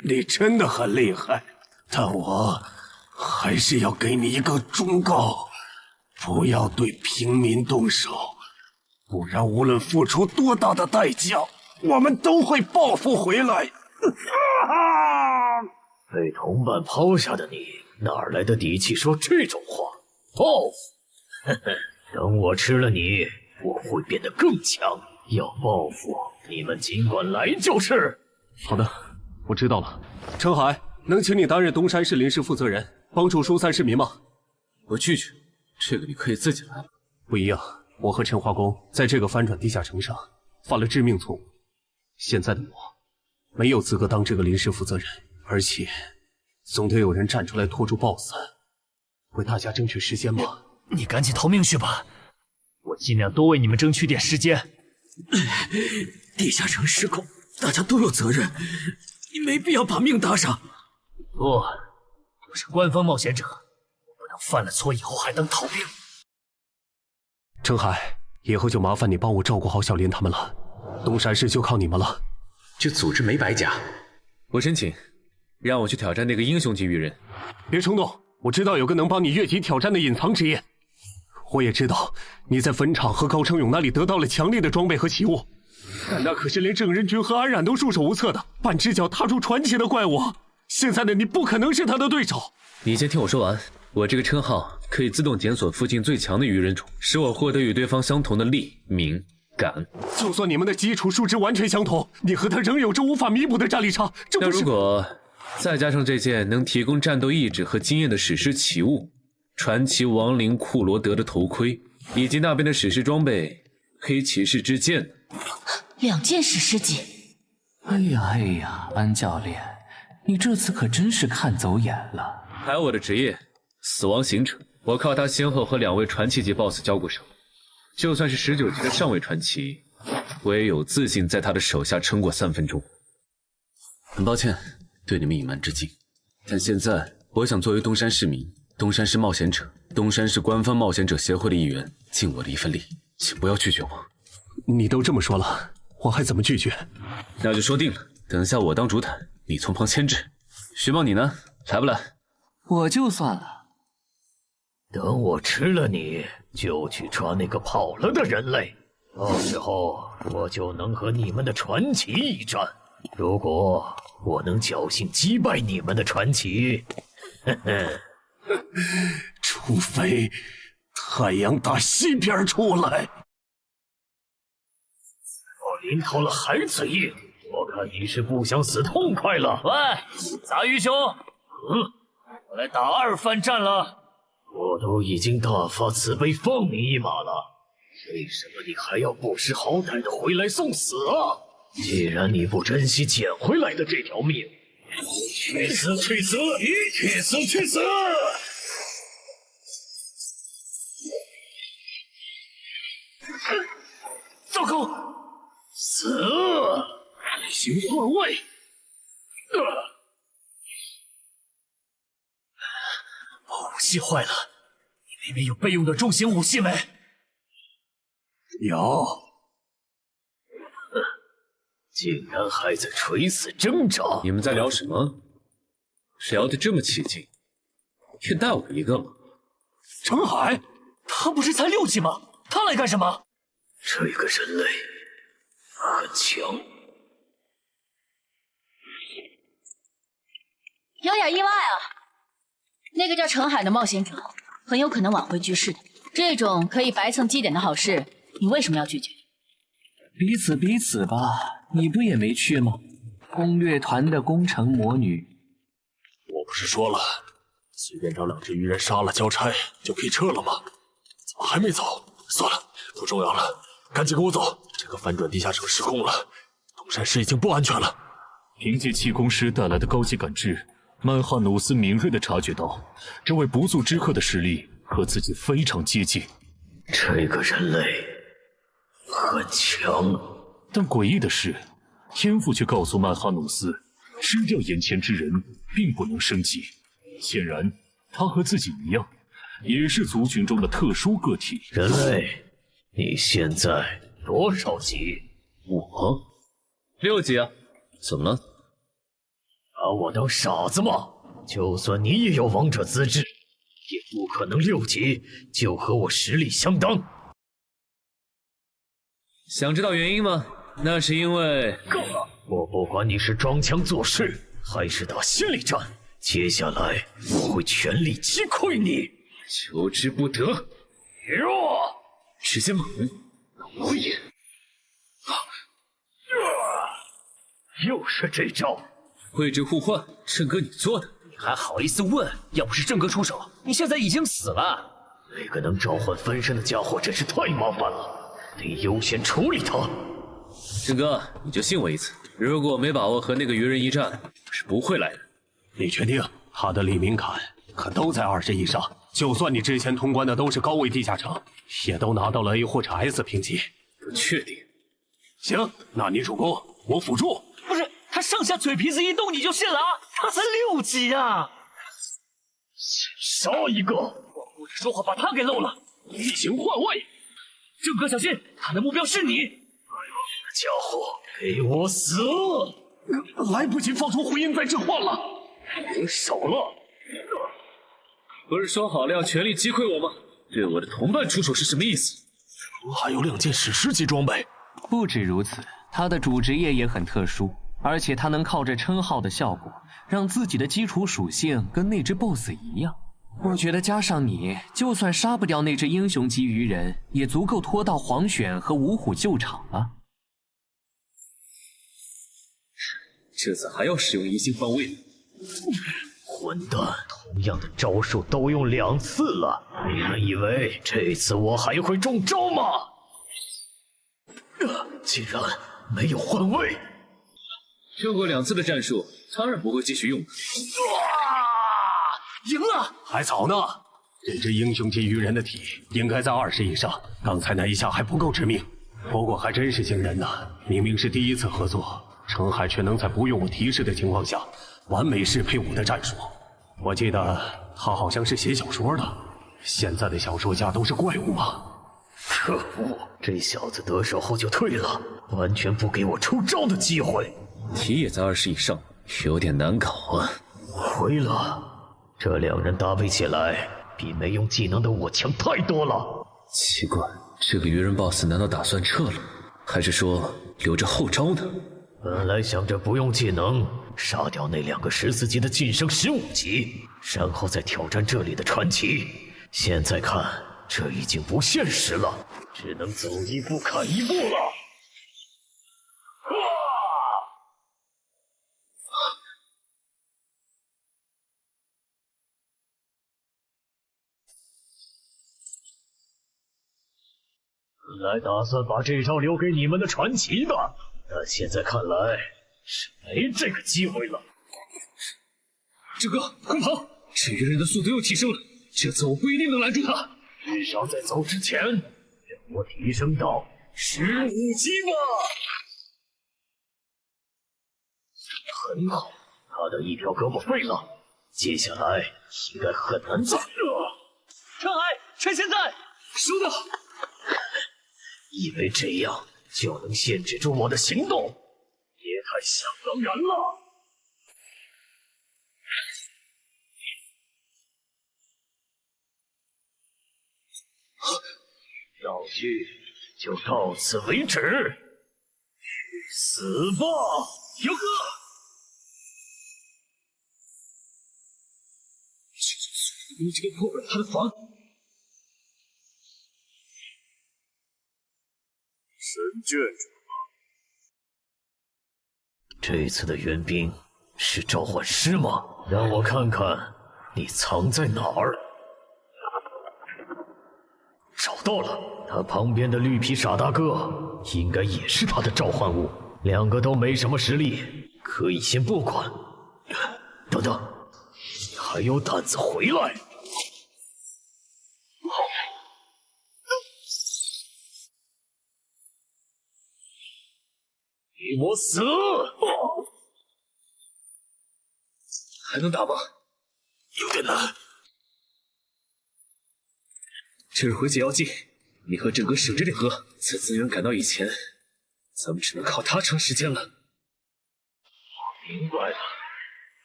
你真的很厉害，但我还是要给你一个忠告，不要对平民动手，不然无论付出多大的代价，我们都会报复回来。被同伴抛下的你，哪来的底气说这种话？报复？呵呵，等我吃了你，我会变得更强。要报复，你们尽管来就是。好的，我知道了。陈海，能请你担任东山市临时负责人，帮助疏散市民吗？我拒绝，这个你可以自己来。不一样，我和陈华公在这个翻转地下城上犯了致命错误，现在的我没有资格当这个临时负责人，而且总得有人站出来拖住 BOSS， 为大家争取时间吧。你赶紧逃命去吧，我尽量多为你们争取点时间。地下城失控，大家都有责任，你没必要把命搭上。不，我是官方冒险者，我不能犯了错以后还当逃兵。陈海，以后就麻烦你帮我照顾好小林他们了，东山市就靠你们了。这组织没白假，我申请让我去挑战那个英雄级鱼人。别冲动，我知道有个能帮你越级挑战的隐藏职业，我也知道你在坟场和高成勇那里得到了强烈的装备和奇物，但那可是连郑仁君和安冉都束手无策的，半只脚踏出传奇的怪物。现在的你不可能是他的对手。你先听我说完，我这个称号可以自动检索附近最强的鱼人种，使我获得与对方相同的力、敏、感。就算你们的基础数值完全相同，你和他仍有着无法弥补的战力差。这不是……但如果再加上这件能提供战斗意志和经验的史诗奇物——传奇亡灵库罗德的头盔，以及那边的史诗装备黑骑士之剑，2件史诗级。哎呀，安教练，你这次可真是看走眼了。还有我的职业死亡行者，我靠他先后和2位传奇级 BOSS 交过手，就算是19级的上位传奇，我也有自信在他的手下撑过3分钟。很抱歉对你们隐瞒至今，但现在我想作为东山市民、东山市冒险者、东山市官方冒险者协会的一员，尽我的一份力，请不要拒绝我。你都这么说了，我还怎么拒绝？那就说定了，等下我当主坦，你从旁牵制。徐梦你呢？来不来？我就算了。等我吃了你，就去抓那个跑了的人类，到时候我就能和你们的传奇一战。如果我能侥幸击败你们的传奇，呵呵，除非太阳打西边出来。临头了还嘴硬，我看你是不想死痛快了。喂，杂鱼兄，我来打2番战了。我都已经大发慈悲放你一马了，为什么你还要不识好歹的回来送死啊？既然你不珍惜捡回来的这条命，去死去死！去死去死！糟糕！死！行换位！武器坏了，你那边有备用的重型武器没？有。竟然还在垂死挣扎！你们在聊什么？聊得这么起劲，也带我一个吗？程海，他不是才6级吗？他来干什么？这个人类很强，有点意外啊。那个叫程海的冒险者很有可能挽回局势的，这种可以白蹭绩点的好事，你为什么要拒绝？彼此彼此吧，你不也没去吗？攻略团的攻城魔女，我不是说了，随便找2只鱼人杀了交差就可以撤了吗？怎么还没走？算了，不重要了，赶紧跟我走。这个反转地下城失控了，东山市已经不安全了。凭借气功师带来的高级感知，曼哈努斯敏锐地察觉到，这位不速之客的实力和自己非常接近。这个人类很强，但诡异的是，天赋却告诉曼哈努斯，吃掉眼前之人并不能升级。显然，他和自己一样，也是族群中的特殊个体。人类，你现在多少级？我6级啊，怎么了？把我当傻子吗？就算你也有王者资质，也不可能6级就和我实力相当。想知道原因吗？那是因为……够了！我不管你是装腔作势，还是打心理战，接下来我会全力击溃你。求之不得！弱！直接猛！我也……又是这招！位置互换，郑哥你做的，你还好意思问？要不是郑哥出手，你现在已经死了。那个能召唤分身的家伙真是太麻烦了，得优先处理他。郑哥，你就信我一次，如果我没把握和那个鱼人一战，我是不会来的。你确定？他的李明凯可都在20以上，就算你之前通关的都是高位地下城，也都拿到了 A 或者 S 评级。不确定。行，那你主攻，我辅助。不是，他上下嘴皮子一动你就信了啊？他才6级啊！杀一个！我顾着说话把他给漏了。移形换位，郑哥小心，他的目标是你。家伙，给我死！来不及放出回音再置换了，停手了！不是说好了要全力击溃我吗？对我的同伴出手是什么意思？还有2件史诗级装备。不止如此，他的主职业也很特殊，而且他能靠着称号的效果，让自己的基础属性跟那只 BOSS 一样。我觉得加上你，就算杀不掉那只英雄级鱼人，也足够拖到黄选和五虎救场了。这次还要使用移形换位？混蛋，同样的招数都用2次了，你们以为这次我还会中招吗？竟然没有换位！用过2次的战术，当然不会继续用。赢了！还早呢。这只英雄级鱼人的体应该在20以上，刚才那一下还不够致命。不过还真是惊人呐，明明是第1次合作，程海却能在不用我提示的情况下，完美适配我的战术。我记得他好像是写小说的，现在的小说家都是怪物吗？可恶，这小子得手后就退了，完全不给我出招的机会。体也在20以上，有点难搞啊。亏了，这2人搭配起来比没用技能的我强太多了。奇怪，这个鱼人 BOSS 难道打算撤了，还是说留着后招呢？本来想着不用技能杀掉那2个14级的晋升15级，然后再挑战这里的传奇，现在看这已经不现实了，只能走一步看一步了。本来打算把这招留给你们的传奇的，但现在看来是没这个机会了。这个，快跑！这鱼人的速度又提升了，这次我不一定能拦住他。至少在走之前，让我提升到15级吧。很好，他的一条胳膊废了，接下来应该很难再。陈海，趁现在收到。以为这样就能限制住我的行动，也太想当然了。道具就到此为止，去死吧，游哥！你这个破不了他的防。神眷者吗？这次的援兵是召唤师吗？让我看看你藏在哪儿。找到了，他旁边的绿皮傻大个应该也是他的召唤物，两个都没什么实力，可以先不管。等等，你还有胆子回来？给我死！还能打吗？有点难。这是回解药剂，你和郑哥省着点喝。在资源赶到以前，咱们只能靠他撑时间了。明白了，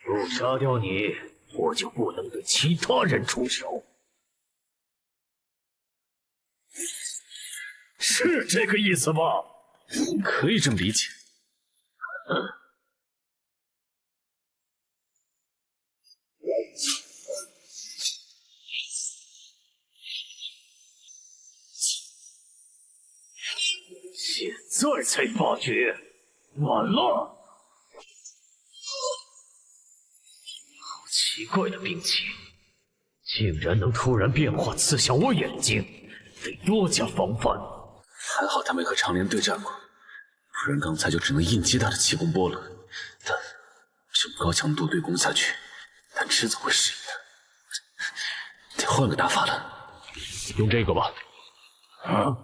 不杀掉你，我就不能对其他人出手。是这个意思吧？可以这么理解。现在才发觉，晚了。好奇怪的兵器，竟然能突然变化刺向我眼睛，得多加防范。还好他没和长莲对战过，不然刚才就只能应接他的气功波了。但这么高强度对攻下去，他迟早会适应的。得换个打法了。用这个吧。啊，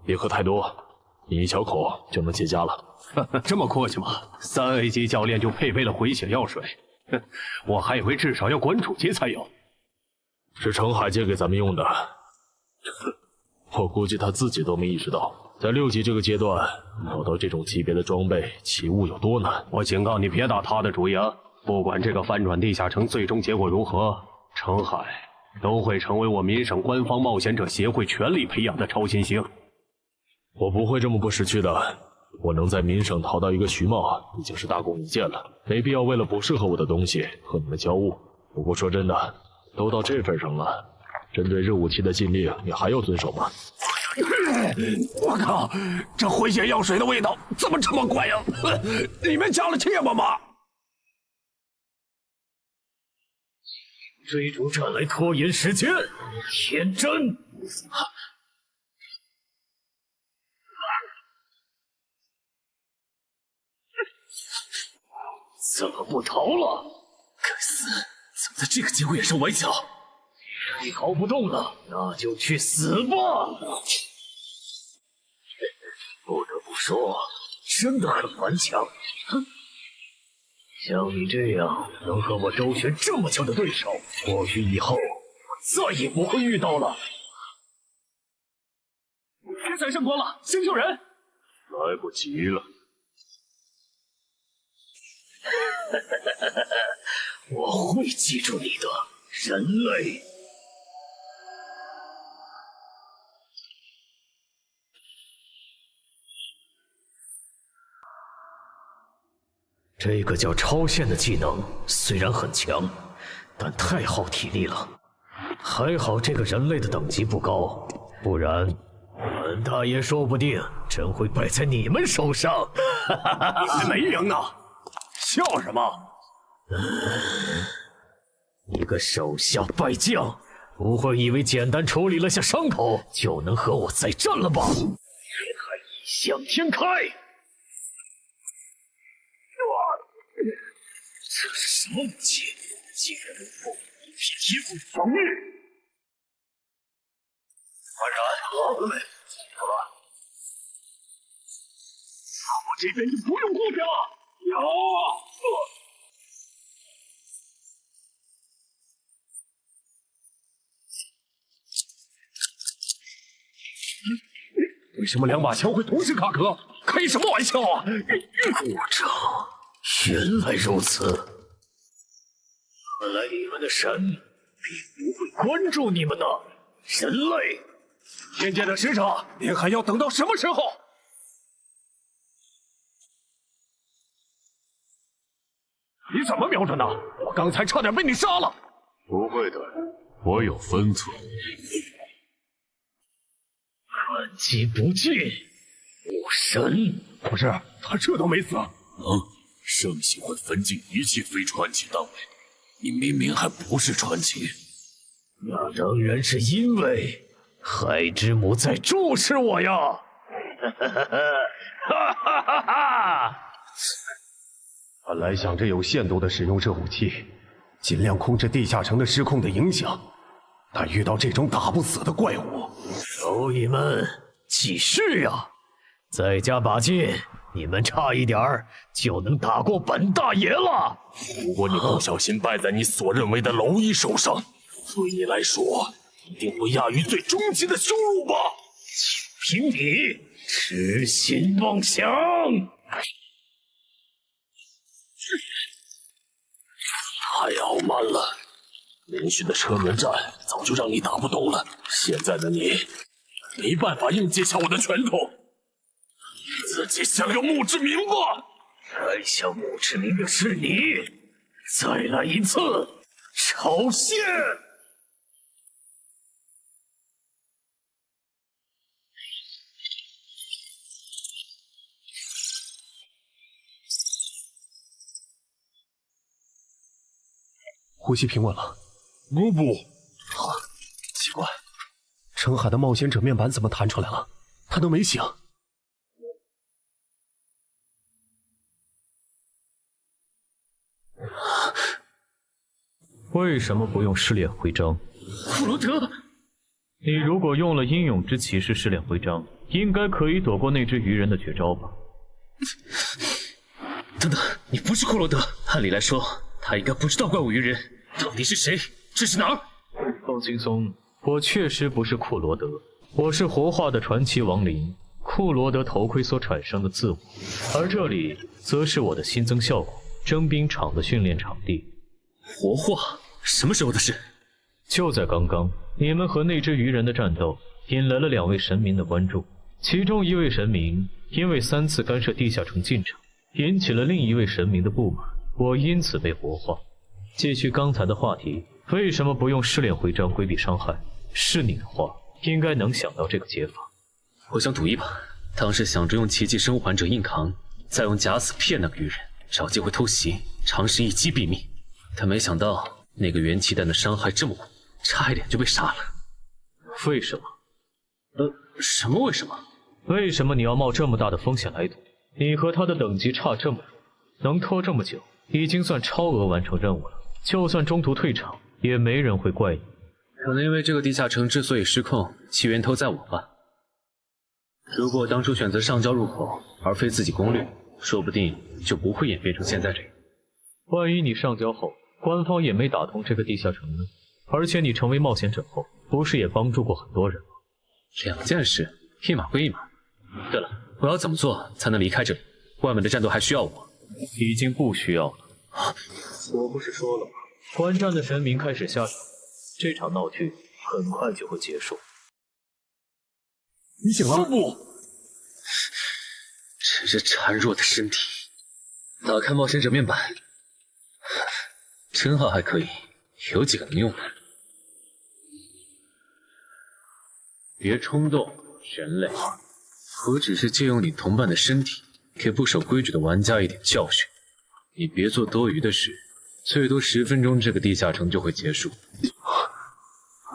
别喝太多。你一小口就能结痂了。这么客气吗？3A 级教练就配备了回血药水，我还以为至少要馆主级才有。是程海借给咱们用的，我估计他自己都没意识到，在6级这个阶段找到这种级别的装备奇物有多难。我警告你别打他的主意啊！不管这个翻转地下城最终结果如何，程海都会成为我民省官方冒险者协会全力培养的超新星。我不会这么不识趣的，我能在民省淘到一个徐茂，已经是大功一件了，没必要为了不适合我的东西和你们交恶。不过说真的，都到这份上了，针对热武器的禁令，你还要遵守吗？我靠，这回血药水的味道怎么这么怪呀？里面加了芥末吗？追逐战来拖延时间，天真！怎么不逃了？该死，怎么在这个节骨眼上崴脚？你逃不动了，那就去死吧！不得不说，真的很顽强。哼，像你这样能和我周旋这么久的对手，或许以后我再也不会遇到了。天才圣光了，先救人！来不及了。我会记住你的，人类。这个叫超限的技能虽然很强，但太耗体力了。还好这个人类的等级不高，不然本大爷说不定真会败在你们手上。你还没赢呢，笑什么？一个手下败将，不会以为简单处理了下伤口就能和我再战了吧？别太异想天开！这是什么武器？竟然能破一匹铁骨防御！安然，好了没？好了。我这边就不用顾忌了。有。为什么2把枪会同时卡壳？开什么玩笑啊！故障，原来如此。看来你们的神并不会关注你们呢，人类。天界的使者，您还要等到什么时候？你怎么瞄准的？我刚才差点被你杀了。不会的，我有分寸。看机不进，武神。不是，他这都没死。圣喜欢分尽一切非传奇单位，你明明还不是传奇。那当然是因为海之母在注视我呀！哈哈哈哈！本来想着有限度的使用这武器，尽量控制地下城的失控的影响，但遇到这种打不死的怪物，蝼蚁们起势呀！再加把劲，你们差一点儿就能打过本大爷了。如果你不小心败在你所认为的蝼蚁手上，对你来说一定不亚于最终极的羞辱吧？就凭你痴心妄想！太傲慢了，连续的车轮战早就让你打不动了，现在的你没办法硬接下我的拳头。自己享有墓志铭吧！该享墓志铭的是你！再来一次朝鲜！呼吸平稳了。不，奇怪，澄海的冒险者面板怎么弹出来了？他都没醒。为什么不用试炼徽章？库罗德，你如果用了英勇之骑士试炼徽章，应该可以躲过那只鱼人的绝招吧？等等，你不是库罗德，按理来说，他应该不知道怪物鱼人到底是谁，这是哪儿？放轻松，我确实不是库罗德，我是活化的传奇亡灵库罗德头盔所产生的自我，而这里则是我的新增效果征兵场的训练场地。活化？什么时候的事？就在刚刚，你们和那只鱼人的战斗引来了2位神明的关注，其中一位神明因为3次干涉地下城进程，引起了另一位神明的不满，我因此被活化。继续刚才的话题，为什么不用试炼徽章规避伤害？是你的话，应该能想到这个解法。我想赌一把，当时想着用奇迹生还者硬扛，再用假死骗那个鱼人，找机会偷袭，尝试一击毙命。但没想到那个元气弹的伤害这么猛，差一点就被杀了。为什么？什么为什么？为什么你要冒这么大的风险来赌？你和他的等级差这么多，能拖这么久，已经算超额完成任务了。就算中途退场，也没人会怪你。可能因为这个地下城之所以失控，其源头在我吧。如果我当初选择上交入口，而非自己攻略，说不定就不会演变成现在这样。万一你上交后，官方也没打通这个地下城呢？而且你成为冒险者后，不是也帮助过很多人吗？2件事，一码归一码。对了，我要怎么做才能离开这里？外面的战斗还需要我？已经不需要了。我不是说了吗？观战的神明开始下场，这场闹剧很快就会结束。你醒了？不，真是孱弱的身体。打开冒险者面板，称号还可以，有几个能用的。别冲动，人类。我只是借用你同伴的身体，给不守规矩的玩家一点教训。你别做多余的事，最多10分钟，这个地下城就会结束。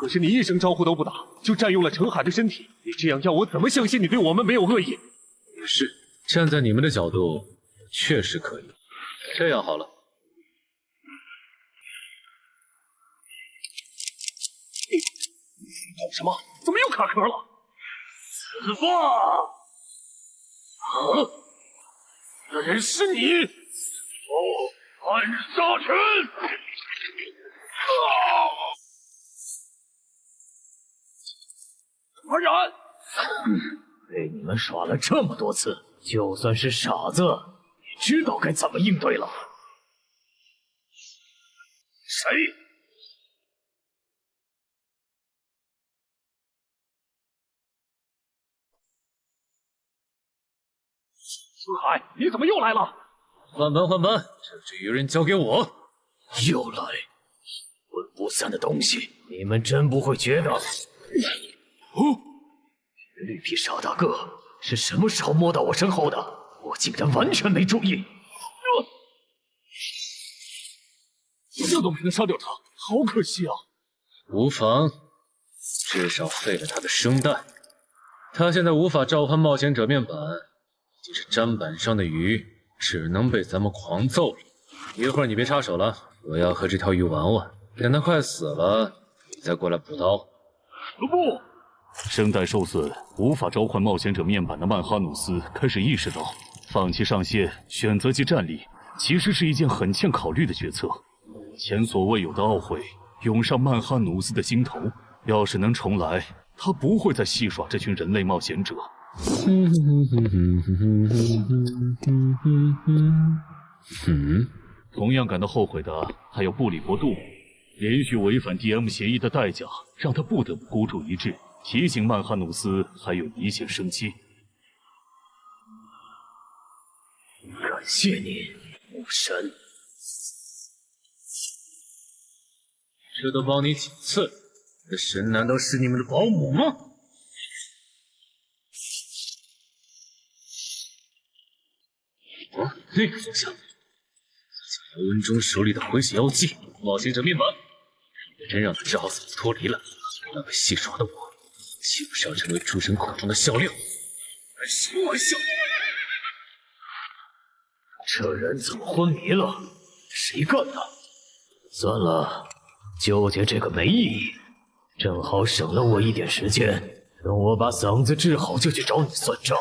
可是你一声招呼都不打，就占用了陈海的身体，你这样要我怎么相信你对我们没有恶意？也是，站在你们的角度，确实可以。这样好了，搞什么？怎么又卡壳了？死吧！这人是你！暗杀神！传染！被你们耍了这么多次，就算是傻子也知道该怎么应对了。谁？陈海，你怎么又来了？换班换班，这只鱼人交给我。又来，混不散的东西，你们真不会觉得？绿皮傻大个是什么时候摸到我身后的？我竟然完全没注意。这都没能杀掉他，好可惜啊！无妨，至少废了他的声带。他现在无法召唤冒险者面板，已经是砧板上的鱼，只能被咱们狂揍了。一会儿你别插手了，我要和这条鱼玩玩，等它快死了，你再过来补刀。不，声带受损，无法召唤冒险者面板的曼哈努斯开始意识到，放弃上线，选择其战力，其实是一件很欠考虑的决策。前所未有的懊悔涌上曼哈努斯的心头，要是能重来，他不会再戏耍这群人类冒险者。同样感到后悔的还有布里伯杜，连续违反 DM 协议的代价，让他不得不孤注一掷，提醒曼哈努斯还有一线生机。感谢你，母神。这都帮你几次了，这神难道是你们的保姆吗？那个方向，姚文忠手里的回血药剂，冒险者面板，真让他只好死脱离了。那个戏耍的我，岂不是要成为诸神口中的笑料？开什么玩笑！这人怎么昏迷了？谁干的？算了，纠结这个没意义，正好省了我一点时间。等我把嗓子治好，就去找你算账。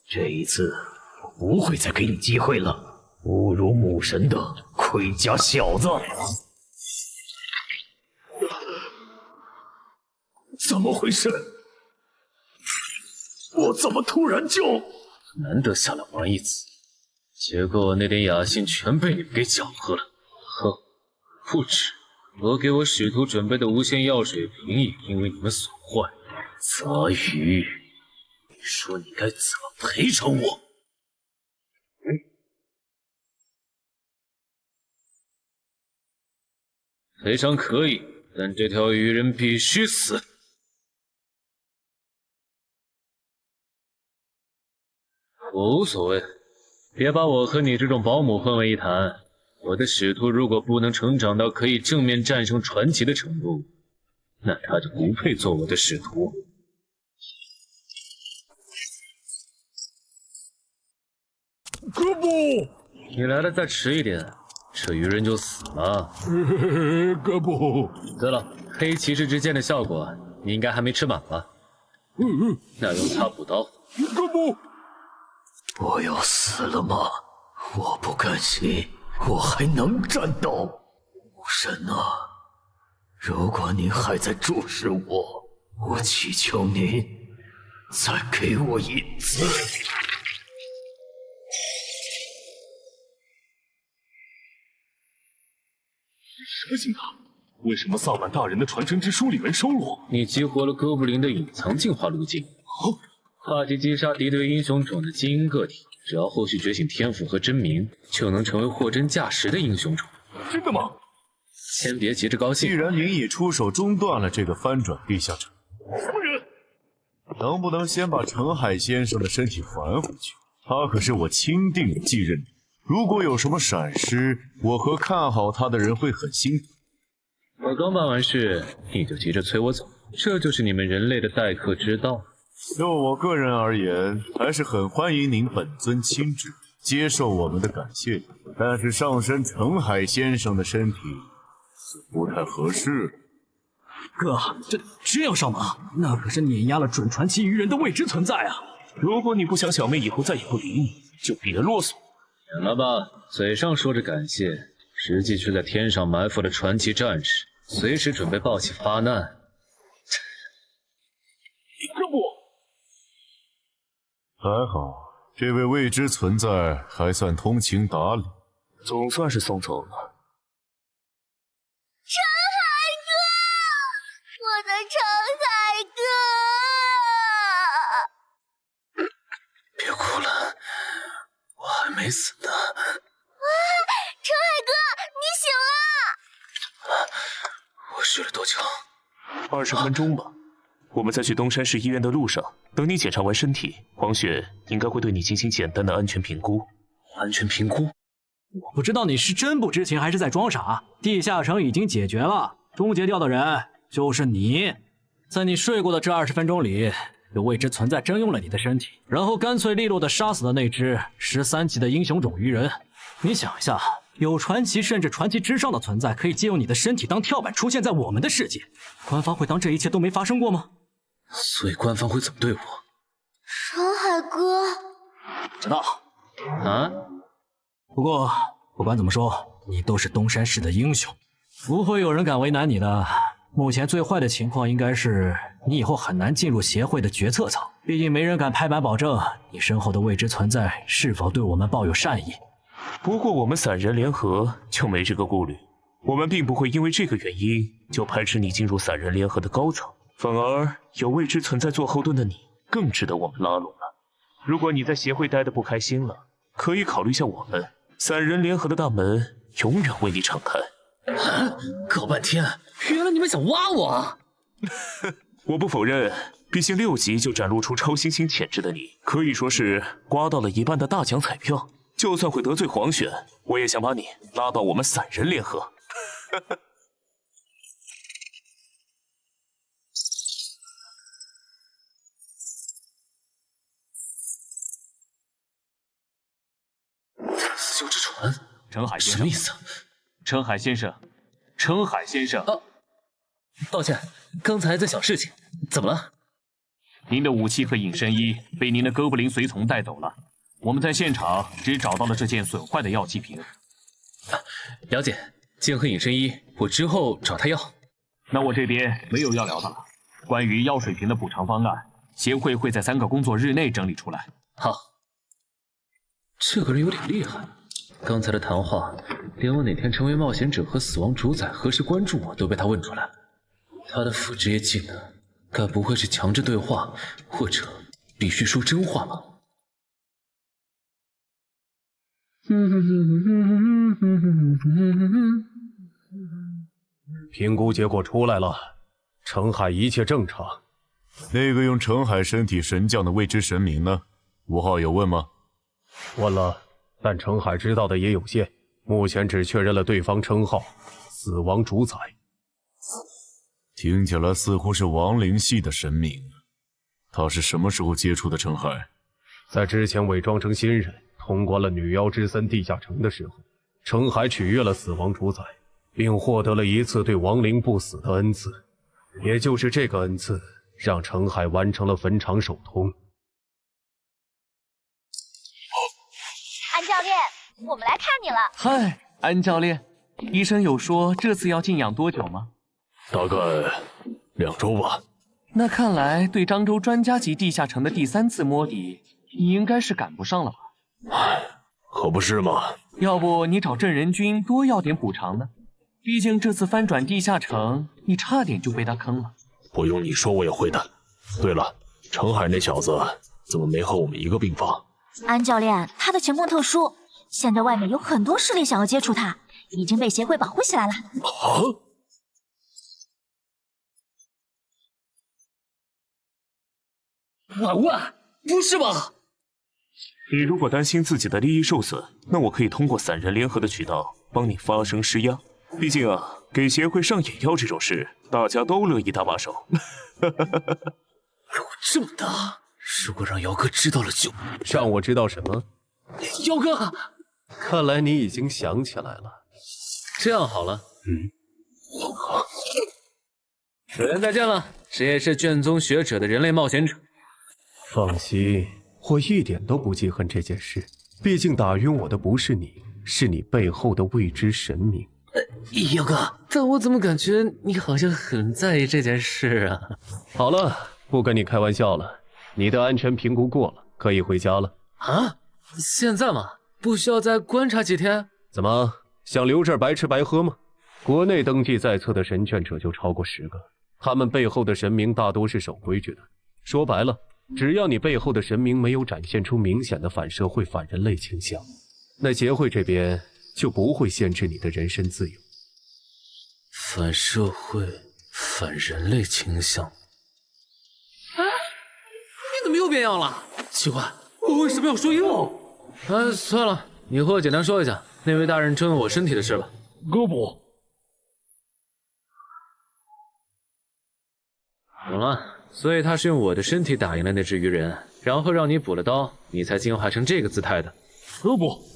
这一次，我不会再给你机会了。侮辱母神的盔甲小子！怎么回事？我怎么突然就……难得下来玩一次，结果那点雅兴全被你们给搅和了。哼，不止，我给我使徒准备的无限药水瓶也因为你们损坏。泽宇，你说你该怎么赔偿我？赔偿可以，但这条鱼人必须死。我无所谓，别把我和你这种保姆混为一谈。我的使徒如果不能成长到可以正面战胜传奇的程度，那他就不配做我的使徒。哥布，你来的再迟一点，这鱼人就死了。哥布，对了，黑骑士之剑的效果你应该还没吃满吧？那用它补刀。哥布，我要死了吗？我不甘心，我还能战斗。母神啊，如果您还在注视我，我祈求您再给我一次。什么情况？为什么萨满大人的传承之书里没收录？你激活了哥布林的隐藏进化路径。话题击杀敌对英雄种的基因个体，只要后续觉醒天赋和真名，就能成为货真价实的英雄种。真的吗？先别急着高兴。既然您已出手中断了这个翻转地下城，什么人？能不能先把陈海先生的身体还回去？他可是我钦定的继任者。如果有什么闪失，我和看好他的人会很心疼。我刚办完事，你就急着催我走，这就是你们人类的待客之道。就我个人而言，还是很欢迎您本尊亲至，接受我们的感谢。但是上身澄海先生的身体似不太合适。哥，这样上马，那可是碾压了准传奇鱼人的未知存在啊！如果你不想小妹以后再也不理你，就别啰嗦。忍了吧，嘴上说着感谢，实际却在天上埋伏了传奇战士，随时准备报喜发难。这不，还好，这位未知存在还算通情达理，总算是送走了。澄海哥，我的澄海哥！别哭了，我还没死呢。澄海哥，你醒了！我睡了多久？20分钟吧。我们在去东山市医院的路上，等你检查完身体，黄雪应该会对你进行简单的安全评估。安全评估？我不知道你是真不知情还是在装傻。地下城已经解决了，终结掉的人就是你。在你睡过的这20分钟里，有未知存在征用了你的身体，然后干脆利落地杀死了那只13级的英雄种鱼人。你想一下，有传奇甚至传奇之上的存在可以借用你的身体当跳板出现在我们的世界，官方会当这一切都没发生过吗？所以官方会怎么对我？澄海哥，知道啊。不过不管怎么说，你都是东山市的英雄，不会有人敢为难你的。目前最坏的情况应该是你以后很难进入协会的决策层，毕竟没人敢拍板保证你身后的未知存在是否对我们抱有善意。不过我们散人联合就没这个顾虑，我们并不会因为这个原因就排斥你进入散人联合的高层，反而有未知存在做后盾的你更值得我们拉拢了。如果你在协会待得不开心了，可以考虑下我们，散人联合的大门永远为你敞开。搞半天，原来你们想挖我啊！我不否认，毕竟6级就展露出超新星潜质的你，可以说是刮到了一半的大奖彩票。就算会得罪黄选，我也想把你拉到我们散人联合。死囚之船，澄海先生，什么意思？澄海先生，澄海先生。抱歉，刚才在想事情，怎么了？您的武器和隐身衣被您的哥布林随从带走了。我们在现场只找到了这件损坏的药剂瓶。了解，剑和隐身衣，我之后找他要。那我这边没有要聊的了。关于药水瓶的补偿方案，协会会在3个工作日内整理出来。好。这个人有点厉害，刚才的谈话，连我哪天成为冒险者和死亡主宰何时关注我都被他问出来。他的副职业技能，该不会是强制对话，或者必须说真话吧？评估结果出来了，澄海一切正常。那个用澄海身体神将的未知神明呢？5号有问吗？问了，但澄海知道的也有限，目前只确认了对方称号“死亡主宰”。听起来似乎是亡灵系的神明。他是什么时候接触的澄海？在之前伪装成新人，通关了女妖之森地下城的时候，澄海取悦了死亡主宰，并获得了一次对亡灵不死的恩赐。也就是这个恩赐，让澄海完成了坟场首通。安教练，我们来看你了。嗨，安教练，医生有说这次要静养多久吗？大概2周吧。那看来对漳州专家级地下城的第3次摸底，你应该是赶不上了吧？可不是吗？要不你找镇人君多要点补偿呢？毕竟这次翻转地下城，你差点就被他坑了。不用你说，我也会的。对了，澄海那小子怎么没和我们一个病房？安教练，他的情况特殊，现在外面有很多势力想要接触他，已经被协会保护起来了。啊！婉婉，不是吧？你如果担心自己的利益受损，那我可以通过散人联合的渠道帮你发声施压。毕竟啊，给协会上眼药这种事，大家都乐意搭把手。狗这么大，如果让姚哥知道了就……让我知道什么？姚哥，看来你已经想起来了。这样好了，有缘再见了，谁也是卷宗学者的人类冒险者。放心，我一点都不记恨这件事。毕竟打晕我的不是你，是你背后的未知神明。姚哥，但我怎么感觉你好像很在意这件事啊？好了，不跟你开玩笑了，你的安全评估过了，可以回家了。啊？现在吗？不需要再观察几天？怎么想留这儿白吃白喝吗？国内登记在册的神眷者就超过10个，他们背后的神明大多是守规矩的。说白了，只要你背后的神明没有展现出明显的反社会、反人类倾向，那协会这边就不会限制你的人身自由。反社会、反人类倾向？哎，你怎么又变样了？奇怪，我为什么要说又？算了，你和我简单说一下那位大人征用我身体的事吧。哥不，懂了，所以他是用我的身体打赢了那只鱼人，然后让你补了刀，你才进化成这个姿态的。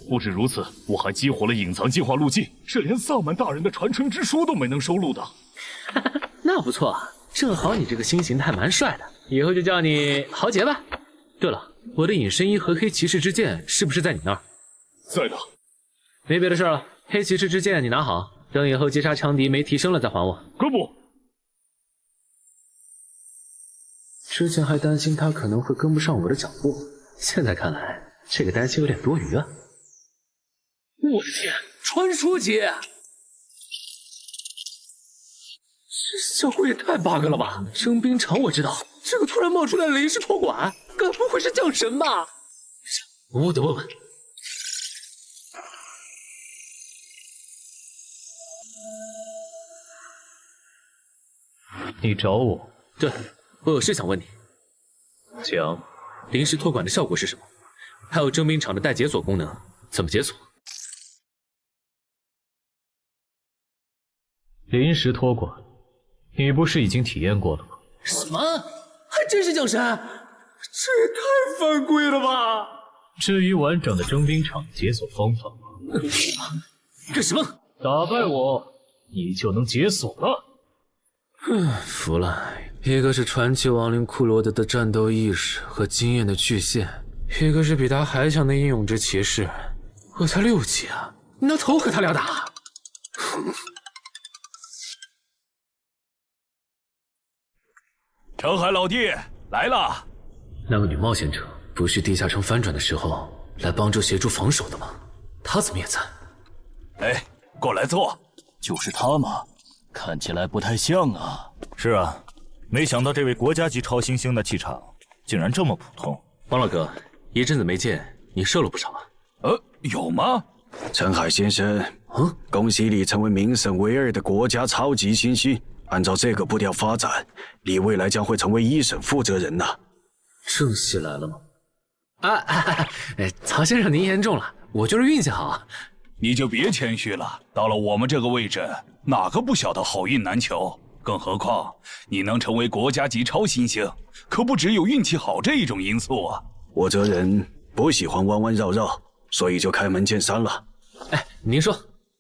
不止如此，我还激活了隐藏进化路径，是连萨满大人的传承之书都没能收录的。那不错，正好你这个新形态蛮帅的，以后就叫你豪杰吧。对了，我的隐身衣和黑骑士之剑是不是在你那儿？在的。没别的事了，黑骑士之剑你拿好，等以后击杀强敌没提升了再还我。哥不。之前还担心他可能会跟不上我的脚步，现在看来这个担心有点多余啊！我的天，传说级！这效果也太 bug 了吧！征兵场我知道，这个突然冒出来的临时托管，该不会是降神吧？我得问问。你找我？对，我有事想问你。讲。临时托管的效果是什么？还有征兵场的带解锁功能，怎么解锁？临时托管，你不是已经体验过了吗？什么？还真是降神？这也太犯规了吧！至于完整的征兵场解锁方法，干什么？打败我，你就能解锁了。服了，一个是传奇亡灵库罗德的战斗意识和经验的巨献，一个是比他还强的英勇之骑士。我才6级啊，你拿头和他俩打？澄海老弟来了。那个女冒险者不是地下城翻转的时候来帮助协助防守的吗？她怎么也在？哎，过来坐。就是他吗？看起来不太像啊。是啊，没想到这位国家级超新星的气场竟然这么普通。王老哥，一阵子没见，你瘦了不少啊。有吗？澄海先生，恭喜你成为名声唯2的国家超级新星。按照这个步调发展，你未来将会成为1省负责人呐。正戏来了吗？曹先生您言重了，我就是运气好。你就别谦虚了，到了我们这个位置，哪个不晓得好运难求？更何况你能成为国家级超新星，可不只有运气好这一种因素啊。我这人不喜欢弯弯绕绕，所以就开门见山了。您说，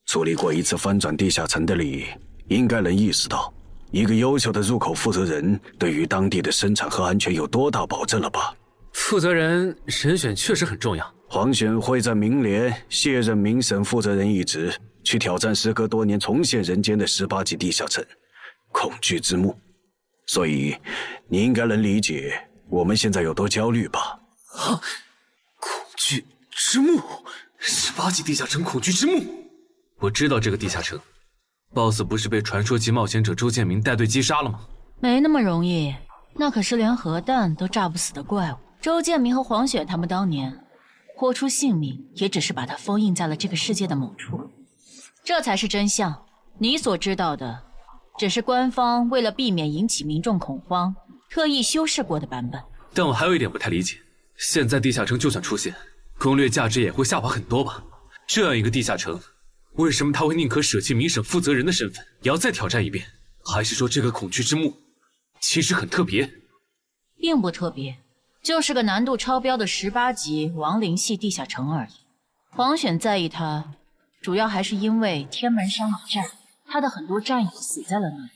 处理过一次翻转地下城的你，应该能意识到，一个优秀的入口负责人对于当地的生产和安全有多大保证了吧？负责人人选确实很重要。黄选会在明年卸任明省负责人一职，去挑战时隔多年重现人间的18级地下城恐惧之墓。所以你应该能理解我们现在有多焦虑吧？恐惧之墓，18级地下城恐惧之墓。我知道这个地下城 ，BOSS 不是被传说级冒险者周建明带队击杀了吗？没那么容易，那可是连核弹都炸不死的怪物。周建明和黄雪他们当年豁出性命，也只是把他封印在了这个世界的某处。这才是真相。你所知道的，只是官方为了避免引起民众恐慌，特意修饰过的版本。但我还有一点不太理解，现在地下城就算出现，攻略价值也会下滑很多吧？这样一个地下城，为什么他会宁可舍弃明省负责人的身份，也要再挑战一遍？还是说这个恐惧之墓其实很特别？并不特别，就是个难度超标的18级亡灵系地下城而已。黄选在意它，主要还是因为天门山老战，他的很多战友死在了那里，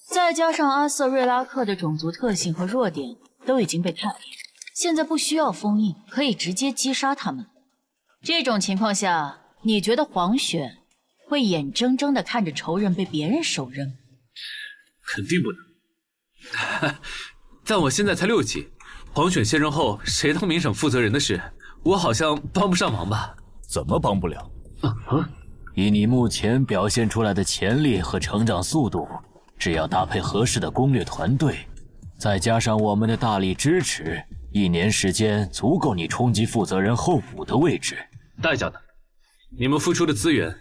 再加上阿瑟瑞拉克的种族特性和弱点都已经被探明，现在不需要封印，可以直接击杀他们。这种情况下，你觉得黄选会眼睁睁地看着仇人被别人手刃？肯定不能。但我现在才6级，黄选卸任后谁当明省负责人的事，我好像帮不上忙吧？怎么帮不了？以你目前表现出来的潜力和成长速度，只要搭配合适的攻略团队，再加上我们的大力支持，1年时间足够你冲击负责人候补的位置。代价呢？你们付出的资源，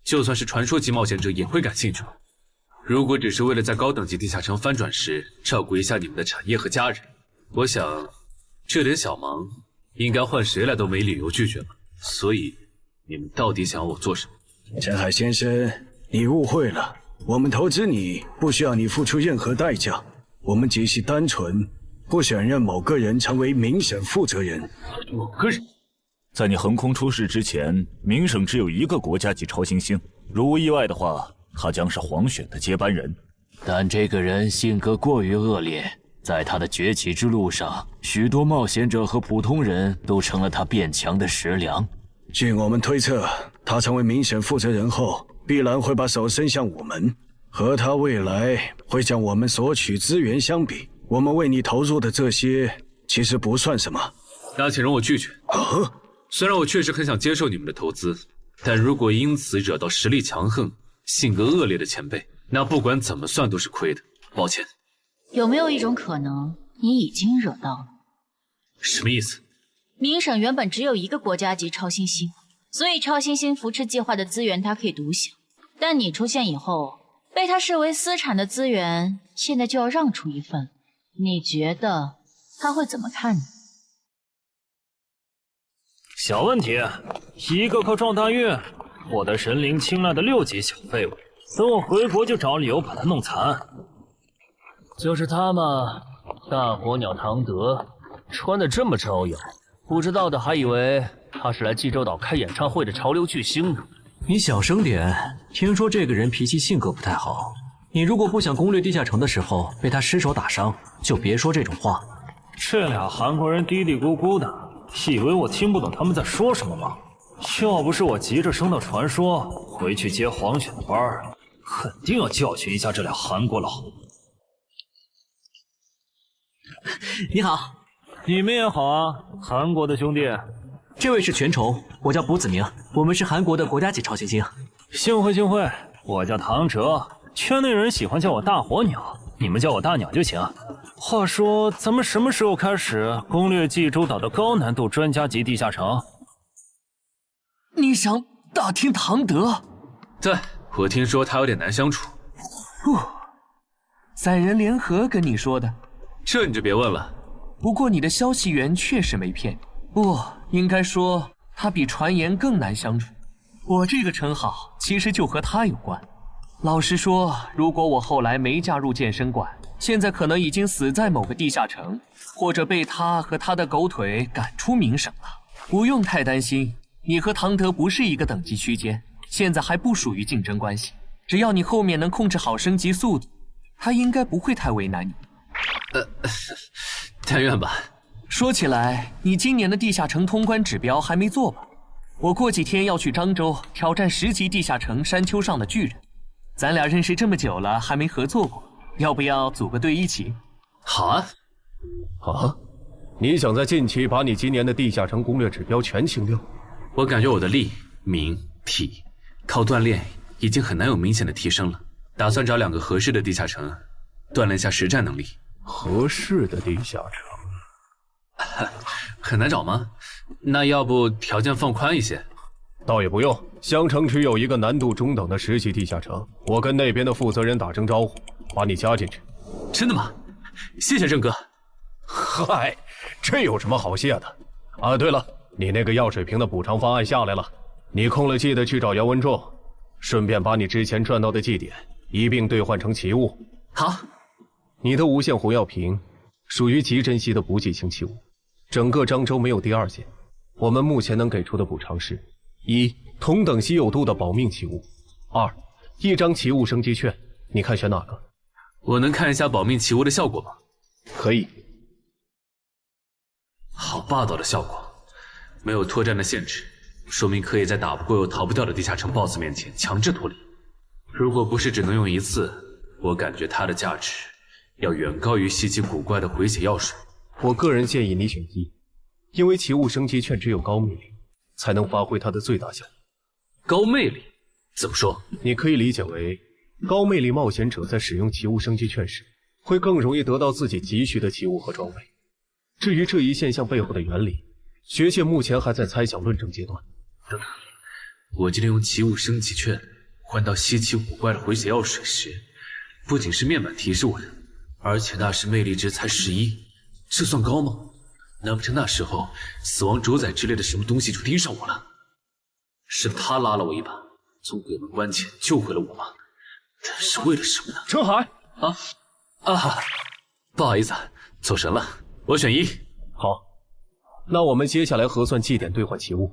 就算是传说级冒险者也会感兴趣。如果只是为了在高等级地下城翻转时照顾一下你们的产业和家人，我想这点小忙应该换谁来都没理由拒绝了。所以你们到底想要我做什么？陈海先生，你误会了，我们投资你不需要你付出任何代价，我们只是单纯不想让某个人成为明省负责人。某个人？在你横空出世之前，明省只有1个国家级超新星，如无意外的话，他将是黄选的接班人。但这个人性格过于恶劣，在他的崛起之路上，许多冒险者和普通人都成了他变强的食粮。据我们推测，他成为明省负责人后，必然会把手伸向我们，和他未来会向我们索取资源相比，我们为你投入的这些其实不算什么。那请容我拒绝。虽然我确实很想接受你们的投资，但如果因此惹到实力强横、性格恶劣的前辈，那不管怎么算都是亏的。抱歉。有没有一种可能，你已经惹到了？什么意思？明省原本只有1个国家级超新星，所以超新星扶持计划的资源他可以独享。但你出现以后，被他视为私产的资源，现在就要让出一份，你觉得他会怎么看你？小问题，1个靠撞大运获得神灵青睐的6级小废物，等我回国就找理由把他弄残。就是他嘛，大火鸟唐德，穿得这么招摇，不知道的还以为他是来济州岛开演唱会的潮流巨星呢。你小声点，听说这个人脾气性格不太好，你如果不想攻略地下城的时候被他失手打伤，就别说这种话。这俩韩国人嘀嘀咕咕的，以为我听不懂他们在说什么吗？要不是我急着升到传说，回去接黄选的班儿，肯定要教训一下这俩韩国佬。你好，你们也好啊，韩国的兄弟。这位是全仇，我叫卜子明，我们是韩国的国家级超新星。幸会幸会，我叫唐哲，圈内人喜欢叫我大火鸟，你们叫我大鸟就行。话说，咱们什么时候开始攻略济州岛的高难度专家级地下城？你想打听唐德？对，我听说他有点难相处。散人联合跟你说的，这你就别问了。不过你的消息源确实没骗你，不，应该说他比传言更难相处。我这个称号其实就和他有关。老实说，如果我后来没加入健身馆，现在可能已经死在某个地下城，或者被他和他的狗腿赶出明省了。不用太担心，你和唐德不是一个等级区间，现在还不属于竞争关系。只要你后面能控制好升级速度，他应该不会太为难你。但愿吧。说起来，你今年的地下城通关指标还没做吧？我过几天要去漳州挑战10级地下城山丘上的巨人。咱俩认识这么久了，还没合作过，要不要组个队一起？好啊。啊？你想在近期把你今年的地下城攻略指标全清掉？我感觉我的力、名、体靠锻炼已经很难有明显的提升了，打算找2个合适的地下城，锻炼一下实战能力。合适的地下城很难找吗？那要不条件放宽一些？倒也不用，襄城区有一个难度中等的10级地下城，我跟那边的负责人打声招呼，把你加进去。真的吗？谢谢郑哥。嗨，这有什么好谢的？啊，对了，你那个药水瓶的补偿方案下来了，你空了记得去找姚文仲，顺便把你之前赚到的祭典一并兑换成奇物。好，你的无限红药瓶属于极珍稀的补给型器物，整个漳州没有第二件。我们目前能给出的补偿是：一、同等稀有度的保命奇物；二、一张奇物升级券。你看选哪个？我能看一下保命奇物的效果吗？可以。好霸道的效果，没有脱战的限制，说明可以在打不过又逃不掉的地下城 BOSS 面前强制脱离。如果不是只能用一次，我感觉它的价值要远高于稀奇古怪的回血药水。我个人建议你选一，因为奇物升级券只有高魅力才能发挥它的最大效果。高魅力？怎么说？你可以理解为，高魅力冒险者在使用奇物升级券时，会更容易得到自己急需的奇物和装备。至于这一现象背后的原理，学界目前还在猜想论证阶段。等等，我今天用奇物升级券换到稀奇古怪的回血药水时，不仅是面板提示我的，而且那时魅力值才11，这算高吗？难不成那时候死亡主宰之类的什么东西就盯上我了？是他拉了我一把，从鬼门关前救回了我吗？但是为了什么呢？陈海不好意思，走神了。我选一。好，那我们接下来核算祭典兑换奇物。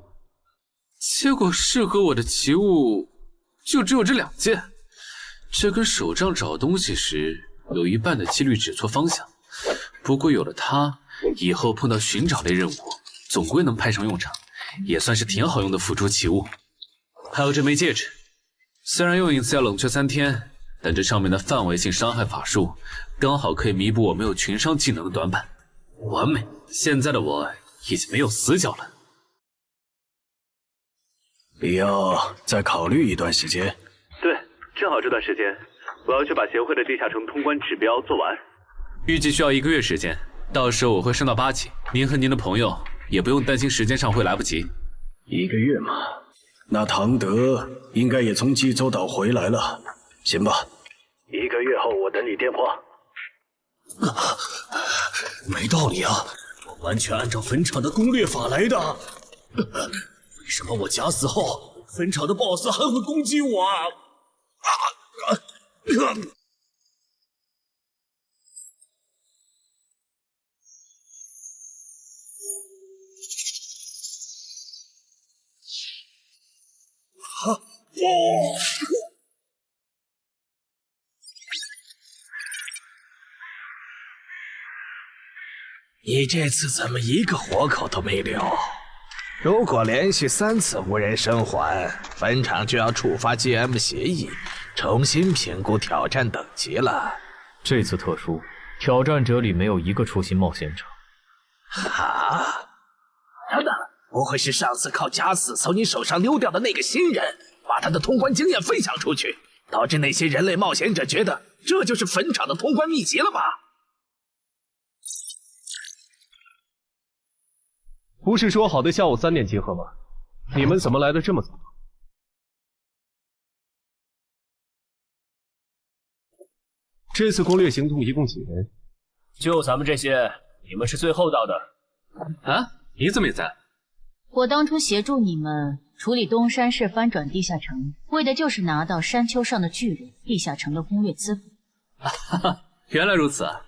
结果适合我的奇物就只有这2件，这跟手杖找东西时有一半的几率指错方向。不过有了它，以后碰到寻找类任务，总归能派上用场，也算是挺好用的辅助奇物。还有这枚戒指，虽然用一次要冷却3天，但这上面的范围性伤害法术刚好可以弥补我没有群伤技能的短板。完美，现在的我已经没有死角了。必要再考虑一段时间。对，正好这段时间，我要去把协会的地下城通关指标做完。预计需要1个月时间，到时候我会升到8级。您和您的朋友也不用担心时间上会来不及。1个月嘛，那唐德应该也从济州岛回来了。行吧，1个月后我等你电话。没道理啊！我完全按照坟场的攻略法来的。为什么我假死后，坟场的 BOSS 还会攻击我啊？你这次怎么一个活口都没留？如果连续3次无人生还，坟场就要触发 GM 协议，重新评估挑战等级了。这次特殊，挑战者里没有一个初心冒险者。啊！等等，不会是上次靠假死从你手上溜掉的那个新人，把他的通关经验分享出去，导致那些人类冒险者觉得这就是坟场的通关秘籍了吧？不是说好的下午3点集合吗？你们怎么来的这么早？这次攻略行动一共几人？就咱们这些，你们是最后到的。啊？你怎么也在？我当初协助你们处理东山市翻转地下城，为的就是拿到山丘上的巨人地下城的攻略资本。哈哈，原来如此啊！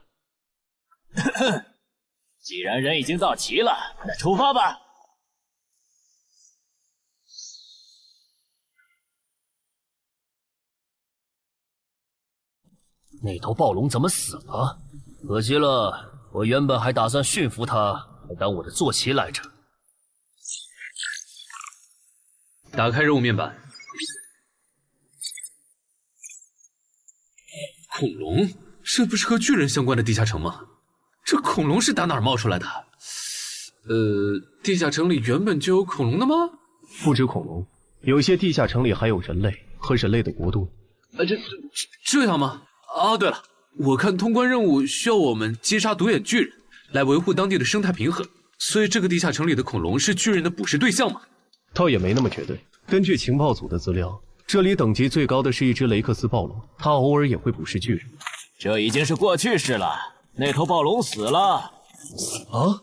既然人已经到齐了，那出发吧。那头暴龙怎么死了？可惜了，我原本还打算驯服它，来当我的坐骑来着。打开任务面板。恐龙？这不是和巨人相关的地下城吗？这恐龙是打哪儿冒出来的？地下城里原本就有恐龙的吗？不止恐龙，有些地下城里还有人类和人类的国度。这样吗？哦，对了，我看通关任务需要我们击杀独眼巨人，来维护当地的生态平衡，所以这个地下城里的恐龙是巨人的捕食对象吗？倒也没那么绝对。根据情报组的资料，这里等级最高的是一只雷克斯暴龙，它偶尔也会捕食巨人。这已经是过去式了，那头暴龙死了。啊？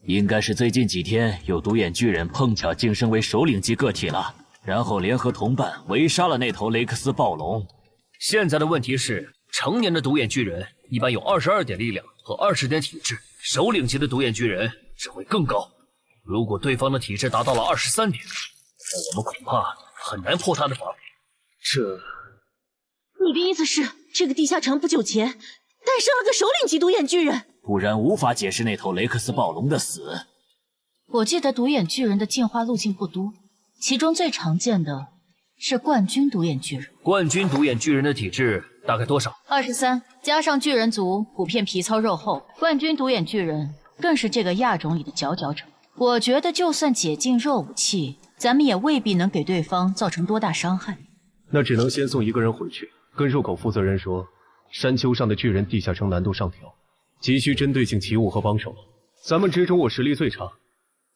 应该是最近几天有独眼巨人碰巧晋升为首领级个体了。然后联合同伴围杀了那头雷克斯暴龙。现在的问题是，成年的独眼巨人一般有22点力量和20点体质，首领级的独眼巨人只会更高。如果对方的体质达到了23点，那我们恐怕很难破他的防。这，你的意思是，这个地下城不久前诞生了个首领级独眼巨人？不然无法解释那头雷克斯暴龙的死。我记得独眼巨人的进化路径不多，其中最常见的是冠军独眼巨人。冠军独眼巨人的体质大概多少？23，加上巨人族普遍皮糙肉厚，冠军独眼巨人更是这个亚种里的佼佼者。我觉得就算解禁热武器，咱们也未必能给对方造成多大伤害。那只能先送一个人回去，跟入口负责人说，山丘上的巨人地下城难度上调，急需针对性奇物和帮手。咱们之中我实力最差，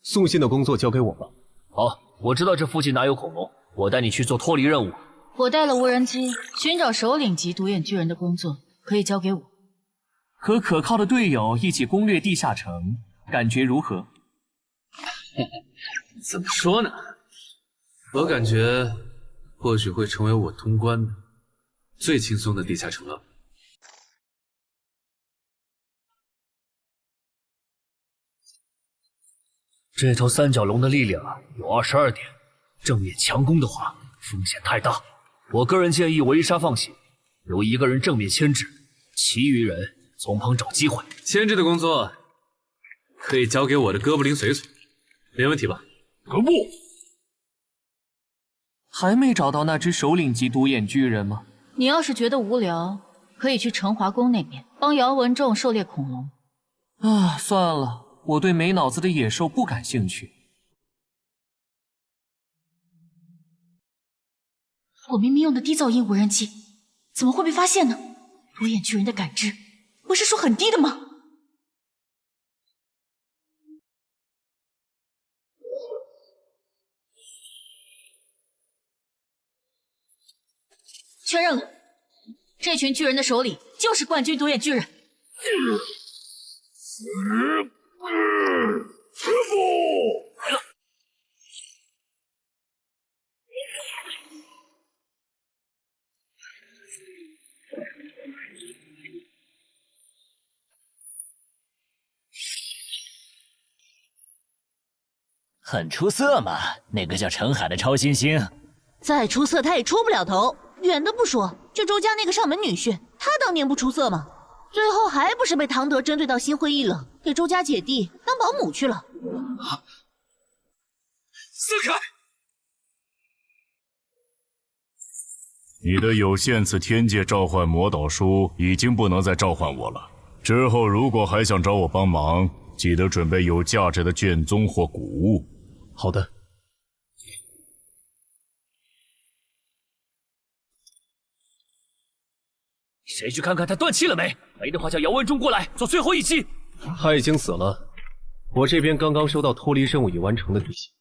送信的工作交给我吧。好，我知道这附近哪有恐龙，我带你去做脱离任务。我带了无人机，寻找首领级独眼巨人的工作可以交给我。和可靠的队友一起攻略地下城，感觉如何？怎么说呢？我感觉或许会成为我通关的最轻松的地下城了。这头三角龙的力量有22点，正面强攻的话风险太大。我个人建议围杀放血，由一个人正面牵制，其余人从旁找机会。牵制的工作可以交给我的哥布林随从，没问题吧？可不。还没找到那只首领级独眼巨人吗？你要是觉得无聊，可以去成华宫那边帮姚文仲狩猎恐龙。啊，算了，我对没脑子的野兽不感兴趣。我明明用的低噪音无人机，怎么会被发现呢？独眼巨人的感知不是说很低的吗？确认了，这群巨人的首领就是冠军独眼巨人。师傅，很出色嘛，那个叫陈海的超新星。再出色他也出不了头。远的不说，就周家那个上门女婿，他当年不出色吗？最后还不是被唐德针对到心灰意冷，给周家姐弟当保姆去了。撕开！你的有限次天界召唤魔导书已经不能再召唤我了。之后如果还想找我帮忙，记得准备有价值的卷宗或古物。好的。谁去看看他断气了没？没的话叫姚文忠过来做最后一击。他已经死了。我这边刚刚收到脱离任务已完成的提醒。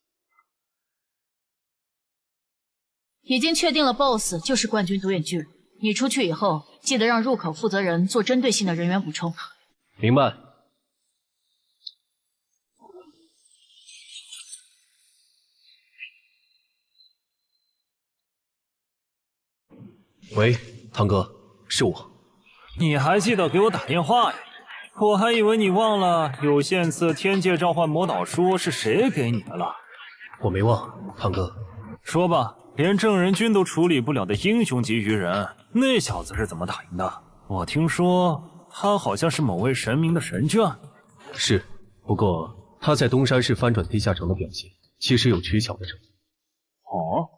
已经确定了 BOSS 就是冠军独眼巨人。你出去以后，记得让入口负责人做针对性的人员补充。明白。喂，唐哥，是我。你还记得给我打电话呀？我还以为你忘了有限次天界召唤魔导书是谁给你的了。我没忘，唐哥。说吧，连正人君都处理不了的英雄级鱼人，那小子是怎么打赢的？我听说他好像是某位神明的神眷。是，不过他在东山市翻转地下城的表现，其实有取巧的成分。哦。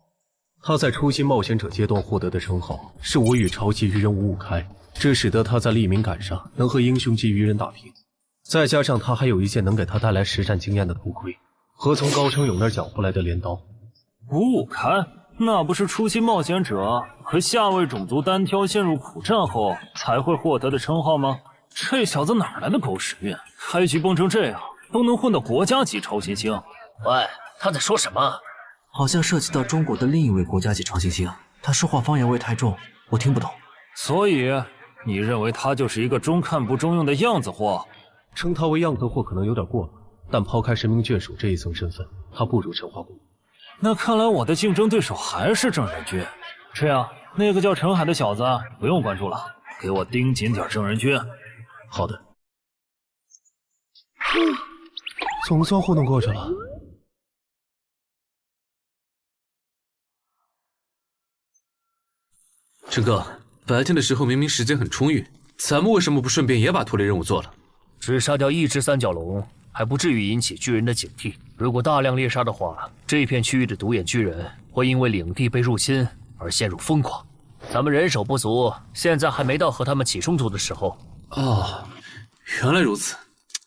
他在初心冒险者阶段获得的称号是我与超级鱼人五五开，这使得他在立敏感上能和英雄级鱼人打平。再加上他还有一件能给他带来实战经验的头盔，和从高成勇那儿缴回来的镰刀。五五开，那不是初心冒险者和下位种族单挑陷入苦战后才会获得的称号吗？这小子哪来的狗屎运？开局崩成这样，都能混到国家级超新星。喂，他在说什么？好像涉及到中国的另一位国家级超新星，他说话方言味太重，我听不懂。所以，你认为他就是一个中看不中用的样子货？称他为样子货可能有点过了，但抛开神明眷属这一层身份，他不如陈华公。那看来我的竞争对手还是郑仁君。这样，那个叫陈海的小子不用关注了，给我盯紧点郑仁君。好的。总算糊弄过去了。陈哥，白天的时候明明时间很充裕，咱们为什么不顺便也把脱离任务做了？只杀掉一只三角龙，还不至于引起巨人的警惕。如果大量猎杀的话，这片区域的独眼巨人会因为领地被入侵而陷入疯狂。咱们人手不足，现在还没到和他们起冲突的时候。哦，原来如此。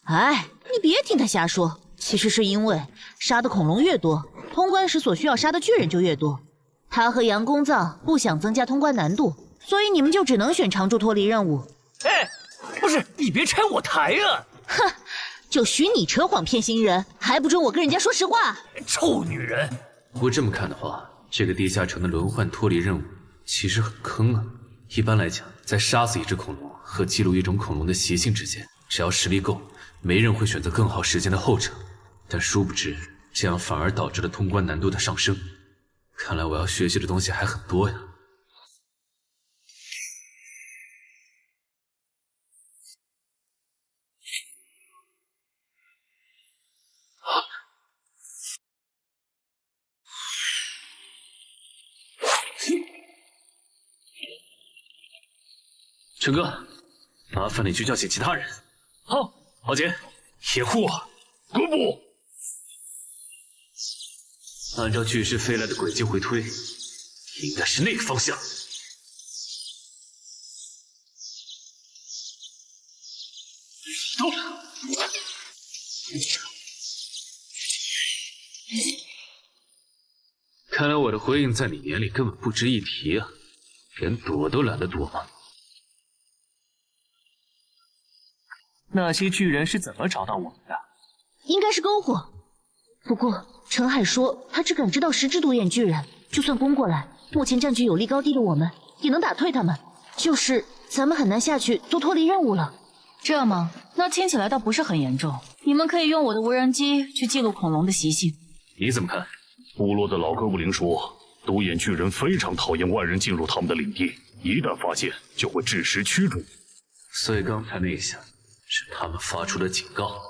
哎，你别听他瞎说，其实是因为杀的恐龙越多，通关时所需要杀的巨人就越多。他和杨公藏不想增加通关难度，所以你们就只能选常驻脱离任务。哎，不是，你别拆我台啊！哼，就许你扯谎骗新人，还不准我跟人家说实话？臭女人！不过这么看的话，这个地下城的轮换脱离任务其实很坑啊。一般来讲，在杀死一只恐龙和记录一种恐龙的习性之间，只要实力够，没人会选择更耗时间的后者。但殊不知，这样反而导致了通关难度的上升。看来我要学习的东西还很多呀。陈哥，麻烦你去叫醒其他人。好，豪杰，野护我。哥不。按照巨石飞来的轨迹回推，应该是那个方向。到了。看来我的回应在你眼里根本不值一提啊，连躲都懒得躲吗？那些巨人是怎么找到我们的？应该是篝火。不过陈海说他只感知到10只独眼巨人，就算攻过来，目前占据有利高地的我们也能打退他们，就是咱们很难下去做脱离任务了。这吗？那听起来倒不是很严重。你们可以用我的无人机去记录恐龙的习性。你怎么看？部落的老哥布林说，独眼巨人非常讨厌外人进入他们的领地，一旦发现就会致时驱逐。所以刚才那一下是他们发出的警告，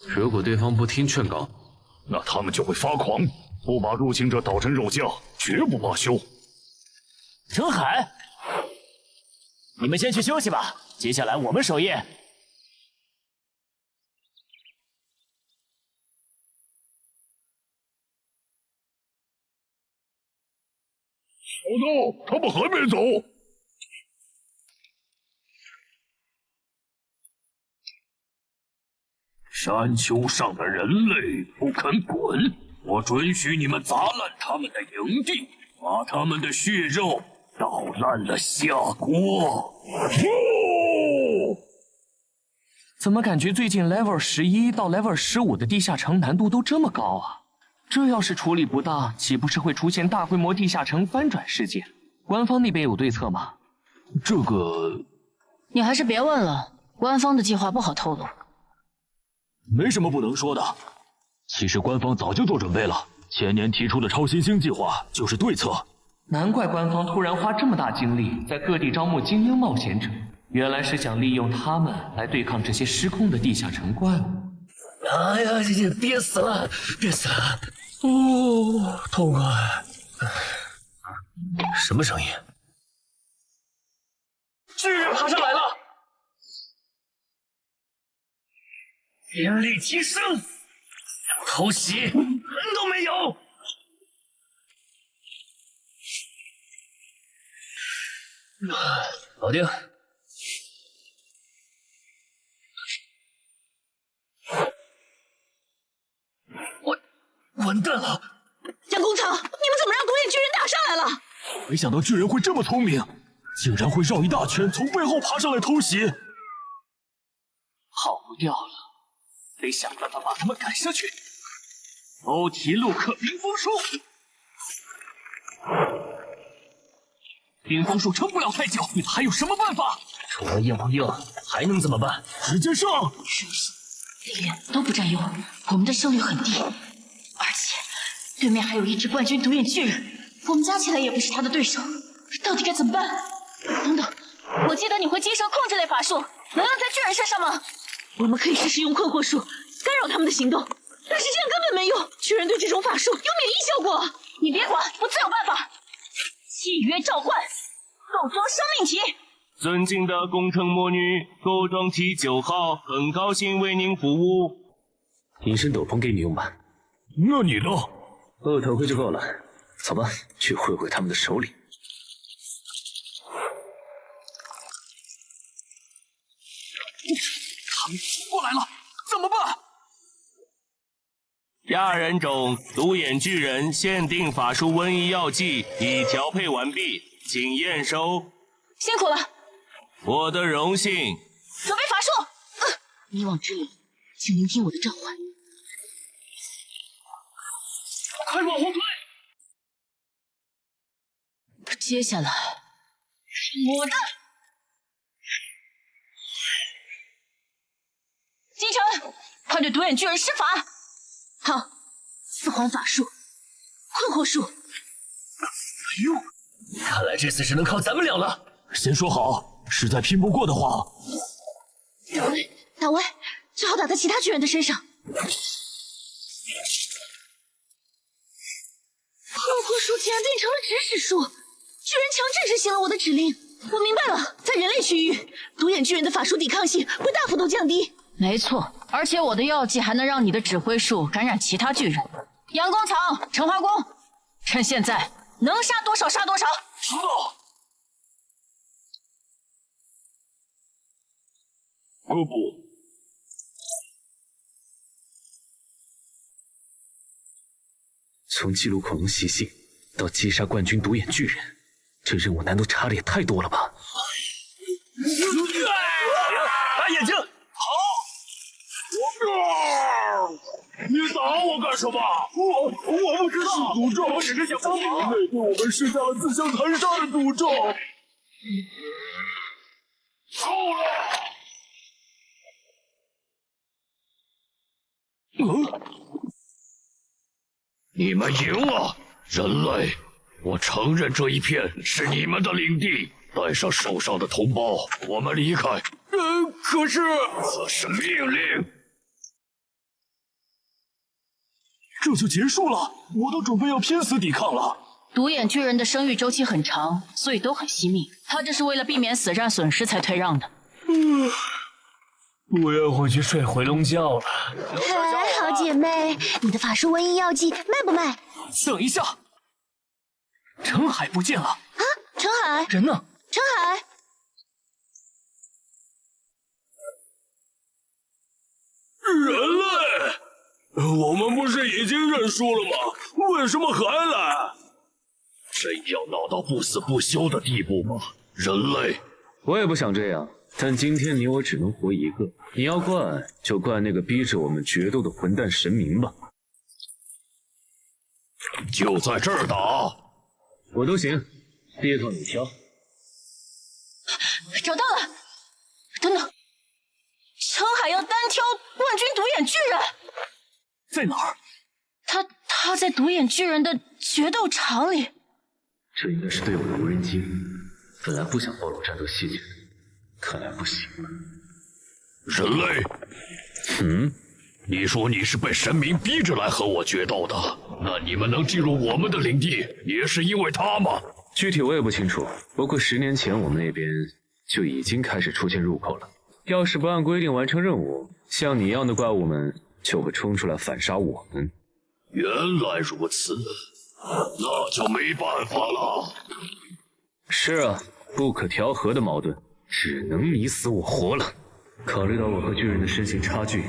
如果对方不听劝告，那他们就会发狂，不把入侵者捣成肉酱，绝不罢休。陈海，你们先去休息吧，接下来我们守夜。小豆，他们还没走。山丘上的人类不肯滚，我准许你们砸烂他们的营地，把他们的血肉倒烂了下锅。怎么感觉最近 level 11到 level 15的地下城难度都这么高啊？这要是处理不当，岂不是会出现大规模地下城翻转事件？官方那边有对策吗？这个，你还是别问了，官方的计划不好透露。没什么不能说的。其实官方早就做准备了，前年提出的超新星计划就是对策。难怪官方突然花这么大精力在各地招募精英冒险者，原来是想利用他们来对抗这些失控的地下城怪物。哎呀，憋死了，憋死了！哦，痛快！什么声音？巨人爬上来了！原力提升，想偷袭门都没有！搞定！完蛋了！杨工厂，你们怎么让独眼巨人打上来了？没想到巨人会这么聪明，竟然会绕一大圈从背后爬上来偷袭。跑不掉了，得想办法把他们赶下去。欧提路克冰封术，冰封术撑不了太久，你们还有什么办法？除了硬碰硬，还能怎么办？直接上！学习、历练都不占优，我们的胜率很低。而且对面还有一只冠军独眼巨人，我们加起来也不是他的对手，到底该怎么办？等等，我记得你会金蛇控制类法术，能用在巨人身上吗？我们可以试试用困惑术干扰他们的行动，但是这样根本没用，巨人对这种法术有免疫效果。你别管，我自有办法。契约召唤，构装生命体。尊敬的工程魔女，构装体9号，很高兴为您服务。隐身斗篷给你用吧。那你呢？2头盔就够了。走吧，去会会他们的首领。他们过来了，怎么办？亚人种独眼巨人限定法术瘟疫药剂已调配完毕，请验收。辛苦了。我的荣幸。准备法术。迷惘之灵，请聆听我的召唤。快往后退！接下来是我的。金城，快对独眼巨人施法。好，4环法术，困惑术。没用，看来这次只能靠咱们俩了。先说好，实在拼不过的话，大威，最好打在其他巨人的身上。困惑术竟然变成了指使术，巨人强制执行了我的指令。我明白了，在人类区域，独眼巨人的法术抵抗性会大幅度降低。没错，而且我的药剂还能让你的指挥术感染其他巨人。阳光墙、橙花宫，趁现在能杀多少杀多少。知道。不。从记录恐龙习性到击杀冠军独眼巨人，这任务难度差的也太多了吧？打眼睛！你打我干什么？我不知道。是诅咒，我只是想帮忙。人类对我们施下了自相残杀的诅咒。够了！你们赢了，人类！我承认这一片是你们的领地。带上手上的同胞，我们离开。可是，这是命令。这就结束了，我都准备要拼死抵抗了。独眼巨人的生育周期很长，所以都很惜命。他这是为了避免死战损失才退让的。我要回去睡回笼觉了。嗨，好姐妹，你的法术瘟疫药剂卖不卖？等一下，陈海不见了。啊，陈海，人呢？陈海，人类，我们不是已经认输了吗？为什么还来？真要闹到不死不休的地步吗？人类，我也不想这样，但今天你我只能活一个。你要怪就怪那个逼着我们决斗的混蛋神明吧。就在这儿打，我都行，别靠你挑。找到了！等等，陈海要单挑冠军独眼巨人，在哪儿？他在独眼巨人的决斗场里。这应该是队伍的无人机。本来不想暴露战斗细节的，看来不行了。人类，你说你是被神明逼着来和我决斗的，那你们能进入我们的领地，也是因为他吗？具体我也不清楚，不过10年前我们那边就已经开始出现入口了。要是不按规定完成任务，像你一样的怪物们就会冲出来反杀我们。原来如此，那就没办法了。是啊，不可调和的矛盾，只能你死我活了。考虑到我和巨人的身形差距，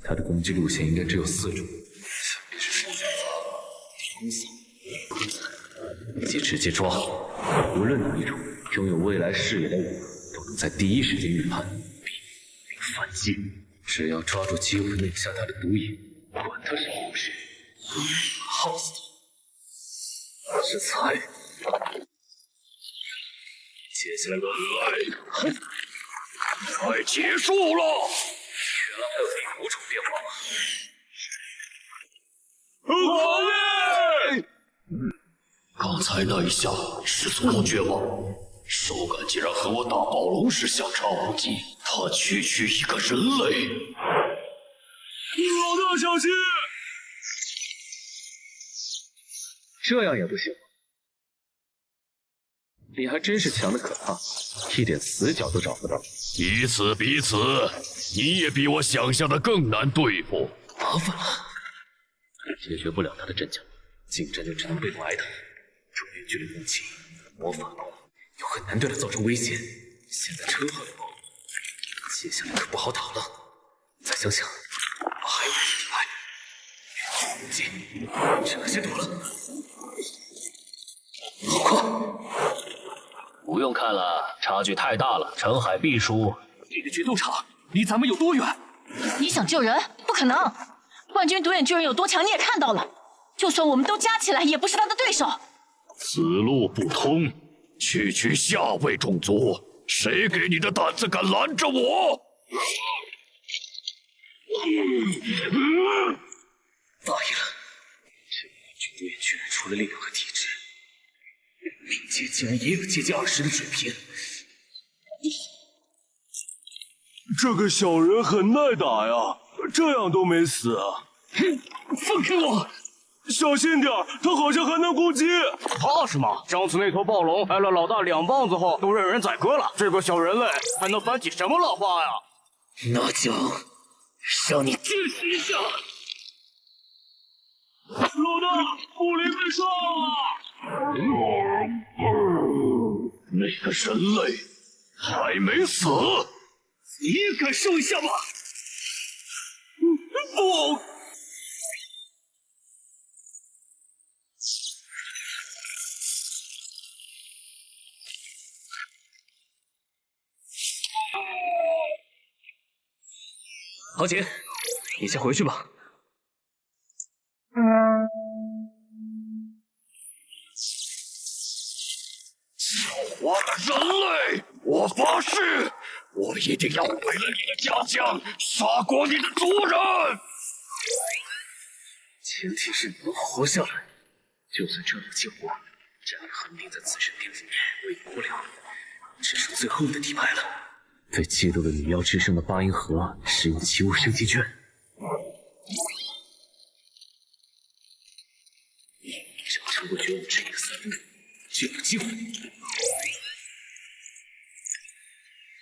他的攻击路线应该只有4种，分别是手法、冲扫、以及直接抓。无论哪一种，拥有未来视野的我都能在第一时间预判并反击。只要抓住机会弄下他的毒瘾，管他是不是，耗死他！是菜。接下来轮来，快结束了！原来还有第5种变化。火烈！刚才那一下是错觉吗？手感竟然和我打暴龙时相差无几，他区区一个人类。老大小心！这样也不行，你还真是强的可怕，一点死角都找不到。彼此彼此，你也比我想象的更难对付。麻烦了，解决不了他的阵脚，近战就只能被动挨打。中远距离武器、魔法龙又很难对他造成威胁。现在称号也爆了，接下来可不好打了。再想想，我还有一底牌，武器，只能先躲了。好快！不用看了，差距太大了，陈海必输。这个决斗场离咱们有多远？你想救人？不可能！冠军独眼巨人有多强，你也看到了。就算我们都加起来，也不是他的对手。此路不通，区区下位种族，谁给你的胆子敢拦着我？大意了，这个独眼巨人除了力量和体质，命阶竟然也有接近20的水平。这个小人很耐打呀，这样都没死啊！放开我！小心点，他好像还能攻击。怕什么？上次那头暴龙挨了老大2棒子后，都任人宰割了。这个小人类还能翻起什么浪花呀？那就让你见识一下！老大，布林被杀了！那个人类还没死，你也感受一下吧！不！豪杰，你先回去吧。狡猾的人类，我发誓，我一定要毁了你的家乡，杀光你的族人。前提是能活下来。就算这样救我，战力恒定在自身巅峰，我也不了，只剩最后一个底牌了。对嫉妒的女妖之圣的八音盒使用奇物升级券，只要撑过绝武之力的3分钟，就有机会。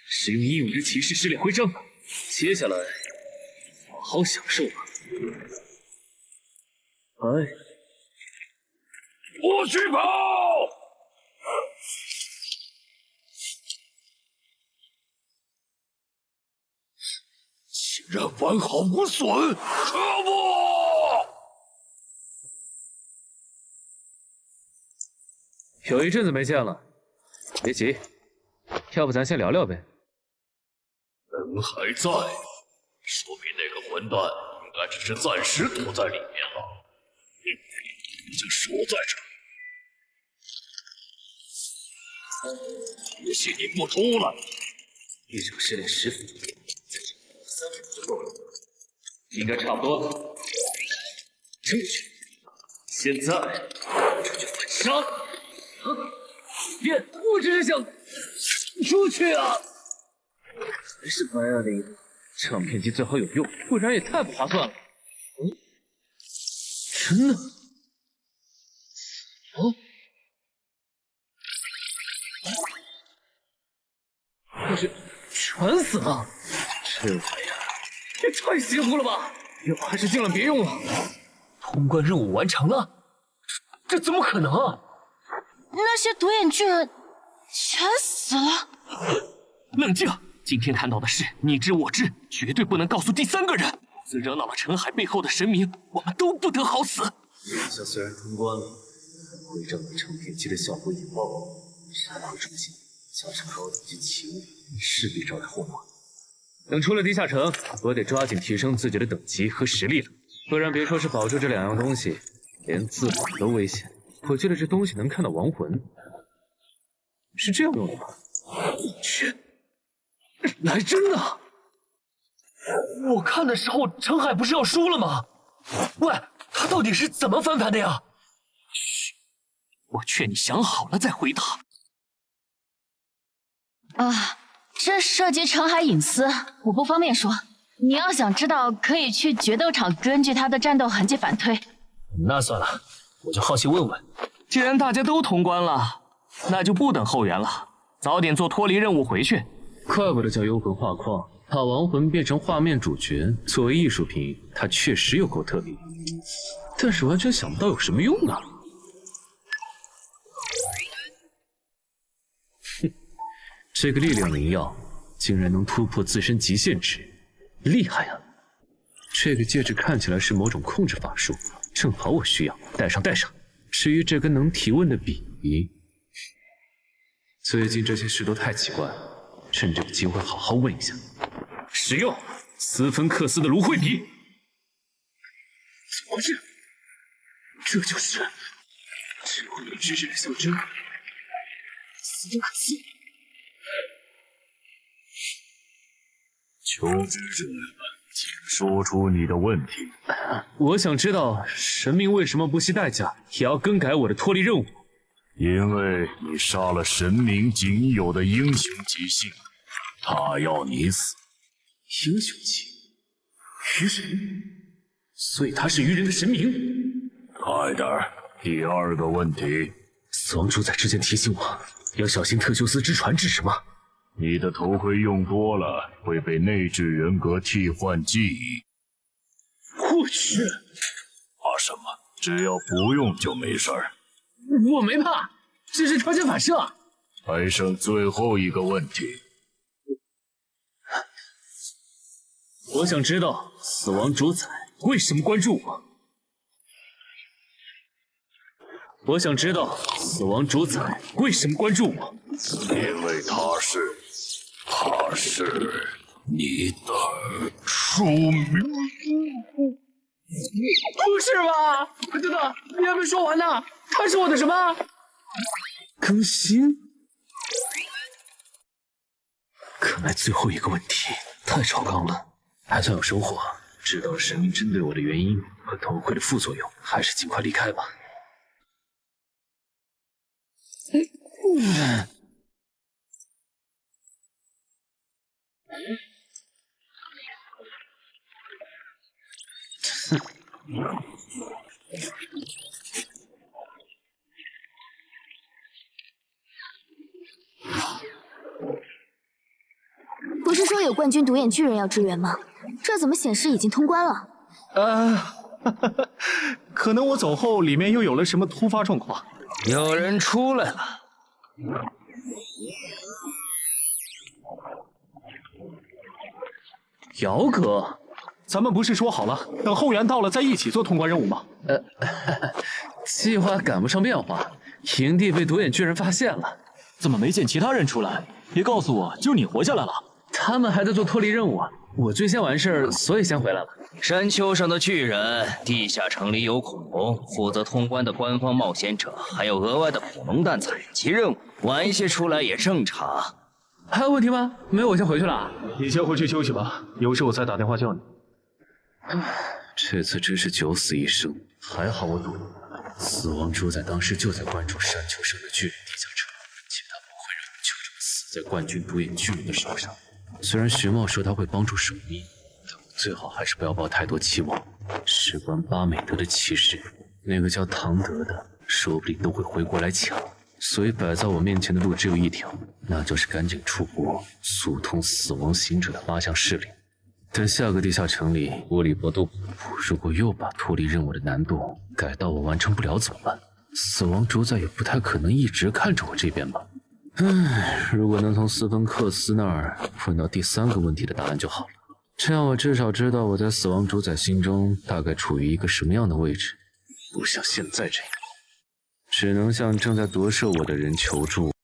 使用英勇之骑士试炼徽章，接下来好好享受吧。哎，不许跑！竟然完好无损，可恶！有一阵子没见了，别急，要不咱先聊聊呗。人还在，说明那个混蛋应该只是暂时躲在里面了。就守在这儿，不信你不出来。一场试炼10分钟，再撑3分钟就够了，应该差不多了。撑过去，现在这就反杀！别，我只是想出去啊！还是白亚玲，唱片机最好有用，不然也太不划算了。真的？哦，可是全死了，这玩意儿也太邪乎了吧！要不还是尽量别用了。通关任务完成了，这怎么可能啊？那些独眼巨人全死了。冷静，今天看到的事你知我知，绝对不能告诉第3个人。否则惹恼了陈海背后的神明，我们都不得好死。眼下虽然通关了，徽章和唱片机的效果也爆了，杀戮中心加上高等级奇物，势必招来祸患。等出了地下城，我得抓紧提升自己的等级和实力了，不然别说是保住这2样东西，连自保都危险。我记得这东西能看到亡魂，是这样用的吗？去，来真的！我看的时候，陈海不是要输了吗？喂，他到底是怎么翻盘的呀？我劝你想好了再回答。这涉及澄海隐私，我不方便说。你要想知道，可以去决斗场，根据他的战斗痕迹反推。那算了，我就好奇问问。既然大家都通关了，那就不等后援了，早点做脱离任务回去。怪不得叫幽魂画框，把亡魂变成画面主角，作为艺术品，它确实有够特别，但是完全想不到有什么用啊！哼，这个力量灵药竟然能突破自身极限值，厉害啊！这个戒指看起来是某种控制法术，正好我需要，戴上戴上。至于这根能提问的笔，最近这些事都太奇怪了。趁这个机会好好问一下。使用斯芬克斯的芦荟笔。怎么回事？这就是智慧之日的象征。斯芬克斯。求知者，请说出你的问题。我想知道神明为什么不惜代价也要更改我的脱离任务。因为你杀了神明仅有的英雄极性，他要你死。英雄级，愚人，所以他是愚人的神明。快点儿，第二个问题。死亡主宰之前提醒我要小心特修斯之船是什么。你的头盔用多了会被内置人格替换记忆。我去，怕什么？只要不用就没事儿。我没怕，这是超前反射。还剩最后一个问题。我想知道死亡主宰为什么关注我。我想知道死亡主宰为什么关注我。因为他是你的出名。不是吧？等等，你还没说完呢。他是我的什么？更新？看来最后一个问题太超纲了，还算有收获。知道了神明针对我的原因和头盔的副作用，还是尽快离开吧。不是说有冠军独眼巨人要支援吗？这怎么显示已经通关了？可能我走后里面又有了什么突发状况。有人出来了。姚哥，咱们不是说好了等后援到了再一起做通关任务吗？计划赶不上变化，营地被独眼巨人发现了。怎么没见其他人出来？别告诉我就你活下来了。他们还在做脱离任务，我最先完事，所以先回来了。山丘上的巨人，地下城里有恐龙，负责通关的官方冒险者，还有额外的恐龙蛋采集任务，晚一些出来也正常。还有问题吗？没有，我先回去了。你先回去休息吧，有事我再打电话叫你。这次真是九死一生，还好我赌了。死亡主宰当时就在关注山丘上的巨人地下城，且他不会让你就这么死在冠军独眼巨人的手上。虽然徐茂说他会帮助守密，但我最好还是不要抱太多期望。事关巴美德的骑士，那个叫唐德的，说不定都会回国来抢。所以摆在我面前的路只有一条，那就是赶紧出国，速通死亡行者的8项势力。但下个地下城里乌里波都如果又把脱离任务的难度改到我完成不了怎么办？死亡主宰也不太可能一直看着我这边吧。如果能从斯芬克斯那儿问到第3个问题的答案就好了，这样我至少知道我在死亡主宰心中大概处于一个什么样的位置，不像现在这样，只能向正在夺舍我的人求助。